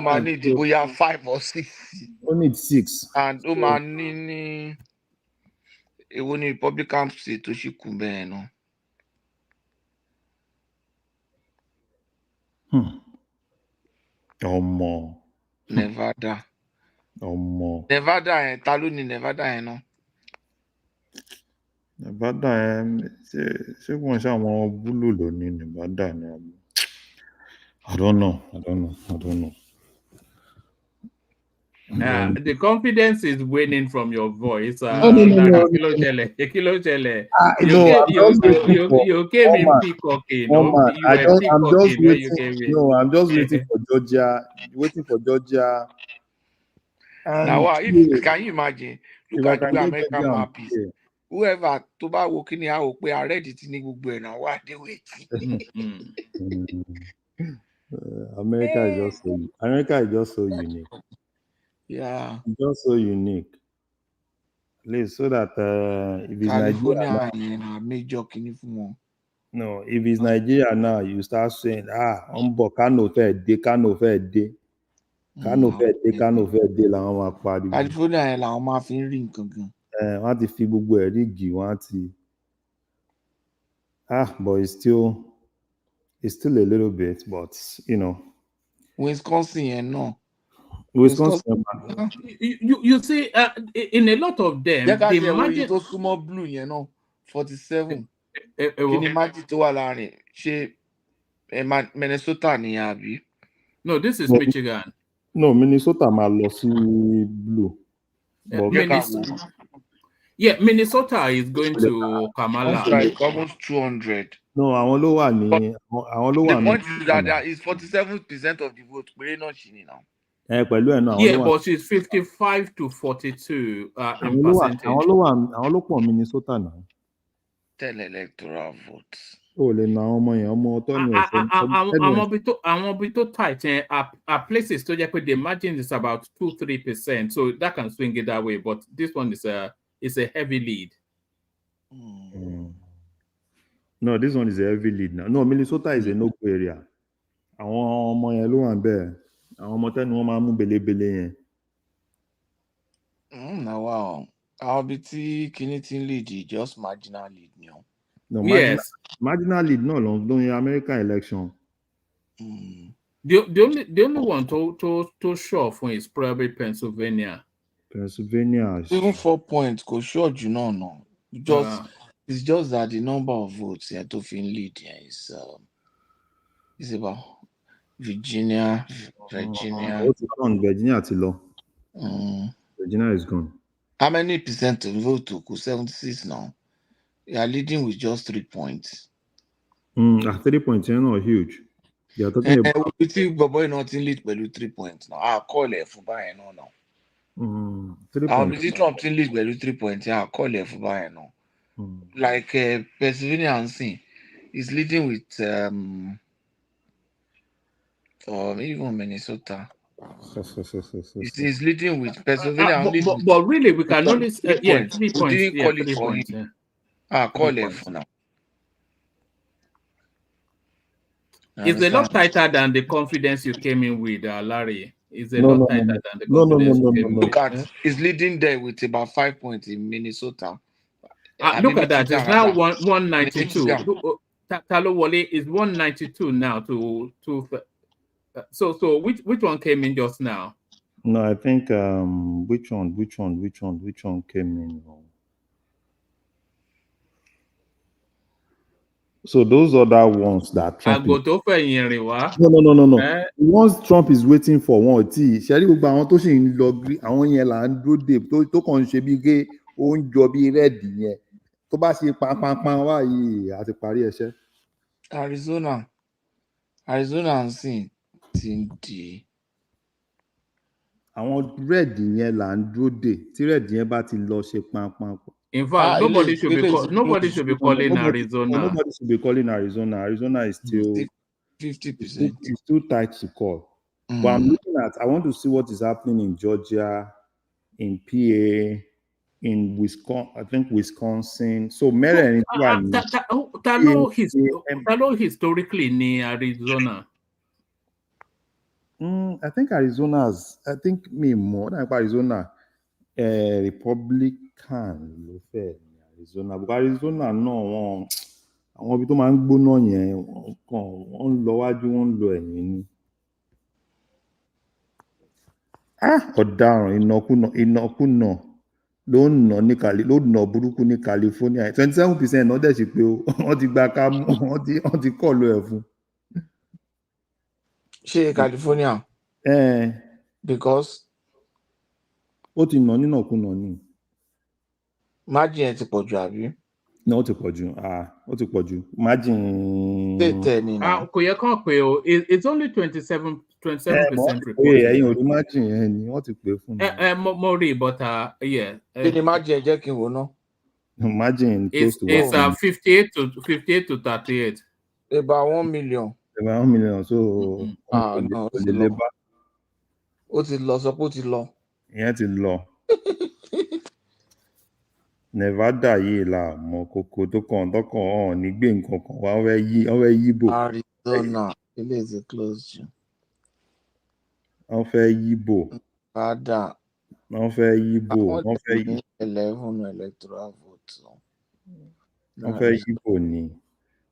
or 6. We need 6. And we need Republican state to shikumbe no. More. Nevada. More. Nevada, Taluni, Nevada, no. Nevada, ṣé wọ́n ṣe àwọn búlù lónìí Nevada ni àbí? I don't know. The confidence is winning from your voice. No. You came in peacocking. I'm just waiting for Georgia. Now, can you imagine? Look at the American map. Whoever to buy walking here will pay already to Nigu now. Why they waiting? America is just so unique. Yeah. Just so unique. At least so that if it's California, Nigeria, major No, if it's Nigeria now, you start saying, Kano fair day, Kano fair day. Kano fair day, Kano fair day, làwọn máa pariwo. California yẹn làwọn máa fi ń rí nǹkan gan. Wọ́n ti fi gbogbo ẹ̀ rígì, wọ́n ti. But it's still a little bit, but you know. Wisconsin yẹn náà. Wisconsin. You see, in a lot of them, the margin tó súnmọ́ blue yẹn náà 47. Kí ni margin tó wà láàrin? Ṣé Minnesota ni àbí? No, this is Michigan. No, Minnesota máa lọ sí blue. Minnesota is going to Kamala. Like almost 200. No, àwọn ló wà ní. The point is that there is 47% of the vote. Péré náà ṣì ni now. Pẹ̀lú ẹ̀ náà. Yeah, but she's 55 to 42 in percentage. Àwọn ló pọ̀ Minnesota náà. Tell electoral votes. Lè na ọmọ yẹn ọmọ ọtọ́ ni ẹ̀sẹ̀. Àwọn ibi tó tight are places tó jẹ́ pé the margin is about 2-3%, so that can swing it that way. But this one is a heavy lead. No, this one is a heavy lead now. No, Minnesota is a no-go area. Àwọn ọmọ yẹn ló wà bẹ́ẹ̀. Àwọn ọmọ tẹ́nu wọn máa mú belebele yẹn. Wow. Àwọn ibi tí kinní ti ń lead just marginal lead ni o. No, yes. Marginal lead náà ló ń yan American election. The only one to show for is probably Pennsylvania. Even 4 points kò sure jù náà no. It's just that the number of votes yẹn tó fi ń lead yẹn is about Virginia. Virginia ti lọ. Virginia is gone. How many percent of vote? 76 now. You are leading with just 3 points. 3 points, you're not huge. You're talking about. We think Boboy not in lead by 3 points now. I'll call it for buying now. 3 I'll points. be Trump in lead by 3 points. I'll call it for buying now. Like Pennsylvania is leading with even Minnesota. He's leading with Pennsylvania. But really, we can only 3 points. 3 points. We didn't call it for points, him. I'll call it for now. It's a lot tighter than the confidence you came in with, Larry. It's a lot tighter than the confidence you came in with. Look at he's leading there with about 5 points in Minnesota. Look at that. It's now 192. Talo Wale is 192 now to so which one came in just now? No, I think which one came in? So those other ones that Trump No. The ones Trump is waiting for one tí ṣẹ́rí gbogbo àwọn tó ṣì ń lọ àwọn yẹn là ń dúró dè tó kàn ń ṣe bí gé ó ń jọ bí rẹ́ẹ̀dì yẹn tó bá ṣe pàápàá wáyé àti parí ẹ̀ṣẹ́. Arizona ń sìn tí ń di. Àwọn rẹ́ẹ̀dì yẹn là ń dúró dè tí rẹ́ẹ̀dì yẹn bá ti lọ ṣe pàápàá. In fact, nobody should be calling Arizona. Nobody should be calling Arizona. Arizona is still 50%. It's too tight to call. But I want to see what is happening in Georgia, in PA, in Wisconsin. I think Wisconsin. So Maryland. Talo historically near Arizona. I think Arizona's. I think more than Arizona. Republican ló fẹ́ ní Arizona but Arizona náà àwọn ibi tó máa ń gbóná yẹn wọ́n ń lọ wájú wọ́n ń lọ ẹ̀yìn ni. Ọ̀daràn ìnákúnà ló ń nà burúkú ní California 27% náà dẹ̀ sí pé wọ́n ti gba ká mú wọ́n ti kọ̀lù ẹ̀ fún. Ṣé California? Because ó ti nà nínàkúnà ni. Margin ti pọ̀ jù àbí? No, ó ti pọ̀ jù. Ó ti pọ̀ jù. Margin. Kò yẹ kán pé o. It's only 27% report. Ẹ̀yin ò rí margin yẹn ni wọ́n ti pè fún mi. Mo rí but yeah. Kí ni margin jẹ́ kí n wò ná? Margin close to. It's 58 to 38. About 1 million. About 1 million. So. No, ó ti lọ sọ pé ó ti lọ. Ìyẹn ti lọ. Nevada yìí là mọ kókó tó kàn ọ̀hún ní gbé nǹkan kan wá wọ́n fẹ́ yíbò. Arizona, it is close. Wọ́n fẹ́ yíbò. Nevada. Wọ́n fẹ́ yíbò. Wọ́n fẹ́ yíbò. 11 electoral votes. Wọ́n fẹ́ yíbò ni.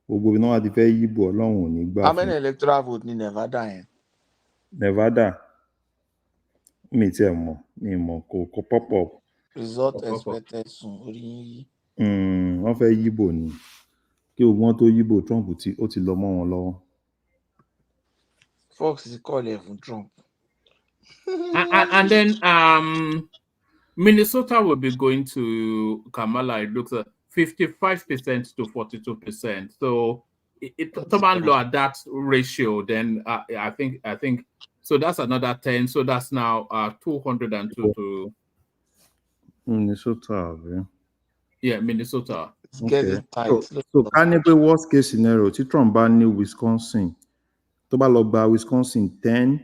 Gbogbo ibi náà wá ti fẹ́ yíbò Ọlọ́run ò ní gbà fún. How many electoral votes ní Nevada yẹn? Nevada. Mi tiẹ̀ mọ̀, mi mọ̀ kò pop up. Result expected soon. Wọ́n fẹ́ yíbò ni. Kí gbogbo wọn tó yíbò Trump ó ti lọ mọ́ wọn lọ́wọ́. Fox is calling for Trump. And then Minnesota will be going to Kamala. It looks at 55% to 42%. So someone look at that ratio, then I think so. That's another 10. So that's now 202 to Minnesota. Yeah, Minnesota. It's getting tight. So can it be worst case scenario? Tí Trump bá ní Wisconsin, tó bá lọ gba Wisconsin 10,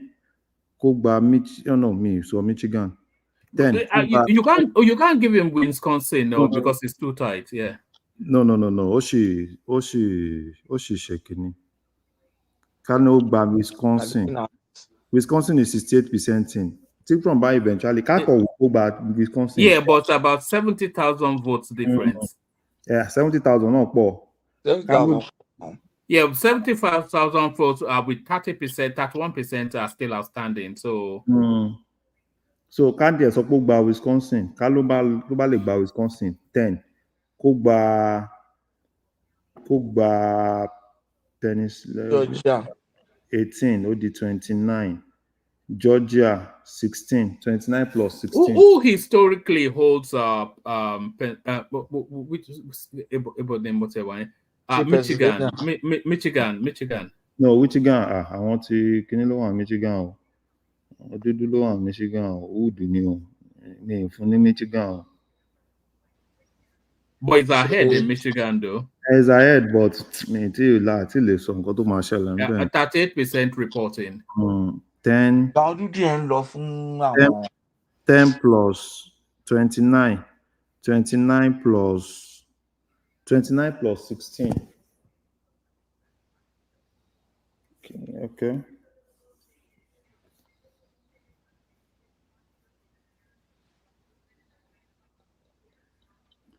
kó gba Michigan 10. You can't give him Wisconsin because it's too tight. Yeah. No. Ó sì ṣe kìíní. Ká ní ó gba Wisconsin. Wisconsin is 68% in. Tí Trump bá eventually kákọ̀ ó gba Wisconsin. Yeah, but about 70,000 votes difference. Yeah, 70,000 náà pọ̀. 70,000. Yeah, 75,000 votes with 30%, 31% are still outstanding. So, so can't there sọ pé ó gba Wisconsin? Ká ló bá lè gba Wisconsin 10. Kó gba Georgia 18, ó di 29. Georgia 16, 29 plus 16. Who historically holds Michigan. No, Michigan. Àwọn tí kíní ló wà Michigan o. Àwọn dúdú ló wà Michigan o. Wood ni o. Mi fún ní Michigan o. But it's ahead in Michigan though. It's ahead, but mi tí lè sọ nǹkan tó máa ṣẹlẹ̀ níbẹ̀. 38% reporting. 10 plus 29 plus 16. Okay.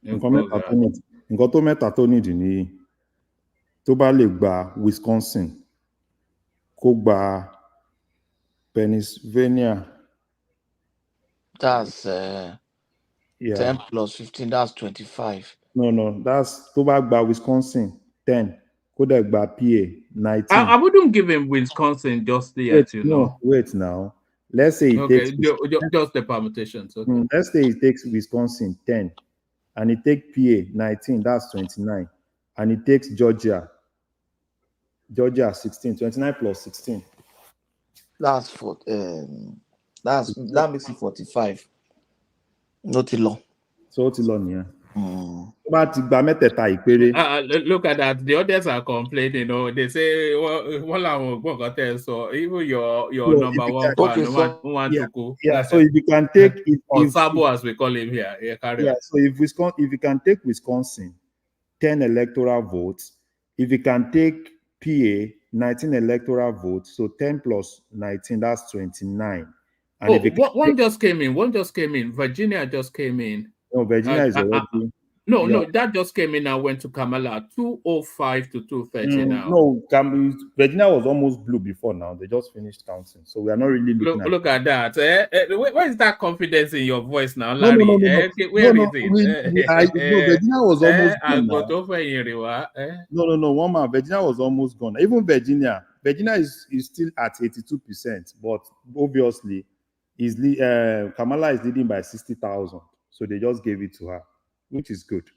Nǹkan tó mẹ́ta tó nídìí nìyí. Tó bá lè gba Wisconsin, kó gba Pennsylvania. That's 10 plus 15. That's 25. No. That's tó bá gba Wisconsin 10. Kó dẹ̀ gba PA 19. I wouldn't give him Wisconsin just yet, Wait now. Let's say he takes just the permutations. Okay. Let's say he takes Wisconsin 10, and he takes PA 19. That's 29, and he takes Georgia 16. 29 plus 16. That makes it 45. Not too long. So too long, yeah. But look at that. The others are complaining. They say, so even your number one fan, to go. Yeah. So if you can take Sabo, as we call him here. So if you can take Wisconsin 10 electoral votes, if you can take PA 19 electoral votes, so 10 plus 19, that's 29. And one just came in. Virginia just came in. No, Virginia is already. No, that just came in and went to Kamala. 205 to 230 now. No, Virginia was almost blue before now. They just finished counting. So we are not really looking Look at that. Where is that confidence in your voice now, Larry? No. Where is it? Virginia was almost gone. No, one man. Virginia was almost gone. Even Virginia is still at 82%, but obviously, Kamala is leading by 60,000. So they just gave it to her, which is good.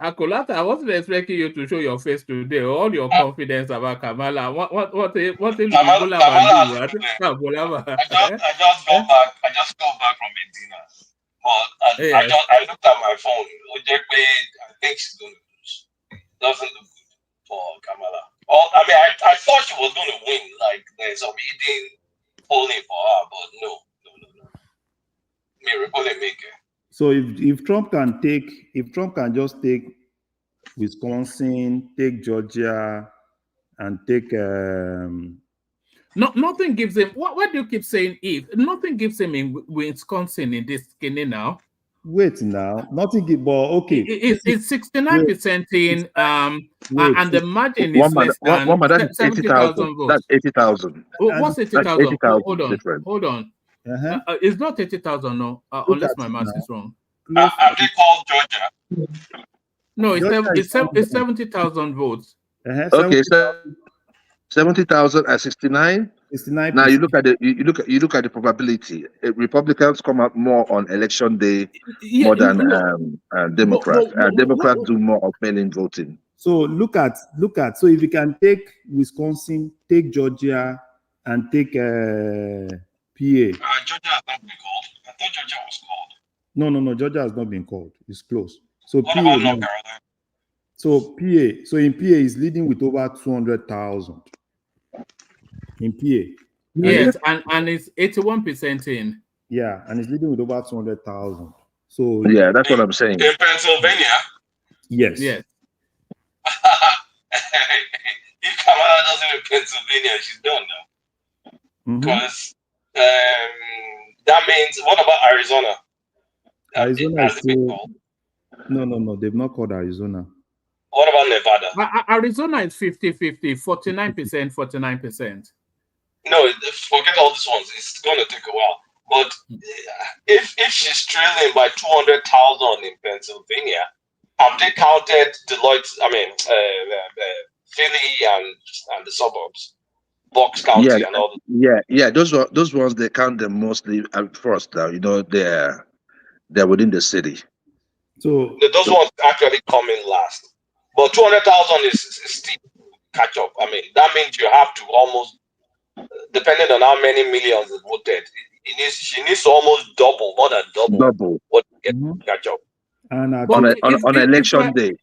Akolata, I wasn't expecting you to show your face today. All your confidence about Kamala. What I just got back from Medina. But I looked at my phone. I think she's going to lose. Doesn't look good for Kamala. I thought she was going to win. Like there's some hidden polling for her, but no. Miracle they make it. So if Trump can just take Wisconsin, take Georgia, and take nothing gives him. What do you keep saying? If nothing gives him in Wisconsin in this skinny now. Wait now, nothing give, but okay. It's 69% in and the margin is less than 70,000 votes. That's 80,000. What's 80,000? Hold on, different. hold on. It's not 80,000, no, unless my math is wrong. Have they called Georgia? No, it's 70,000 votes. Okay, so 70,000 at 69. 69%. Now you look at the probability. Republicans come out more on election day more than Democrats. Democrats do more of mail-in voting. So look at. So if you can take Wisconsin, take Georgia, and take PA. Georgia has not been called. I thought Georgia was called. No, Georgia has not been called. It's close. So what PA. About North Carolina? So PA. So in PA is leading with over 200,000. In PA. Yes, and it's 81% in. Yeah, and it's leading with over 200,000. So yeah, that's what I'm saying. In Pennsylvania? Yes. Yes. If Kamala does it in Pennsylvania, she's done now. Because that means, what about Arizona? Arizona is still... No, they've not called Arizona. What about Nevada? Arizona is 50-50, 49%, 49%. No, forget all these ones. It's going to take a while. But if she's trailing by 200,000 in Pennsylvania, have they counted Deloitte? I mean, Philly and the suburbs, Bucks County, and all. Yeah. Those ones they count them mostly at first. Now they're within the city. So those ones actually come in last. But 200,000 is steep catch up. I mean, that means you have to almost, depending on how many millions is voted, she needs to almost double, more than double what you get to catch up. And on election day.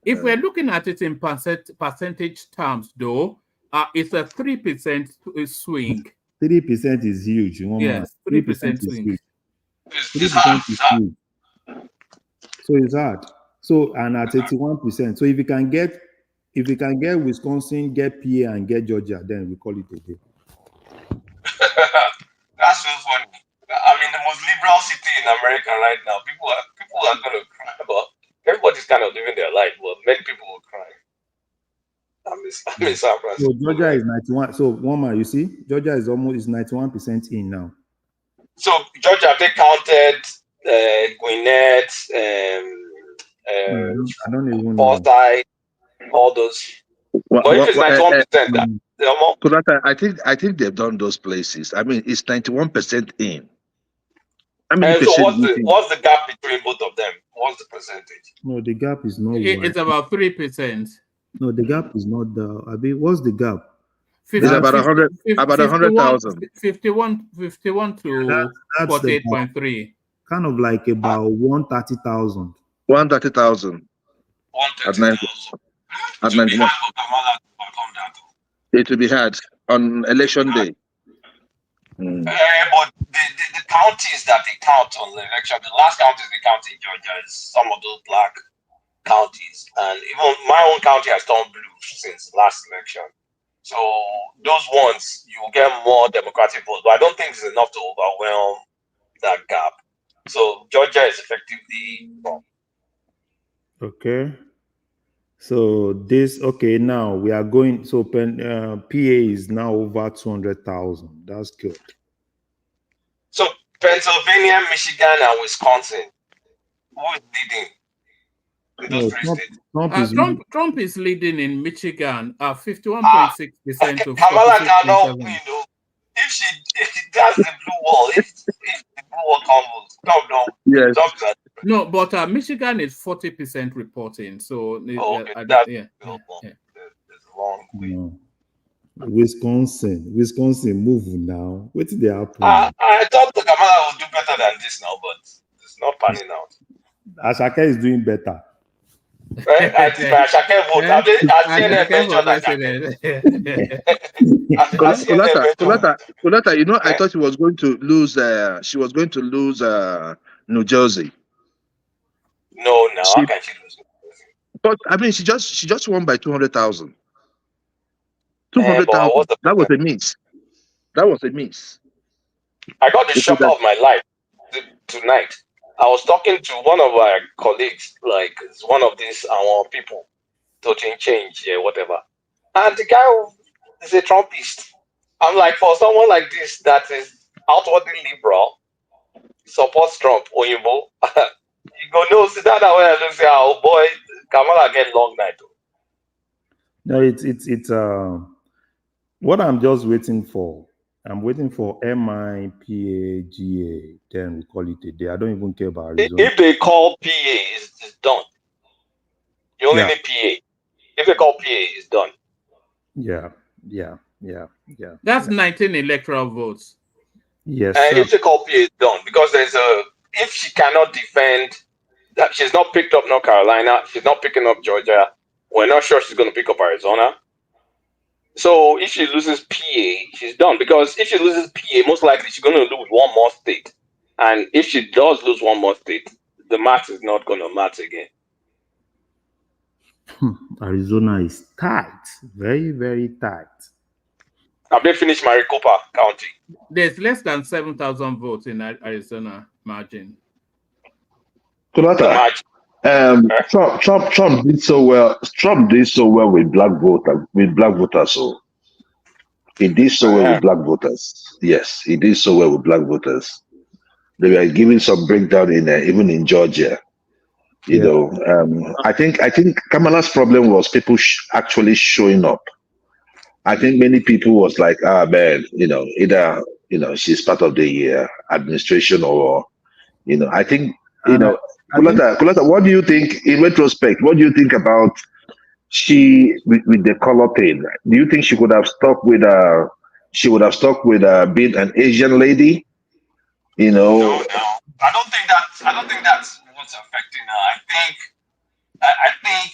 If we're looking at it in percentage terms, though, it's a 3% swing. 3% is huge. Yes, 3% swing. 3% is huge. So it's hard. So and at 81%. So if you can get Wisconsin, get PA, and get Georgia, then we call it a day. That's so funny. I mean, the most liberal city in America right now. People are going to cry, but everybody's kind of living their life. But many people will cry. I'm in San Francisco. So Georgia is 91. So Woma, you see, Georgia is 91% in now. So Georgia, they counted Gwinnett, I don't even know. All those. But if it's 91%, I think they've done those places. I mean, it's 91% in. I mean, so what's the gap between both of them? What's the percentage? No, the gap is not. It's about 3%. No, the gap is not the. I mean, what's the gap? It's about 100,000. 51 to 48.3. Kind of like about 130,000. 130,000. 130,000. At 91. It will be hard on election day. But the counties that they count on the election, the last counties they count in Georgia is some of those black counties. And even my own county has turned blue since last election. So those ones, you will get more Democratic votes. But I don't think it's enough to overwhelm that gap. So Georgia is effectively wrong. Okay. So now we are going, so PA is now over 200,000. That's good. So Pennsylvania, Michigan, and Wisconsin, who is leading? Trump is leading in Michigan, 51.6% to Kamala cannot win. If she does the blue wall, if the blue wall comes, yes. No, but Michigan is 40% reporting. So Wisconsin move now. What did they happen? I thought the Kamala would do better than this now, but it's not panning out. Ashake is doing better. Kulata, I thought she was going to lose. She was going to lose New Jersey. No, how can she lose? But I mean, she just won by 200,000. But 200,000. what's the That was problem? a miss. That was a miss. I got the They could shocker have- of my life tonight. I was talking to one of our colleagues, like it's one of these people, touching change, whatever. And the guy is a Trumpist. I'm like, for someone like this that is outwardly liberal, supports Trump, Oyinbo, you go no, sit down when I look say, oh boy, Kamala get long night. No, it's what I'm just waiting for. I'm waiting for MIPAGA. Then we call it a day. I don't even care about Arizona. If they call PA, it's done. You only need PA. If they call PA, it's done. Yeah. That's 19 electoral votes. Yes. And if they call PA, it's done because if she cannot defend that, she's not picked up North Carolina, she's not picking up Georgia. We're not sure she's going to pick up Arizona. So if she loses PA, she's done. Because if she loses PA, most likely she's going to lose one more state. And if she does lose one more state, the math is not going to match again. Arizona is tight. Very, very tight. Have they finished Maricopa County? There's less than 7,000 votes in Arizona margin. Trump did so well. Trump did so well with black voters. So he did so well with black voters. Yes, he did so well with black voters. They were giving some breakdown in even in Georgia. You know, I think Kamala's problem was people actually showing up. I think many people was like, man, either she's part of the administration or, I think, Kulata, what do you think in retrospect? What do you think about with the color thing? Do you think she could have stuck with being an Asian lady? No. I don't think that's what's affecting her. I think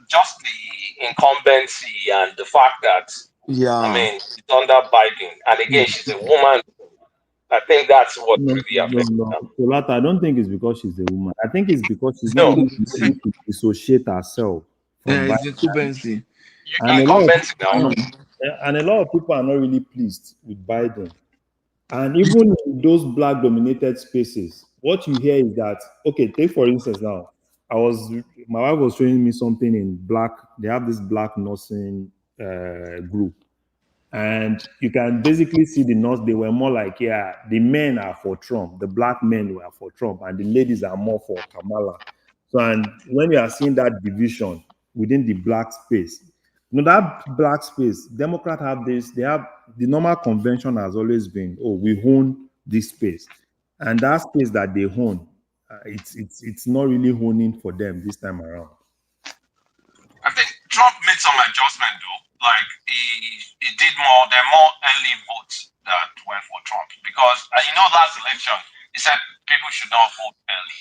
just the incumbency and the fact that I mean she's under Biden, and again she's a woman. I think that's what really affects her. Solata, I don't think it's because she's a woman. I think it's because she's not able to dissociate herself from it's incumbency. And a lot of people are not really pleased with Biden. And even in those black-dominated spaces, what you hear is that, okay, take for instance now, my wife was showing me something in black, they have this black nursing group. And you can basically see the nurse, they were more like, the men are for Trump, the black men were for Trump, and the ladies are more for Kamala. So, and when you are seeing that division within the black space, that black space, Democrats have this, they have, the normal convention has always been, we own this space. And that space that they own, it's not really owning for them this time around. I think Trump made some adjustment though. Like he did more. There are more early votes that went for Trump because last election he said people should not vote early,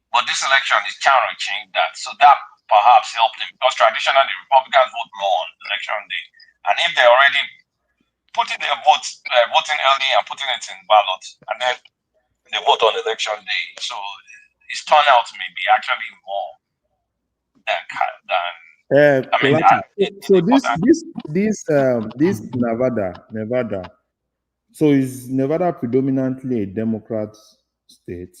but this election is trying to change that. So that perhaps helped him because traditionally the Republicans vote more on election day, and if they're already putting their voting early and putting it in ballots, and then they vote on election day, so his turnout may be actually more than. So this Nevada. So is Nevada predominantly a Democrat state?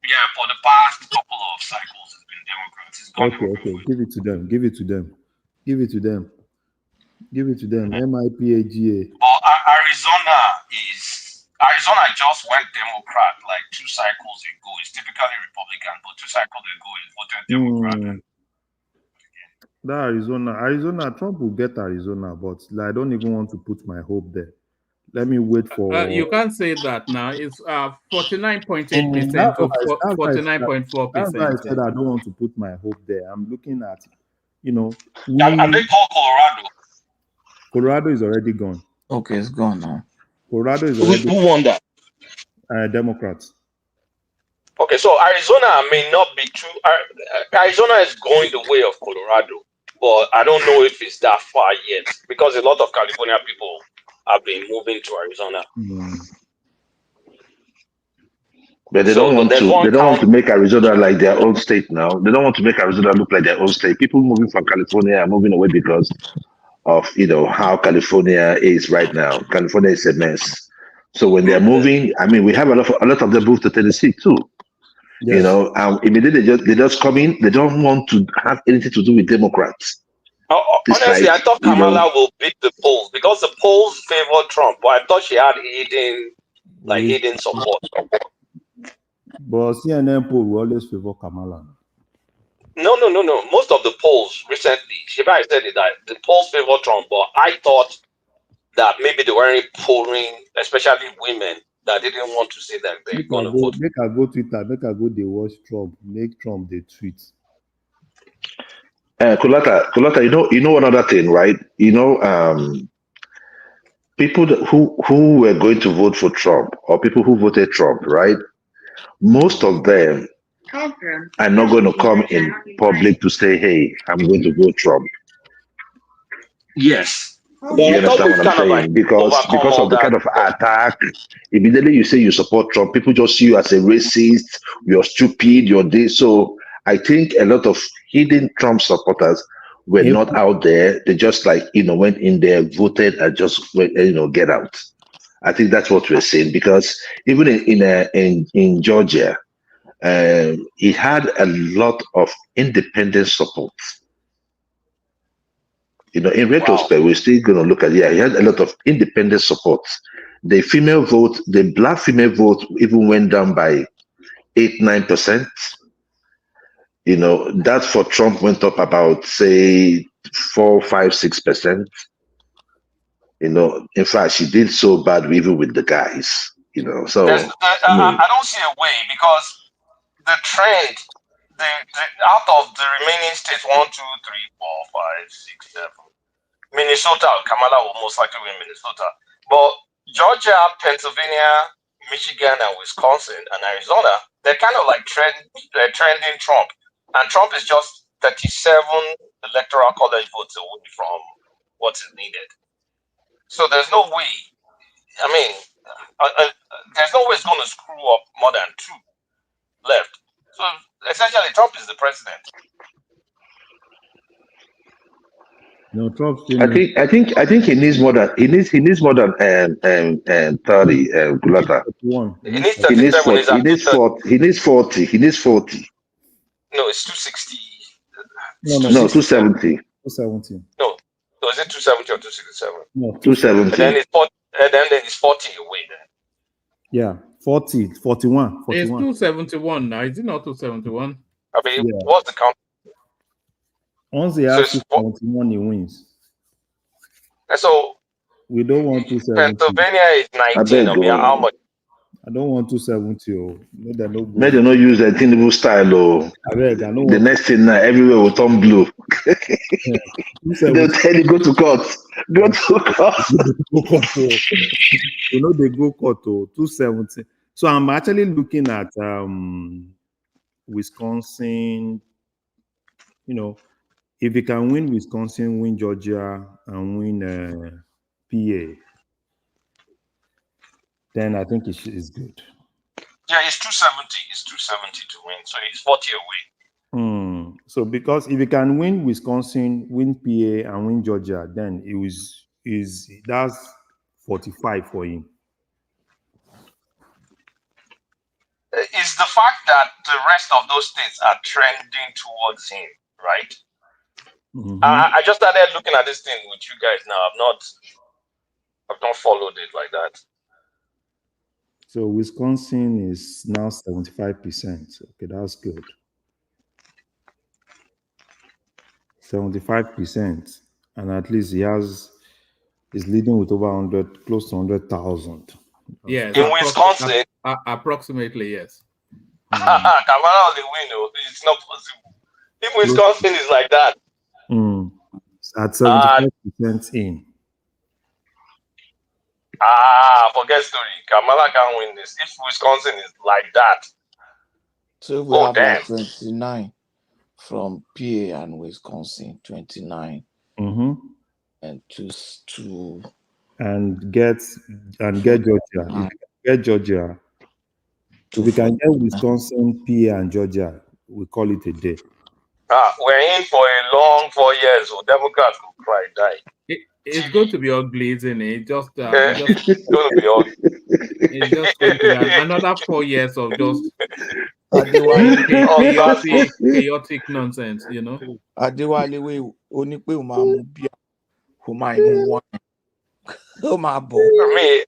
Yeah, for the past couple of cycles, it's been Democrats. It's gone Okay. Give it to them. MIPAGA. But Arizona just went Democrat like 2 cycles ago. It's typically Republican, but 2 cycles ago it voted Democrat. That Arizona, Trump will get Arizona, but I don't even want to put my hope there. Let me wait for. You can't say that now. It's 49.8% to 49.4%. That's why I said I don't want to put my hope there. I'm looking at, And they call Colorado. Colorado is already gone. Okay, it's gone now. Colorado is already. Who won that? Democrats. Okay, so Arizona may not be true. Arizona is going the way of Colorado, but I don't know if it's that far yet because a lot of California people have been moving to Arizona. But they don't want to. They don't want to make Arizona like their own state now. They don't want to make Arizona look like their own state. People moving from California are moving away because of how California is right now. California is a mess. So when they're moving, I mean, we have a lot of them move to Tennessee too. Yes. Immediately they just come in. They don't want to have anything to do with Democrats. Honestly, I thought Kamala will beat the polls because the polls favor Trump, but I thought she had hidden support. But CNN poll will always favor Kamala. No. Most of the polls recently, Shibai said it, that the polls favor Trump, but I thought that maybe they weren't polling, especially women, that didn't want to say that they're going to vote. Make her go Twitter, make her go they watch Trump, make Trump they tweet. Kulata, you know another thing, right? People who were going to vote for Trump or people who voted Trump, right? Most of them are not going to come in public to say, "Hey, I'm going to vote Trump." Yes. You understand what I'm saying? Because of the kind of attack. Immediately you say you support Trump, people just see you as a racist, you're stupid, you're this. So I think a lot of hidden Trump supporters were not out there. They just went in there, voted, and just get out. I think that's what we're saying, because even in Georgia, it had a lot of independent support. In retrospect, we're still going to look at, he had a lot of independent support. The black female vote even went down by 8-9%. That for Trump went up about, say, 4-5-6%. In fact, she did so bad even with the guys. So I don't see a way, because the trend, out of the remaining states, 1, 2, 3, 4, 5, 6, 7. Minnesota, Kamala will most likely win Minnesota. But Georgia, Pennsylvania, Michigan, and Wisconsin, and Arizona, they're kind of like trending Trump. And Trump is just 37 electoral college votes away from what's needed. So there's no way. I mean, there's no way it's going to screw up more than 2 left. So essentially, Trump is the president. No, Trump. I think he needs more than 30. Kulata. He needs 40. He needs 40. No, it's 260. No, 270. 270. No, is it 270 or 267? No, 270. And then it's 40 away then. Yeah, 40, 41. It's 271 now. Is it not 271? I mean, what's the count? Once they have 271, he wins. And so we don't want 270. Pennsylvania is 19. How much? I don't want 270. Maybe they not use a Tinubu style. The next thing now, everywhere will turn blue. They'll tell you, go to court. Go to court. They go court to 270. So I'm actually looking at Wisconsin. If you can win Wisconsin, win Georgia, and win PA, then I think it's good. Yeah, it's 270. It's 270 to win, so it's 40 away. So because if you can win Wisconsin, win PA, and win Georgia, then that's 45 for him. It's the fact that the rest of those states are trending towards him, right? Mm-hmm. I just started looking at this thing with you guys now. I've not followed it like that. So Wisconsin is now 75%. Okay, that's good. 75%, and at least he's leading with over 100, close to 100,000. Yes, in Wisconsin, approximately, yes. Kamala only win. It's not possible. If Wisconsin is like that, at 75% in. Forget story. Kamala can't win this. If Wisconsin is like that, so we have like 29 from PA and Wisconsin, 29, and two. And get Georgia. If you get Georgia, If we can get Wisconsin, PA, and Georgia, we call it a day. We're in for a long 4 years. So Democrats will cry, die. It's going to be ugly, isn't it? It's going to be ugly. It's just going to be another 4 years of just chaotic nonsense, you know. Adewale, only pé o máa mú beer, o máa even wine. Oh my boy. For me,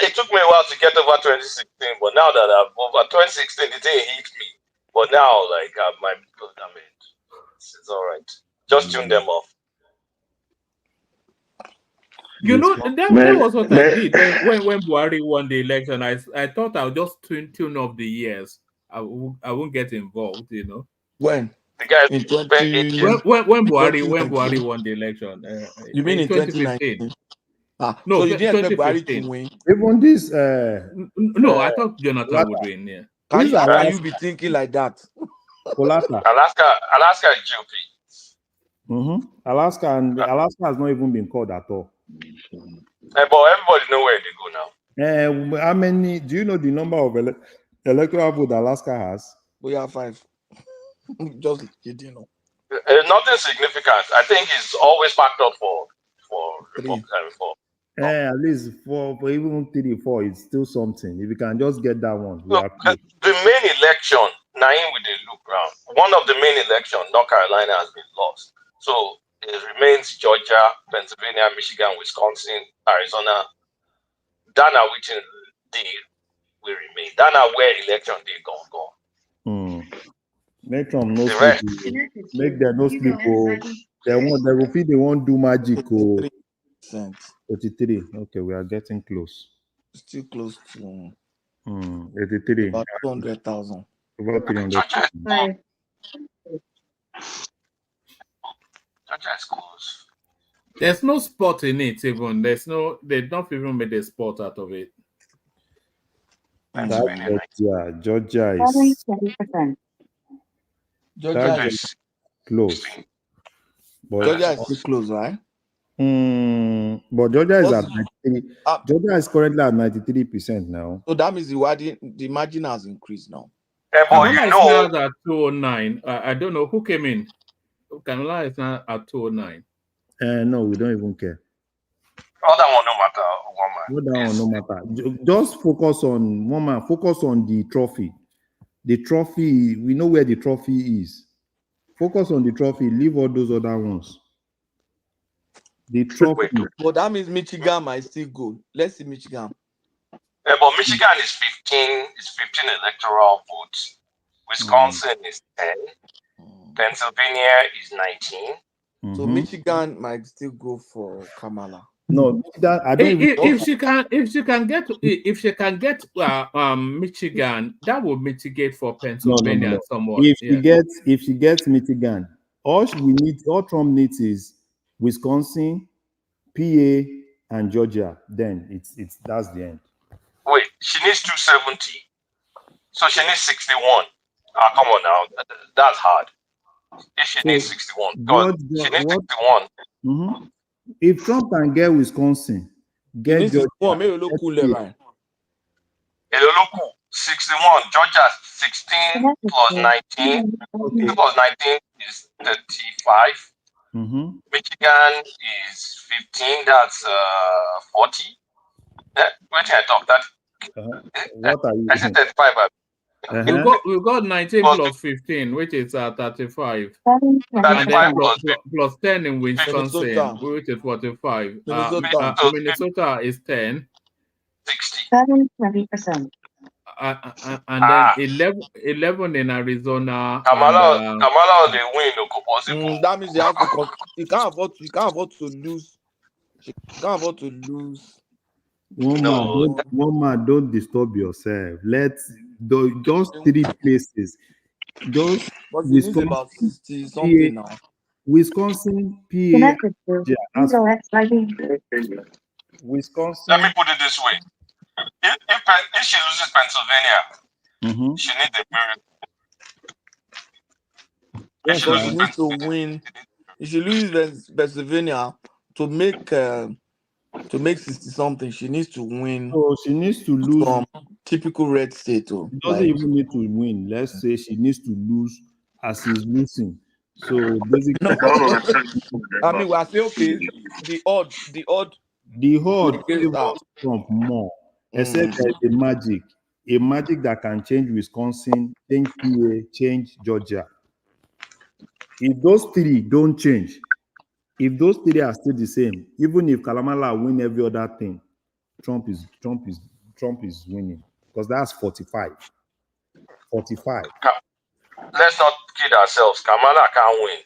it took me a while to get over 2016, but now that I'm over 2016, the thing hit me. But now, like, it's all right. Just tune them off. You know, that was what I did when Buhari won the election. I thought I would just tune off the years. I won't get involved, you know. When? The guys when Buhari won the election. You mean in 2015? No, so you didn't expect Buhari to win? Even this... no, I thought Jonathan would win, yeah. Can you be thinking like that? Alaska is GOP. Alaska has not even been called at all. But everybody know where they go now. How many? Do you know the number of electoral votes Alaska has? We have 5. Just kidding. Nothing significant. I think it's always packed up for Republican reform. At least for even 3 or 4, it's still something. If you can just get that one, we are the main election, Naim with the look round. One of the main elections, North Carolina has been lost. So it remains Georgia, Pennsylvania, Michigan, Wisconsin, Arizona. That's which they will remain. That's where election day gone. Make Trump no sleep. Make them no sleep. They won't do magic. 83. Okay, we are getting close. Still close to 83. About 200,000. About 300,000. There's no sport in it even. They don't even make a sport out of it. Georgia is close. But Georgia is still close, right? But Georgia is at 93. Georgia is currently at 93% now. So that means the margin has increased now. Kamala is at 209. I don't know who came in. Kamala is now at 209. No, we don't even care. No matter. Just focus on one man. Focus on the trophy. The trophy, we know where the trophy is. Focus on the trophy. Leave all those other ones. The trophy. But that means Michigan might still go. Let's see Michigan. But Michigan is 15 electoral votes. Wisconsin is 10. Pennsylvania is 19. So Michigan might still go for Kamala. No, I don't if she can get Michigan, that would mitigate for Pennsylvania somewhat. If she gets Michigan, all Trump needs is Wisconsin, PA, and Georgia. Then that's the end. Wait, she needs 270, so she needs 61. Come on now, that's hard. If she needs 61, she needs 61. If Trump can get Wisconsin, get Georgia. 61. Georgia 16 plus 19. 16 plus 19 is 35. Michigan is 15. That's 40. Wait till I talk that. What are you? I said 35. We've got 19 plus 15, which is 35. And then plus 10 in Wisconsin, which is 45. Minnesota is 10. 60. 70%. And then 11 in Arizona. Kamala they win possible. That means you can't afford to lose. She can't afford to lose. One man, don't disturb yourself. Just 3 places. Just Wisconsin, about 60 something now. Wisconsin, PA. Wisconsin. Let me put it this way: if she loses Pennsylvania, she needs a miracle. She needs to win. If she loses Pennsylvania to make 60 something, she needs to win. So she needs to lose some typical red state. Oh, She doesn't even need to win. Let's say she needs to lose as she's losing. So basically, I mean, we are saying okay, the odd the horde against her. favors Trump more, except there's a magic that can change Wisconsin, change PA, change Georgia. If those three don't change, if those three are still the same, even if Kalamala win every other thing, Trump is winning because that's 45. 45. Let's not kid ourselves. Kamala can't win.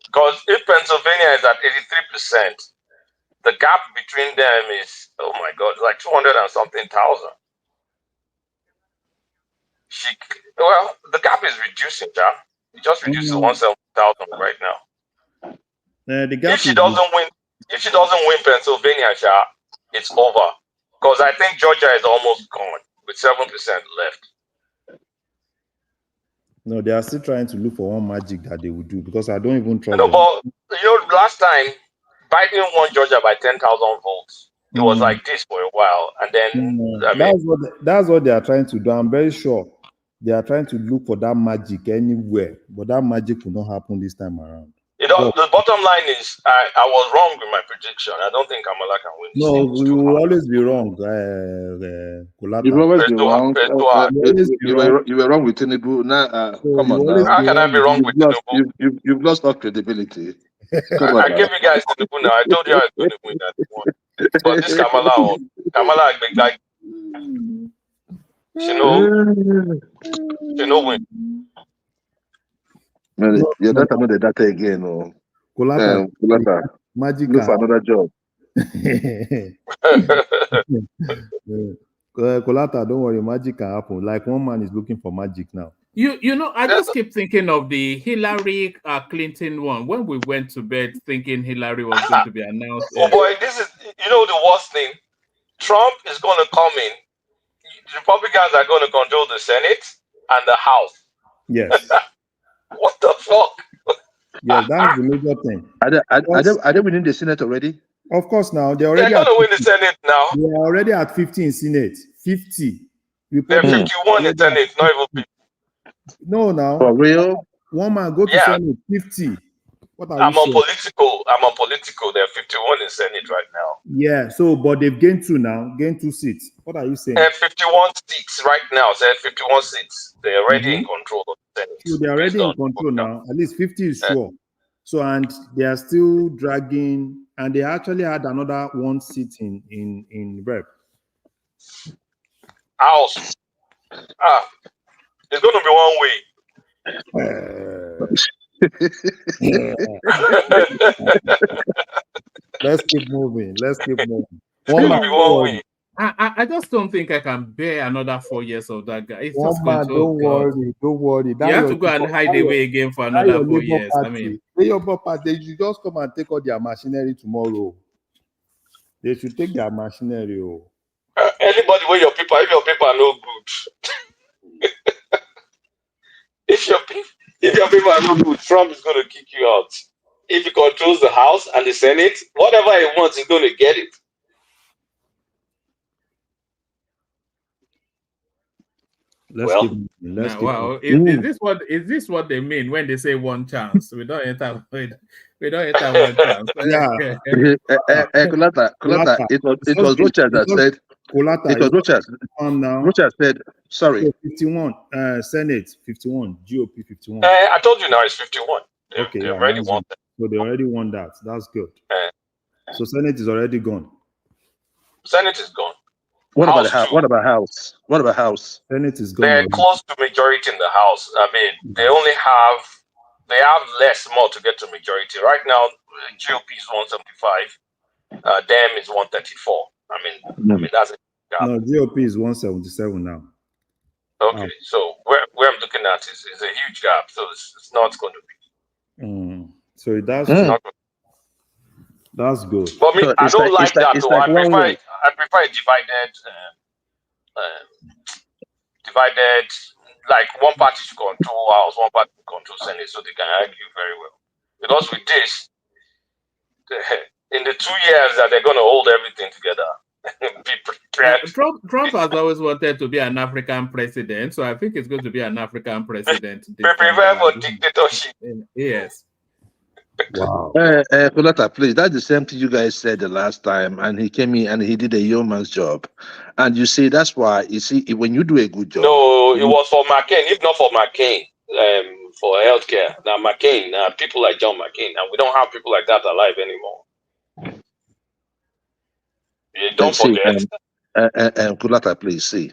Because if Pennsylvania is at 83%, the gap between them is, oh my God, like 200 and something thousand. Well, the gap is reducing, John. It just reduced to 170,000 right now. The gap if she doesn't win Pennsylvania, it's over. Because I think Georgia is almost gone with 7% left. No, they are still trying to look for one magic that they would do because I don't even trust them. But last time Biden won Georgia by 10,000 votes. It was like this for a while, and then that's what they are trying to do. I'm very sure they are trying to look for that magic anywhere, but that magic will not happen this time around. The bottom line is, I was wrong with my prediction. I don't think Kamala can win. No, you will always be wrong. You will always be wrong. You were wrong with Tinubu. Now, come on now. How can I be wrong with Tinubu? You've lost all credibility. I gave you guys Tinubu now. I told you I was going to win that one. But this Kamala, like, she no win. Yeah, that's another data again. Oh. Kulata. Magic. Look for another job. Kulata, don't worry, magic can happen. Like one man is looking for magic now. You know, I just keep thinking of the Hillary Clinton one when we went to bed thinking Hillary was going to be announced. Oh boy, this is the worst thing. Trump is going to come in. The Republicans are going to control the Senate and the House. Yes. What the fuck? Yeah, that's the major thing. Are they winning the Senate already? Of course, now they're already. They're going to win the Senate now. They are already at 50 in Senate. 50. They're 51 in Senate, not even 50. No, now. For real? One man go to Senate 50. What are I'm you on political. They're 51 in Senate right now. Yeah, so but they've gained 2 now, gained 2 seats. What are you saying? 51 seats right now. They're 51 seats. They're already in control of the Senate. So they're already in control now. At least 50 is sure. So and they are still dragging, and they actually had another 1 seat in Rep. House. It's going to be one way. Let's keep moving. One way. I just don't think I can bear another 4 years of that guy. It's one just man, don't worry. You have to go and hide away again for another 4 years. Party. I mean, they should just come and take all their machinery tomorrow. They should take their machinery. Anybody where if your people are no good. if your people are no good, Trump is going to kick you out. If he controls the House and the Senate, whatever he wants, he's going to get it. Is this what they mean when they say one chance? We don't enter one chance. Yeah. Kulata, it was Rochas that said. It was Rochas. Rochas said, sorry. 51, Senate 51, GOP 51. I told you now it's 51. They already won that. So they already won that. That's good. So Senate is already gone. Senate is gone. What about House? Senate is gone. They're close to majority in the House. I mean, they have more to get to majority. Right now, GOP is 175. Dem is 134. I mean that's it. No, GOP is 177 now. Okay, so where I'm looking at is a huge gap. So it's not going to be. So that's good. But me, I don't like that. I prefer a divided, like one party to control House, one party to control Senate, so they can argue very well. Because with this, in the 2 years that they're going to hold everything together, be Trump has always wanted to be an African president, so I think it's going to be an African president. Prepare for dictatorship. Yes. Wow. Coletta, please, that's the same thing you guys said the last time, and he came in and he did a yeoman's job. And you see, that's why, you see, when you do a good job. No, it was for McCain. If not for McCain, for healthcare. Now McCain, people like John McCain, and we don't have people like that alive anymore. You don't forget. Coletta, please, see.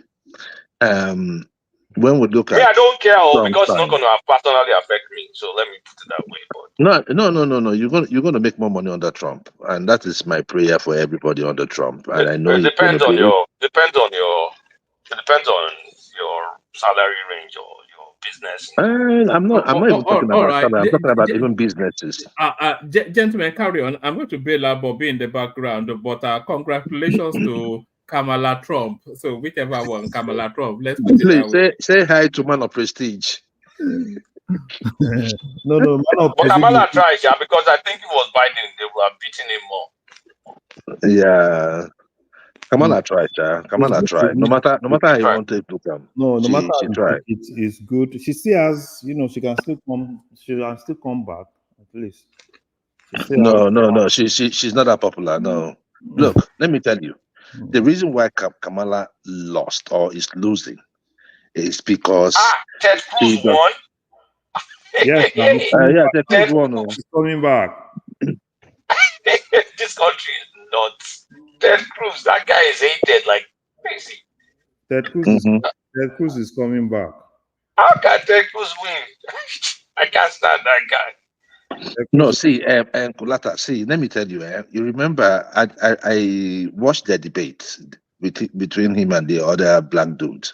When we look at, I don't care because it's not going to personally affect me. So let me put it that way. But no. You're gonna make more money under Trump, and that is my prayer for everybody under Trump. And I know it depends on your salary range or your business. I'm not even talking about salary. I'm talking about even businesses. Gentlemen, carry on. I'm going to bail out Bobby in the background, but congratulations to Kamala Trump. So whichever one, Kamala Trump. Let's put it that way. Say hi to man of prestige. No, man of but Kamala tried, because I think it was Biden. They were beating him more. Yeah. Kamala tried, Kamala tried. No matter how you want to come. No matter she tried. It's good. She still has, she can still come. She can still come back at least. No. She's not that popular. No. Look, let me tell you. The reason why Kamala lost or is losing is because Ted Cruz won. Yes, Ted Cruz won. She's coming back. This country is nuts. Ted Cruz, that guy is hated like crazy. Ted Cruz is coming back. How can Ted Cruz win? I can't stand that guy. No, see, and Kulata, see, let me tell you, you remember I watched the debate between him and the other black dude.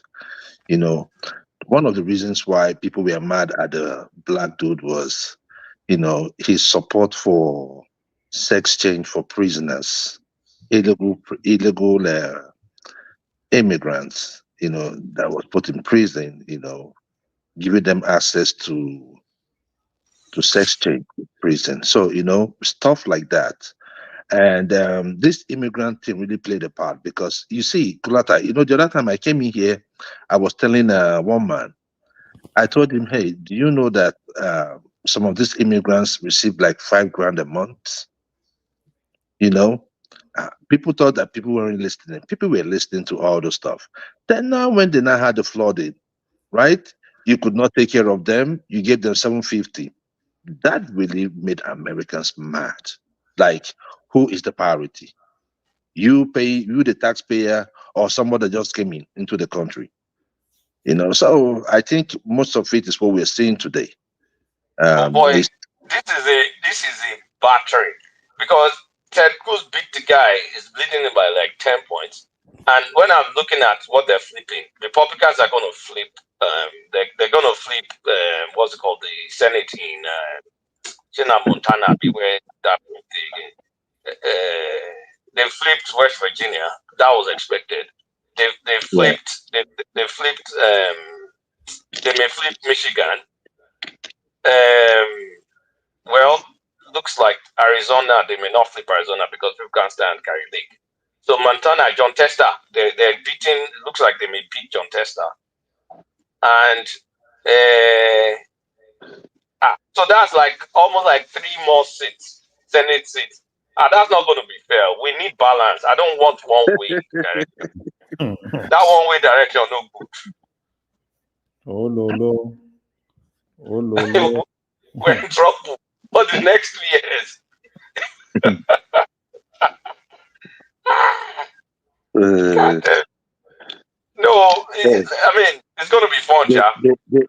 One of the reasons why people were mad at the black dude was, his support for sex change for prisoners, illegal immigrants, that was put in prison, giving them access to sex change prison. So, stuff like that. And this immigrant thing really played a part because you see, Kulata, the other time I came in here, I was telling one man, I told him, hey, do you know that some of these immigrants receive like $5,000 a month? People thought that people weren't listening. People were listening to all the stuff. Then now when they now had the flooding, right? You could not take care of them. You gave them $750. That really made Americans mad. Like, who is the priority? You the taxpayer, or somebody that just came into the country? So I think most of it is what we're seeing today. This is a battery because Ted Cruz beat the guy, is leading him by like 10 points. And when I'm looking at what they're flipping, Republicans are going to flip. They're going to flip. What's it called? The Senate in Montana. Beware that they flipped West Virginia. That was expected. They flipped. They flipped. They may flip Michigan. Well, looks like Arizona. They may not flip Arizona because people can't stand Carrie Lake. So Montana, John Tester, they're beating. Looks like they may beat John Tester, and so that's like almost like 3 more seats, Senate seats. That's not going to be fair. We need balance. I don't want one way direction. That one way direction no good. Oh no. We're in trouble for the next 2 years. No, it's going to be fun,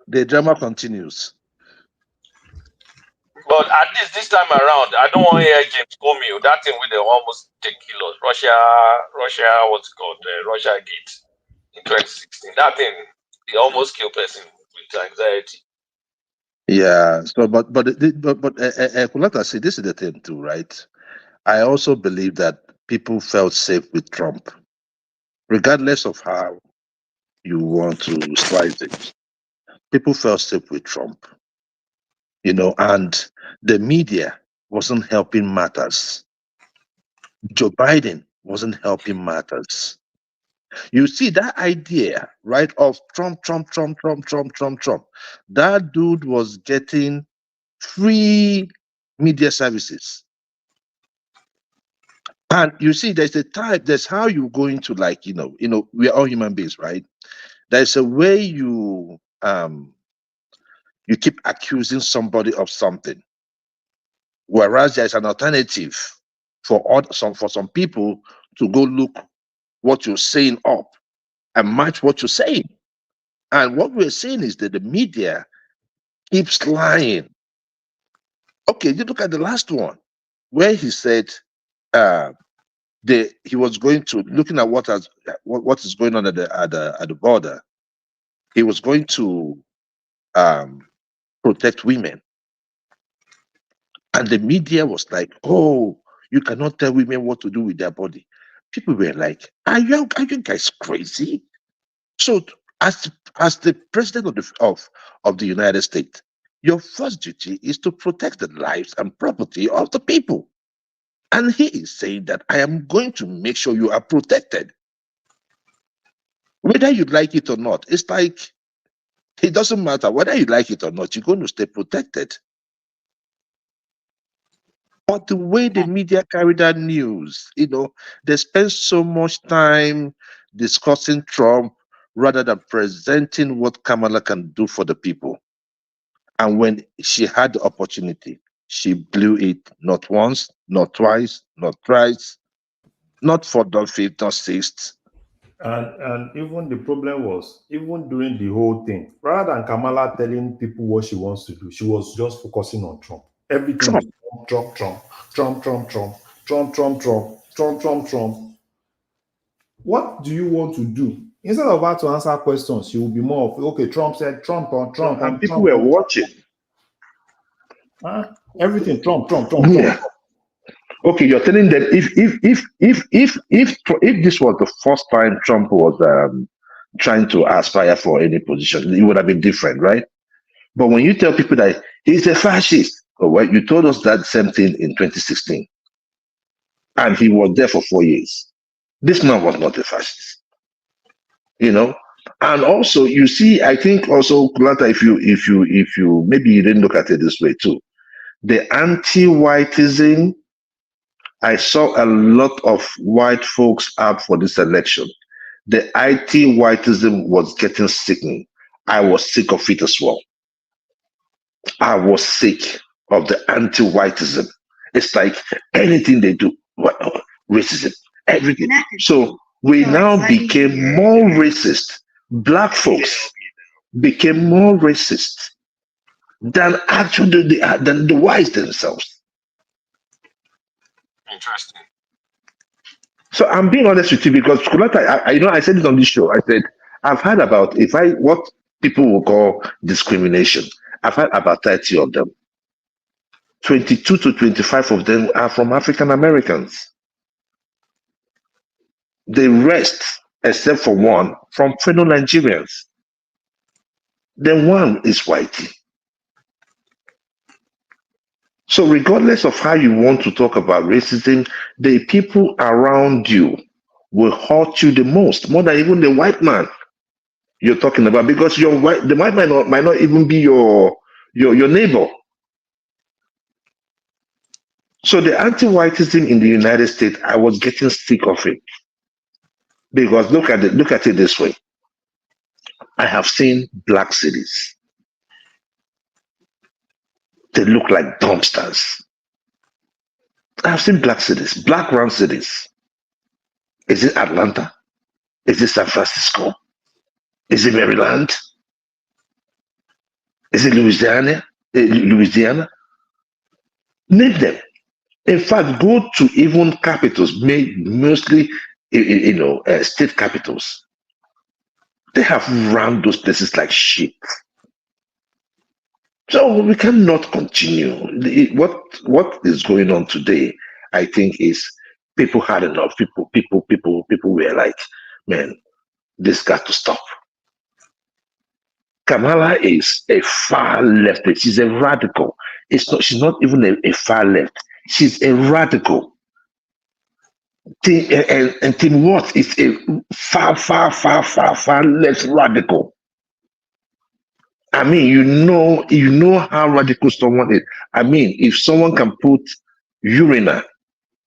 the drama continues. But at least this time around, I don't want to hear James Comey. That thing with the almost 10 kilos. Russia, what's it called? Russia Gate in 2016. That thing, it almost killed person with anxiety. Yeah. So, but Kulata, see, this is the thing too, right? I also believe that people felt safe with Trump, regardless of how you want to slice it. People felt safe with Trump, and the media wasn't helping matters. Joe Biden wasn't helping matters. You see that idea, right, of Trump. That dude was getting free media services. And you see, there's a type, there's how you're going to, like, we're all human beings, right? There's a way you keep accusing somebody of something, whereas there's an alternative for some people to go look what you're saying up and match what you're saying. And what we're saying is that the media keeps lying. Okay, you look at the last one where he said he was going to, looking at what is going on at the border. He was going to protect women, and the media was like, "Oh, you cannot tell women what to do with their body." People were like, "Are you guys crazy?" So, as the president of the United States, your first duty is to protect the lives and property of the people. And he is saying that I am going to make sure you are protected. Whether you like it or not, it's like, it doesn't matter whether you like it or not, you're going to stay protected. But the way the media carry that news, they spend so much time discussing Trump rather than presenting what Kamala can do for the people. And when she had the opportunity, she blew it, not once, not twice, not thrice, not fourth, not fifth, not sixth. And even the problem was, even during the whole thing, rather than Kamala telling people what she wants to do, she was just focusing on Trump. Everything was Trump. What do you want to do? Instead of her to answer questions, she will be more of, okay, Trump said Trump on Trump. And people were watching. Everything Trump. Yeah. Okay, you're telling that if this was the first time Trump was trying to aspire for any position, it would have been different, right? But when you tell people that he's a fascist, well, you told us that same thing in 2016, and he was there for 4 years. This man was not a fascist, And also, you see, I think also, Kulanta, if you maybe you didn't look at it this way too, the anti-whiteism. I saw a lot of white folks out for this election. The anti-whiteism was getting sickening. I was sick of it as well. I was sick of the anti-whiteism. It's like anything they do, racism, everything. So we now became more racist. Black folks became more racist than actually than the whites themselves. Interesting. So I'm being honest with you because I said it on this show. I said I've heard about what people will call discrimination. I've heard about 30 of them. 22 to 25 of them are from African Americans. The rest, except for one, from fellow Nigerians. Then one is whitey. So regardless of how you want to talk about racism, the people around you will hurt you the most, more than even the white man you're talking about, because the white man might not even be your neighbor. So the anti-whiteism in the United States, I was getting sick of it. Because look at it this way. I have seen black cities. They look like dumpsters. I've seen black cities, black round cities. Is it Atlanta? Is it San Francisco? Is it Maryland? Is it Louisiana? Name them. In fact, go to even capitals, mostly state capitals. They have run those places like shit. So we cannot continue. What is going on today, I think, is people had enough. People were like, man, this got to stop. Kamala is a far leftist. She's a radical. She's not even a far left. She's a radical. And Tim Watts is a far less radical. I mean, you know how radical someone is. I mean, if someone can put urina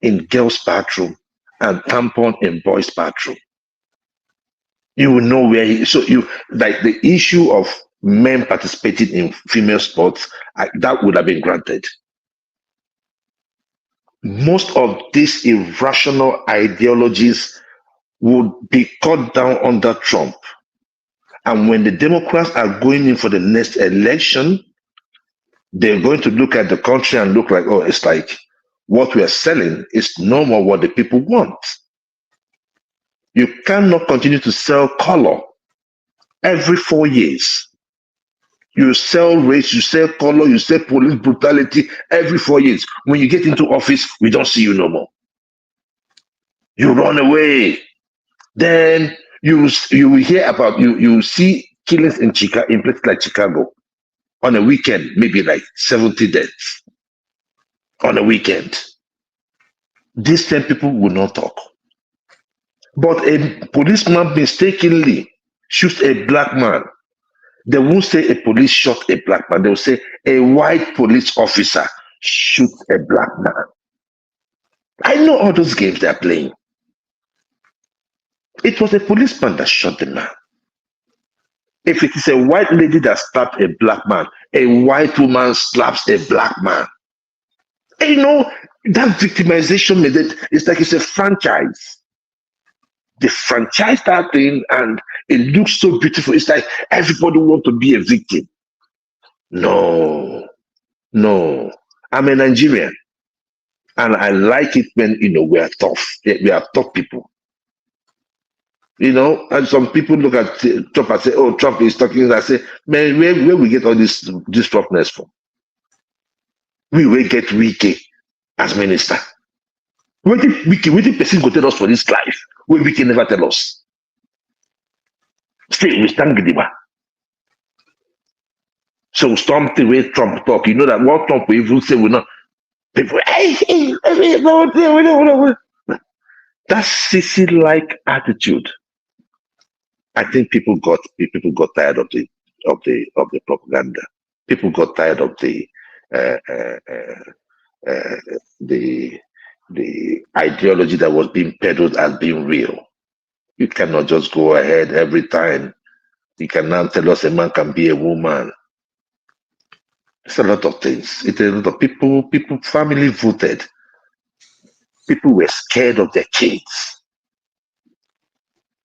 in girls' bathroom and tampon in boys' bathroom, you will know where he. So you like the issue of men participating in female sports, that would have been granted. Most of these irrational ideologies would be cut down under Trump. And when the Democrats are going in for the next election, they're going to look at the country and look like, oh, it's like what we are selling is no more what the people want. You cannot continue to sell color every 4 years. You sell race, you sell color, you sell police brutality every 4 years. When you get into office, we don't see you no more. You run away. Then you will hear about you see killings in places like Chicago. On a weekend, maybe like 70 deaths. On a weekend. These 10 people will not talk. But a policeman mistakenly shoots a black man. They won't say a police shot a black man. They will say a white police officer shot a black man. I know all those games they're playing. It was a policeman that shot the man. If it is a white lady that slapped a black man, a white woman slaps a black man. And you know, that victimization method is like it's a franchise. They franchise that thing and it looks so beautiful. It's like everybody wants to be a victim. No. I'm a Nigerian. And I like it when, we are tough. We are tough people. And some people look at Trump and say, oh, Trump is talking. I say, man, where we get all this toughness from? We will get Wiki as minister. What if person go tell us for this life? We can never tell us. Stay, we stand Gidiba. So something where Trump talk, you know that what Trump will even say will not. People, that sissy-like attitude. I think people got tired of the propaganda. People got tired of the ideology that was being peddled as being real. You cannot just go ahead every time. You can now tell us a man can be a woman. It's a lot of things. It's a lot of people, family voted. People were scared of their kids.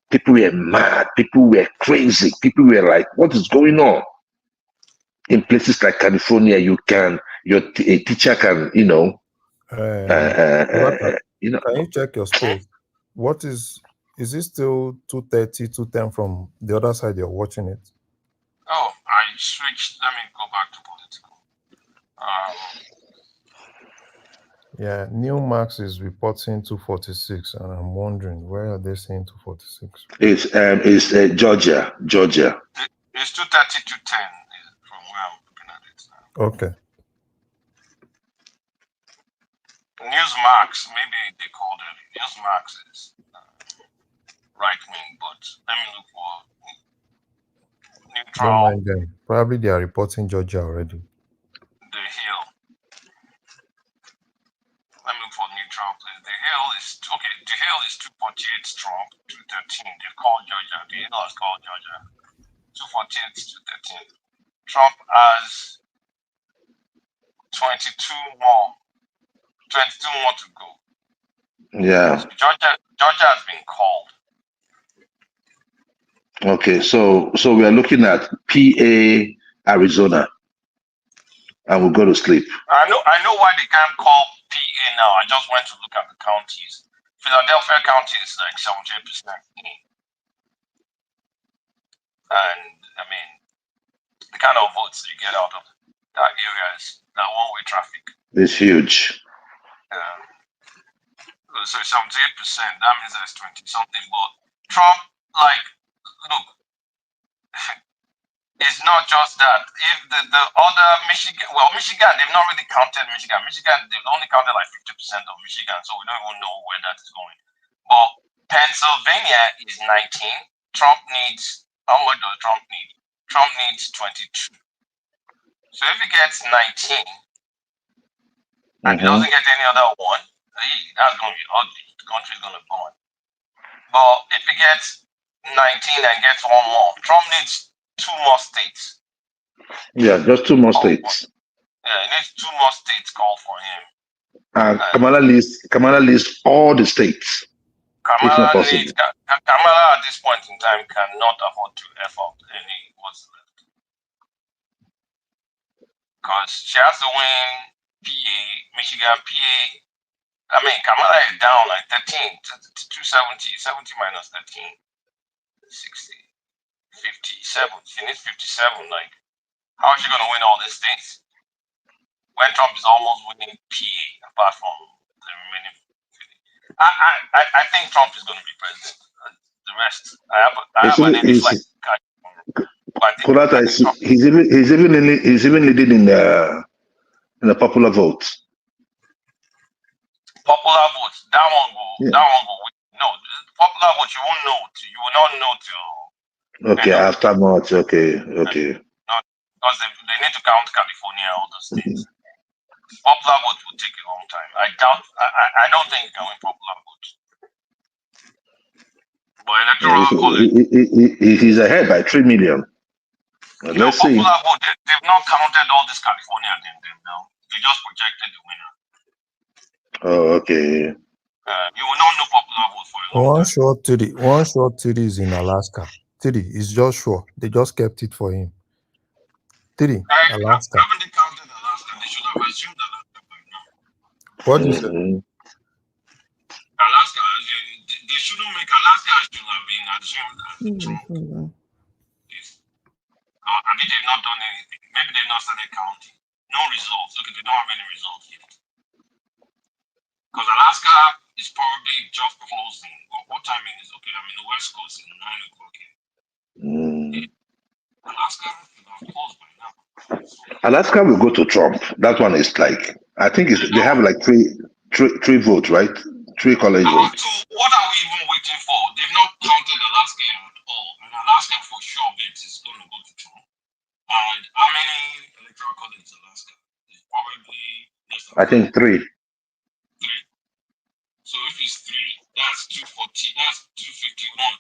People were mad. People were crazy. People were like, what is going on? In places like California, a teacher can, Can you check your space? What is it still 2:30, 2:10 from the other side you're watching it? Oh, I switched. Let me go back to political. Yeah, Newmax is reporting 246, and I'm wondering where are they saying 246? It's Georgia. It's 2:30 to 10 from where I'm looking at it now. Okay. Newsmax, maybe they called it. Newsmax is right wing, but let me look for neutral. Don't mind them. Probably they are reporting Georgia already. The Hill. Let me look for neutral place. The Hill is okay. The Hill is 248 Trump, 213. They called Georgia. The Hill has called Georgia. 248 to 13. Trump has 22 more. 22 more to go. Yeah. So Georgia has been called. Okay, so we are looking at PA, Arizona, and we'll go to sleep. I know why they can't call PA now. I just went to look at the counties. Philadelphia County is like 78%. And I mean, the kind of votes you get out of that area is that one-way traffic. It's huge. So 78%, that means that's 20 something. But Trump, like, look, it's not just that. If the other Michigan, they've not really counted Michigan. They've only counted like 50% of Michigan, so we don't even know where that is going. But Pennsylvania is 19. Trump needs, how much does Trump need? Trump needs 22. So if he gets 19 and he doesn't get any other one, that's going to be ugly. The country's going to burn. But if he gets 19 and gets one more, Trump needs 2 more states. Yeah, just 2 more states. Yeah, he needs 2 more states called for him. And Kamala lists all the states. Kamala at this point in time cannot afford to F up any what's left. Because she has to win PA, Michigan, PA. I mean, Kamala is down like 13 to 270, 70 minus 13, 60, 57. She needs 57. Like, how is she going to win all these things when Trump is almost winning PA apart from the remaining? I think Trump is going to be president. The rest, I have an any flight. He's even leading in the popular vote. Popular vote, that one go. No, popular vote you won't know. You will not know till. Okay, after March. Okay. No, because they need to count California, all those things. Popular vote will take a long time. I don't think he can win popular vote. But electoral college. He's ahead by 3 million. Let's see. Popular vote, they've not counted all this California them now. They just projected the winner. Oh, okay. You will not know popular vote for a long time. One short Tiri is in Alaska. Tiri is just sure. They just kept it for him. Tiri, Alaska. Haven't they counted Alaska? They should have assumed Alaska by now. What do you say? Alaska, they shouldn't make Alaska should have been assumed as Trump. I mean, they've not done anything. Maybe they've not started counting. No results. Okay, they don't have any results yet. Because Alaska is probably just closing. What time is it? Okay, I'm in the West Coast in 9 o'clock here. Alaska will close by now. Alaska will go to Trump. That one is like, I think they have like three votes, right? 3 college votes. So what are we even waiting for? They've not counted Alaska at all. And Alaska for sure bet is going to go to Trump. And how many electoral colleges in Alaska? It's probably less than I think 3. 3. So if it's 3, that's 240. That's 251.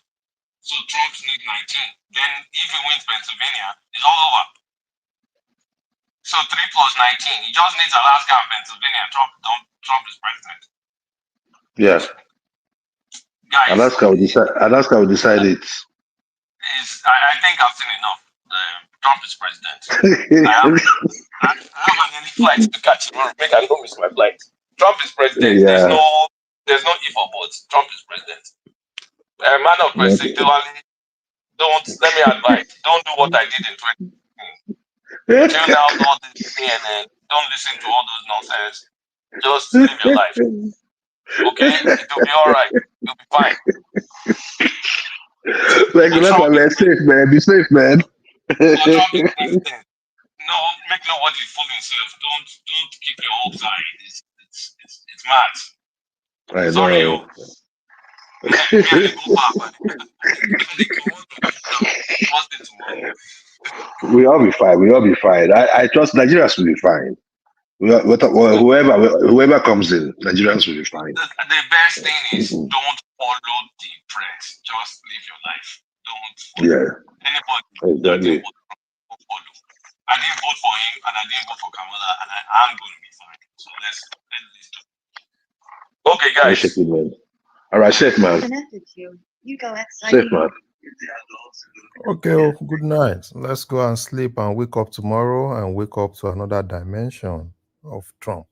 So Trump needs 19. Then if he wins Pennsylvania, it's all over. So 3 plus 19. He just needs Alaska and Pennsylvania. Trump is president. Yes. Guys, Alaska will decide it. I think I've seen enough. Trump is president. I have an flight to catch him. Make I don't miss my flight. Trump is president. Yeah. There's no if or buts. Trump is president. Man of president, don't let me advise. Don't do what I did in 2016. Tune out all this CNN. Don't listen to all those nonsense. Just live your life. Okay? It'll be all right. You'll be fine. Man, safe, man. Be safe, man. No, make nobody fool himself. Don't keep your hopes high. It's mad. I know. Sorry, we all be fine. I trust Nigerians will be fine. Whoever comes in, Nigerians will be fine. The best thing is don't follow the press. Just live your life. Don't follow anybody. Exactly. I didn't vote for him and I didn't vote for Kamala, and I'm going to be fine. So let's talk. Okay, guys. All right, safe man. You go outside. Safe man. Okay, good night. Let's go and sleep and wake up tomorrow and wake up to another dimension of Trump.